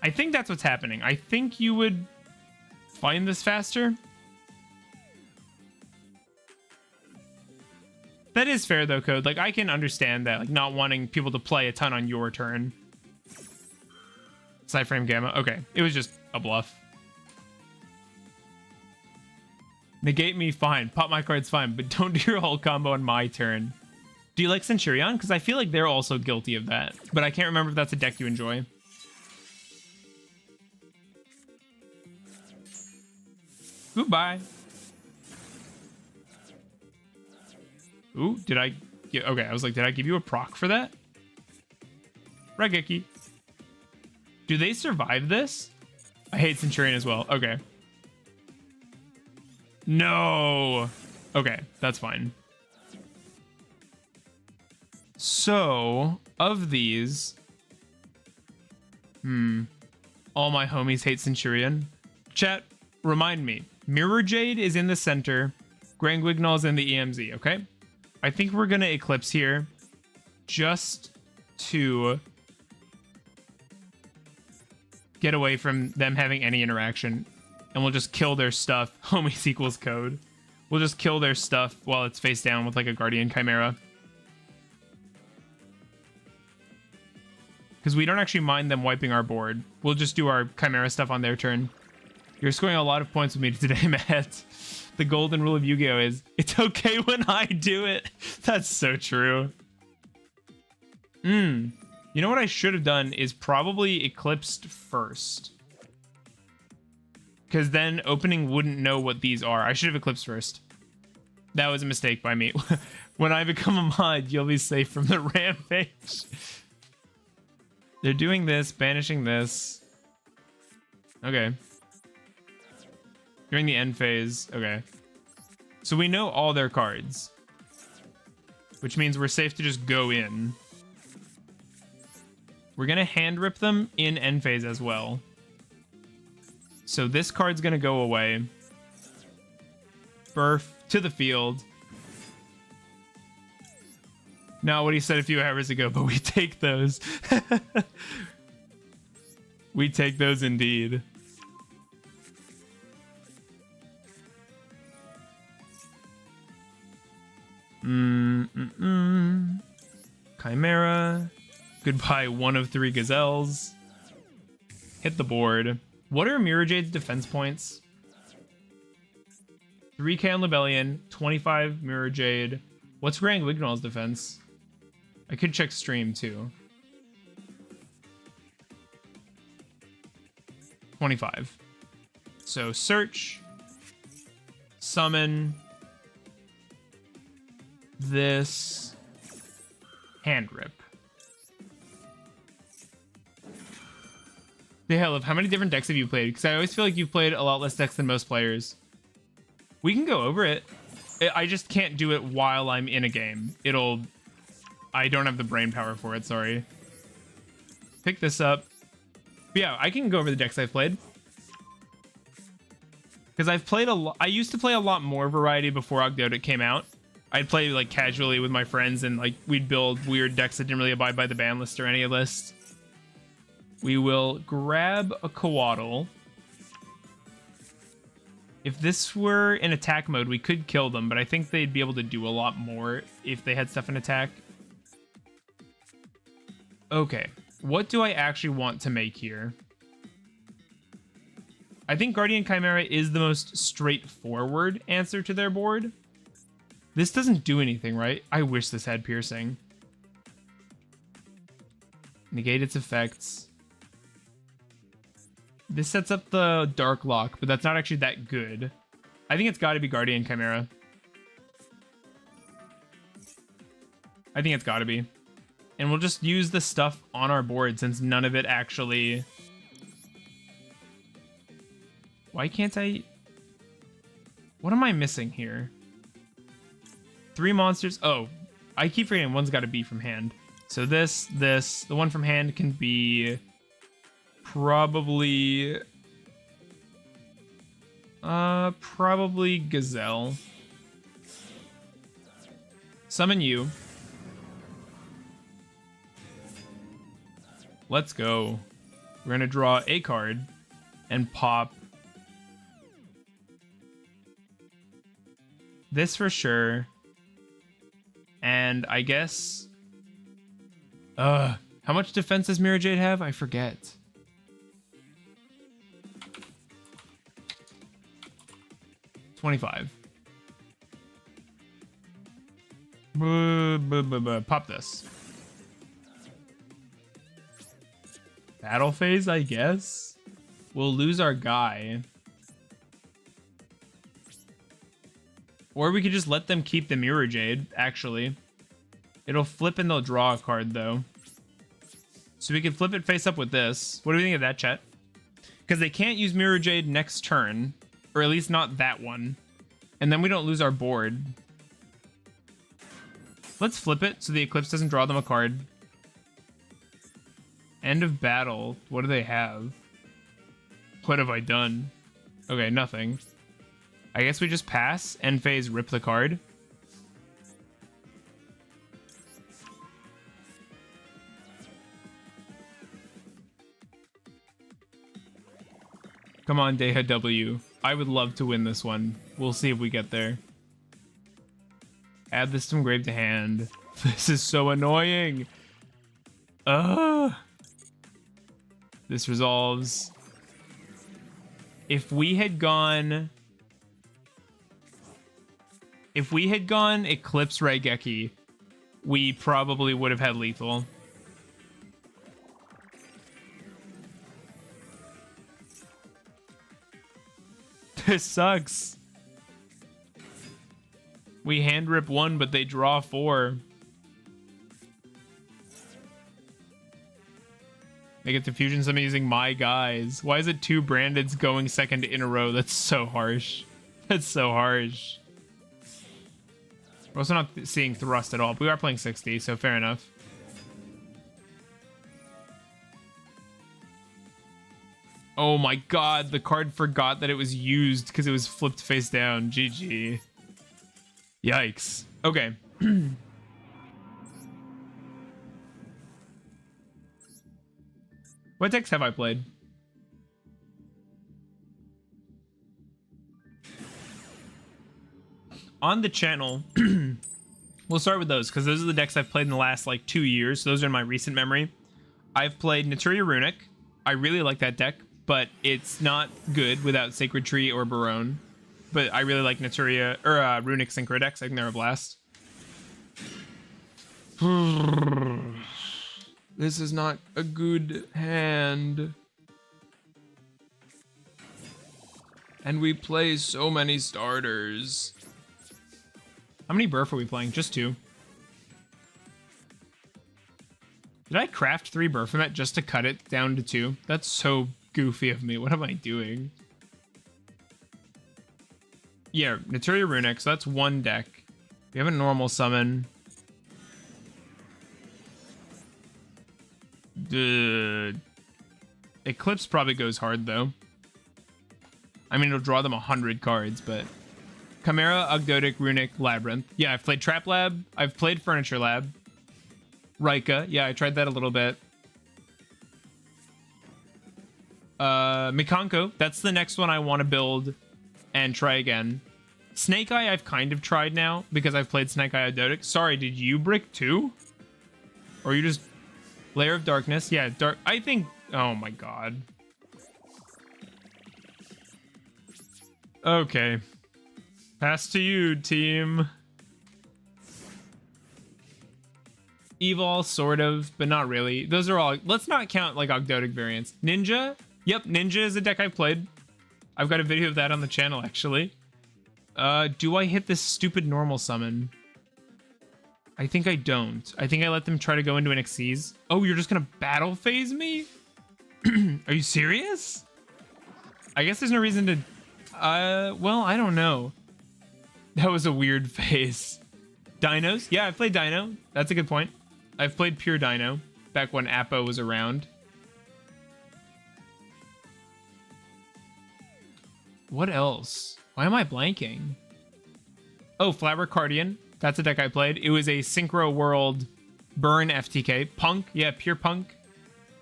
I think that's what's happening. I think you would find this faster. That is fair, though, Code. Like, I can understand that. Like, not wanting people to play a ton on your turn. Sideframe Gamma. Okay. It was just a bluff. Negate me, fine. Pop my cards, fine. But don't do your whole combo on my turn. Do you like Centurion? Because I feel like they're also guilty of that. But I can't remember if that's a deck you enjoy. Goodbye. Ooh, did I get... Okay, I was like, did I give you a proc for that? Raigeki. Do they survive this? I hate Centurion as well. Okay. No. Okay, that's fine. So, of these... All my homies hate Centurion. Chat, remind me. Mirror Jade is in the center. Grand Wignall's in the EMZ, okay? I think we're gonna Eclipse here just to get away from them having any interaction. And we'll just kill their stuff. Homies equals code. We'll just kill their stuff while it's face down with like a Guardian Chimera. Because we don't actually mind them wiping our board. We'll just do our Chimera stuff on their turn. You're scoring a lot of points with me today, Matt. The golden rule of Yu-Gi-Oh! Is, it's okay when I do it. That's so true. You know what I should have done is probably Eclipsed first. Because then opening wouldn't know what these are. I should have Eclipsed first. That was a mistake by me. When I become a mod, you'll be safe from the rampage. They're doing this, banishing this. Okay. During the end phase. Okay. So we know all their cards. Which means we're safe to just go in. We're going to hand rip them in end phase as well. So this card's going to go away. Burf to the field. Not what he said a few hours ago, but we take those. We take those indeed. Chimera. Goodbye, 1 of 3 gazelles. Hit the board. What are Mirror Jade's defense points? 3k on Lebellion, 25 Mirror Jade. What's Grand Wignall's defense? I could check stream too. 25. So search, summon, this, hand rip. The hell of how many different decks have you played? Because I always feel like you've played a lot less decks than most players. We can go over it. I just can't do it while I'm in a game. I don't have the brain power for it, sorry. Pick this up. But yeah, I can go over the decks I've played. Because I've played a lot. I used to play a lot more variety before Ogdoadic came out. I'd play like casually with my friends and like we'd build weird decks that didn't really abide by the ban list or any list. We will grab a Coatl. If this were in attack mode, we could kill them, but I think they'd be able to do a lot more if they had stuff in attack. Okay, what do I actually want to make here? I think Guardian Chimera is the most straightforward answer to their board. This doesn't do anything, right? I wish this had piercing. Negate its effects. This sets up the Dark Lock, but that's not actually that good. I think it's got to be Guardian Chimera. I think it's got to be. And we'll just use the stuff on our board since none of it actually... Why can't I... What am I missing here? 3 monsters. Oh, I keep forgetting one's got to be from hand. So this, the one from hand can be probably Gazelle. Summon you. Let's go. We're gonna draw a card and pop this for sure. And I guess how much defense does Mirror Jade have? I forget. $25. Pop this. Battle phase, I guess. We'll lose our guy. Or we could just let them keep the Mirror Jade, actually. It'll flip and they'll draw a card, though. So we can flip it face up with this. What do we think of that, chat? Because they can't use Mirror Jade next turn. Or at least not that one. And then we don't lose our board. Let's flip it so the Eclipse doesn't draw them a card. End of battle. What do they have? What have I done? Okay, nothing. I guess we just pass. End phase, rip the card. Come on, Deha W. I would love to win this one. We'll see if we get there. Add this to grave to hand. This is so annoying. This resolves. If we had gone Eclipse Raigeki, we probably would have had lethal. This sucks. We hand rip 1, but they draw 4. They get to fusion some using my guys. Why is it 2 Brandeds going second in a row? That's so harsh. That's so harsh. We're also not seeing Thrust at all. But we are playing 60, so fair enough. Oh my god, the card forgot that it was used because it was flipped face down. GG. Yikes. Okay. What decks have I played? On the channel, we'll start with those because those are the decks I've played in the last like 2 years. So those are in my recent memory. I've played Naturia Runic. I really like that deck, but it's not good without Sacred Tree or Barone. But I really like Naturia or Runic Synchro decks. I think they're a blast. This is not a good hand. And we play so many starters. How many Burf are we playing? Just 2. Did I craft 3 Burfamet just to cut it down to 2? That's so goofy of me. What am I doing? Yeah, Naturia Runic, so that's 1 deck. We have a normal summon. Eclipse probably goes hard, though. I mean, it'll draw them 100 cards, but... Chimera, Ogdoadic, Runic, Labyrinth. Yeah, I've played Trap Lab. I've played Furniture Lab. Rika. Yeah, I tried that a little bit. Mikanko. That's the next one I want to build and try again. Snake Eye I've kind of tried now because I've played Snake Eye Ogdoadic. Sorry, did you brick too? Or you just... Layer of Darkness? Yeah, dark... I think... Oh my god. Okay. Pass to you, team. Evil, sort of, but not really. Those are all... Let's not count, like, Ogdoadic variants. Ninja? Yep, Ninja is a deck I've played. I've got a video of that on the channel, actually. Do I hit this stupid normal summon? I think I don't. I think I let them try to go into an Xyz. Oh, you're just gonna battle phase me? Are you serious? I guess there's no reason to... well, I don't know. That was a weird phase. Dinos? Yeah, I've played Dino. That's a good point. I've played pure Dino back when Appo was around. What else? Why am I blanking? Oh, Flabbercardian. That's a deck I played. It was a Synchro World burn FTK. Punk. Yeah, pure Punk.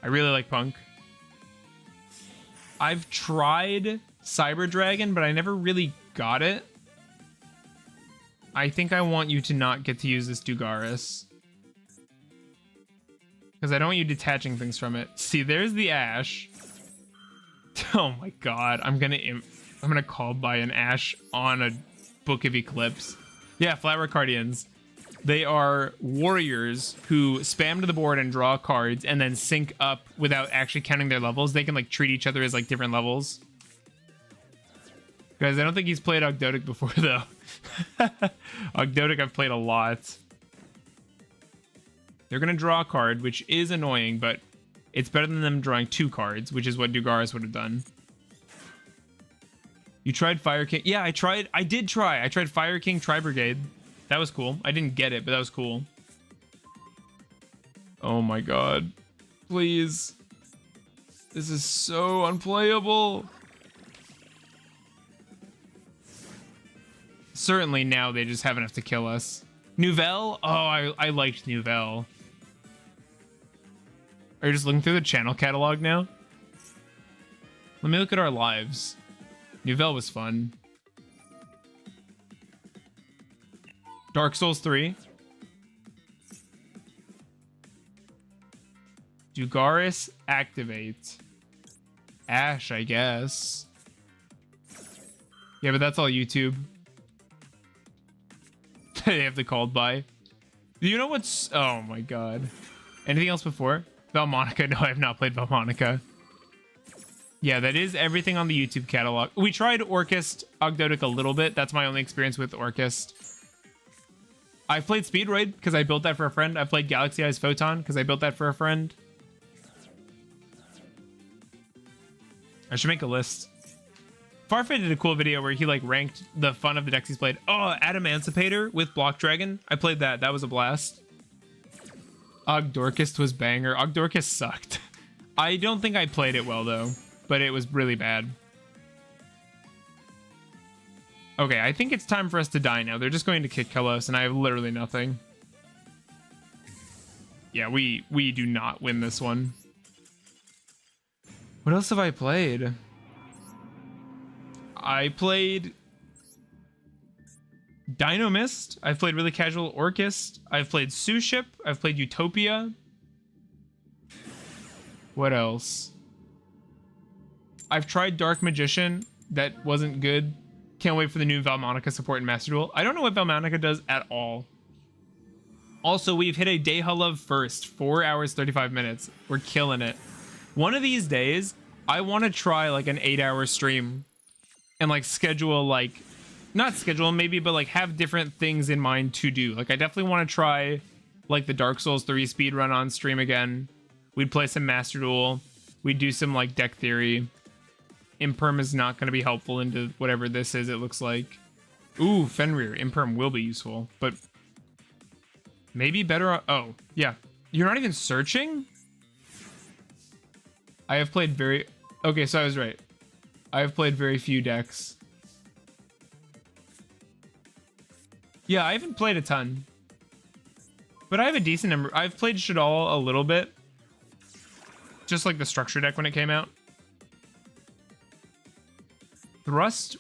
I really like Punk. I've tried Cyber Dragon, but I never really got it. I think I want you to not get to use this Dugaris. Because I don't want you detaching things from it. See, there's the Ash. Oh my god. I'm gonna call by an Ash on a Book of Eclipse. Yeah, Flabbercardians. They are warriors who spam to the board and draw cards and then sync up without actually counting their levels. They can like treat each other as like different levels. Guys, I don't think he's played Ogdoadic before though. Ogdoadic I've played a lot. They're gonna draw a card, which is annoying, but it's better than them drawing 2 cards, which is what Dugaris would have done. You tried Fire King? Yeah, I did try. I tried Fire King Tri-Brigade. That was cool. I didn't get it, but that was cool. Oh my god. Please. This is so unplayable. Certainly now they just have enough to kill us. Nouvelle? Oh, I liked Nouvelle. Are you just looking through the channel catalog now? Let me look at our lives. Nouvelle was fun. Dark Souls 3. Dugaris activate. Ash, I guess. Yeah, but that's all YouTube. They have the called by. Do you know what's... Oh my god. Anything else before? Valmonica? No, I have not played Valmonica. Yeah, that is everything on the YouTube catalog. We tried Orchest Ogdoadic a little bit. That's my only experience with Orchest. I played Speedroid because I built that for a friend. I played Galaxy Eyes Photon because I built that for a friend. I should make a list. Farfetch did a cool video where he like ranked the fun of the decks he's played. Oh, Adamancipator with Block Dragon. I played that. That was a blast. Ogdorkist was banger. Ogdorkist sucked. I don't think I played it well though, but it was really bad. Okay, I think it's time for us to die now. They're just going to kick Kalos, and I have literally nothing. Yeah, we do not win this one. What else have I played? I played Dino Mist. I've played really casual Orchest. I've played Suship. I've played Utopia. What else? I've tried Dark Magician. That wasn't good. Can't wait for the new Valmonica support in Master Duel. I don't know what Valmonica does at all. Also, we've hit a Dayhullov first. 4 hours, 35 minutes. We're killing it. One of these days, I want to try like an 8-hour stream and like schedule like, not schedule maybe, but like have different things in mind to do. Like I definitely want to try like the Dark Souls 3 speedrun on stream again. We'd play some Master Duel. We'd do some like deck theory. Imperm is not going to be helpful into whatever this is, it looks like. Ooh, Fenrir. Imperm will be useful, but maybe better. Oh, yeah. You're not even searching? I have played very... Okay, so I was right. I have played very few decks. Yeah, I haven't played a ton. But I have a decent number. I've played Shadal a little bit. Just like the structure deck when it came out. Thrust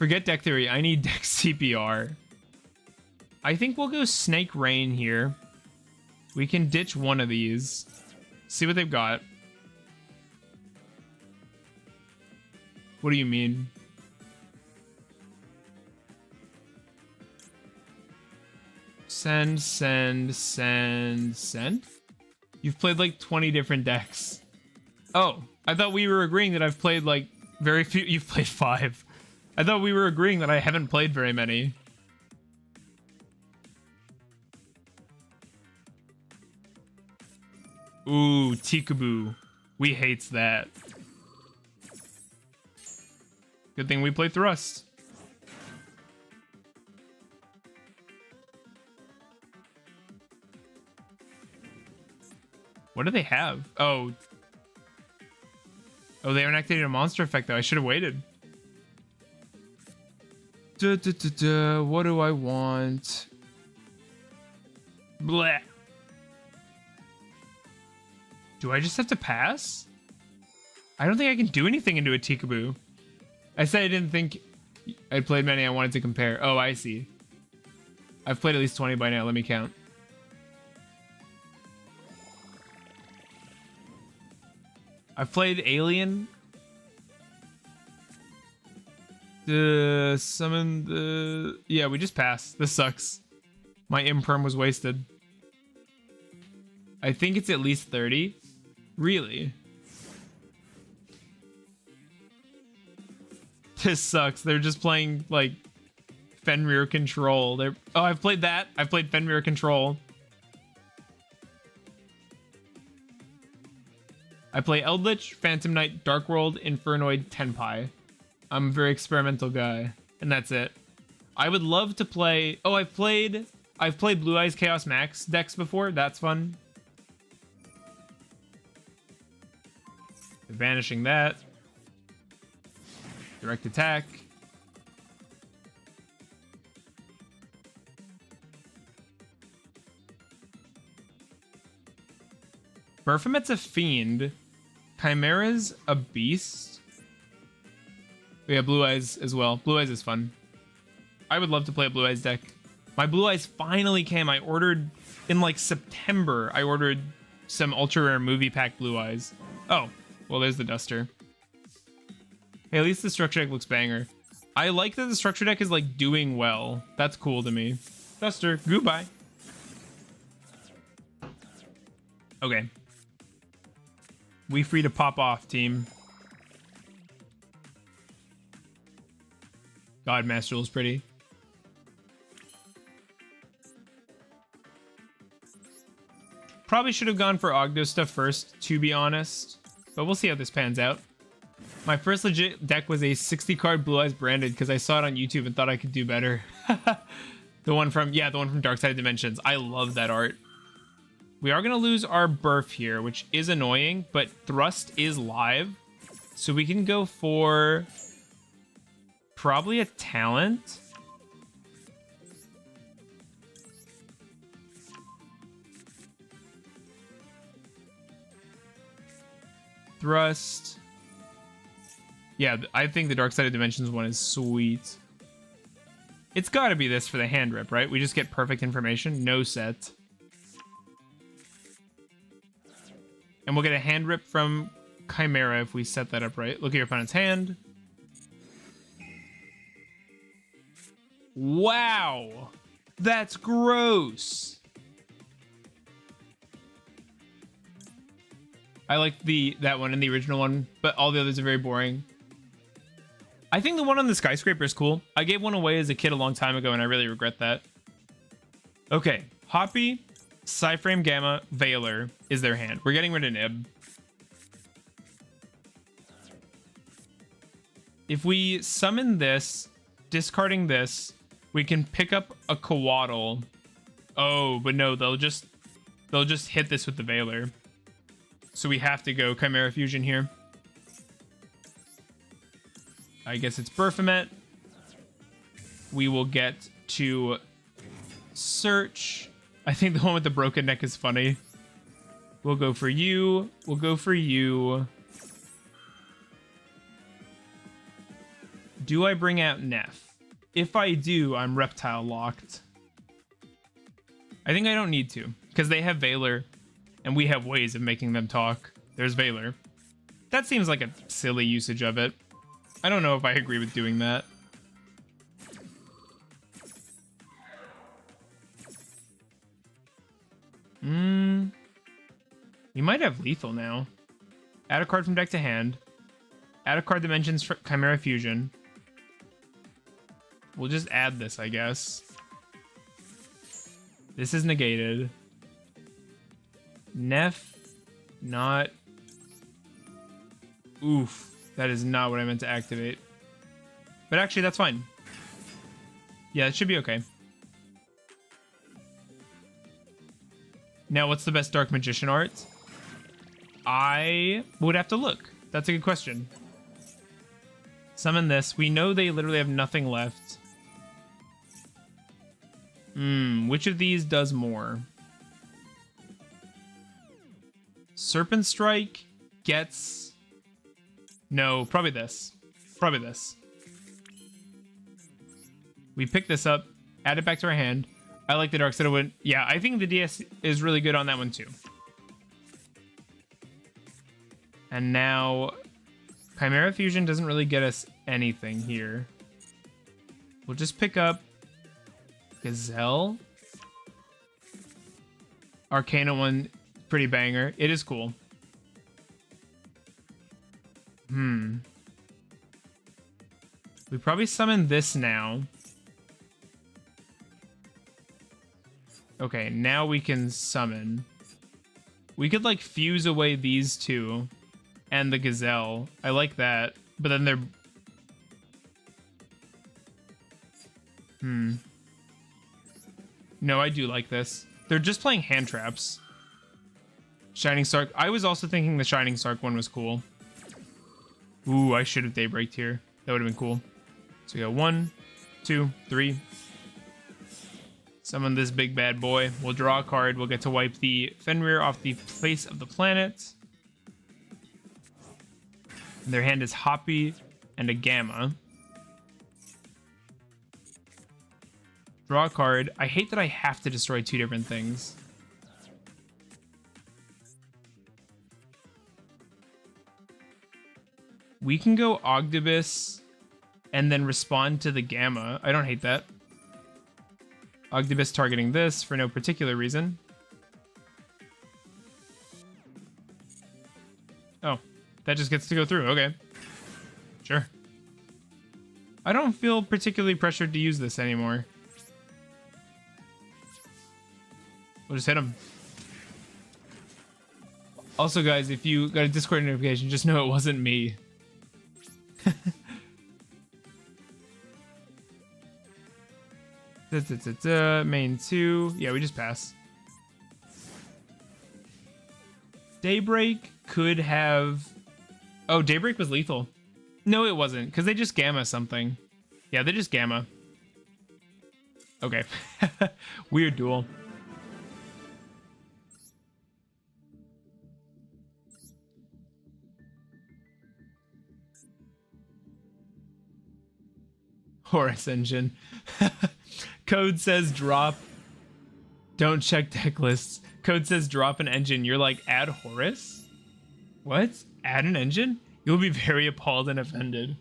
Forget deck theory. I need deck CPR. I think we'll go Snake Rain here. We can ditch one of these. See what they've got. What do you mean? Send, send, send, send? You've played like 20 different decks. Oh, I thought we were agreeing that I've played like very few. You've played 5. I thought we were agreeing that I haven't played very many. Ooh, Tikaboo. We hates that. Good thing we play Thrust. What do they have? Oh. Oh, they haven't activated a monster effect though. I should have waited. What do I want? Bleh. Do I just have to pass? I don't think I can do anything into a Tikaboo. I said I didn't think I'd played many. I wanted to compare. Oh, I see. I've played at least 20 by now. Let me count. I've played Alien. Summon the... Yeah, we just passed. This sucks. My imperm was wasted. I think it's at least 30. Really? This sucks. They're just playing, like, Fenrir Control. They're... Oh, I've played that. I've played Fenrir Control. I play Eldritch, Phantom Knight, Dark World, Infernoid, Tenpai. I'm a very experimental guy, and that's it. I would love to play... Oh, I've played Blue Eyes Chaos Max decks before. That's fun. Vanishing that. Direct attack. Berfomet's a fiend. Chimera's a beast. We have Blue Eyes as well. Blue Eyes is fun. I would love to play a Blue Eyes deck. My Blue Eyes finally came. I ordered in like September. I ordered some ultra rare movie pack Blue Eyes. Oh, well, there's the Duster. Hey, at least the structure deck looks banger. I like that the structure deck is like doing well. That's cool to me. Duster, goodbye. Okay. We free to pop off, team. God, Master Duel's pretty. Probably should have gone for Ogdo stuff first, to be honest. But we'll see how this pans out. My first legit deck was a 60 card Blue Eyes branded because I saw it on YouTube and thought I could do better. The one from Dark Side Dimensions. I love that art. We are going to lose our Burf here, which is annoying, but Thrust is live. So we can go for probably a talent. Thrust. Yeah, I think the Dark Side of Dimensions one is sweet. It's got to be this for the hand rip, right? We just get perfect information. No set. And we'll get a hand rip from Chimera if we set that up right. Look at your opponent's hand. Wow. That's gross. I like that one and the original one, but all the others are very boring. I think the one on the skyscraper is cool. I gave one away as a kid a long time ago, and I really regret that. Okay, Hoppy, Psyframe Gamma, Veiler is their hand. We're getting rid of Nib. If we summon this, discarding this, we can pick up a Coatl. Oh, but no, they'll just hit this with the Veiler. So we have to go Chimera Fusion here. I guess it's Berfomet. We will get to search. I think the one with the broken neck is funny. We'll go for you. We'll go for you. Do I bring out Neff? If I do, I'm reptile locked. I think I don't need to, because they have Valor, and we have ways of making them talk. There's Valor. That seems like a silly usage of it. I don't know if I agree with doing that. You might have lethal now. Add a card from deck to hand. Add a card that mentions Chimera Fusion. We'll just add this, I guess. This is negated. Neff, not... Oof. That is not what I meant to activate. But actually, that's fine. Yeah, it should be okay. Now, what's the best Dark Magician art? I would have to look. That's a good question. Summon this. We know they literally have nothing left. Which of these does more? Serpent Strike gets... No, probably this. Probably this. We pick this up, add it back to our hand. I like the Dark Citadel one. Yeah, I think the DS is really good on that one too. And now, Chimera Fusion doesn't really get us anything here. We'll just pick up Gazelle. Arcana one, pretty banger. It is cool. We probably summon this now. Okay, now we can summon. We could like fuse away these two and the Gazelle. I like that, but then they're... No, I do like this. They're just playing hand traps. Shining Sark. I was also thinking the Shining Sark one was cool. Ooh, I should have Daybreaked here. That would have been cool. So we got 1, 2, 3. Summon this big bad boy. We'll draw a card. We'll get to wipe the Fenrir off the face of the planet. And their hand is Hoppy and a Gamma. Draw a card. I hate that I have to destroy 2 different things. We can go Ogdoadic and then respond to the Gamma. I don't hate that. Ogdoadic targeting this for no particular reason. Oh, that just gets to go through. Okay. Sure. I don't feel particularly pressured to use this anymore. We'll just hit him. Also, guys, if you got a Discord notification, just know it wasn't me. Main 2. Yeah, we just pass. Daybreak could have... Oh, Daybreak was lethal. No, it wasn't, because they just Gamma something. Yeah, they just Gamma. Okay. Weird duel. Horus Engine. Code says drop. Don't check deck lists. Code says drop an engine. You're like, add Horus? What? Add an engine? You'll be very appalled and offended.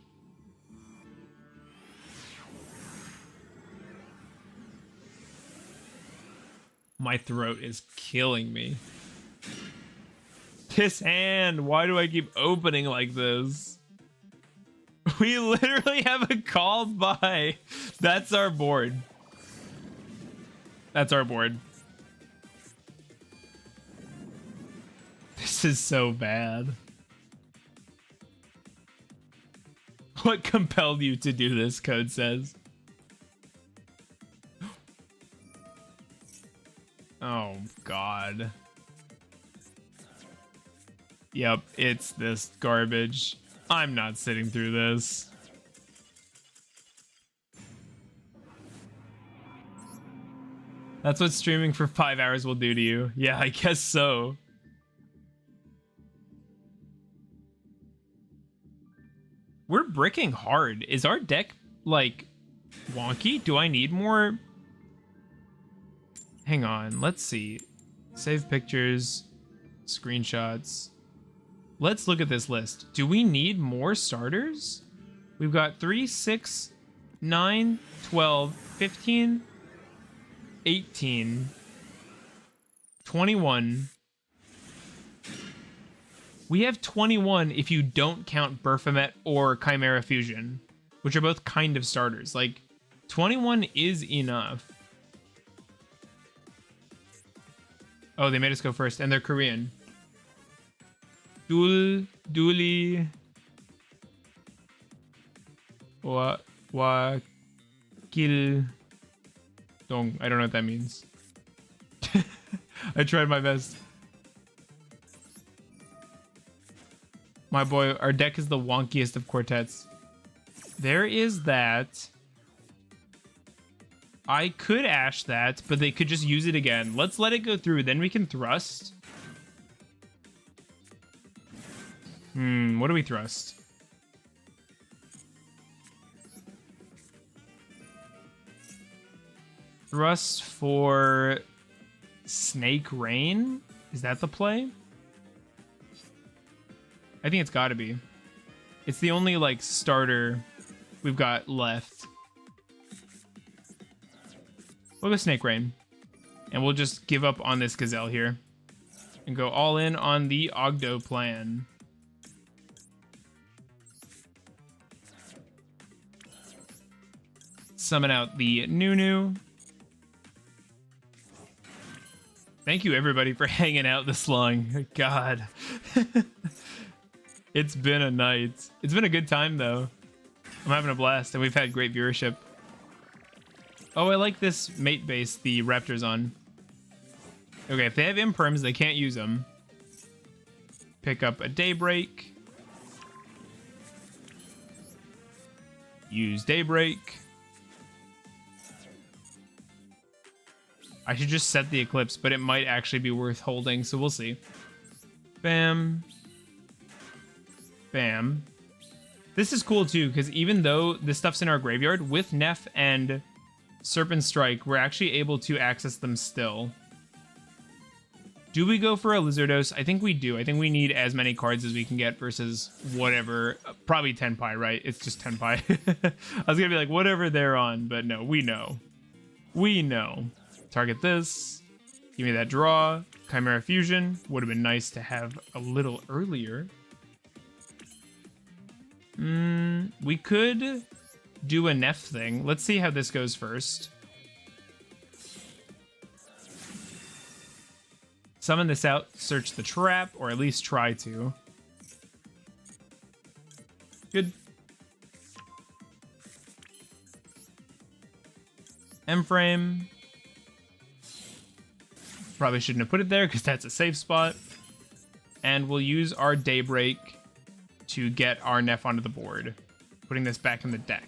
My throat is killing me. Piss hand. Why do I keep opening like this? We literally have a called by. That's our board. That's our board. This is so bad. What compelled you to do this, Code says. Oh, God. Yep, it's this garbage. I'm not sitting through this. That's what streaming for 5 hours will do to you. Yeah, I guess so. We're bricking hard. Is our deck, like, wonky? Do I need more? Hang on. Let's see. Save pictures. Screenshots. Let's look at this list. Do we need more starters? We've got 3, 6, 9, 12, 15, 18, 21. We have 21 if you don't count Baphomet or Chimera Fusion, which are both kind of starters. Like, 21 is enough. Oh, they made us go first, and they're Korean. Duel, Dueli, Kil, Dong. I don't know what that means. I tried my best. My boy, our deck is the wonkiest of quartets. There is that. I could Ash that, but they could just use it again. Let's let it go through, then we can thrust. What do we thrust? Thrust for Snake Rain? Is that the play? I think it's gotta be. It's the only, like, starter we've got left. We'll go Snake Rain. And we'll just give up on this Gazelle here. And go all in on the Ogdo plan. Summon out the Nunu. Thank you, everybody, for hanging out this long. God. It's been a night. It's been a good time, though. I'm having a blast, and we've had great viewership. Oh, I like this mate base the Raptor's on. Okay, if they have imperms, they can't use them. Pick up a Daybreak. Use Daybreak. I should just set the Eclipse, but it might actually be worth holding, so we'll see. Bam. Bam. This is cool, too, because even though this stuff's in our graveyard, with Neff and Serpent Strike, we're actually able to access them still. Do we go for a Lizardos? I think we do. I think we need as many cards as we can get versus whatever. Probably 10 pi, right? It's just 10 pi. I was going to be like, whatever they're on, but no, we know. We know. Target this. Give me that draw. Chimera Fusion. Would have been nice to have a little earlier. We could do a Neff thing. Let's see how this goes first. Summon this out, search the trap, or at least try to. Good. M-frame. Probably shouldn't have put it there because that's a safe spot. And we'll use our Daybreak to get our Neff onto the board. Putting this back in the deck.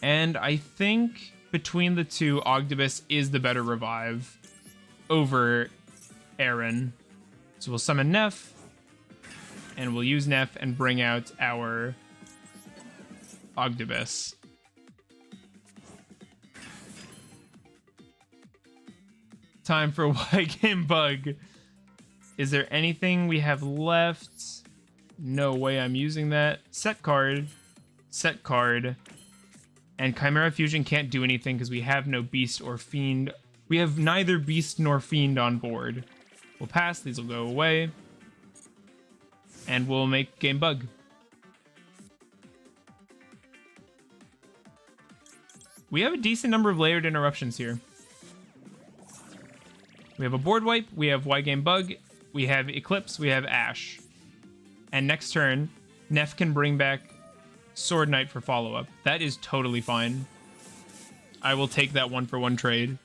And I think between the two, Ogdoadic is the better revive over Aaron. So we'll summon Neff. And we'll use Neff and bring out our Ogdoadic. Time for White Game Bug. Is there anything we have left? No way I'm using that. Set card. Set card. And Chimera Fusion can't do anything because we have no Beast or Fiend. We have neither Beast nor Fiend on board. We'll pass. These will go away. And we'll make Game Bug. We have a decent number of layered interruptions here. We have a board wipe, we have White Game Bug, we have Eclipse, we have Ash. And next turn, Neff can bring back Sword Knight for follow-up. That is totally fine. I will take that 1-for-1 trade.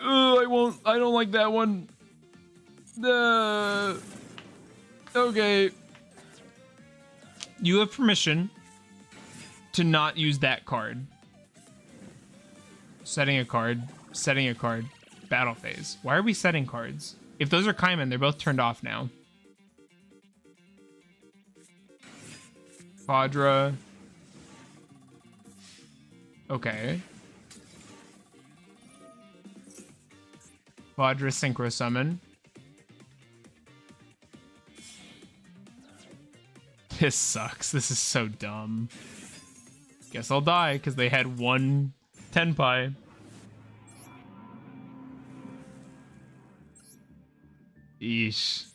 I don't like that one. Okay. You have permission to not use that card. Setting a card. Setting a card. Battle phase. Why are we setting cards? If those are Kaiman, they're both turned off now. Quadra. Okay. Quadra Synchro Summon. This sucks. This is so dumb. Guess I'll die because they had one Tenpai. Eesh.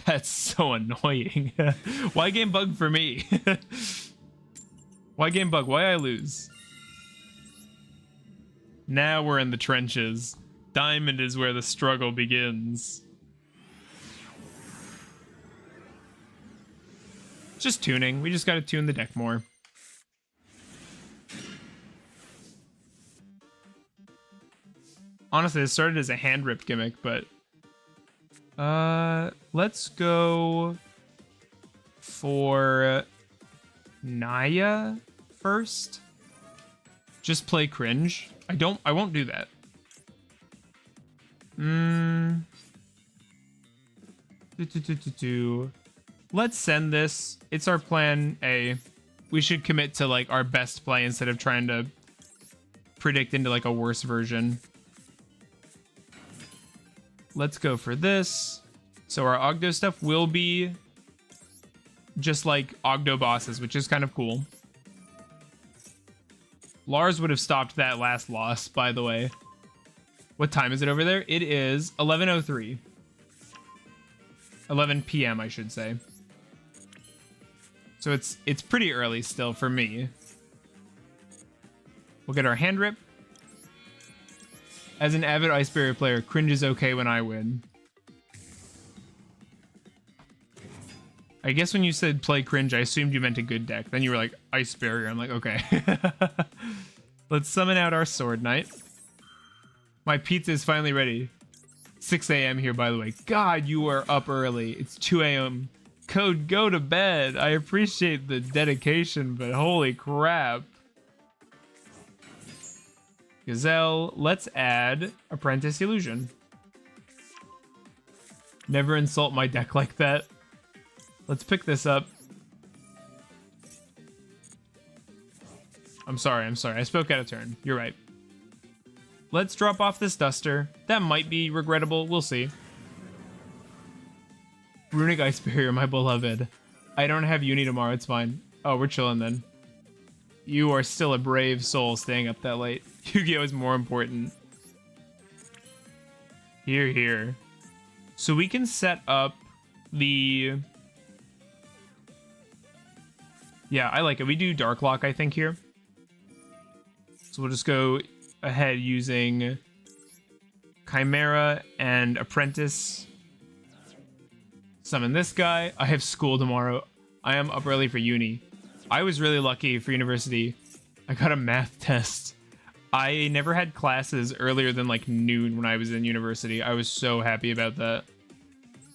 That's so annoying. Why game bug for me? Why game bug? Why I lose? Now we're in the trenches. Diamond is where the struggle begins. Just tuning. We just gotta tune the deck more. Honestly, it started as a hand rip gimmick, but let's go for Naya first. Just play cringe. I won't do that. Let's send this. It's our plan A. We should commit to like our best play instead of trying to predict into like a worse version. Let's go for this. So our Ogdo stuff will be just like Ogdo bosses, which is kind of cool. Lars would have stopped that last loss, by the way. What time is it over there? It is 11:03. 11 p.m. I should say. So it's pretty early still for me. We'll get our hand rip. As an avid Ice Barrier player, cringe is okay when I win. I guess when you said play cringe, I assumed you meant a good deck. Then you were like, Ice Barrier. I'm like, okay. Let's summon out our Sword Knight. My pizza is finally ready. 6 a.m. here, by the way. God, you are up early. It's 2 a.m. Code, go to bed. I appreciate the dedication, but holy crap. Gazelle, let's add Apprentice Illusion. Never insult my deck like that. Let's pick this up. I'm sorry. I spoke out of turn. You're right. Let's drop off this Duster. That might be regrettable. We'll see. Runic Ice Barrier, my beloved. I don't have uni tomorrow. It's fine. Oh, we're chilling then. You are still a brave soul staying up that late. Yu-Gi-Oh is more important. Here, here. So we can set up the... Yeah, I like it. We do Dark Lock, I think, here. So we'll just go ahead using Chimera and Apprentice. Summon this guy. I have school tomorrow. I am up early for uni. I was really lucky for university. I got a math test. I never had classes earlier than like noon when I was in university. I was so happy about that.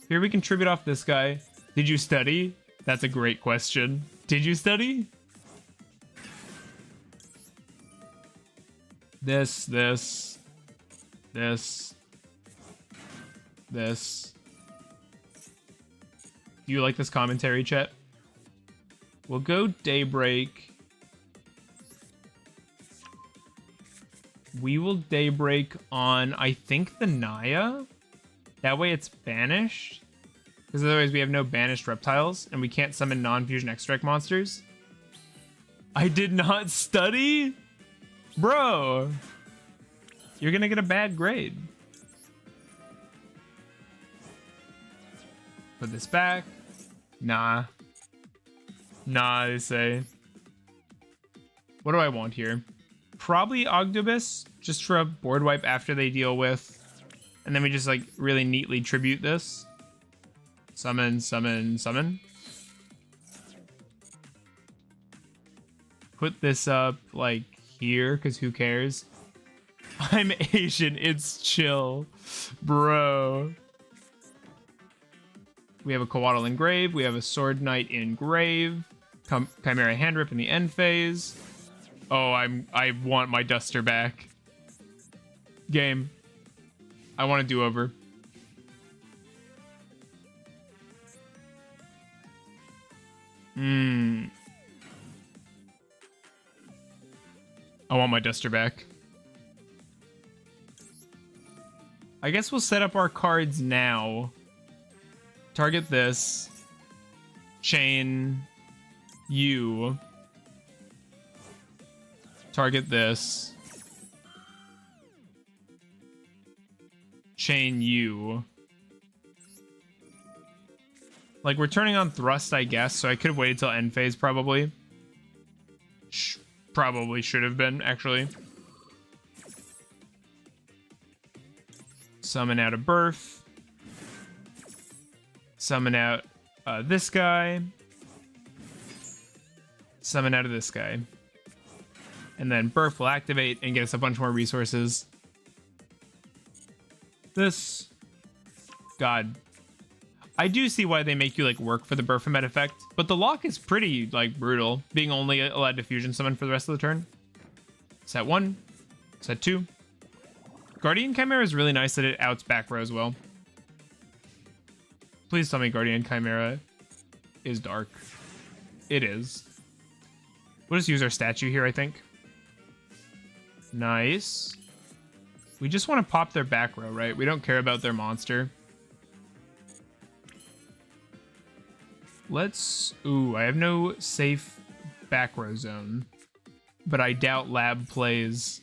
Here we can tribute off this guy. Did you study? That's a great question. Did you study? This. Do you like this commentary, chat? We'll go Daybreak. We will Daybreak on, I think, the Naya. That way it's banished. Because otherwise we have no banished reptiles, and we can't summon non-fusion X-Strike monsters. I did not study? Bro! You're gonna get a bad grade. Put this back. Nah. Nah, they say. What do I want here? Probably Ogdobus, just for a board wipe after they deal with. And then we just like really neatly tribute this. Summon, summon, summon. Put this up like here, because who cares? I'm Asian, it's chill. Bro. We have a Coatl in Grave. We have a Sword Knight in Grave. Chimera Hand Rip in the end phase. Oh, I want my Duster back. Game. I want to do over. I want my duster back. I guess we'll set up our cards now. Target this. Chain you. Target this. Chain you. Like, we're turning on thrust, I guess, so I could have waited till end phase, probably. Probably should have been, actually. Summon out a birth. Summon out this guy. Summon out of this guy. And then birth will activate and get us a bunch more resources. This. God. I do see why they make you, like, work for the Baphomet effect, but the lock is pretty, like, brutal, being only allowed to fusion summon for the rest of the turn. Set 1. Set 2. Guardian Chimera is really nice that it outs back row as well. Please tell me Guardian Chimera is dark. It is. We'll just use our statue here, I think. Nice. We just want to pop their back row, right? We don't care about their monster. Let's... Ooh, I have no safe back row zone. But I doubt Lab plays...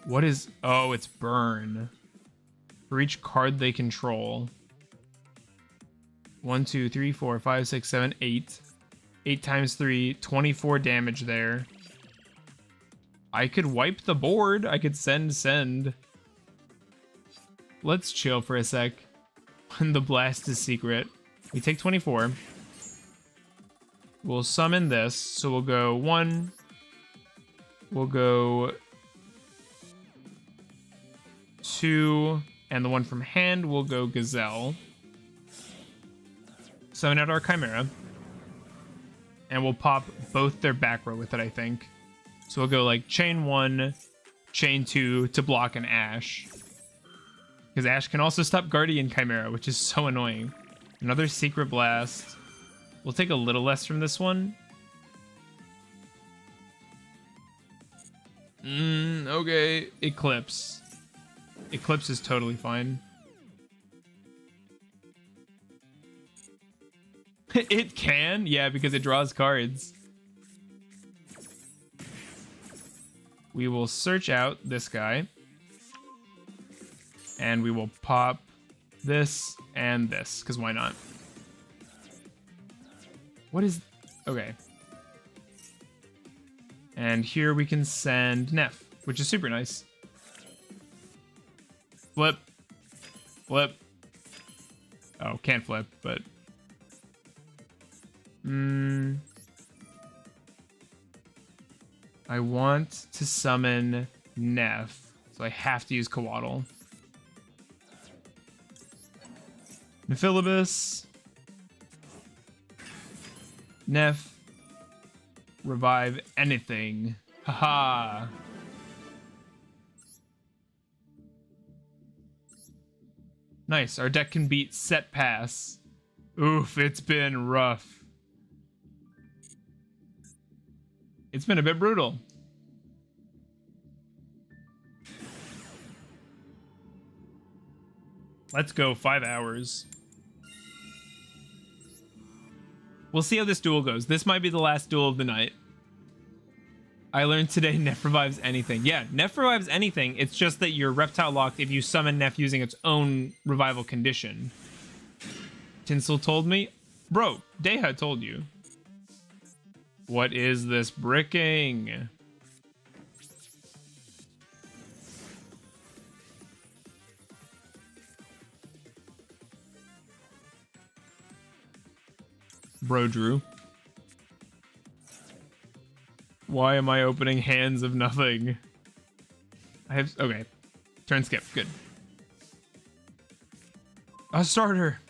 What is... Oh, it's burn. For each card they control. 1, 2, 3, 4, 5, 6, 7, 8. 8 times 3, 24 damage there. I could wipe the board. I could send. Let's chill for a sec. When the blast is secret. We take 24. We'll summon this. So we'll go 1. We'll go 2. And the one from hand will go Gazelle. Summon out our Chimera. And we'll pop both their back row with it, I think. So we'll go like chain 1, chain 2 to block an Ash. Because Ash can also stop Guardian Chimera, which is so annoying. Another Secret Blast. We'll take a little less from this one. Okay. Eclipse. Eclipse is totally fine. It can? Yeah, because it draws cards. We will search out this guy. And we will pop this and this, because why not? What is... Okay. And here we can send Neff, which is super nice. Flip. Flip. Oh, can't flip, but... I want to summon Neff, so I have to use Coatl. Nephilibus. Neff. Revive anything. Haha. Nice, our deck can beat Set Pass. Oof, it's been rough. It's been a bit brutal. Let's go, 5 hours. We'll see how this duel goes. This might be the last duel of the night. I learned today Neff revives anything. Yeah, Neff revives anything. It's just that you're reptile locked if you summon Neff using its own revival condition. Tinsel told me. Bro, Deha told you. What is this bricking? Bro Drew. Why am I opening hands of nothing? I have... Okay. Turn skip. Good. A starter.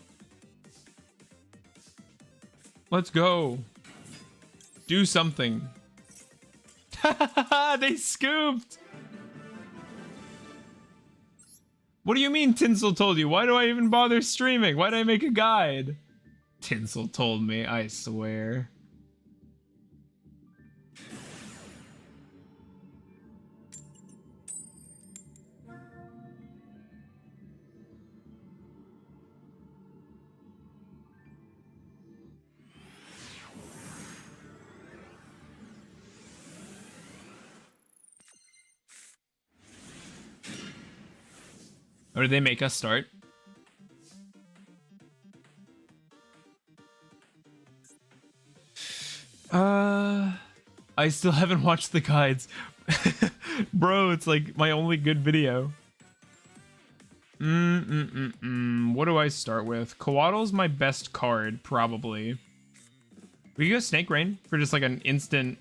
Let's go. Do something. They scooped. What do you mean Tinsel told you? Why do I even bother streaming? Why did I make a guide? Tinsel told me, I swear. Or did they make us start? I still haven't watched the guides. Bro, it's like my only good video. What do I start with? Coatl's my best card, probably. We can go Snake Rain for just like an instant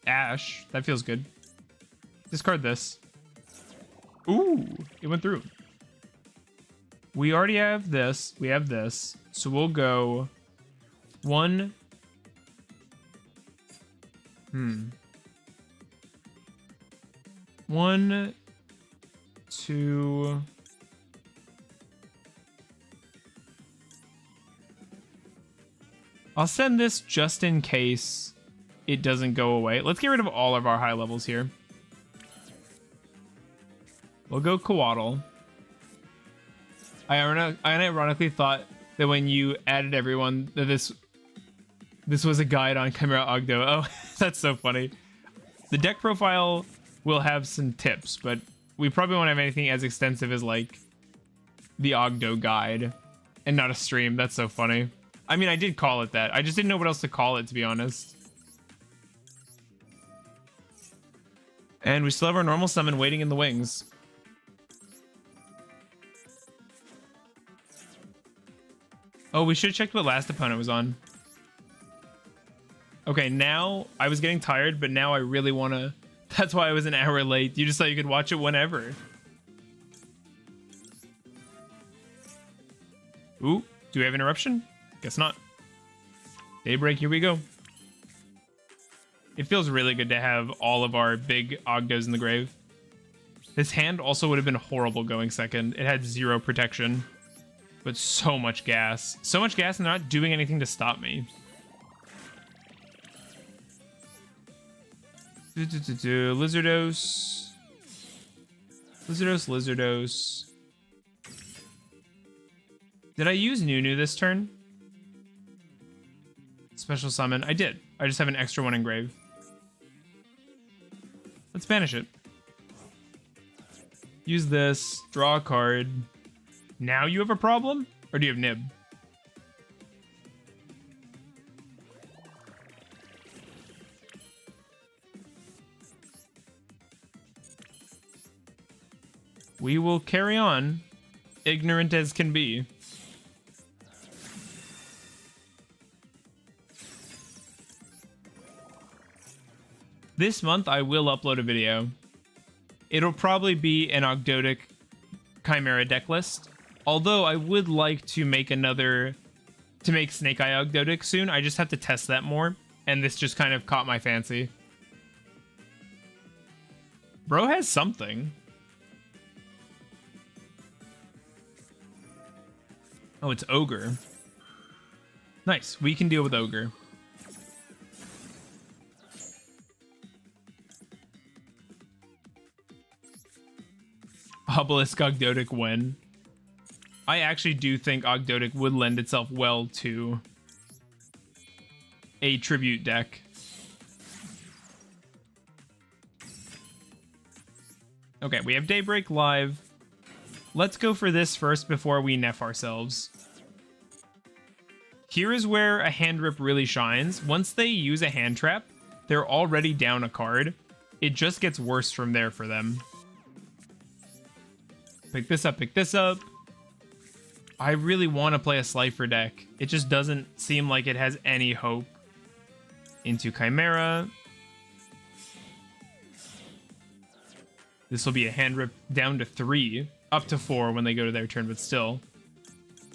Ash. That feels good. Discard this. Ooh, it went through. We already have this. We have this. So we'll go 1. 1, 2. I'll send this just in case it doesn't go away. Let's get rid of all of our high levels here. We'll go Coatl. I ironically thought that when you added everyone that this was a guide on Chimera Ogdo. Oh, that's so funny. The deck profile will have some tips, but we probably won't have anything as extensive as like the Ogdo guide and not a stream. That's so funny. I mean, I did call it that. I just didn't know what else to call it, to be honest. And we still have our normal summon waiting in the wings. Oh, we should have checked what last opponent was on. Okay, now I was getting tired, but now I really want to... That's why I was an hour late. You just thought you could watch it whenever. Ooh, do we have interruption? Guess not. Daybreak, here we go. It feels really good to have all of our big Ogdos in the grave. This hand also would have been horrible going second. It had 0 protection, but so much gas. So much gas and they're not doing anything to stop me. Lizardos. Lizardos. Did I use Nunu this turn? Special summon. I did. I just have an extra one in grave. Let's banish it. Use this. Draw a card. Now you have a problem? Or do you have Nib? We will carry on, ignorant as can be. This month, I will upload a video. It'll probably be an Ogdoadic Chimera deck list. Although I would like to make make Snake Eye Ogdoadic soon. I just have to test that more. And this just kind of caught my fancy. Bro has something. Oh, it's Ogre. Nice. We can deal with Ogre. Obelisk Ogdoadic when? I actually do think Ogdoadic would lend itself well to a tribute deck. Okay, we have Daybreak live. Let's go for this first before we neff ourselves. Here is where a hand rip really shines. Once they use a hand trap, they're already down a card. It just gets worse from there for them. Pick this up, pick this up. I really want to play a Slifer deck. It just doesn't seem like it has any hope. Into Chimera. This will be a hand rip down to 3. Up to 4 when they go to their turn, but still.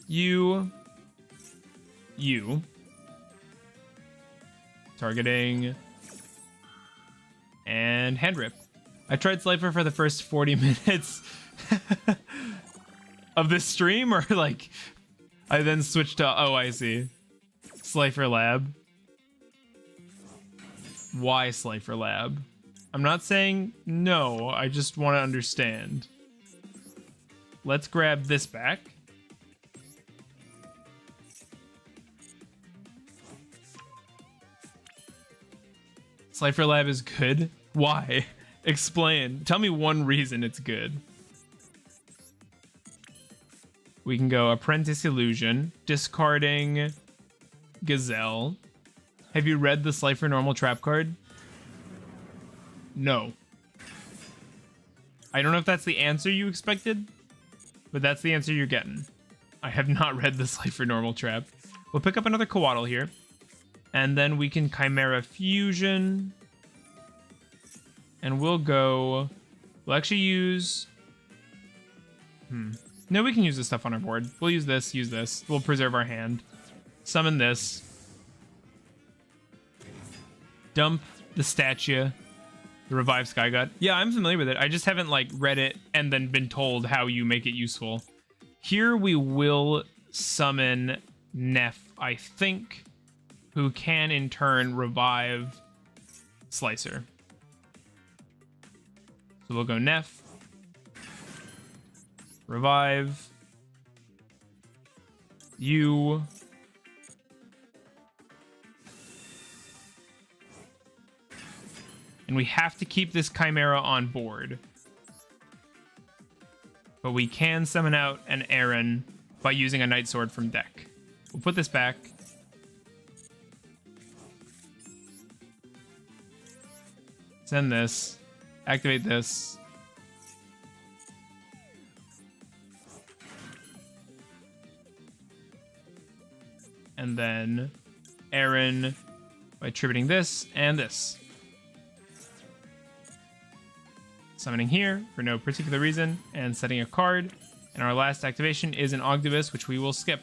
You. Targeting. And hand rip. I tried Slifer for the first 40 minutes of this stream, or like I then switched to, oh, I see. Slifer Lab. Why Slifer Lab? I'm not saying no, I just want to understand. Let's grab this back. Slifer Lab is good? Why? Explain. Tell me one reason it's good. We can go Apprentice Illusion, discarding Gazelle. Have you read the Slifer normal trap card? No. I don't know if that's the answer you expected, but that's the answer you're getting. I have not read the Slifer normal trap. We'll pick up another Coatl here, and then we can Chimera Fusion, and we'll actually use, no, we can use this stuff on our board. We'll use this. We'll preserve our hand. Summon this. Dump the statue. The Revive Sky God. Yeah, I'm familiar with it. I just haven't like read it and then been told how you make it useful. Here we will summon Neff, I think, who can in turn revive Slicer. So we'll go Neff. Revive. You. And we have to keep this Chimera on board. But we can summon out an Aaron by using a Night Sword from deck. We'll put this back. Send this. Activate this. And then Aaron by tributing this and this. Summoning here for no particular reason and setting a card. And our last activation is an Ogdoadic, which we will skip.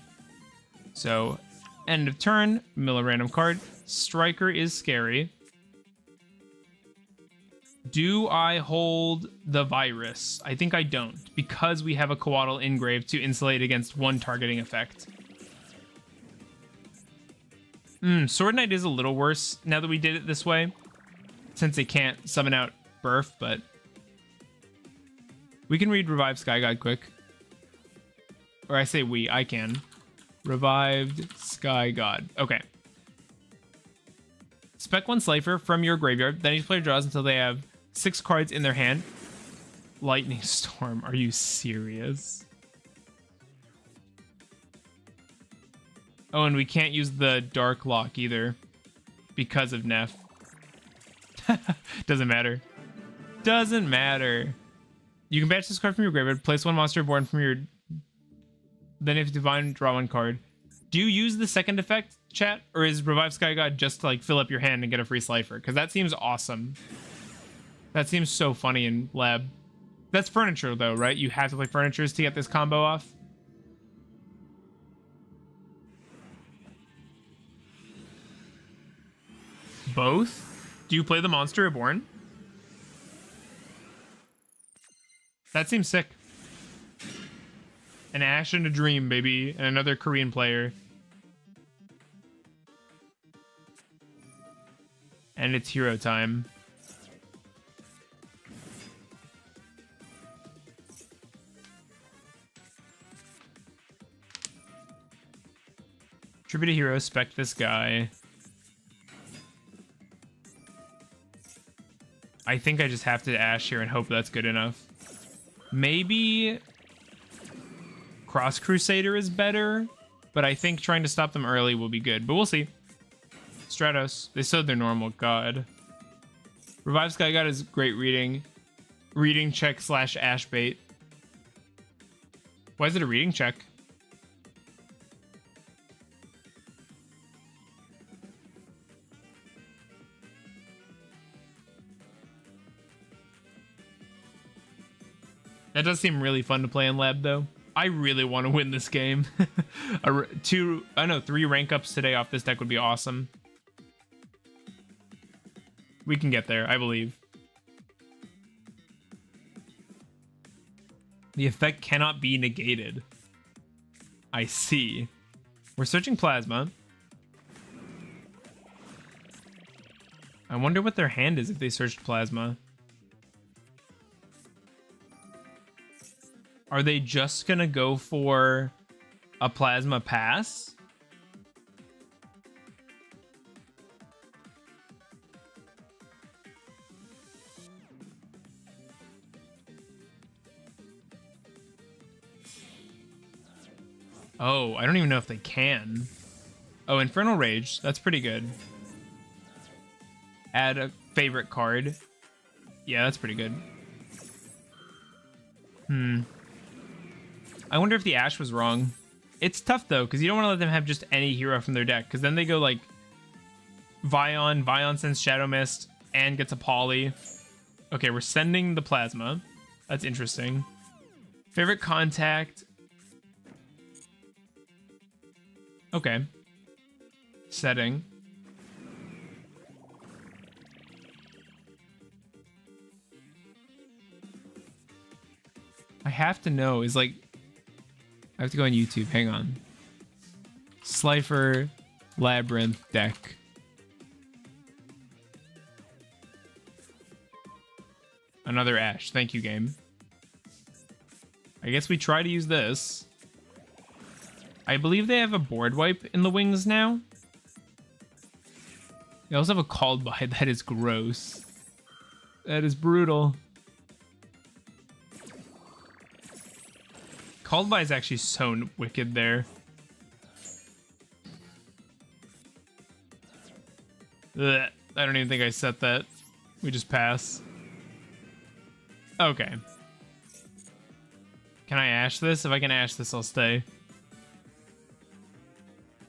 So end of turn, mill a random card. Striker is scary. Do I hold the virus? I think I don't, because we have a Coatl Engrave to insulate against one targeting effect. Sword Knight is a little worse now that we did it this way, since it can't summon out Burf, but we can read Revive Sky God quick. Or I say we, I can. Revived Sky God. Okay. Spec 1 Slifer from your graveyard. Then each player draws until they have 6 cards in their hand. Lightning Storm. Are you serious? Oh, and we can't use the Dark Lock either because of Neff. Doesn't matter. Doesn't matter. You can banish this card from your graveyard, place 1 monster born from your... Then if Divine, draw 1 card. Do you use the second effect, chat? Or is Revive Sky God just to like fill up your hand and get a free Slifer? Because that seems awesome. That seems so funny in Lab. That's furniture though, right? You have to play furnitures to get this combo off. Both? Do you play the Monster Reborn? That seems sick. An Ash and a Dream, baby. And another Korean player. And it's hero time. Tribute a hero, spec this guy. I think I just have to Ash here and hope that's good enough. Maybe Cross Crusader is better, but I think trying to stop them early will be good. But we'll see. Stratos. They sowed their normal. God. Revive Sky God is great reading. Reading check / Ash bait. Why is it a reading check? That does seem really fun to play in Lab, though. I really want to win this game. 3 rank ups today off this deck would be awesome. We can get there, I believe. The effect cannot be negated. I see. We're searching plasma. I wonder what their hand is if they searched plasma. Are they just gonna go for a plasma pass? Oh, I don't even know if they can. Oh, Infernal Rage. That's pretty good. Add a favorite card. Yeah, that's pretty good. I wonder if the Ash was wrong. It's tough, though, because you don't want to let them have just any hero from their deck, because then they go, like, Vion sends Shadow Mist, and gets a Poly. Okay, we're sending the Plasma. That's interesting. Favorite contact. Okay. Setting. I have to know is like I have to go on YouTube. Hang on. Slifer Labyrinth deck. Another Ash. Thank you, game. I guess we try to use this. I believe they have a board wipe in the wings now. They also have a called by. That is gross. That is brutal. Called by is actually so wicked there. Ugh, I don't even think I set that. We just pass. Okay. Can I Ash this? If I can Ash this, I'll stay.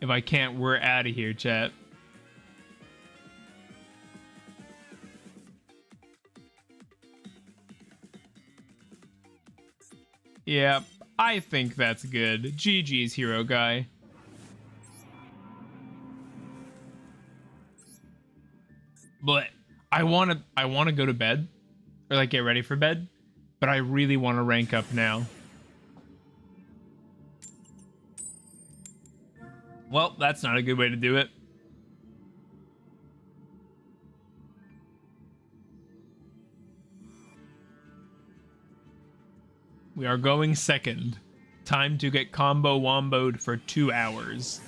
If I can't, we're out of here, chat. Yeah, I think that's good. GG's, hero guy. But I wanna go to bed. Or like get ready for bed. But I really want to rank up now. Well, that's not a good way to do it. We are going second. Time to get combo womboed for 2 hours.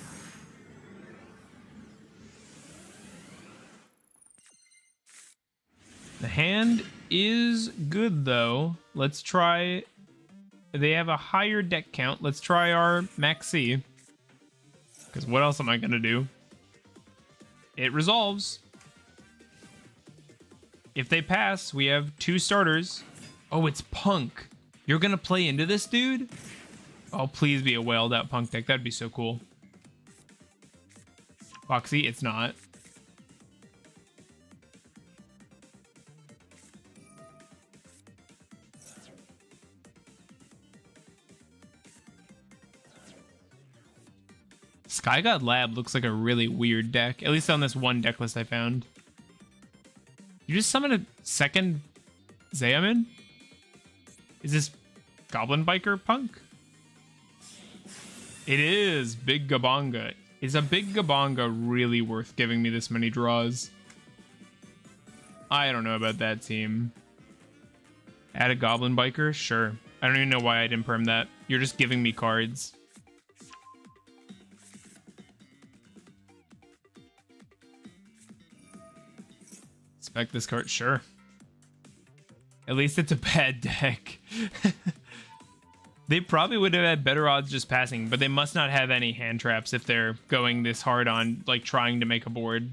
The hand is good, though. Let's try... They have a higher deck count. Let's try our Maxi. Because what else am I going to do? It resolves. If they pass, we have 2 starters. Oh, it's Punk. You're going to play into this, dude? Oh, please be a whaled out Punk deck. That'd be so cool. Foxy, it's not. Sky God Lab looks like a really weird deck, at least on this one deck list I found. You just summon a second Zayamin? Is this Goblin Biker Punk? It is Big Gabonga. Is a Big Gabonga really worth giving me this many draws? I don't know about that team. Add a Goblin Biker? Sure. I don't even know why I didn't perm that. You're just giving me cards. Spec this card? Sure. At least it's a bad deck. They probably would have had better odds just passing, but they must not have any hand traps if they're going this hard on, like, trying to make a board.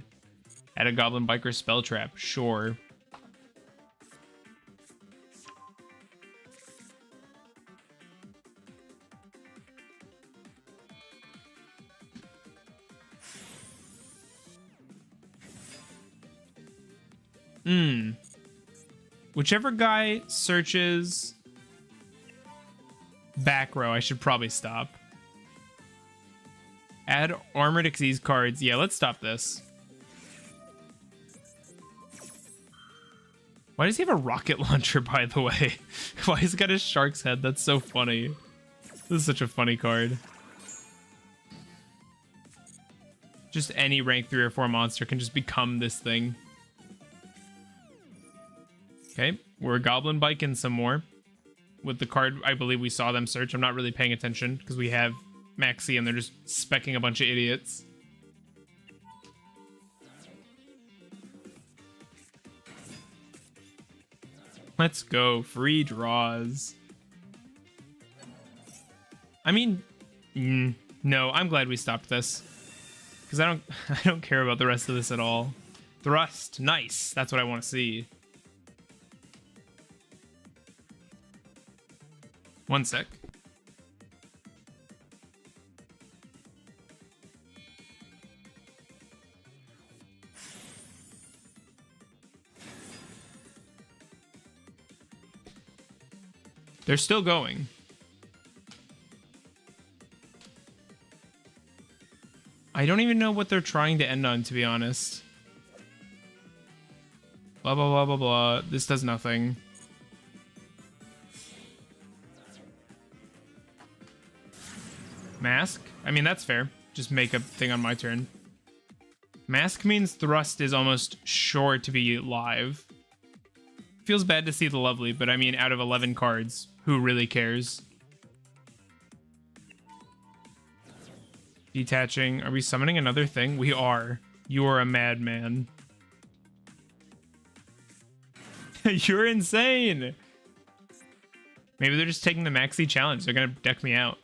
Add a Goblin Biker spell trap. Sure. Whichever guy searches back row, I should probably stop. Add Armored Xyz cards. Yeah, let's stop this. Why does he have a rocket launcher, by the way? Why has he got a shark's head? That's so funny. This is such a funny card. Just any rank 3 or 4 monster can just become this thing. Okay, we're goblin biking some more. With the card, I believe we saw them search. I'm not really paying attention because we have Maxi and they're just specking a bunch of idiots. Let's go. Free draws. I mean, no, I'm glad we stopped this. Because I don't care about the rest of this at all. Thrust. Nice. That's what I want to see. One sec. They're still going. I don't even know what they're trying to end on, to be honest. Blah, blah, blah, blah, blah. This does nothing. Mask? I mean, that's fair. Just make a thing on my turn. Mask means Thrust is almost sure to be live. Feels bad to see the lovely, but I mean, out of 11 cards, who really cares? Detaching. Are we summoning another thing? We are. You are a madman. You're insane! Maybe they're just taking the Maxi challenge. They're gonna deck me out.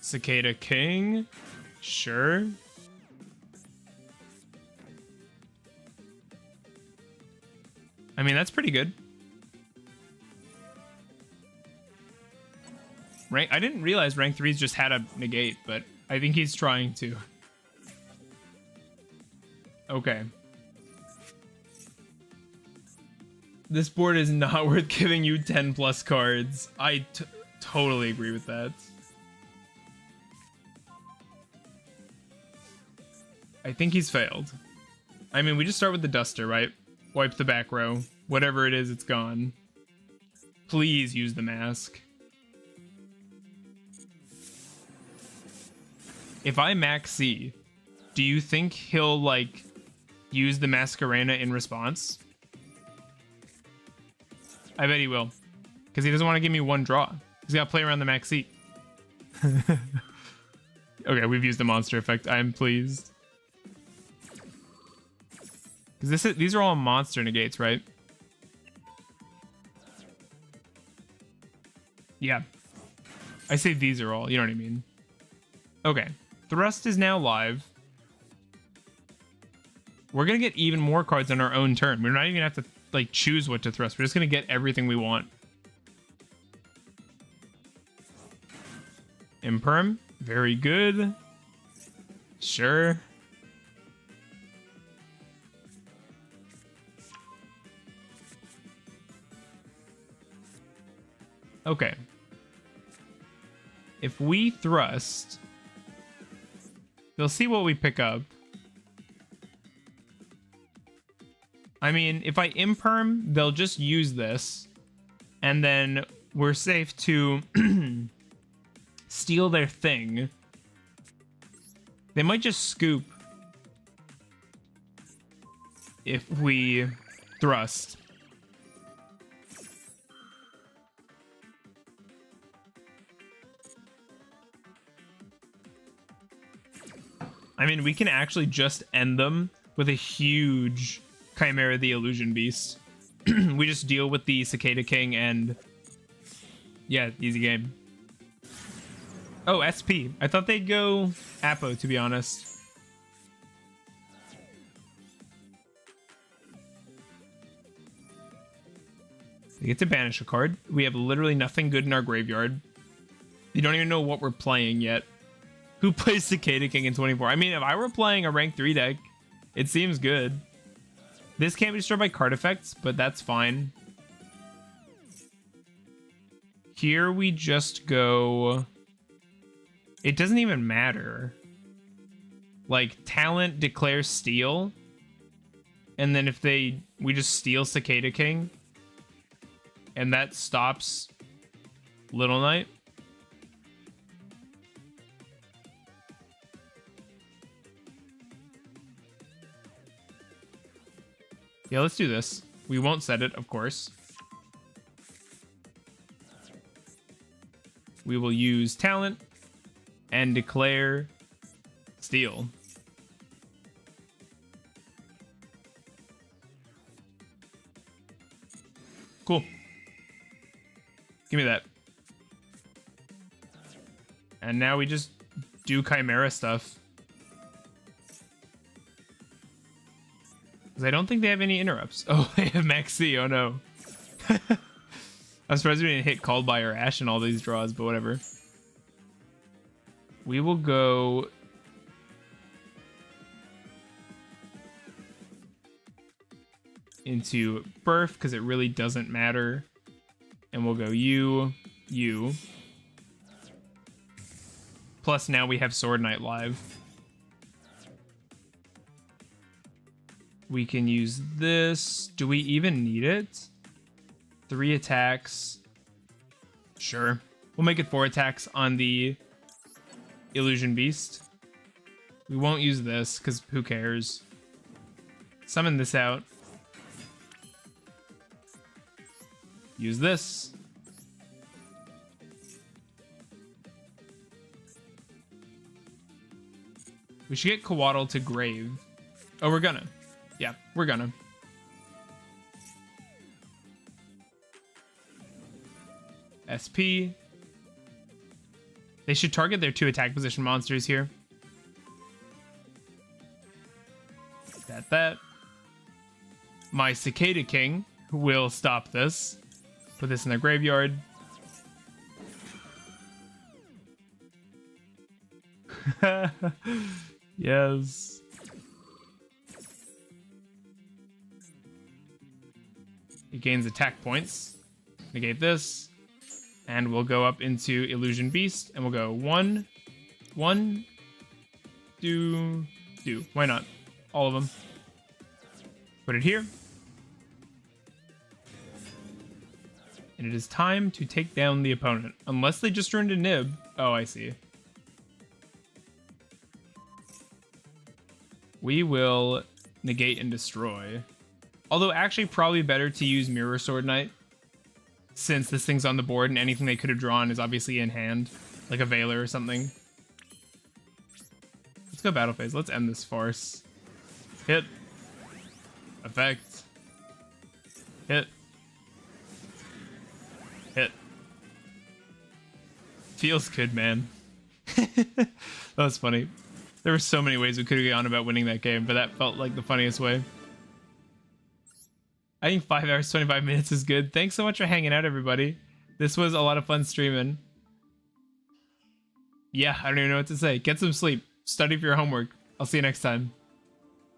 Cicada King? Sure. I mean, that's pretty good. I didn't realize rank 3s just had a negate, but I think he's trying to. Okay. This board is not worth giving you 10 plus cards. I totally agree with that. I think he's failed. I mean, we just start with the Duster, right? Wipe the back row. Whatever it is, it's gone. Please use the mask. If I max C, do you think he'll, like, use the Masquerena in response? I bet he will. Because he doesn't want to give me one draw. He's got to play around the max C. Okay, we've used the monster effect. I'm pleased. Because these are all monster negates, right? Yeah. I say these are all, you know what I mean. Okay. Thrust is now live. We're going to get even more cards on our own turn. We're not even going to have to, like, choose what to thrust. We're just going to get everything we want. Imperm. Very good. Sure. Okay. If we thrust, they'll see what we pick up. I mean, if I imperm, they'll just use this. And then we're safe to steal their thing. They might just scoop if we thrust. I mean, we can actually just end them with a huge Chimera the Illusion Beast. We just deal with the Cicada King and... yeah, easy game. Oh, SP. I thought they'd go Apo, to be honest. We get to banish a card. We have literally nothing good in our graveyard. You don't even know what we're playing yet. Who plays Cicada King in 24? I mean, if I were playing a rank 3 deck, it seems good. This can't be destroyed by card effects, but that's fine. Here we just go... it doesn't even matter. like talent declares steal, and then if we just steal Cicada King, and that stops Little Knight. Yeah, let's do this. We won't set it, of course. We will use talent and declare steal. Cool. Give me that. And now we just do Chimera stuff. Because I don't think they have any interrupts. Oh, they have Max C. Oh no. I'm surprised we didn't hit Called by or Ash in all these draws, but whatever. We will go into Birth because it really doesn't matter. And we'll go you. Plus now we have Sword Knight live. We can use this. Do we even need it? 3 attacks. Sure. We'll make it 4 attacks on the Illusion Beast. We won't use this because who cares? Summon this out. Use this. We should get Coatl to Grave. Oh, we're gonna. Yeah, we're gonna. SP. They should target their 2 attack position monsters here. That. My Cicada King will stop this. Put this in their graveyard. Yes. It gains attack points. Negate this. And we'll go up into Illusion Beast. And we'll go 1, 1, do. Why not? All of them. Put it here. And it is time to take down the opponent. Unless they just turned a Nib. Oh, I see. We will negate and destroy. Although actually probably better to use Mirror Sword Knight, since this thing's on the board and anything they could have drawn is obviously in hand, like a Veiler or something. Let's go battle phase. Let's end this farce. Hit. Effect. Hit. Hit. Feels good, man. That was funny. There were so many ways we could have gone about winning that game, but that felt like the funniest way. I think 5 hours, 25 minutes is good. Thanks so much for hanging out, everybody. This was a lot of fun streaming. Yeah, I don't even know what to say. Get some sleep. Study for your homework. I'll see you next time.